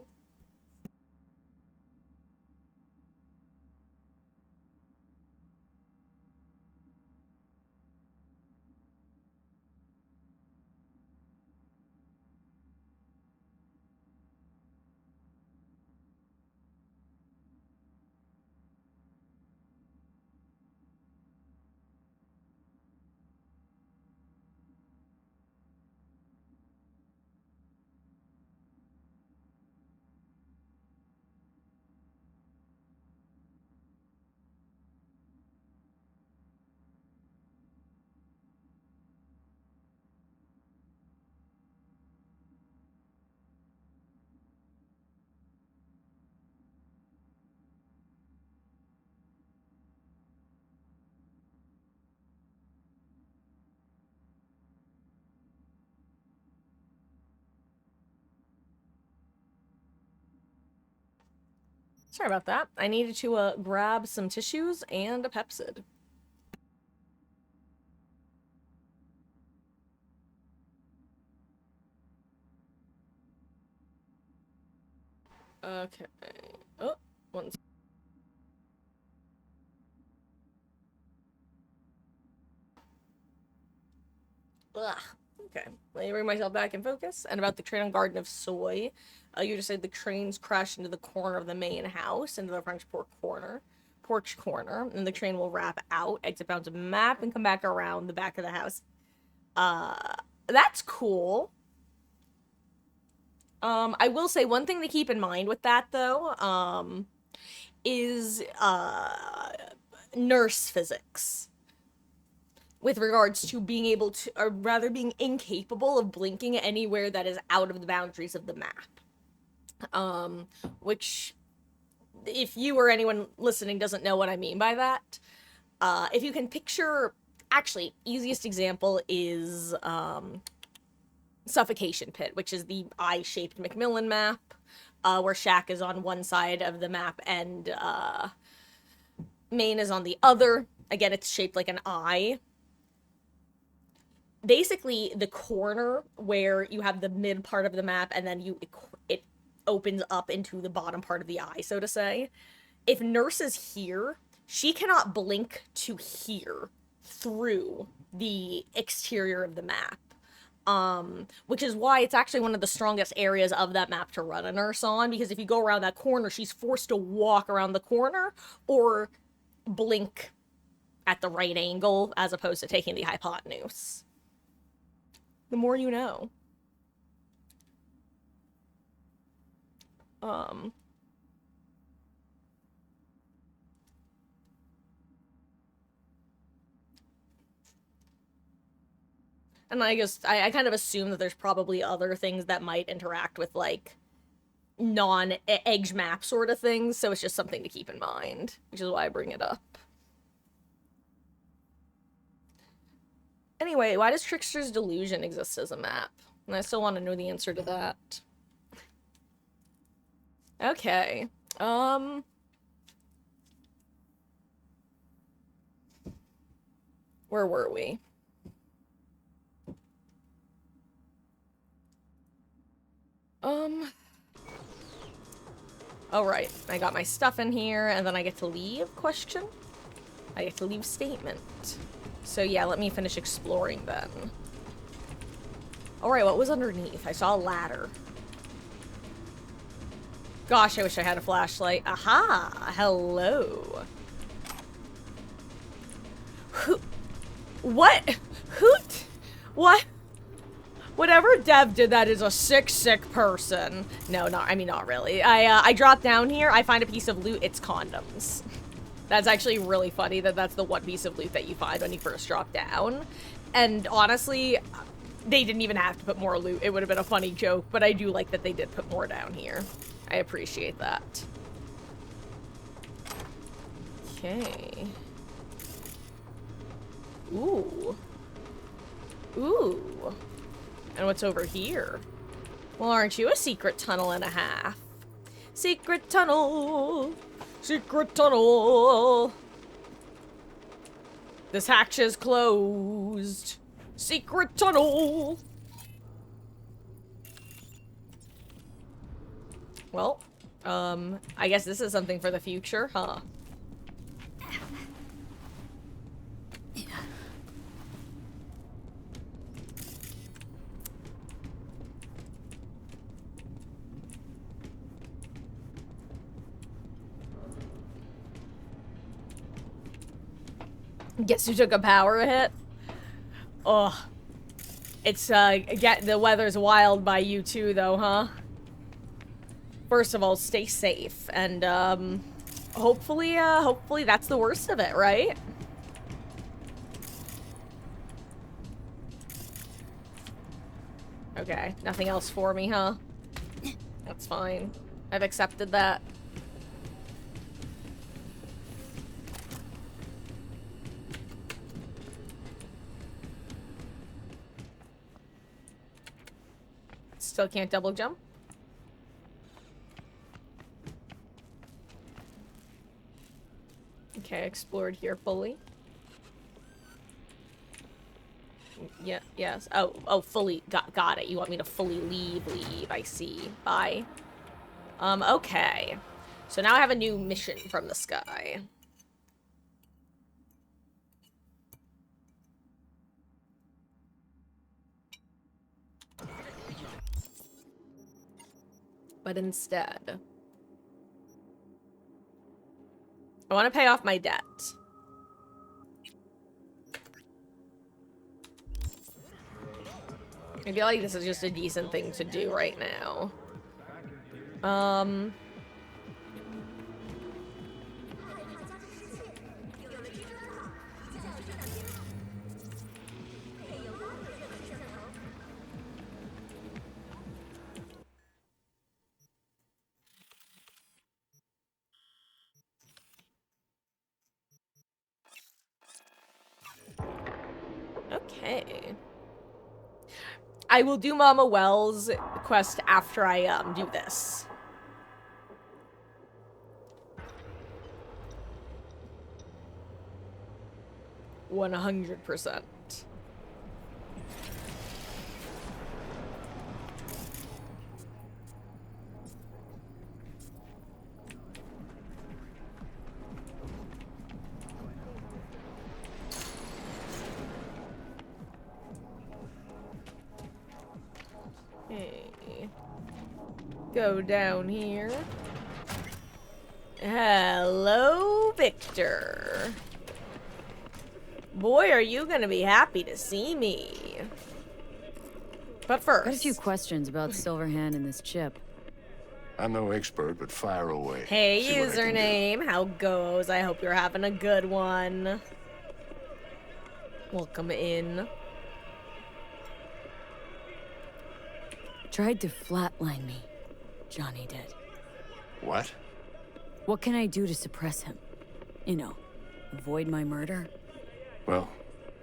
Sorry about that. I needed to grab some tissues and a Pepsid. Okay. Oh, one. Ugh. Okay. Let me bring myself back in focus. And about the train on Garden of Soy, you just said the trains crashed into the corner of the main house, into the French porch corner, and the train will wrap out, exit bounds a map, and come back around the back of the house. That's cool. I will say one thing to keep in mind with that, though, is, nurse physics. With regards to being able to, or rather being incapable of blinking anywhere that is out of the boundaries of the map. Which, if you or anyone listening doesn't know what I mean by that, if you can picture, actually, easiest example is, Suffocation Pit, which is the eye-shaped Macmillan map, where Shaq is on one side of the map and, Maine is on the other. Again, it's shaped like an eye. Basically, the corner where you have the mid part of the map and then it opens up into the bottom part of the eye, so to say. If Nurse is here, she cannot blink to here through the exterior of the map. Which is why it's actually one of the strongest areas of that map to run a Nurse on, because if you go around that corner, she's forced to walk around the corner or blink at the right angle as opposed to taking the hypotenuse. The more you know. And I kind of assume that there's probably other things that might interact with, like, non-edge map sort of things, so it's just something to keep in mind, which is why I bring it up. Anyway, why does Trickster's Delusion exist as a map? And I still want to know the answer to that. Okay. Where were we? Oh, right. I got my stuff in here, and then I get to leave? Question? I get to leave statement. So yeah, let me finish exploring then. Alright, what was underneath? I saw a ladder. Gosh, I wish I had a flashlight. Aha! Hello. Who? What? Hoot? What? Whatever dev did that is a sick person. No, not really. I drop down here, I find a piece of loot, it's condoms. That's actually really funny that that's the one piece of loot that you find when you first drop down. And honestly, they didn't even have to put more loot. It would have been a funny joke, but I do like that they did put more down here. I appreciate that. Okay. Ooh. Ooh. And what's over here? Well, aren't you a secret tunnel and a half? Secret tunnel! Secret tunnel! This hatch is closed. Secret tunnel! Well, I guess this is something for the future, huh? Guess who took a power hit? Ugh. It's, the weather's wild by you too, though, huh? First of all, stay safe, and, hopefully that's the worst of it, right? Okay, nothing else for me, huh? That's fine. I've accepted that. Still can't double jump? Okay, explored here fully. Yeah, yes. Oh, fully. Got it. You want me to fully leave. I see. Bye. Okay. So now I have a new mission from the sky. But instead, I want to pay off my debt. I feel like this is just a decent thing to do right now. Okay. I will do Mama Wells' quest after I, do this. %100%. Go down here. Hello, Victor. Boy, are you gonna be happy to see me. But first... Got a few questions about Silverhand and this chip. I'm no expert, but fire away. Hey, See what I can do. username. How goes? I hope you're having a good one. Welcome in. Tried to flatline me. Johnny did. What? What can I do to suppress him? You know, avoid my murder? Well,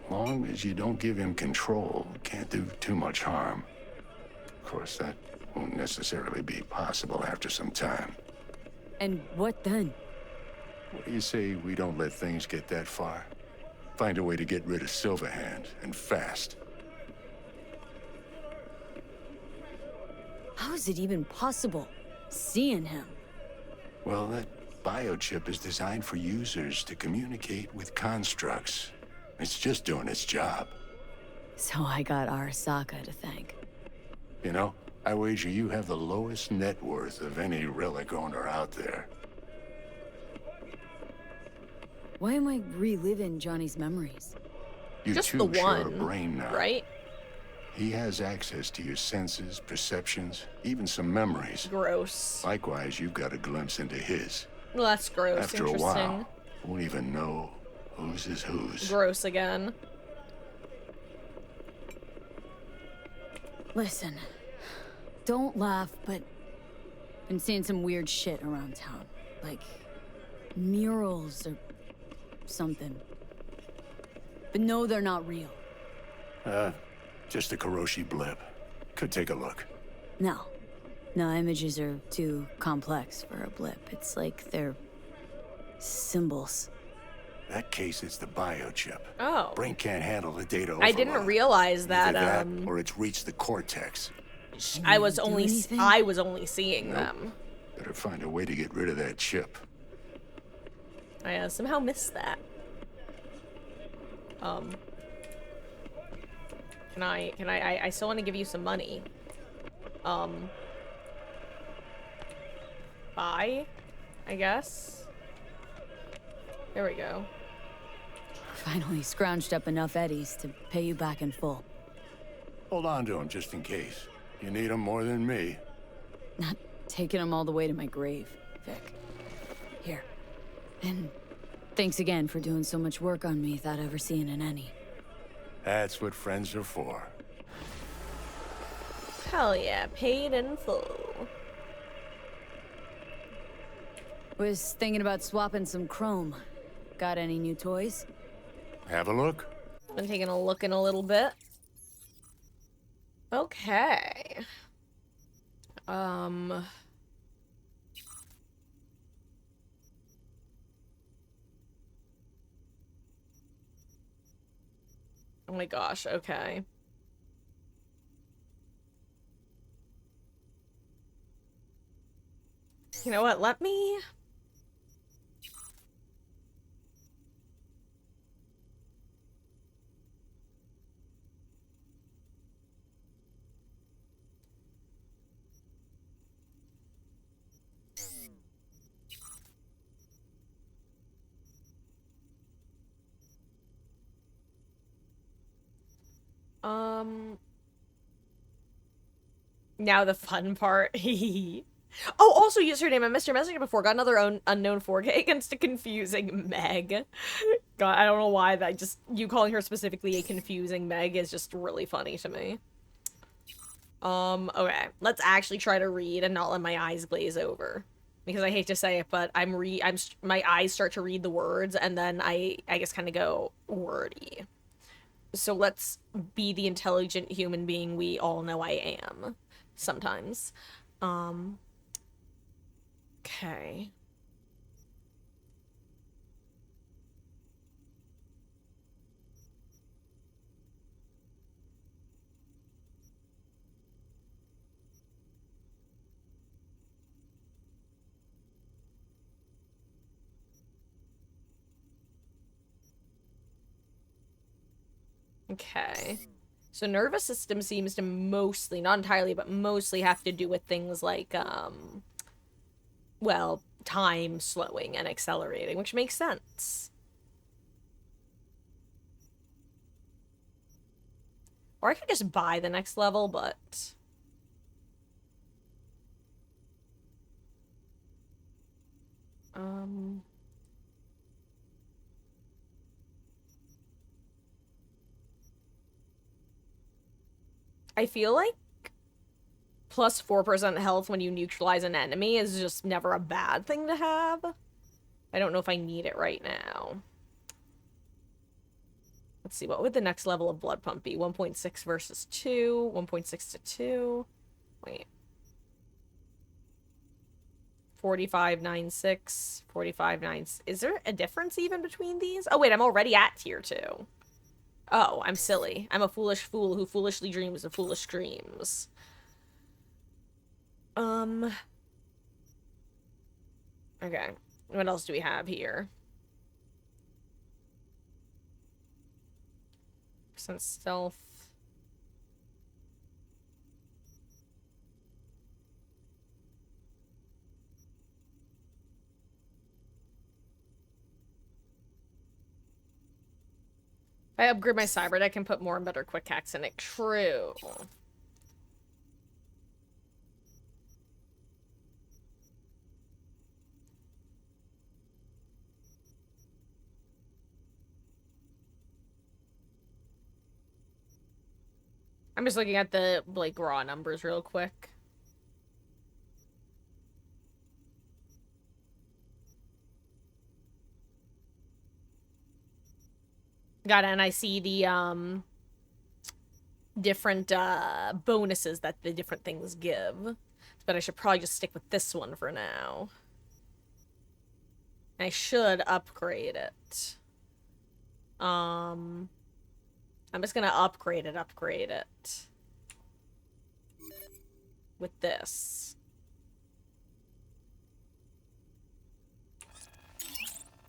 long as you don't give him control, can't do too much harm. Of course, that won't necessarily be possible after some time. And what then? What do you say we don't let things get that far? Find a way to get rid of Silverhand, and fast. How is it even possible? Seeing him? Well, that biochip is designed for users to communicate with constructs. It's just doing its job. So I got Arasaka to thank. You know, I wager you have the lowest net worth of any relic owner out there. Why am I reliving Johnny's memories? You Just two the share a one, brain now. right? He has access to your senses, perceptions, even some memories. Gross. Likewise, you've got a glimpse into his. Well, that's gross. After a Interesting. while, won't even know whose is whose. Gross again. Listen, don't laugh, but been seeing some weird shit around town. Like murals or something. But no, they're not real. Just a Karoshi blip. Could take a look. No. No, images are too complex for a blip. It's like they're symbols. That case is the biochip. Oh. Brain can't handle the data I didn't overload. realize that, Either or it's reached the cortex. I was only seeing Nope. them. Better find a way to get rid of that chip. I somehow missed that. I still want to give you some money. Buy, I guess. There we go. Finally scrounged up enough eddies to pay you back in full. Hold on to him just in case. You need him more than me. Not taking them all the way to my grave, Vic. Here. And thanks again for doing so much work on me without ever seeing an any. That's what friends are for. Hell yeah, paid in full. Was thinking about swapping some chrome. Got any new toys? Have a look. Been taking a look in a little bit. Okay. Oh my gosh, okay. You know what, let me... Now the fun part. Oh, also username, I missed your message before. Got another unknown 4K against a confusing Meg. God, I don't know why that just, you calling her specifically a confusing Meg is just really funny to me. Okay. Let's actually try to read and not let my eyes glaze over. Because I hate to say it, but my eyes start to read the words and then I guess kind of go wordy. So let's be the intelligent human being we all know I am. Sometimes. Okay. Okay. So nervous system seems to mostly, not entirely, but mostly have to do with things like, well, time slowing and accelerating, which makes sense. Or I could just buy the next level, but... I feel like plus 4% health when you neutralize an enemy is just never a bad thing to have. I don't know if I need it right now. Let's see, what would the next level of blood pump be? 1.6 versus 2, 1.6 to 2. Wait. 45.96, 45.9. Is there a difference even between these? Oh, wait, I'm already at tier 2. Oh, I'm silly. I'm a foolish fool who foolishly dreams of foolish dreams. Okay. What else do we have here? Percent stealth. If I upgrade my cyber, I can put more and better quick hacks in it. True. I'm just looking at the, like, raw numbers real quick. Got it, and I see the, different, bonuses that the different things give. But I should probably just stick with this one for now. I should upgrade it. I'm just gonna upgrade it. With this.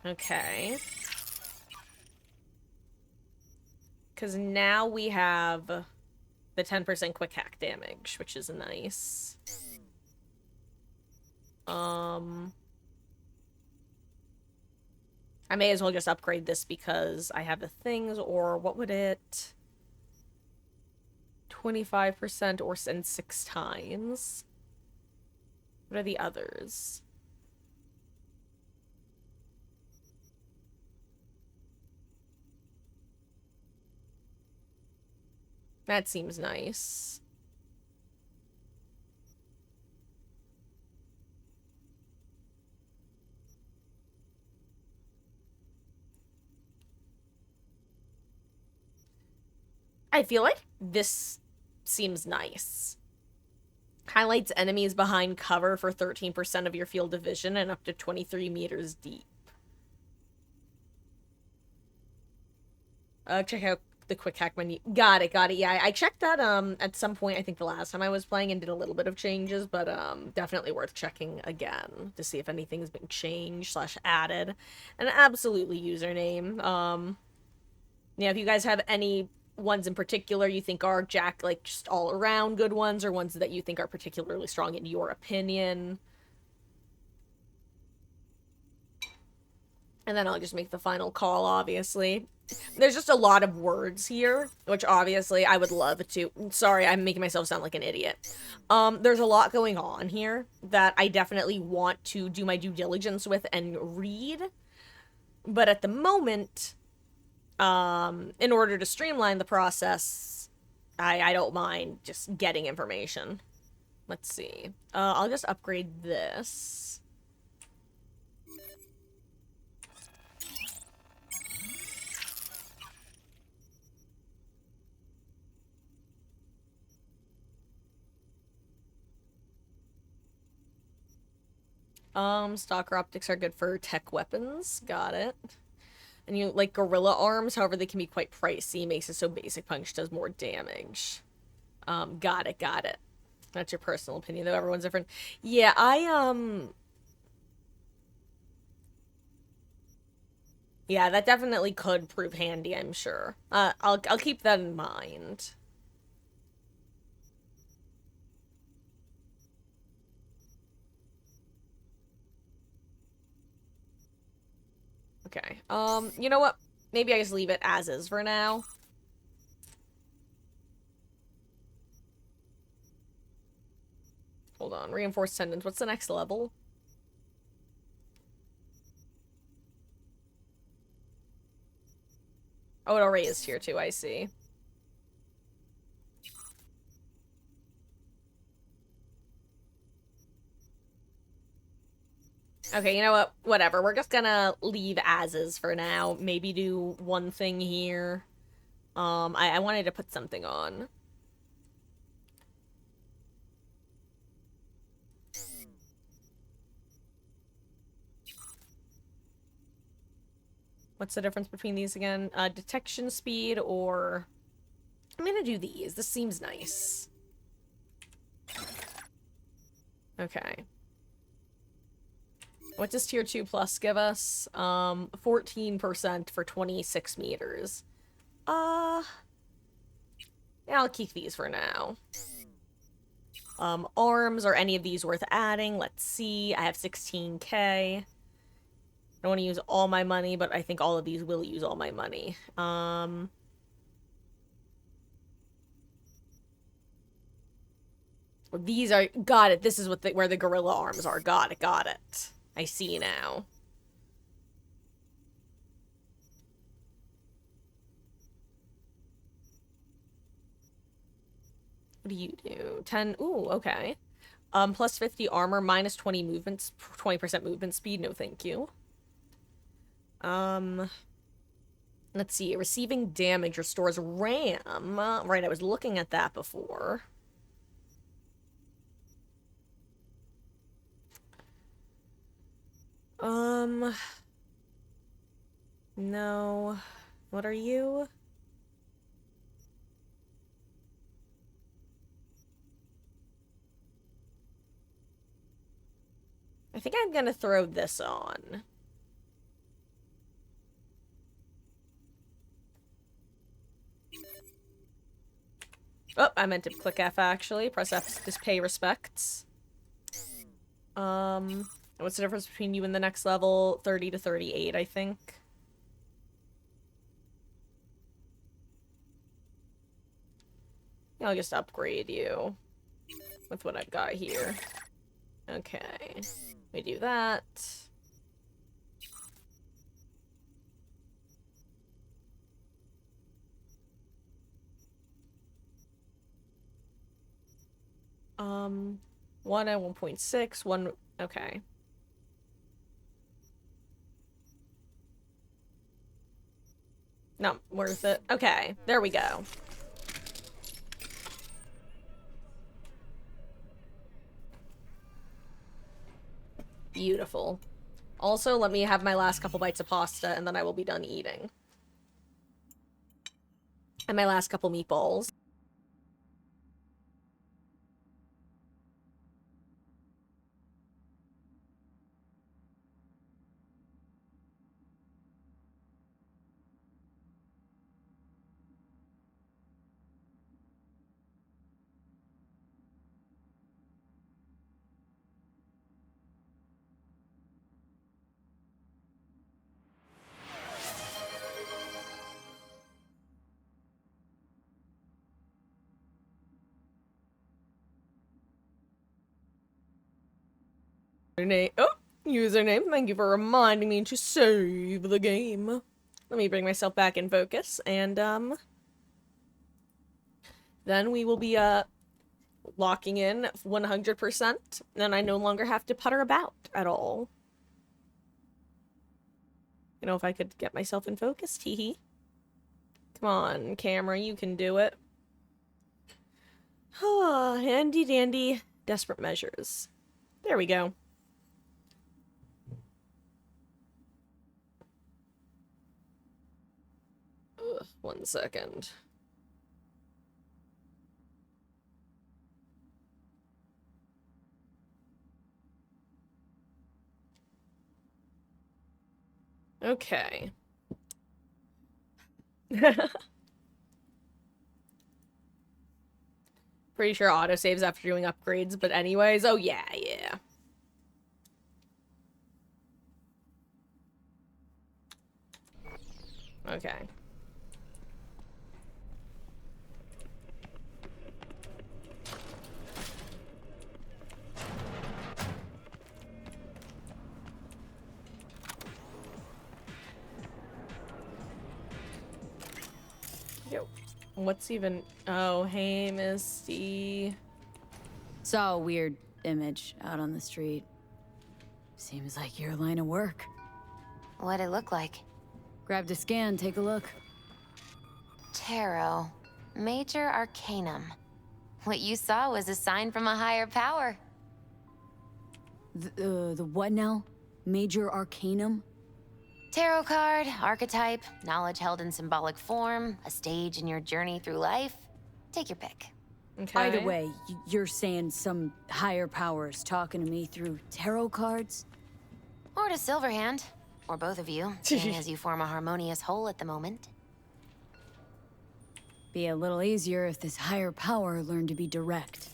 Okay. Because now we have the 10% quick hack damage, which is nice. I may as well just upgrade this because I have the things, or what would it... 25% or send 6 times. What are the others? That seems nice. I feel like this seems nice. Highlights enemies behind cover for 13% of your field of vision and up to 23 meters deep. Check out the quick hack menu. Got it. Yeah, I checked that at some point, I think the last time I was playing, and did a little bit of changes, but definitely worth checking again to see if anything's been changed / added. And absolutely username. Yeah, if you guys have any ones in particular you think are like just all around good ones, or ones that you think are particularly strong in your opinion. And then I'll just make the final call, obviously. There's just a lot of words here, which obviously I would love to... Sorry, I'm making myself sound like an idiot. There's a lot going on here that I definitely want to do my due diligence with and read. But at the moment, in order to streamline the process, I don't mind just getting information. Let's see. I'll just upgrade this. Stalker optics are good for tech weapons. Got it. And you like gorilla arms, however they can be quite pricey. Makes it so basic punch does more damage. Got it. That's your personal opinion, though. Everyone's different. Yeah, yeah, that definitely could prove handy, I'm sure. I'll keep that in mind. Okay. You know what? Maybe I just leave it as is for now. Hold on. Reinforced tendons. What's the next level? Oh, it already is tier 2, I see. Okay, you know what? Whatever. We're just gonna leave as is for now. Maybe do one thing here. I wanted to put something on. What's the difference between these again? Detection speed or... I'm gonna do these. This seems nice. Okay. What does tier 2 plus give us? 14% for 26 meters. Yeah, I'll keep these for now. Arms, are any of these worth adding? Let's see. I have 16k. I don't want to use all my money, but I think all of these will use all my money. These are... Got it. This is what where the gorilla arms are. Got it. Got it. I see now. What do you do? 10... Ooh, okay. Plus 50 armor, minus 20 movements, 20% movement speed. No, thank you. Let's see. Receiving damage restores RAM. Right, I was looking at that before. No. What are you? I think I'm gonna throw this on. Oh, I meant to click F, actually. Press F to pay respects. What's the difference between you and the next level? 30 to 38, I think. I'll just upgrade you with what I've got here. Okay. We do that. One at 1.6, one... Okay. Not worth it. Okay, there we go. Beautiful. Also, let me have my last couple bites of pasta, and then I will be done eating. And my last couple meatballs. Username, thank you for reminding me to save the game. Let me bring myself back in focus, and, then we will be, locking in 100%, and I no longer have to putter about at all. You know, if I could get myself in focus, teehee. Come on, camera, you can do it. Ah, handy dandy, desperate measures. There we go. Ugh, 1 second. Okay. Pretty sure autosaves after doing upgrades, but anyways, oh yeah. Okay. Yo. What's even... Oh, hey, Misty. Saw a weird image out on the street. Seems like your line of work. What'd it look like? Grabbed a scan, take a look. Tarot. Major Arcanum. What you saw was a sign from a higher power. The what now? Major Arcanum? Tarot card, archetype, knowledge held in symbolic form, a stage in your journey through life. Take your pick. Okay. Either way, you're saying some higher powers talking to me through tarot cards? Or to Silverhand. Or both of you, seeing as you form a harmonious whole at the moment. Be a little easier if this higher power learned to be direct.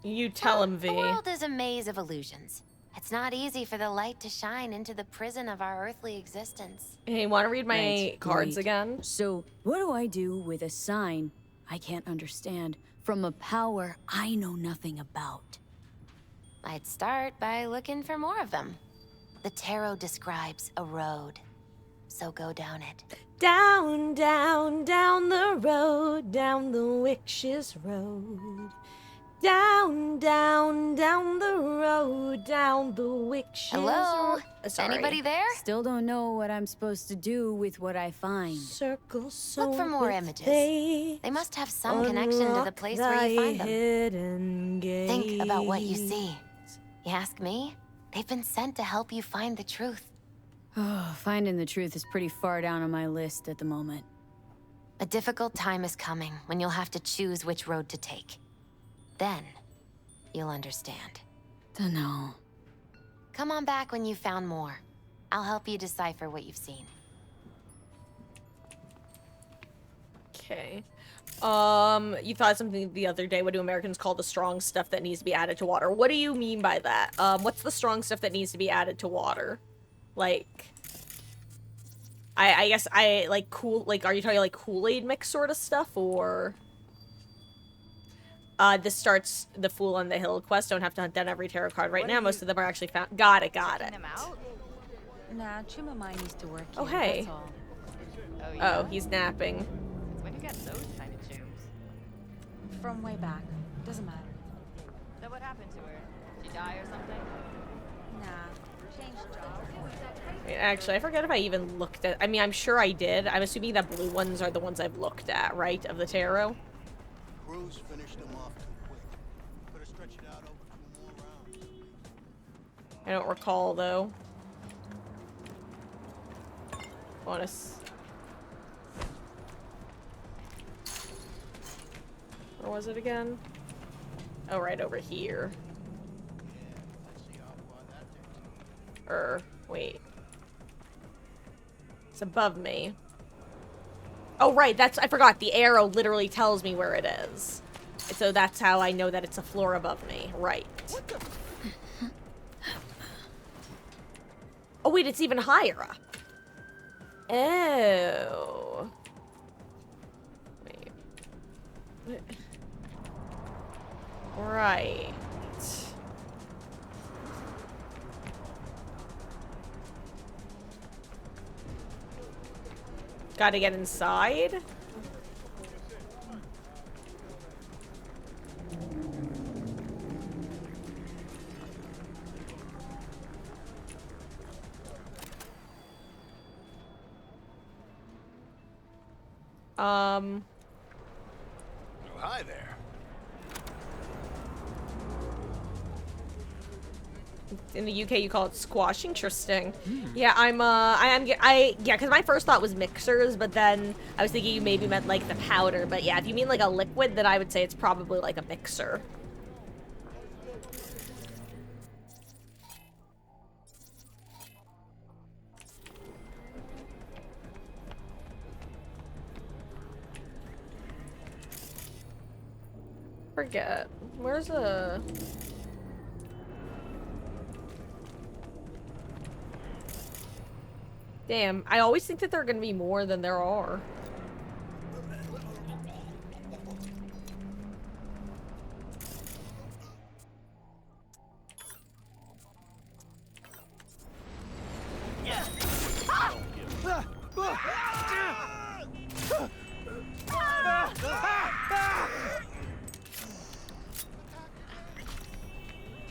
You tell him, V. The world is a maze of illusions. It's not easy for the light to shine into the prison of our earthly existence. Hey, want to read my Right, cards great. again? So, what do I do with a sign I can't understand from a power I know nothing about? I'd start by looking for more of them. The tarot describes a road, so go down it. Down, down, down the road, down the witch's road. Down, down, down the road, down the witch's Hello? road. Sorry. Anybody there? Still don't know what I'm supposed to do with what I find. Circle so Look for more images. They must have some connection to the place where you find them. Think about what you see. You ask me? They've been sent to help you find the truth. Oh, finding the truth is pretty far down on my list at the moment. A difficult time is coming when you'll have to choose which road to take. Then, you'll understand. Dunno. Come on back when you've found more. I'll help you decipher what you've seen. Okay. You thought something the other day. What do Americans call the strong stuff that needs to be added to water? What do you mean by that? What's the strong stuff that needs to be added to water? Like, I guess are you talking like Kool-Aid mix sort of stuff, or? This starts the Fool on the Hill quest. Don't have to hunt down every tarot card right now. Most of them are actually found. Got it. Them out? Nah, Chimamine used to work here, Oh, hey. that's all. Oh, Oh, he's napping. When you get those kind of tunes? From way back. Doesn't matter. So what happened to her? She die or something? Nah. Changed jobs. Wait, actually, I forget if I even looked at... I mean, I'm sure I did. I'm assuming that blue ones are the ones I've looked at, right? Of the tarot? Cruz finished them off too quick. Could have stretched it out over 2 more rounds. I don't recall, though. Bonus. Where was it again? Oh, right over here. Wait. It's above me. Oh, right, I forgot. The arrow literally tells me where it is. So that's how I know that it's a floor above me. Right. Oh, wait, it's even higher up. Oh. Wait. Right. Gotta get inside? Oh, hi there. In the UK, you call it squash. Interesting. Yeah, because my first thought was mixers, but then I was thinking you maybe meant like the powder. But yeah, if you mean like a liquid, then I would say it's probably like a mixer. Forget. Where's a... Damn, I always think that there are gonna be more than there are.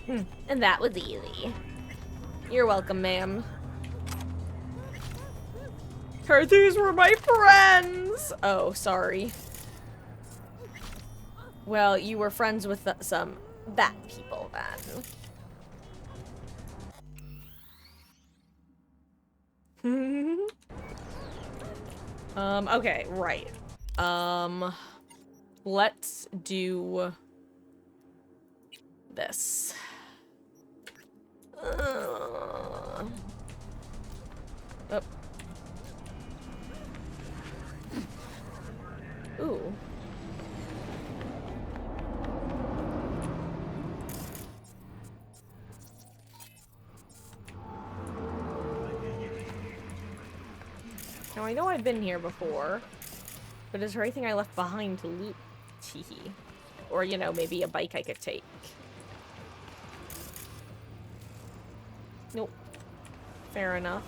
And that was easy. You're welcome, ma'am. These were my friends! Oh, sorry. Well, you were friends with some bad people then. Okay, right. Let's do this. Oh. Ooh. Now I know I've been here before, but is there anything I left behind to loot? Teehee. Or, you know, maybe a bike I could take. Nope. Fair enough.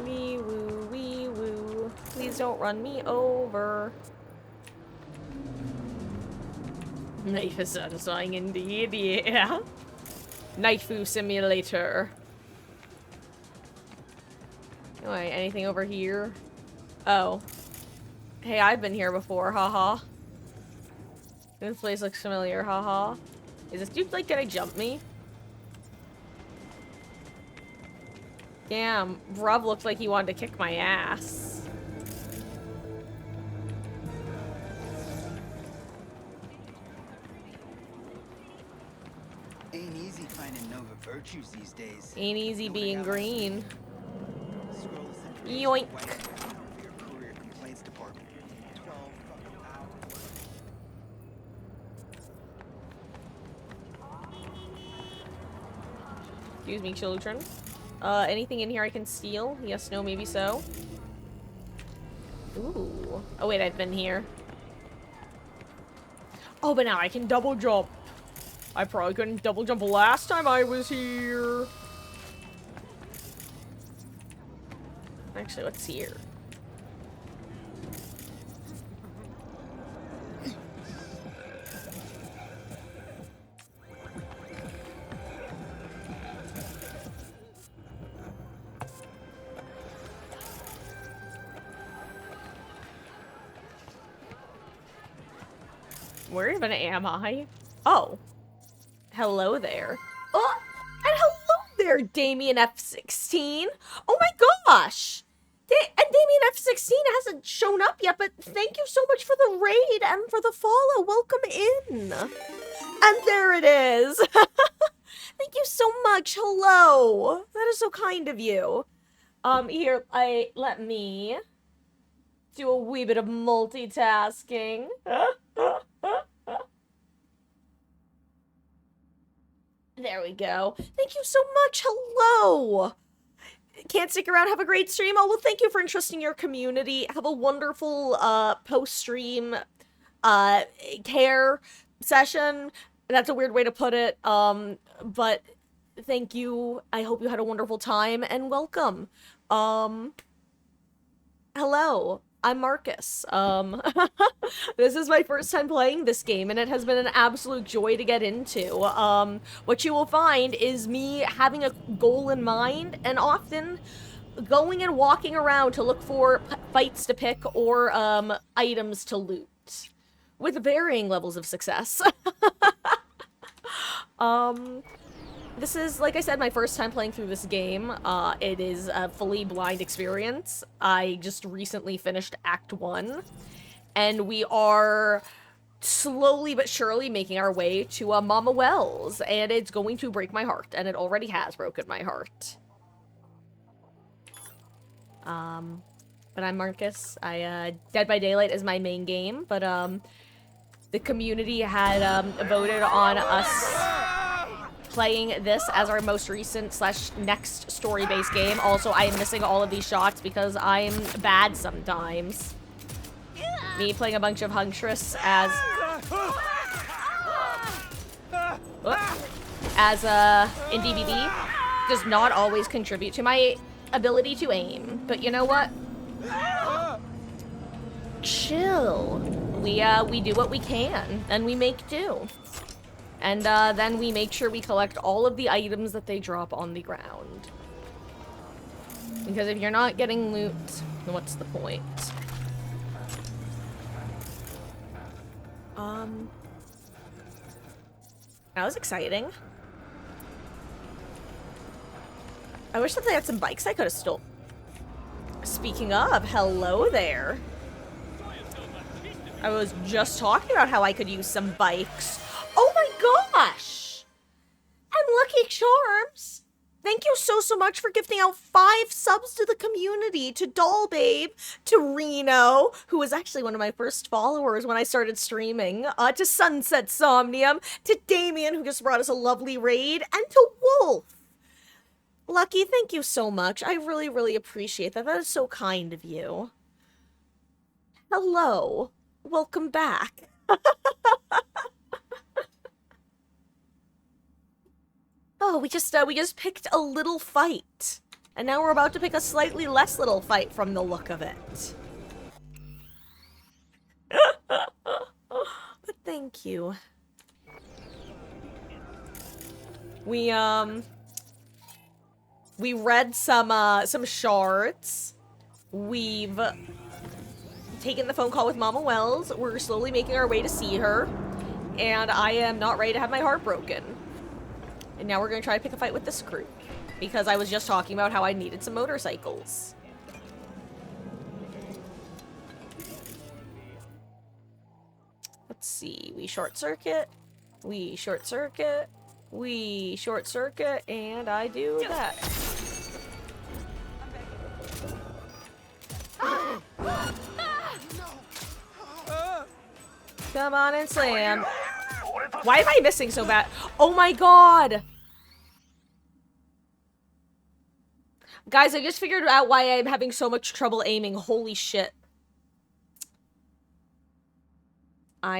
Wee woo, wee woo. Please don't run me over. Knife is satisfying indeed, yeah. Knifeu simulator. Alright, anything over here? Oh. Hey, I've been here before, haha. This place looks familiar, haha. Is this dude, like, gonna jump me? Damn, Bruv looked like he wanted to kick my ass. Ain't easy finding Nova virtues these days. Ain't easy being green. Yoink. Excuse me, children. Anything in here I can steal? Yes, no, maybe so. Ooh. Oh wait, I've been here. Oh, but now I can double jump. I probably couldn't double jump last time I was here. Actually, what's here? Where even am I? Oh. Hello there. Oh, and hello there, Damien F16. Oh my gosh. And Damien F16 hasn't shown up yet, but thank you so much for the raid and for the follow. Welcome in. And there it is. Thank you so much. Hello. That is so kind of you. Here, let me do a wee bit of multitasking. There we go. Thank you so much. Hello. Can't stick around. Have a great stream. Oh, well, thank you for entrusting your community. Have a wonderful post-stream care session. That's a weird way to put it. But thank you. I hope you had a wonderful time and welcome. Hello. I'm Marcus. This is my first time playing this game, and it has been an absolute joy to get into. What you will find is me having a goal in mind, and often going and walking around to look for fights to pick or items to loot, with varying levels of success. This is, like I said, my first time playing through this game. It is a fully blind experience. I just recently finished Act 1, and we are slowly but surely making our way to Mama Wells, and it's going to break my heart, and it already has broken my heart. But I'm Marcus. Dead by Daylight is my main game, but the community had voted on us playing this as our most recent / next story-based game. Also, I am missing all of these shots because I'm bad sometimes. Me playing a bunch of Huntress as in DBD does not always contribute to my ability to aim. But you know what? Chill. We do what we can, and we make do. And then we make sure we collect all of the items that they drop on the ground. Because if you're not getting loot, then what's the point? That was exciting. I wish that they had some bikes I could have stole. Speaking of, hello there. I was just talking about how I could use some bikes. Oh my gosh! And Lucky Charms! Thank you so much for gifting out 5 subs to the community, to Doll Babe, to Reno, who was actually one of my first followers when I started streaming, to Sunset Somnium, to Damien, who just brought us a lovely raid, and to Wolf. Lucky, thank you so much. I really, really appreciate that. That is so kind of you. Hello. Welcome back. Oh, we just picked a little fight. And now we're about to pick a slightly less little fight from the look of it. But thank you. We read some shards. We've taken the phone call with Mama Wells. We're slowly making our way to see her. And I am not ready to have my heart broken. And now we're going to try to pick a fight with this crew. Because I was just talking about how I needed some motorcycles. Let's see. We short circuit. We short circuit. We short circuit. And I do that. Come on and slam. Why am I missing so bad? Oh my god! Guys, I just figured out why I'm having so much trouble aiming. Holy shit. I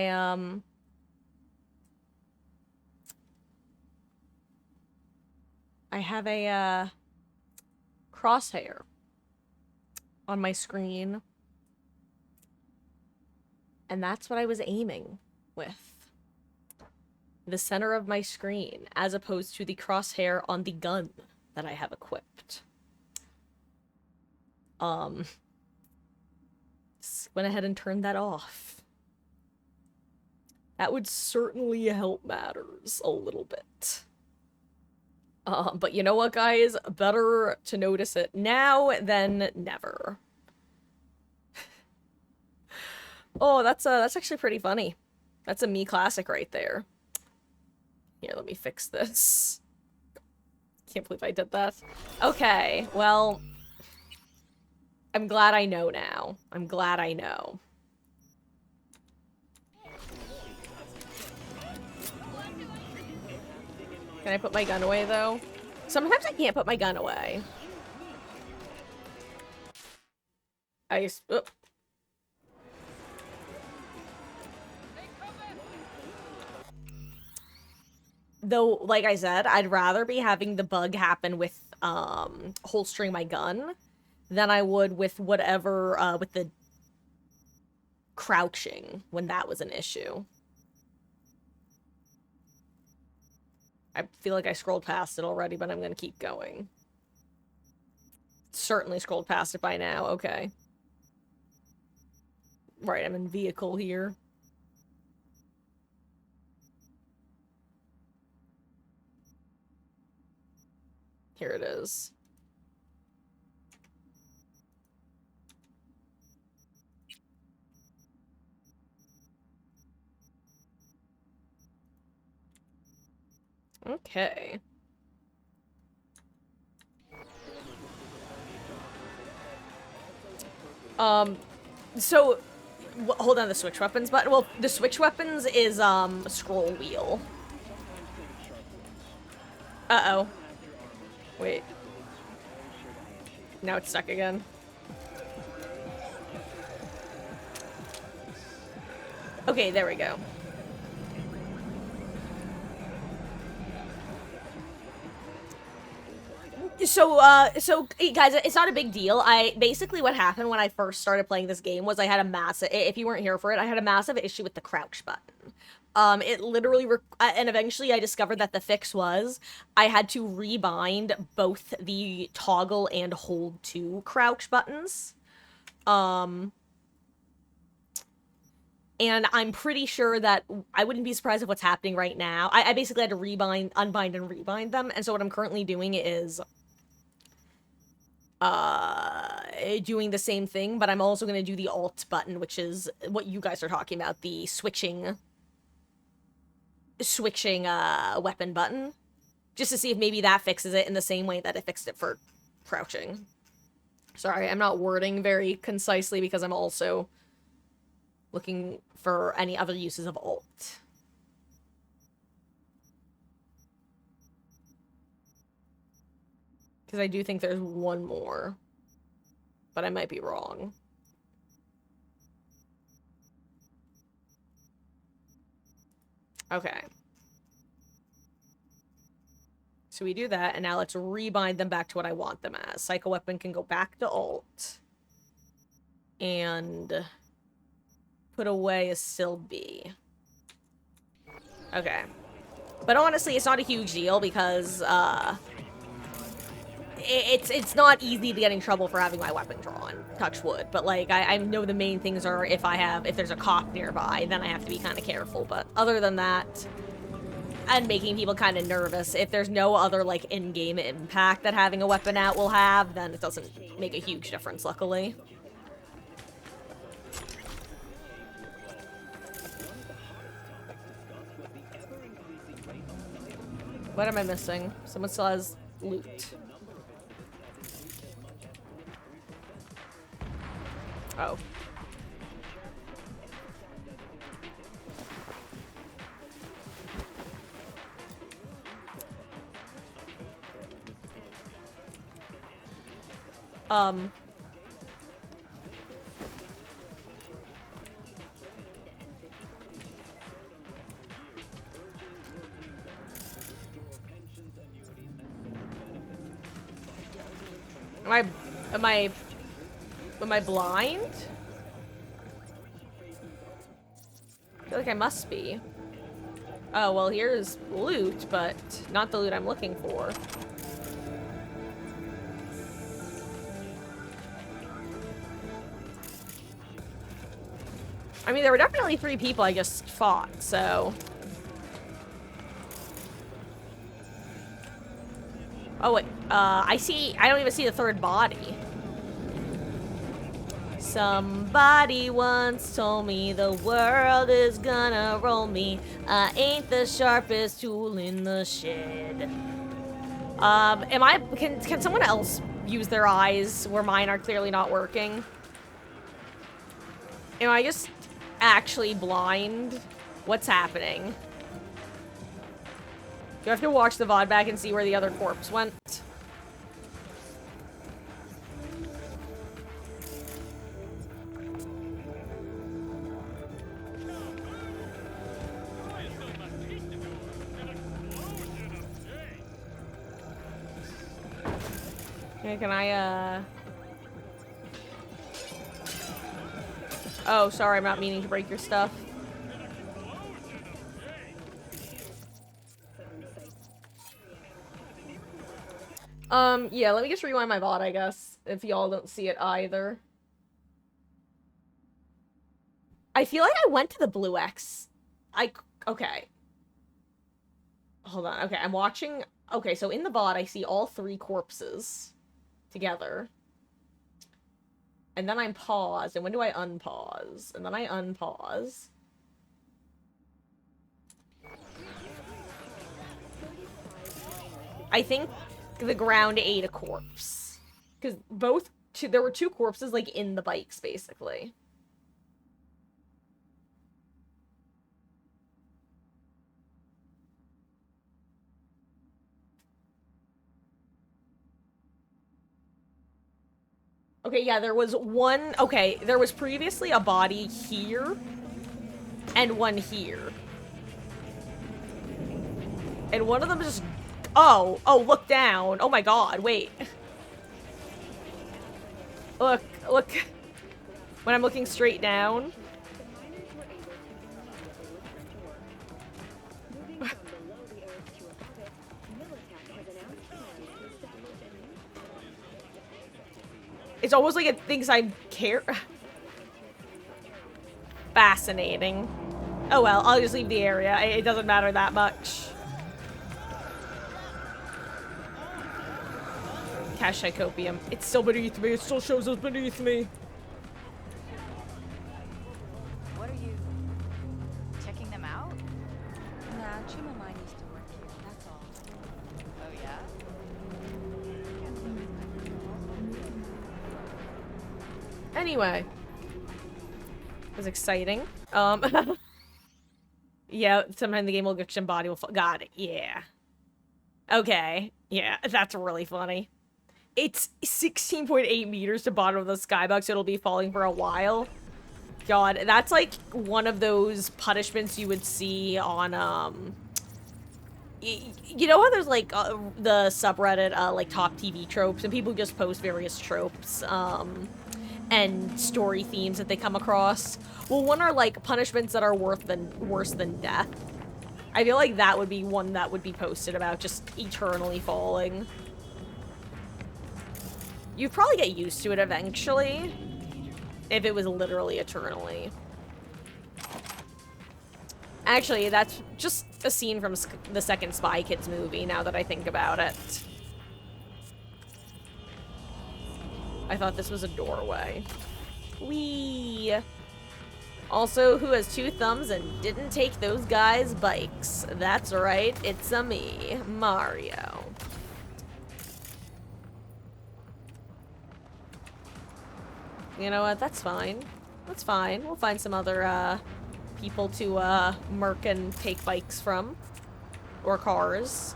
have a, crosshair on my screen. And that's what I was aiming with. The center of my screen, as opposed to the crosshair on the gun that I have equipped. Just went ahead and turned that off. That would certainly help matters a little bit. But you know what, guys? Better to notice it now than never. Oh, that's actually pretty funny. That's a me classic right there. Here, let me fix this. Can't believe I did that. Okay, well, I'm glad I know now. I'm glad I know. Can I put my gun away, though? Sometimes I can't put my gun away. Oop. Though, like I said, I'd rather be having the bug happen with, holstering my gun than I would with whatever, with the crouching, when that was an issue. I feel like I scrolled past it already, but I'm gonna keep going. Certainly scrolled past it by now, okay. Right, I'm in vehicle here. Here it is. Okay. So, hold on, the switch weapons button. Well, the switch weapons is, a scroll wheel. Uh-oh. Wait. Now it's stuck again. Okay, there we go. So guys, it's not a big deal. Basically what happened when I first started playing this game was I had a massive, if you weren't here for it, I had a massive issue with the crouch button. It literally, and eventually I discovered that the fix was I had to rebind both the toggle and hold to crouch buttons. And I'm pretty sure that I wouldn't be surprised if what's happening right now. I basically had to unbind and rebind them, and so what I'm currently doing is doing the same thing, but I'm also going to do the alt button, which is what you guys are talking about, the switching weapon button, just to see if maybe that fixes it in the same way that it fixed it for crouching. Sorry, I'm not wording very concisely because I'm also looking for any other uses of alt. Because I do think there's one more, but I might be wrong. Okay. So we do that, and now let's rebind them back to what I want them as. Psycho Weapon can go back to alt. And put away as still B. Okay. But honestly, it's not a huge deal because, it's not easy to get in trouble for having my weapon drawn, touch wood, but like I know the main things are if there's a cop nearby, then I have to be kind of careful, but other than that, and making people kind of nervous, if there's no other like in-game impact that having a weapon out will have, then it doesn't make a huge difference, luckily. What am I missing? Someone still has loot. Oh. Am I blind? I feel like I must be. Oh, well, here's loot, but not the loot I'm looking for. I mean, there were definitely 3 people I just fought, so... Oh, wait. I don't even see the 3rd body. Somebody once told me the world is gonna roll me. I ain't the sharpest tool in the shed. Can someone else use their eyes where mine are clearly not working? Am I just actually blind? What's happening? Do I have to watch the VOD back and see where the other corpse went? Okay, can I, Oh, sorry, I'm not meaning to break your stuff. Yeah, let me just rewind my VOD, I guess, if y'all don't see it either. I feel like I went to the Blue X. Okay. Hold on, okay, I'm watching... Okay, so in the VOD, I see all 3 corpses together. And then I'm paused, and when do I unpause? And then I unpause. I think the ground ate a corpse. Because there were 2 corpses, like, in the bikes, basically. Okay, yeah, there was one... Okay, there was previously a body here, and one here. And one of them just Oh, look down. Oh my god, wait. Look. When I'm looking straight down. It's almost like it thinks I care. Fascinating. Oh well, I'll just leave the area. It doesn't matter that much. Cash Psychopium. It's still beneath me. It still shows us beneath me. What are you... checking them out? Nah, Chima mine used to work here, that's all. Oh yeah? Anyway. It was exciting. Yeah, sometime the game will glitch and body will fall. Got it, yeah. Okay, yeah, that's really funny. It's 16.8 meters to bottom of the skybox, so it'll be falling for a while. God, that's like one of those punishments you would see on, you know how there's like the subreddit, like top TV tropes, and people just post various tropes, and story themes that they come across. Well, one are like punishments that are worse than death. I feel like that would be one that would be posted about, just eternally falling. You'd probably get used to it eventually, if it was literally eternally. Actually, that's just a scene from the second Spy Kids movie, now that I think about it. I thought this was a doorway. Whee! Also, who has 2 thumbs and didn't take those guys' bikes? That's right, it's a me, Mario. You know what, that's fine. That's fine. We'll find some other, people to, murk and take bikes from. Or cars.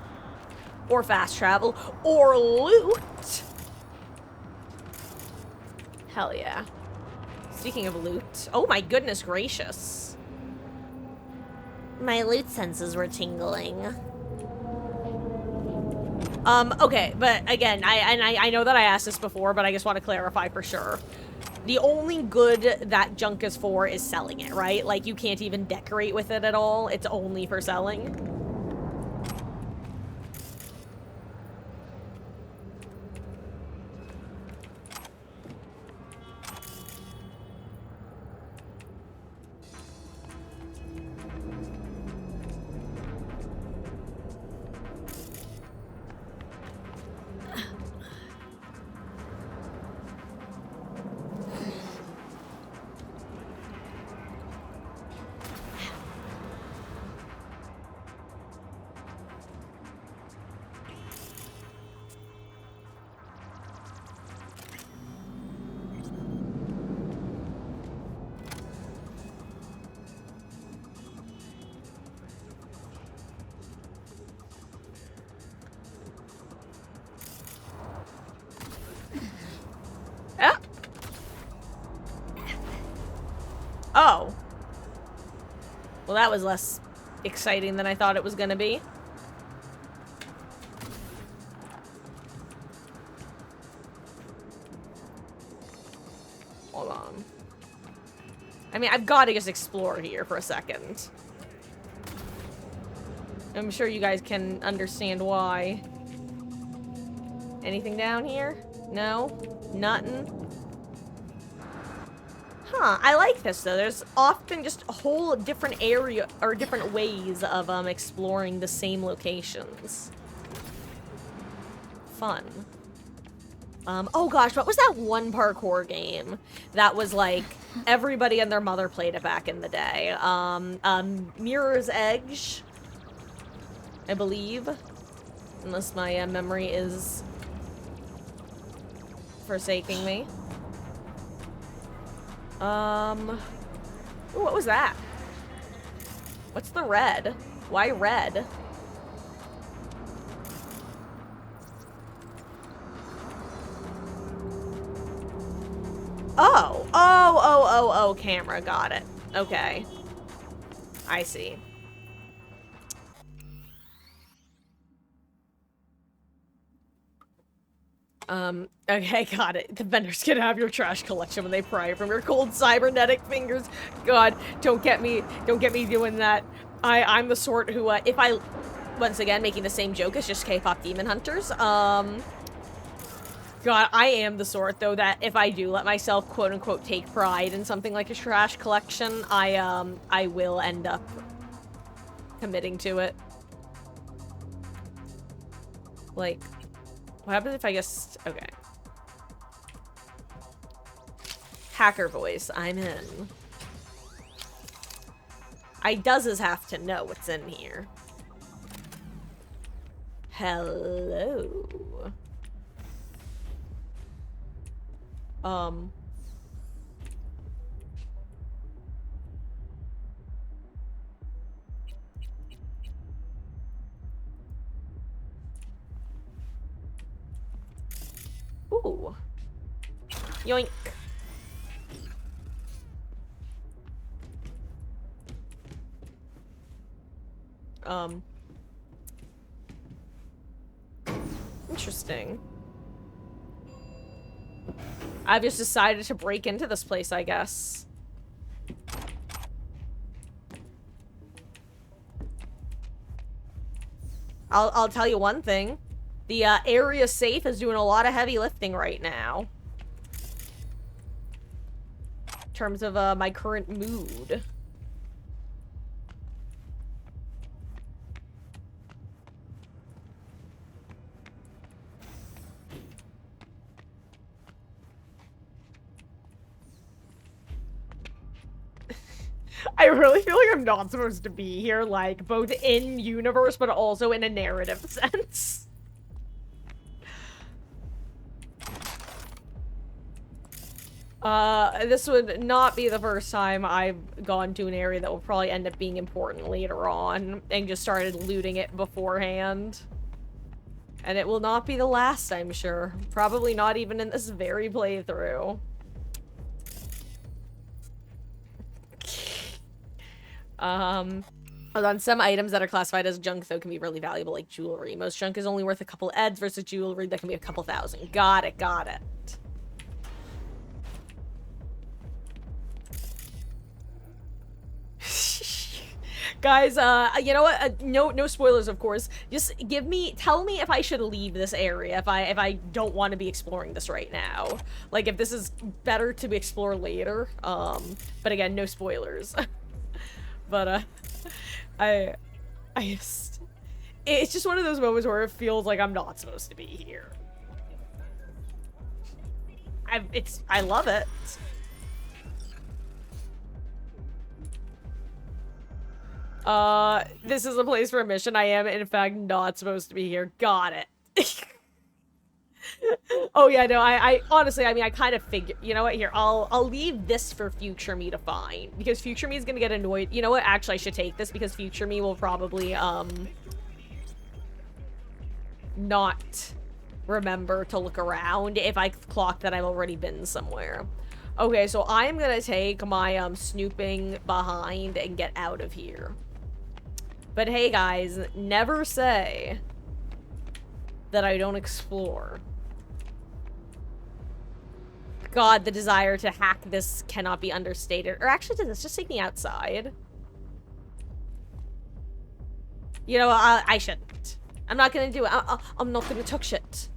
Or fast travel. Or loot! Hell yeah. Speaking of loot. Oh my goodness gracious. My loot senses were tingling. Okay, but again, I know that I asked this before, but I just want to clarify for sure. The only good that junk is for is selling it, right? Like, you can't even decorate with it at all. It's only for selling. Oh. Well, that was less exciting than I thought it was gonna be. Hold on. I mean, I've got to just explore here for a second. I'm sure you guys can understand why. Anything down here? No? Nothing? Huh, I like this though. There's often just a whole different area, or different ways of exploring the same locations. Fun. Oh gosh, what was that one parkour game that was like, everybody and their mother played it back in the day? Mirror's Edge, I believe. Unless my memory is forsaking me. Ooh, what was that? What's the red? Why red? Oh, camera, got it. Okay. I see. Okay, got it. The vendors can have your trash collection when they pry from your cold cybernetic fingers. God, don't get me doing that. I'm the sort who, if I, once again, making the same joke as just K-pop demon hunters, God, I am the sort, though, that if I do let myself, quote-unquote, take pride in something like a trash collection, I will end up committing to it. Like, what happens if I just... Okay. Hacker voice, I'm in. I does have to know what's in here. Hello. Ooh. Yoink. Interesting. I've just decided to break into this place, I guess. I'll tell you one thing. The area safe is doing a lot of heavy lifting right now. In terms of my current mood. I really feel like I'm not supposed to be here, like, both in universe, but also in a narrative sense. This would not be the first time I've gone to an area that will probably end up being important later on, and just started looting it beforehand. And it will not be the last, I'm sure. Probably not even in this very playthrough. Hold on, some items that are classified as junk, though, can be really valuable, like jewelry. Most junk is only worth a couple eds versus jewelry that can be a couple thousand. Got it, got it. Guys, you know what? No spoilers, of course. Just tell me if I should leave this area, if I don't want to be exploring this right now. Like, if this is better to be explored later. But again, no spoilers. But, it's just one of those moments where it feels like I'm not supposed to be here. I love it. This is a place for a mission. I am, in fact, not supposed to be here. Got it. Oh, yeah, no, I honestly, I mean, I kind of figured, you know what, here, I'll leave this for future me to find, because future me is gonna get annoyed. You know what, actually, I should take this, because future me will probably, not remember to look around if I clock that I've already been somewhere. Okay, so I am gonna take my, snooping behind and get out of here. But hey, guys, never say that I don't explore. God, the desire to hack this cannot be understated. Or actually, does this just take me outside? You know, I shouldn't. I'm not gonna do it. I'm not gonna talk shit.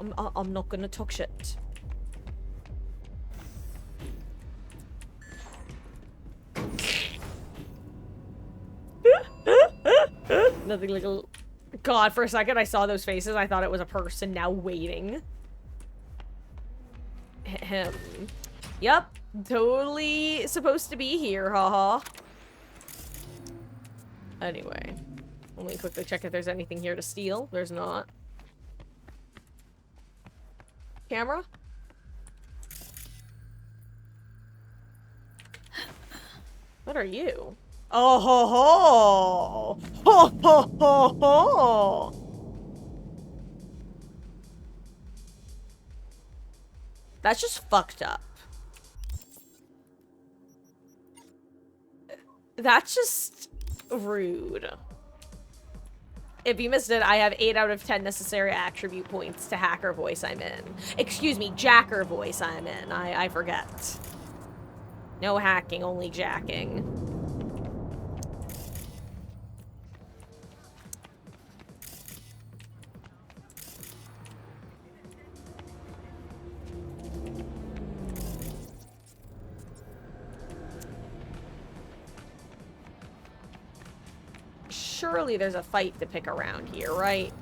I'm not gonna talk shit. Nothing like a... God, for a second I saw those faces. I thought it was a person now waiting. Him. Yep. Totally supposed to be here, haha. Anyway. Let me quickly check if there's anything here to steal. There's not. Camera? What are you? Oh ho ho! Ho ho ho ho! That's just fucked up. That's just rude. if you missed it, I have 8 out of 10 necessary attribute points to hacker voice I'm in. Excuse me, jacker voice I'm in. I forget. No hacking, only jacking. Surely there's a fight to pick around here, right?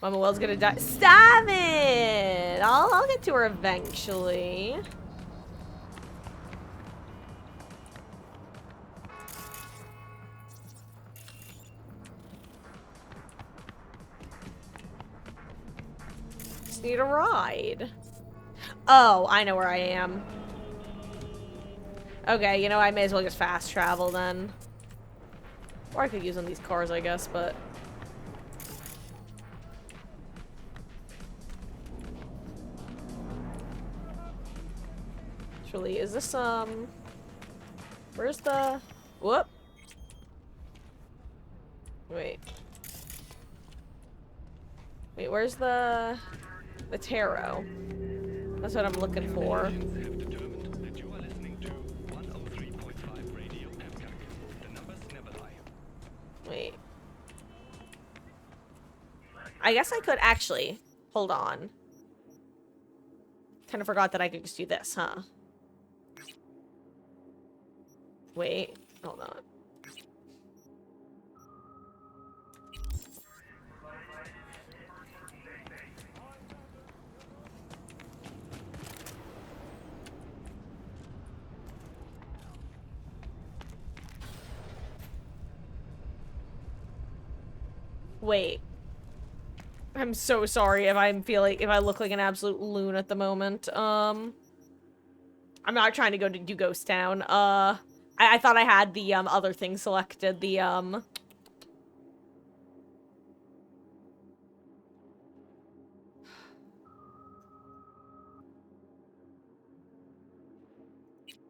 Mama Wells gonna die. Stop it! I'll get to her eventually. Just need a ride. Oh, I know where I am. Okay, you know, I may as well just fast travel then. Or I could use one of these cars, I guess, but... Actually, is this, where's the... Whoop! Wait. Wait, where's the tarot? That's what I'm looking for. Wait. I guess I could actually. Hold on. Kind of forgot that I could just do this, huh? Wait. Hold on. Wait. I'm so sorry if I look like an absolute loon at the moment. I'm not trying to go to do Ghost Town. I thought I had the, other thing selected. The,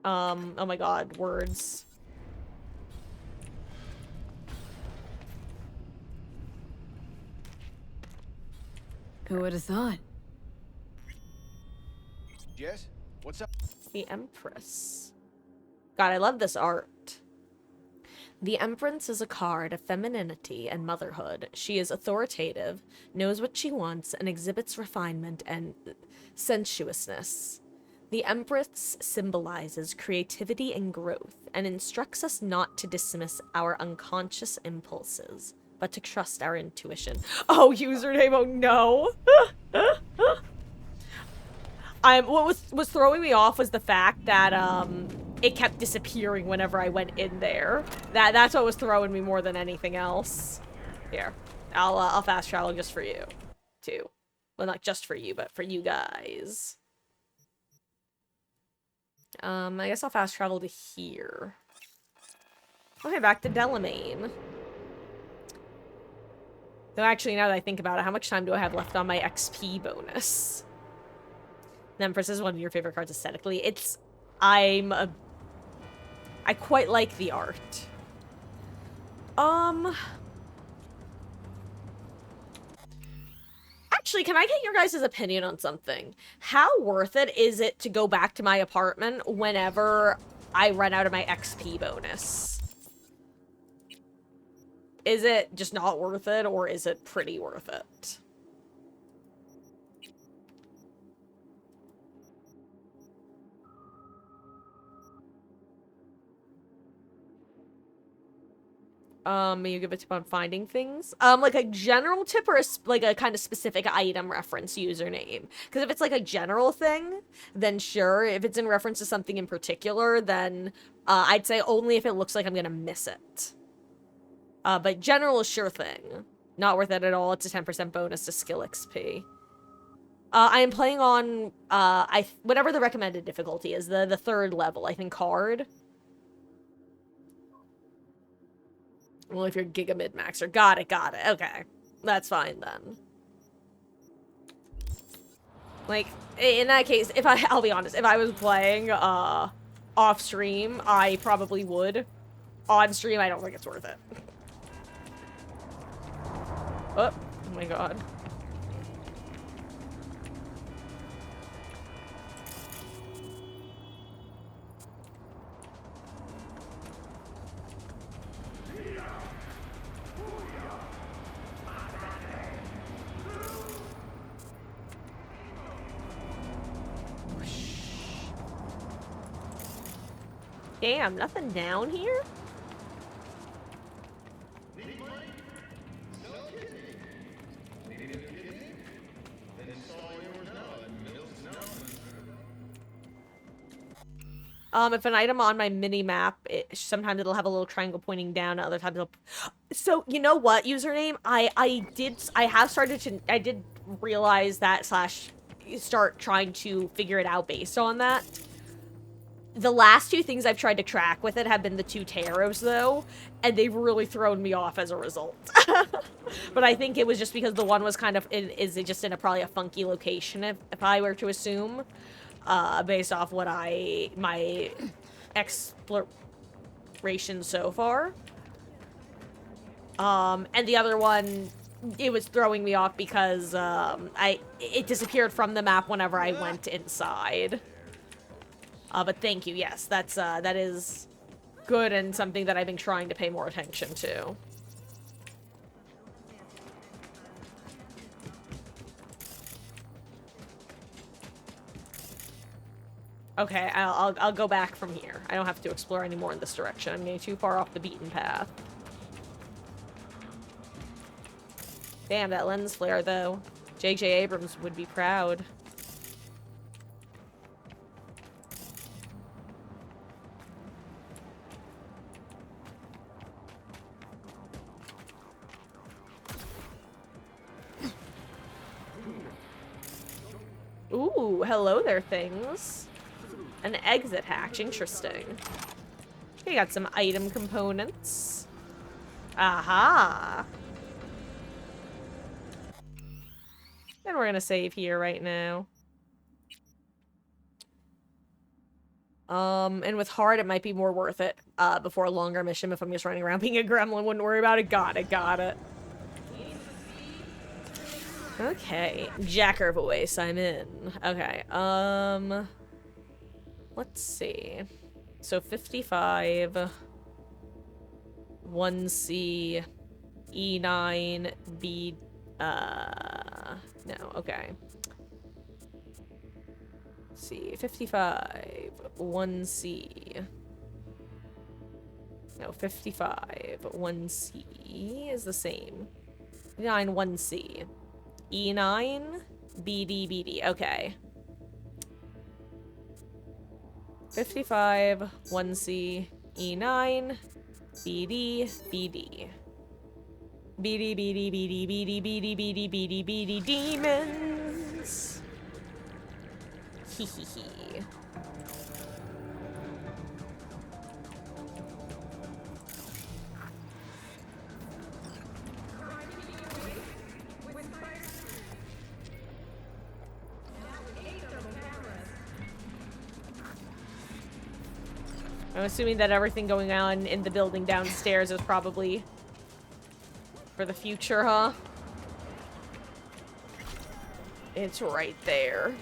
oh my god, words. Who would have thought? Yes? What's up? The Empress. God, I love this art. The Empress is a card of femininity and motherhood. She is authoritative, knows what she wants, and exhibits refinement and sensuousness. The Empress symbolizes creativity and growth, and instructs us not to dismiss our unconscious impulses, but to trust our intuition. Oh, username, oh no! What was throwing me off was the fact that, it kept disappearing whenever I went in there. That's what was throwing me more than anything else. Here. I'll fast travel just for you. Too. Well, not just for you, but for you guys. I guess I'll fast travel to here. Okay, back to Delamain. Though actually, now that I think about it, how much time do I have left on my XP bonus? The Empress is one of your favorite cards aesthetically. I quite like the art. Actually, can I get your guys' opinion on something? How worth it is it to go back to my apartment whenever I run out of my XP bonus? Is it just not worth it, or is it pretty worth it? You give a tip on finding things? Like a general tip or like a kind of specific item reference username? Because if it's like a general thing, then sure. If it's in reference to something in particular, then I'd say only if it looks like I'm gonna miss it. But general is sure thing. Not worth it at all. It's a 10% bonus to skill XP. I am playing on, whatever the recommended difficulty is, the 3rd level, I think hard. Well, if you're Giga Mid-Maxer. Got it. Okay. That's fine, then. Like, in that case, I'll be honest, if I was playing, off-stream, I probably would on stream, I don't think it's worth it. Oh my god. Damn, nothing down here? If an item on my mini-map, sometimes it'll have a little triangle pointing down, other times it'll... So, you know what, username? I did realize that / start trying to figure it out based on that. The last two things I've tried to track with it have been the 2 tarots, though, and they've really thrown me off as a result. But I think it was just because the one was kind of, is just in probably a funky location, if I were to assume, based off what my exploration so far. And the other one, it was throwing me off because, it disappeared from the map whenever I went inside. But thank you, yes, that is good and something that I've been trying to pay more attention to. Okay, I'll go back from here. I don't have to explore any more in this direction. I'm getting too far off the beaten path. Damn, that lens flare, though. J.J. Abrams would be proud. Ooh, hello there, things. An exit hatch, interesting. Okay, got some item components. Aha! And we're gonna save here right now. And with hard, it might be more worth it, before a longer mission. If I'm just running around being a gremlin, wouldn't worry about it. Got it. Okay, Jacker voice, I'm in. Okay, let's see. So 55, 1C, E9, B, no, okay. Let's see, 55, 1C. No, 55, 1C is the same. 9, 1C. E9, BD, okay. 55, 1C, E9, BD. BD, demons. Hehehe. I'm assuming that everything going on in the building downstairs is probably for the future, huh? It's right there.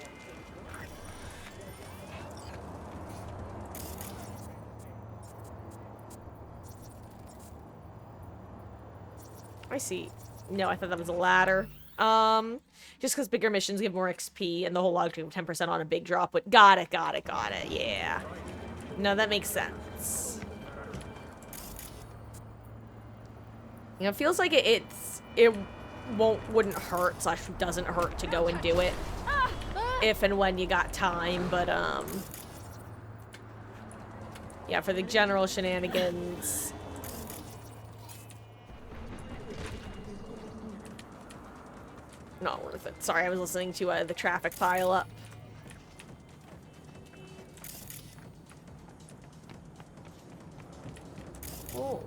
I see. No, I thought that was a ladder. Just because bigger missions give more XP and the whole log took 10% on a big drop, but got it, yeah. No, that makes sense. You know, it feels like it wouldn't hurt / doesn't hurt to go and do it if and when you got time, but yeah, for the general shenanigans. Not worth it. Sorry, I was listening to the traffic pile up. Oh.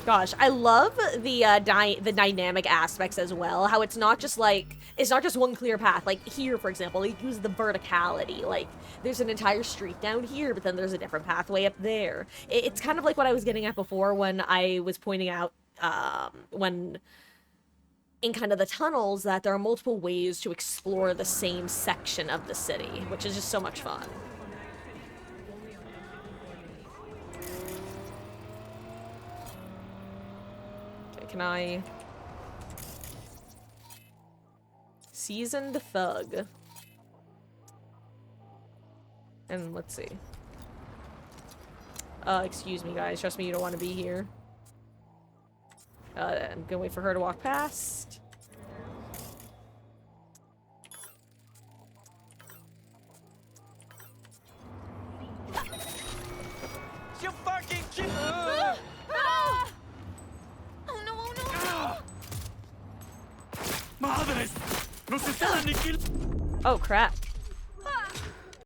Gosh, I love the dynamic aspects as well. How it's not just like, it's not just one clear path. Like here, for example, they use the verticality. Like there's an entire street down here, but then there's a different pathway up there. It's kind of like what I was getting at before when I was pointing out when in kind of the tunnels that there are multiple ways to explore the same section of the city, which is just so much fun. Can I... Seasoned Thug. And let's see. Excuse me, guys. Trust me, you don't want to be here. I'm gonna wait for her to walk past. You fucking keep... Oh no, oh no! ¡Madres! ¡Nos están aniquilando! Oh, crap.